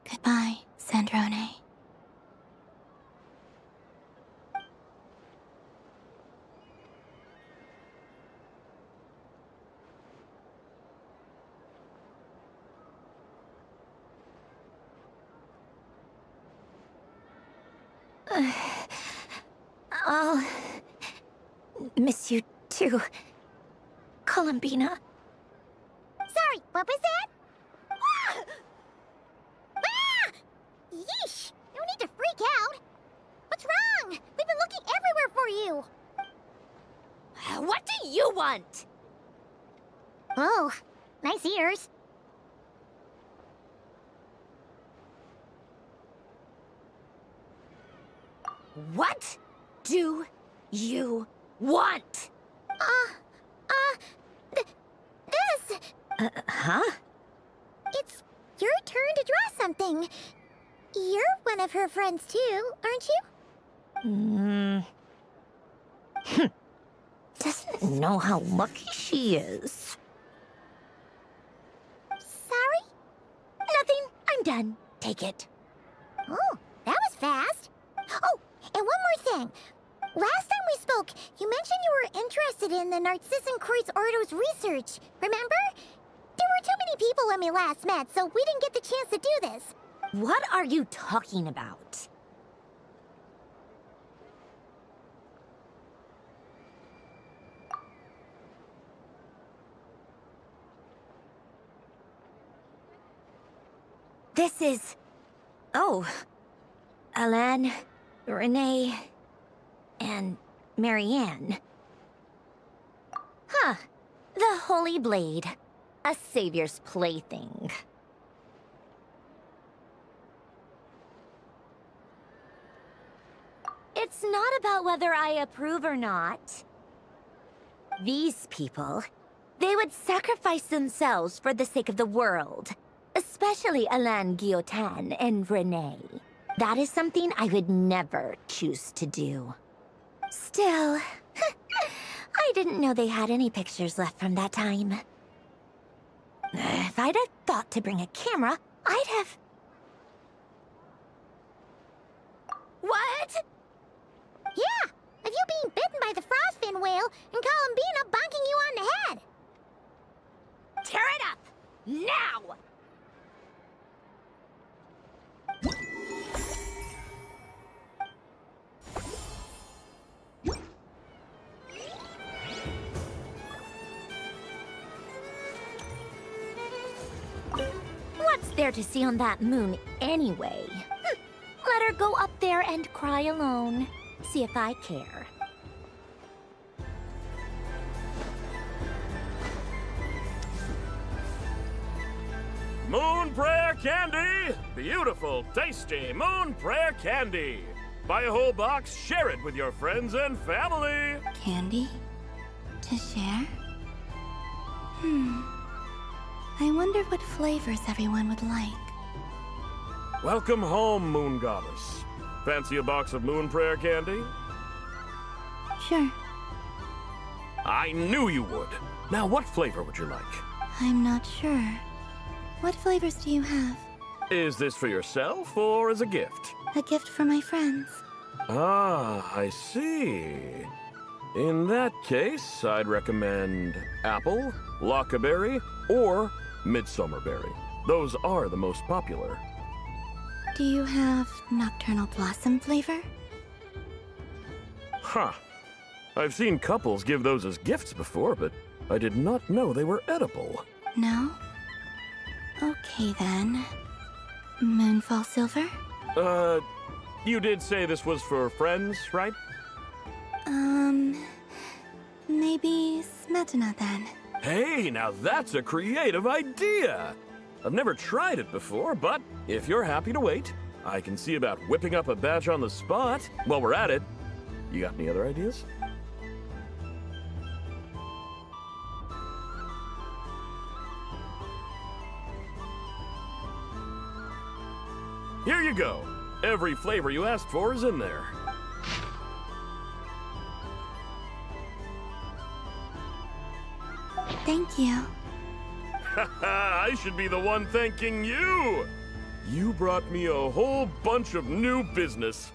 Goodbye, Sandrone. I'll miss you too, Columbina. Sorry, what was that? Ah! Ah! Yeesh! No need to freak out. What's wrong? We've been looking everywhere for you. What do you want? Oh, nice ears. What do you want? This! Huh? It's your turn to draw something. You're one of her friends too, aren't you? Doesn't know how lucky she is. Sorry? Nothing. I'm done. Take it. Oh, that was fast. Oh, and one more thing. Last time we spoke, you mentioned you were interested in the Narcissan Kreuz Ordo's research, remember? There were too many people when we last met, so we didn't get the chance to do this. What are you talking about? This is... Oh. Alain, Renee, and Marianne. Huh. The Holy Blade. A savior's plaything. It's not about whether I approve or not. These people, They would sacrifice themselves for the sake of the world. Especially Alain Guillotin and Renee. That is something I would never choose to do. Still, I didn't know they had any pictures left from that time. If I'd have thought to bring a camera, I'd have... What? Yeah, of you being bitten by the frostfin whale and Columbina bonking you on the head. Tear it up! Now! What's there to see on that moon anyway? Let her go up there and cry alone. See if I care. Moon Prayer Candy! Beautiful, tasty Moon Prayer Candy! Buy a whole box, share it with your friends and family! Candy? To share? I wonder what flavors everyone would like. Welcome home, Moon Goddess. Fancy a box of Moon Prayer Candy? Sure. I knew you would. Now, what flavor would you like? I'm not sure. What flavors do you have? Is this for yourself or as a gift? A gift for my friends. Ah, I see. In that case, I'd recommend apple, lockaberry, or midsummerberry. Those are the most popular. Do you have nocturnal blossom flavor? Huh. I've seen couples give those as gifts before, but I did not know they were edible. No? Okay then. Moonfall silver? You did say this was for friends, right? Maybe smetana then. Hey, now that's a creative idea! I've never tried it before, but if you're happy to wait, I can see about whipping up a batch on the spot. While we're at it, you got any other ideas? Here you go. Every flavor you asked for is in there. Thank you. I should be the one thanking you! You brought me a whole bunch of new business.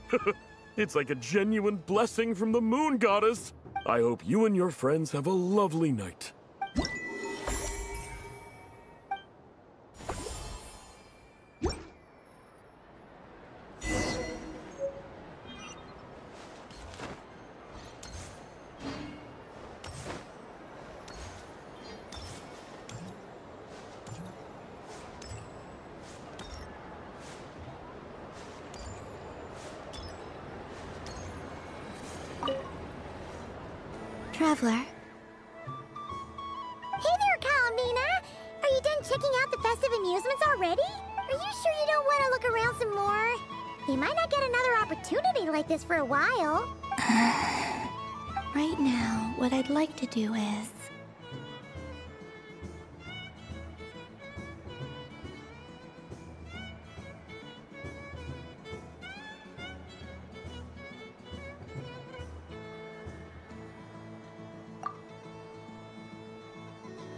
It's like a genuine blessing from the Moon Goddess. I hope you and your friends have a lovely night. Traveler. Hey there, Columbina! Are you done checking out the festive amusements already? Are you sure you don't want to look around some more? You might not get another opportunity like this for a while. Right now, what I'd like to do is...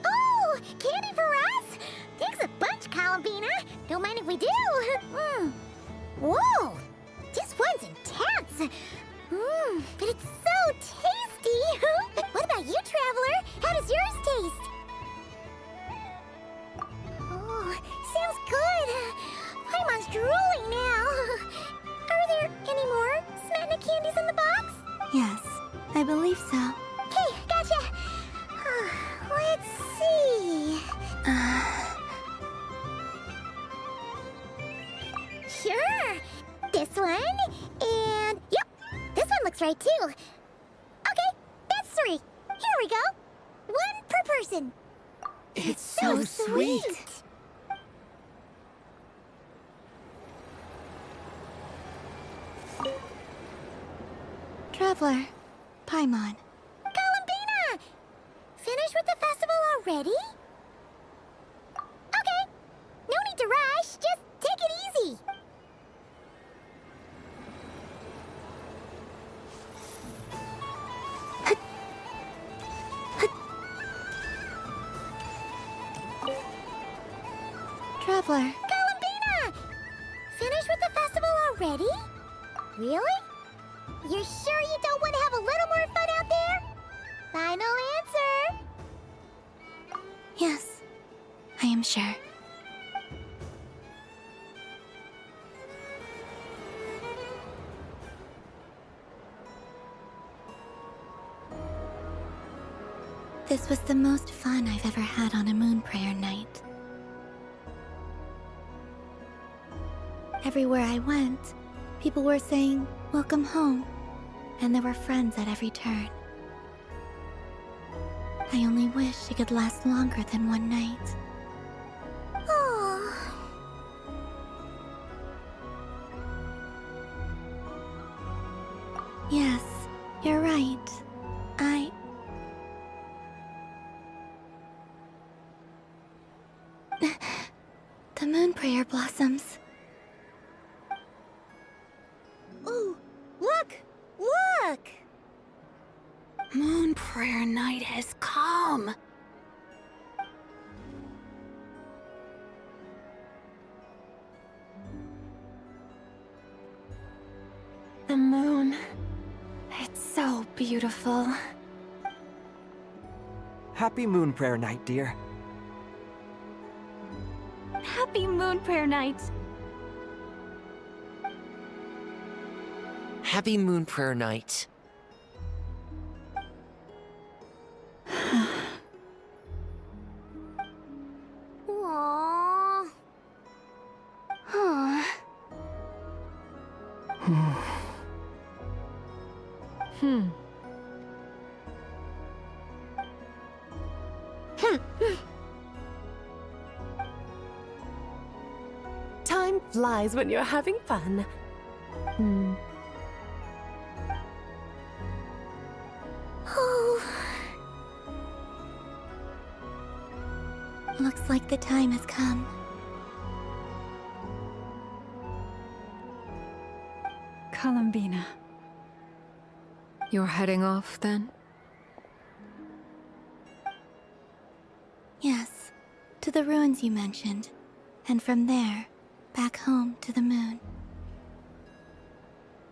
Oh, candy for us? Thanks a bunch, Columbina. Don't mind if we do. Whoa, this one's intense. But it's so tasty. What about you, Traveler? How does yours taste? Oh, sounds good. I'm drooling now. Are there any more Smetana candies in the box? Yes, I believe so. Okay, gotcha. Let's see. Sure. This one, and yep, this one looks right too. Okay, that's 3. Here we go. 1 per person. It's so sweet. Traveler, Paimon. Columbina! Finished with the festival already? Okay. No need to rush. Just take it easy. Traveler. Columbina! Finished with the festival already? Really? You're sure you don't want to have a little more fun out there? Final answer! Yes, I am sure. This was the most fun I've ever had on a moon prayer night. Everywhere I went, people were saying, "Welcome home," and there were friends at every turn. I only wish it could last longer than one night. Oh. Yes, you're right. The moon prayer blossoms. Ooh, look! Look! Moon prayer night has come. The moon. It's so beautiful. Happy Moon Prayer Night, dear. Happy Moon Prayer Night. Happy Moon Prayer Night. Aww. Huh. Time flies when you're having fun. Oh. Looks like the time has come. Columbina. You're heading off, then? Yes, to the ruins you mentioned. And from there, back home to the moon.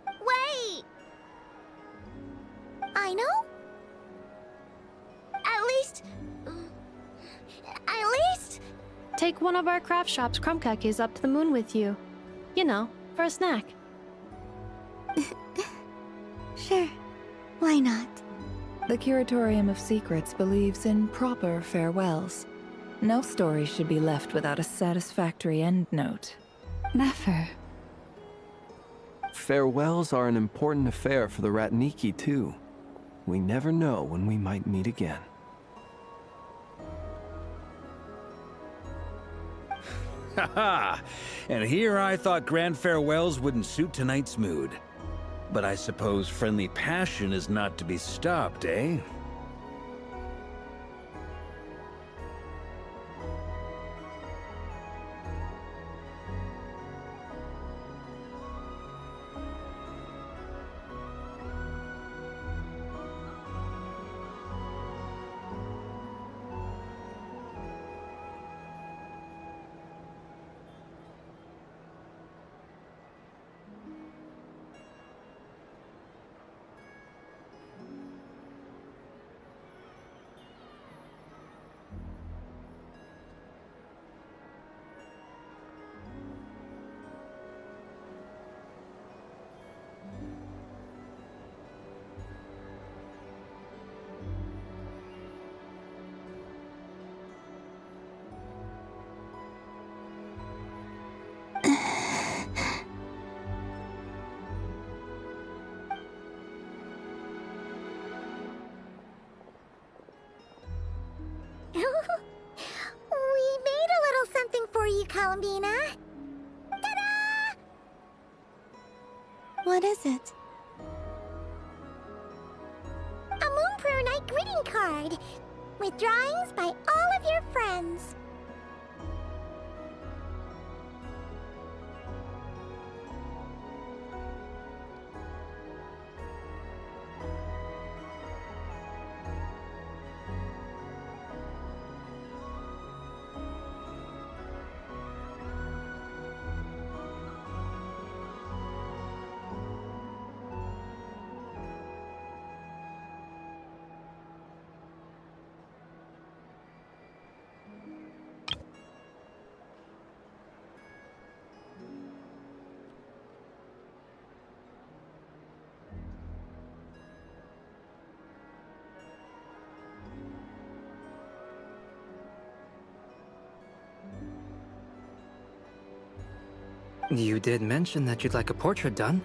Wait! I know? At least... Take one of our craft shop's crumb cookies up to the moon with you. You know, for a snack. Sure. Why not? The Curatorium of Secrets believes in proper farewells. No story should be left without a satisfactory endnote. Never. Farewells are an important affair for the Ratniki, too. We never know when we might meet again. Haha! And here I thought grand farewells wouldn't suit tonight's mood. But I suppose friendly passion is not to be stopped, eh? We made a little something for you, Columbina. Ta-da! What is it? A Moon Prayer Night greeting card. with drawings by all of your friends. You did mention that you'd like a portrait done,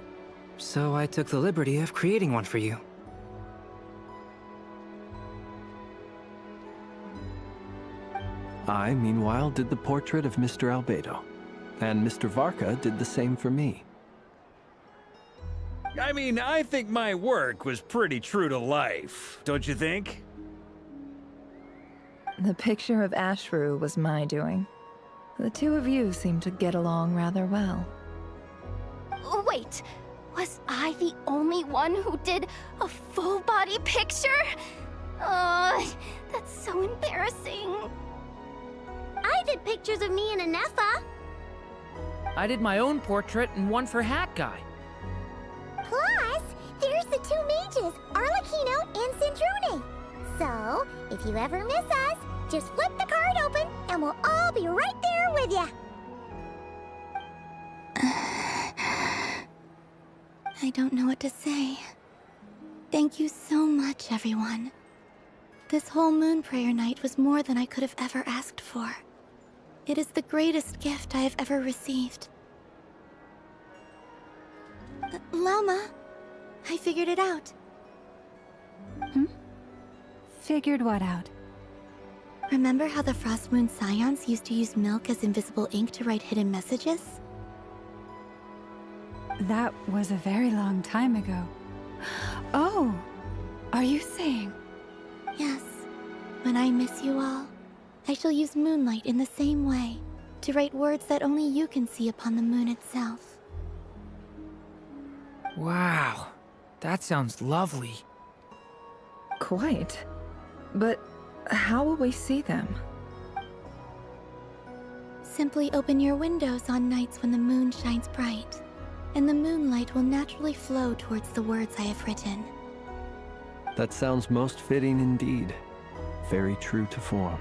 so I took the liberty of creating one for you. I, meanwhile, did the portrait of Mr. Albedo, and Mr. Varka did the same for me. I mean, I think my work was pretty true to life, don't you think? The picture of Ashru was my doing. The two of you seem to get along rather well. Wait, was I the only one who did a full-body picture? That's so embarrassing. I did pictures of me and Anefa. I did my own portrait and one for Hat Guy. Plus, there's the two mages, Arlecchino and Sindrune. So, if you ever miss us, just flip the card open and we'll all be right there with you. I don't know what to say. Thank you so much, everyone. This whole Moon Prayer Night was more than I could have ever asked for. It is the greatest gift I have ever received. Lama, I figured it out. Figured what out? Remember how the Frost Moon Scions used to use milk as invisible ink to write hidden messages? That was a very long time ago. Oh, are you saying? Yes. When I miss you all, I shall use moonlight in the same way, to write words that only you can see upon the moon itself. Wow, that sounds lovely. Quite. But how will we see them? Simply open your windows on nights when the moon shines bright, and the moonlight will naturally flow towards the words I have written. That sounds most fitting indeed. Very true to form.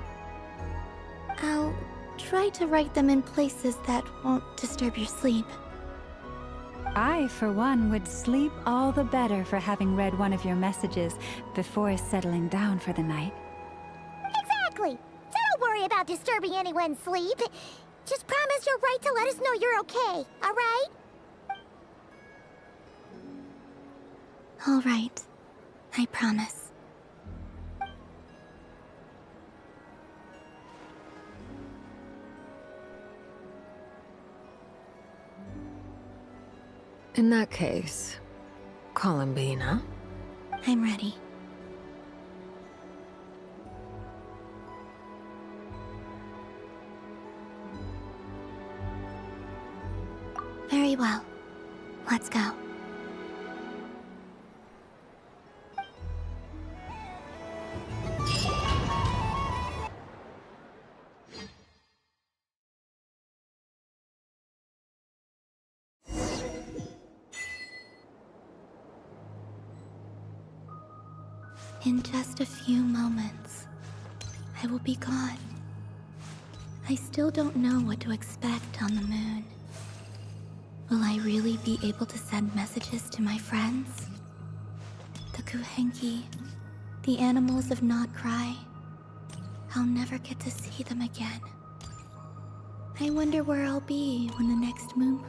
I'll try to write them in places that won't disturb your sleep. I, for one, would sleep all the better for having read one of your messages before settling down for the night. Exactly. So don't worry about disturbing anyone's sleep. Just promise you'll write to let us know you're okay, all right? All right. I promise. In that case, Columbina? I'm ready. Very well. Let's go. In just a few moments, I will be gone. I still don't know what to expect on the moon. Will I really be able to send messages to my friends? The Kuhenki, the animals of Not Cry. I'll never get to see them again. I wonder where I'll be when the next moon...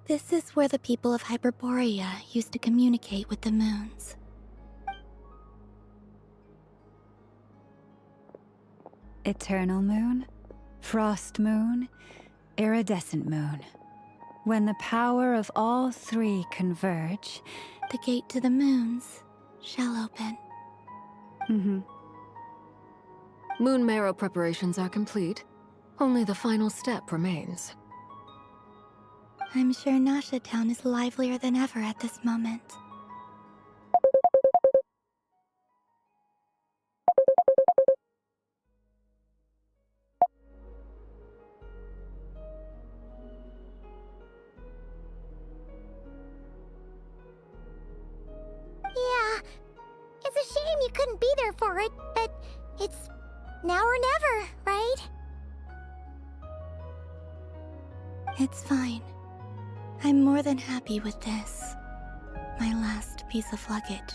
This is where the people of Hyperborea used to communicate with the moons. Eternal moon, frost moon, iridescent moon. When the power of all three converge, the gate to the moons shall open. Moon marrow preparations are complete. Only the final step remains. I'm sure Nasha Town is livelier than ever at this moment. Yeah, it's a shame you couldn't be there for it, but it's now or never, right? It's fine. I'm more than happy with this. My last piece of luggage.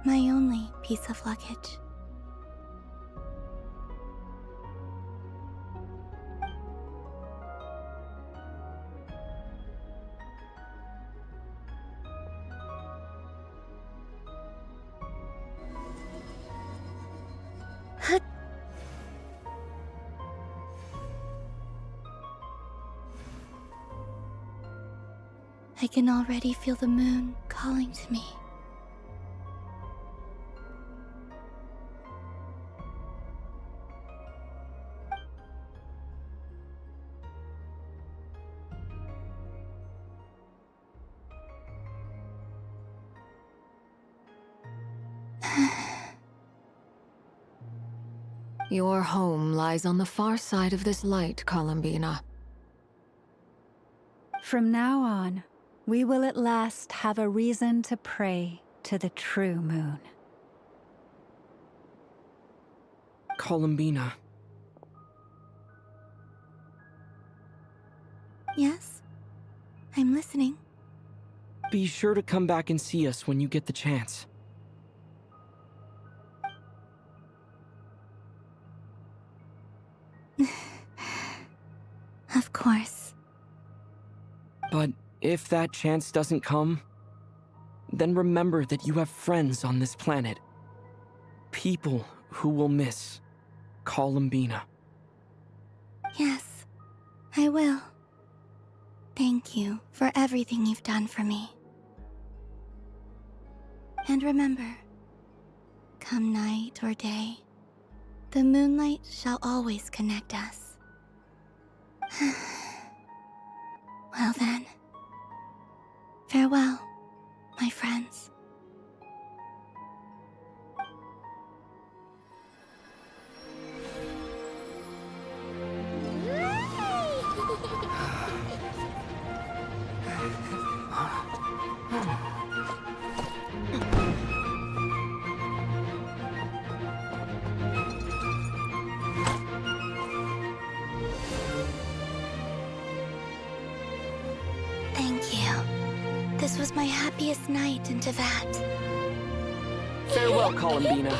My only piece of luggage. I can already feel the moon calling to me. Your home lies on the far side of this light, Columbina. From now on, we will at last have a reason to pray to the true moon. Columbina. Yes? I'm listening. Be sure to come back and see us when you get the chance. Of course. But if that chance doesn't come, then remember that you have friends on this planet. People who will miss Columbina. Yes, I will. Thank you for everything you've done for me. And remember, come night or day, the moonlight shall always connect us. Well then, farewell, my friends. Thank you. This was my happiest night in Tevat. Farewell, Columbina.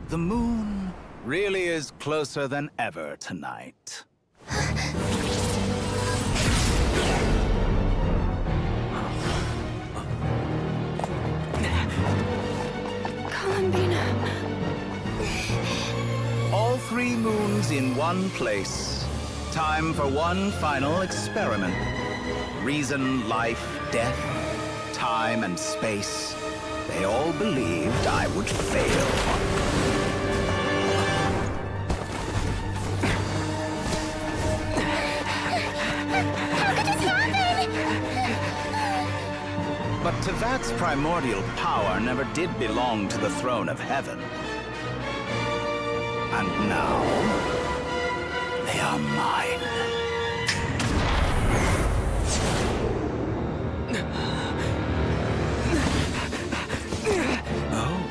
The moon really is closer than ever tonight. Columbina. All three moons in one place. Time for one final experiment. Reason, life, death, time, and space. They all believed I would fail. But Tevat's primordial power never did belong to the throne of heaven. And now, they are mine. Oh.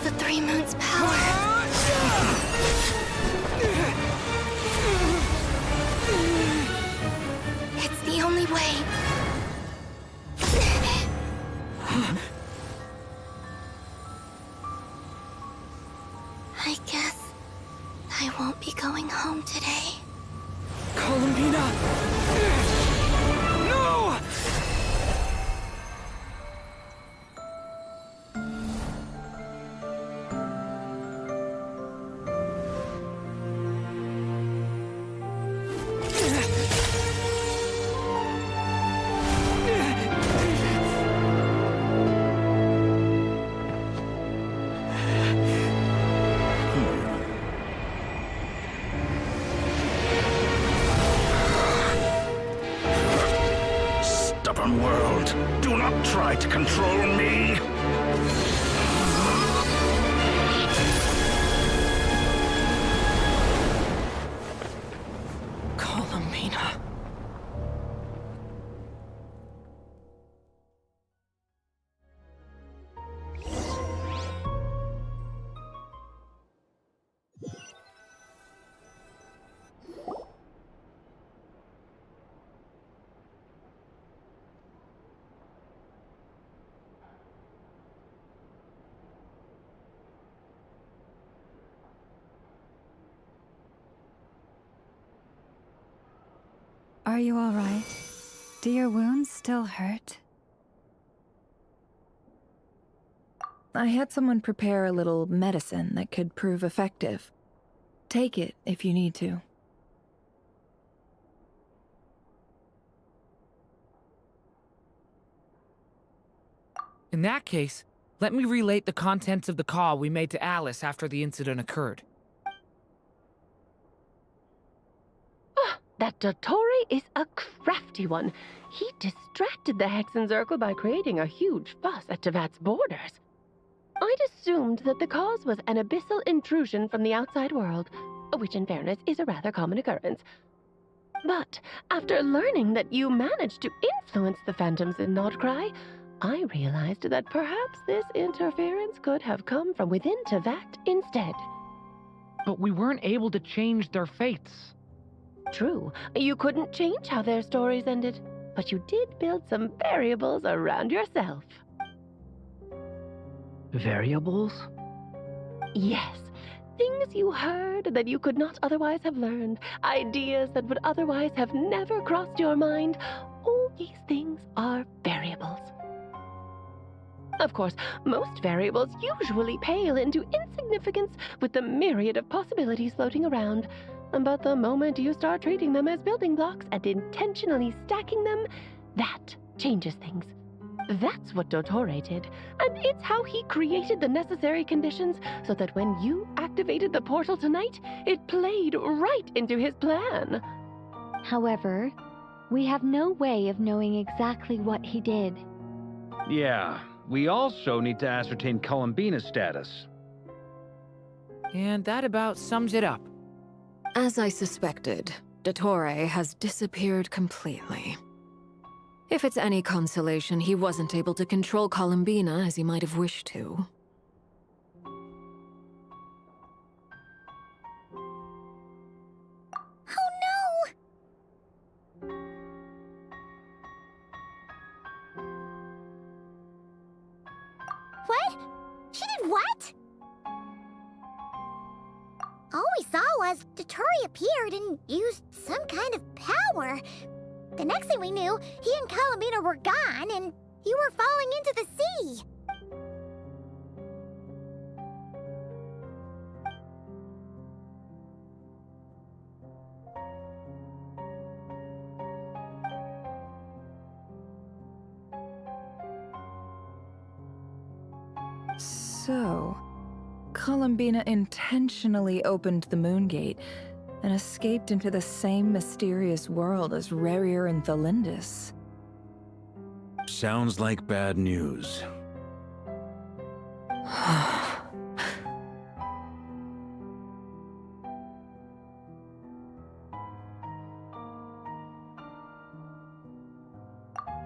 the Three Moons' power. It's the only way. I guess I won't be going home today. Columbina! No! Stubborn world, do not try to control me! Columbina. Are you all right? Do your wounds still hurt? I had someone prepare a little medicine that could prove effective. Take it if you need to. In that case, let me relate the contents of the call we made to Alice after the incident occurred. That Dottore is a crafty one. He distracted the Hexenzirkel by creating a huge fuss at Tevat's borders. I'd assumed that the cause was an abyssal intrusion from the outside world, which in fairness is a rather common occurrence. But after learning that you managed to influence the phantoms in Nocturne, I realized that perhaps this interference could have come from within Tevat instead. But we weren't able to change their fates. True, you couldn't change how their stories ended, but you did build some variables around yourself. Variables? Yes, things you heard that you could not otherwise have learned, ideas that would otherwise have never crossed your mind. All these things are variables. Of course, most variables usually pale into insignificance with the myriad of possibilities floating around. But the moment you start treating them as building blocks and intentionally stacking them, that changes things. That's what Dottore did, and it's how he created the necessary conditions so that when you activated the portal tonight, it played right into his plan. However, we have no way of knowing exactly what he did. Yeah, we also need to ascertain Columbina's status. And that about sums it up. As I suspected, Dottore has disappeared completely. If it's any consolation, he wasn't able to control Columbina as he might have wished to. Oh no! What? She did what? All we saw was Dottore appeared and used some kind of power. The next thing we knew, he and Columbina were gone, and you were falling into the sea. So, Columbina intentionally opened the Moon Gate and escaped into the same mysterious world as Rerir and Thalindus. Sounds like bad news.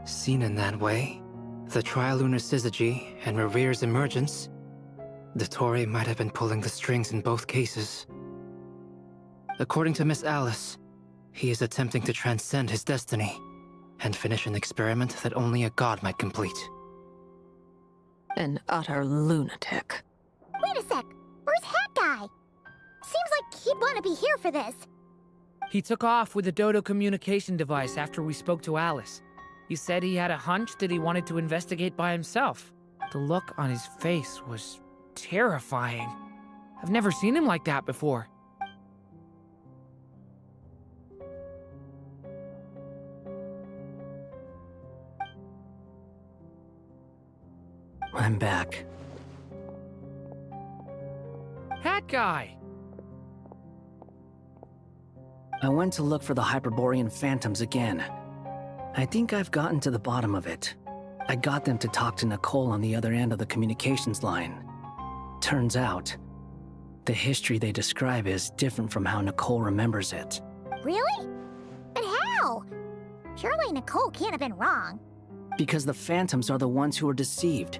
Seen in that way, the Trilunar Syzygy and Rerir's emergence Dottore might have been pulling the strings in both cases. According to Miss Alice, he is attempting to transcend his destiny and finish an experiment that only a god might complete. An utter lunatic. Wait a sec. Where's Hat Guy? Seems like he'd want to be here for this. He took off with the Dodo communication device after we spoke to Alice. He said he had a hunch that he wanted to investigate by himself. The look on his face was terrifying. I've never seen him like that before. I'm back. Hat Guy! I went to look for the Hyperborean phantoms again. I think I've gotten to the bottom of it. I got them to talk to Nicole on the other end of the communications line. Turns out, the history they describe is different from how Nicole remembers it. Really? But how? Surely Nicole can't have been wrong. Because the phantoms are the ones who were deceived.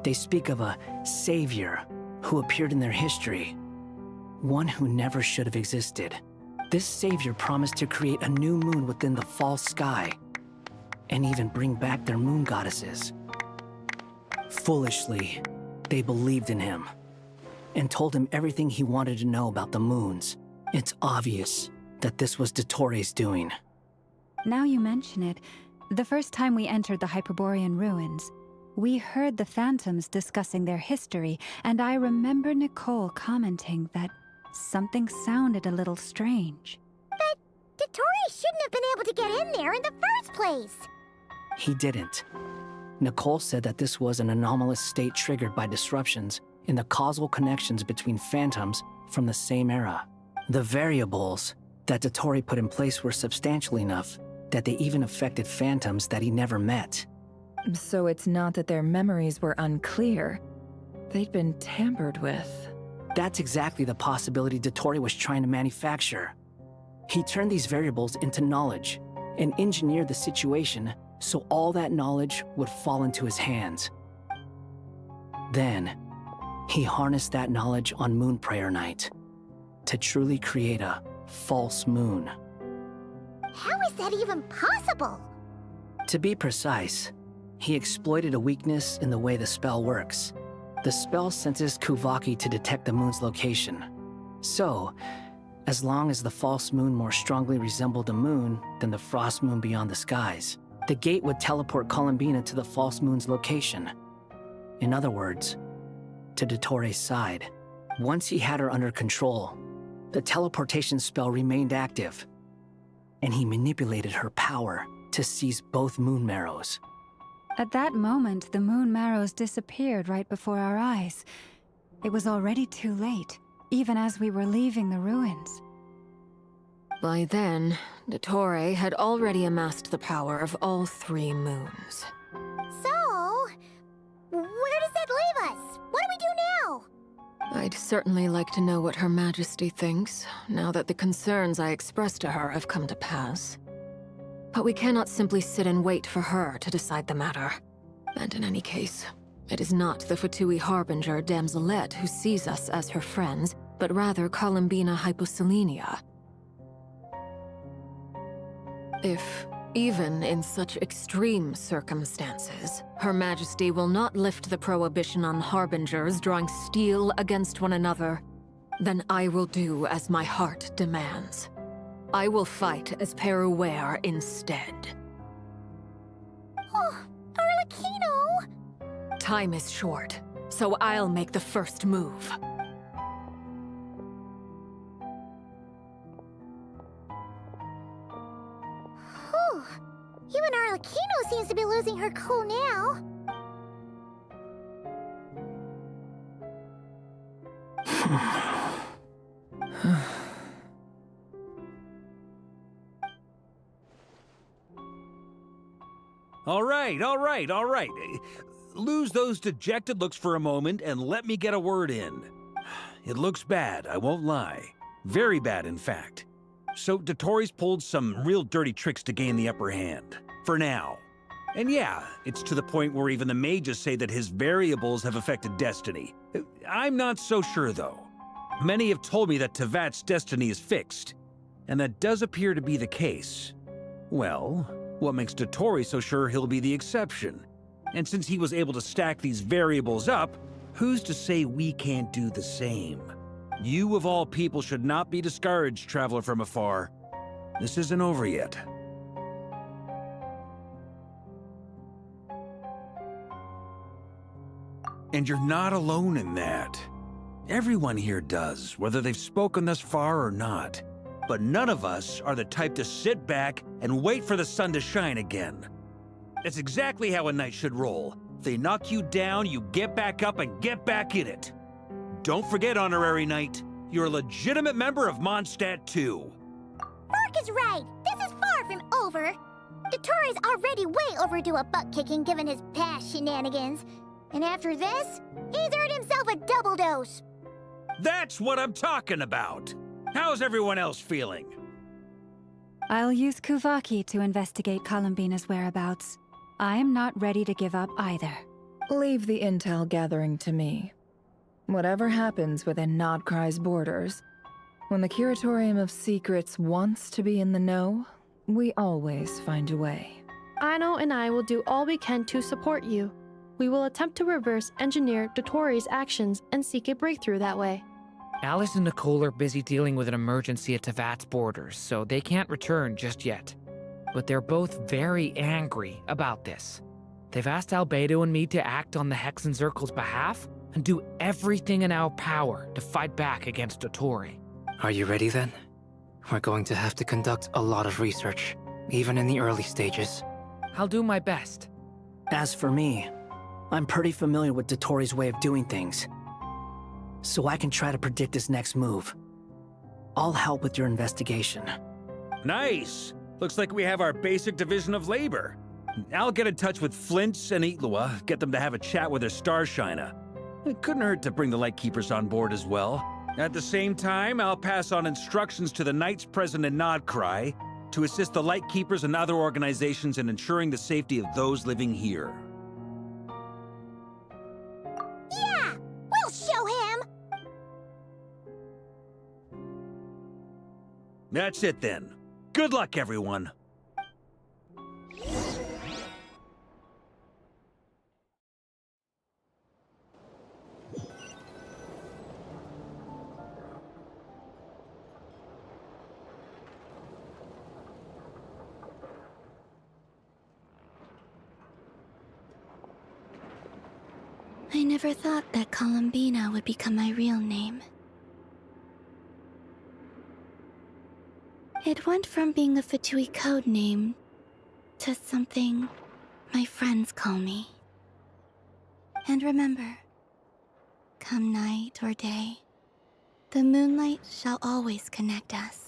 They speak of a savior who appeared in their history. One who never should have existed. This savior promised to create a new moon within the false sky, and even bring back their moon goddesses. Foolishly, they believed in him, and told him everything he wanted to know about the moons. It's obvious that this was Dottore's doing. Now you mention it, the first time we entered the Hyperborean ruins, we heard the phantoms discussing their history, and I remember Nicole commenting that something sounded a little strange. But Dottore shouldn't have been able to get in there in the first place. He didn't. Nicole said that this was an anomalous state triggered by disruptions in the causal connections between phantoms from the same era. The variables that Dottore put in place were substantial enough that they even affected phantoms that he never met. So it's not that their memories were unclear. They'd been tampered with. That's exactly the possibility Dottore was trying to manufacture. He turned these variables into knowledge and engineered the situation so all that knowledge would fall into his hands. Then, he harnessed that knowledge on Moon Prayer Night to truly create a false moon. How is that even possible? To be precise, he exploited a weakness in the way the spell works. The spell senses Kuvaki to detect the moon's location. So, as long as the false moon more strongly resembled a moon than the frost moon beyond the skies, the gate would teleport Columbina to the false moon's location. In other words, to Dottore's side. Once he had her under control, the teleportation spell remained active, and he manipulated her power to seize both moon marrows. At that moment, the moon marrows disappeared right before our eyes. It was already too late, even as we were leaving the ruins. By then, Dottore had already amassed the power of all 3 moons. So, where does that leave us? What do we do now? I'd certainly like to know what Her Majesty thinks, now that the concerns I expressed to her have come to pass. But we cannot simply sit and wait for her to decide the matter. And in any case, it is not the Fatui Harbinger Damselette who sees us as her friends, but rather Columbina Hyposelenia. If, even in such extreme circumstances, Her Majesty will not lift the prohibition on Harbingers drawing steel against one another, then I will do as my heart demands. I will fight as Peruware instead. Oh, Arlecchino! Time is short, so I'll make the first move. Whew. Even Arlecchino seems to be losing her cool now. All right. Lose those dejected looks for a moment and let me get a word in. It looks bad, I won't lie. Very bad, in fact. So Dottore's pulled some real dirty tricks to gain the upper hand. For now. And yeah, it's to the point where even the mages say that his variables have affected destiny. I'm not so sure, though. Many have told me that Tevat's destiny is fixed, and that does appear to be the case. Well, what makes Dotori so sure he'll be the exception? And since he was able to stack these variables up, who's to say we can't do the same? You of all people should not be discouraged, traveler from afar. This isn't over yet. And you're not alone in that. Everyone here does, whether they've spoken thus far or not. But none of us are the type to sit back and wait for the sun to shine again. That's exactly how a knight should roll. If they knock you down, you get back up and get back in it. Don't forget, Honorary Knight, you're a legitimate member of Mondstadt too. Mark is right. This is far from over. Dotori's already way overdue a butt-kicking given his past shenanigans. And after this, he's earned himself a double dose. That's what I'm talking about. How's everyone else feeling? I'll use Kuvaki to investigate Columbina's whereabouts. I am not ready to give up either. Leave the intel gathering to me. Whatever happens within Nodcry's borders, when the Curatorium of Secrets wants to be in the know, we always find a way. Aino and I will do all we can to support you. We will attempt to reverse engineer Dotori's actions and seek a breakthrough that way. Alice and Nicole are busy dealing with an emergency at Tevat's borders, so they can't return just yet. But they're both very angry about this. They've asked Albedo and me to act on the Hexen Circle's behalf and do everything in our power to fight back against Dotori. Are you ready then? We're going to have to conduct a lot of research, even in the early stages. I'll do my best. As for me, I'm pretty familiar with Dotori's way of doing things, so I can try to predict his next move. I'll help with your investigation. Nice! Looks like we have our basic division of labor. I'll get in touch with Flints and Itlua, get them to have a chat with their Starshiner. It couldn't hurt to bring the Lightkeepers on board as well. At the same time, I'll pass on instructions to the knights present in Nodcry to assist the Lightkeepers and other organizations in ensuring the safety of those living here. Yeah! We'll show him! That's it then. Good luck, everyone. I never thought that Columbina would become my real name. It went from being a Fatui code name to something my friends call me. And remember, come night or day, the moonlight shall always connect us.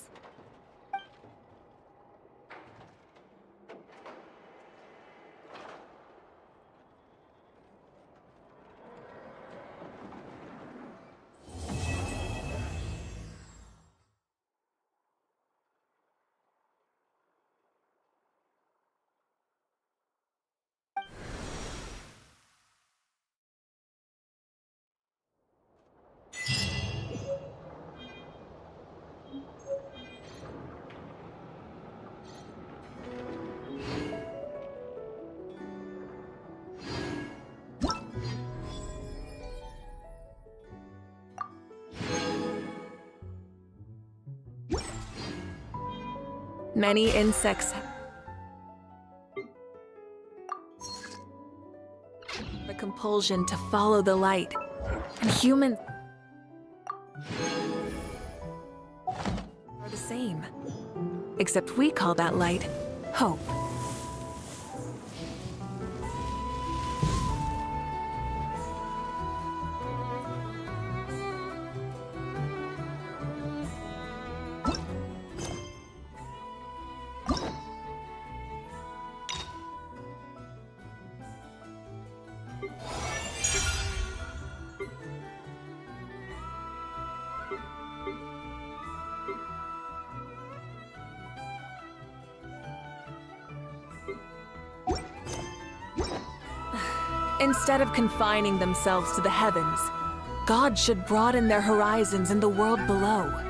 Many insects the compulsion to follow the light, and humans are the same. Except we call that light hope. Instead of confining themselves to the heavens, gods should broaden their horizons in the world below.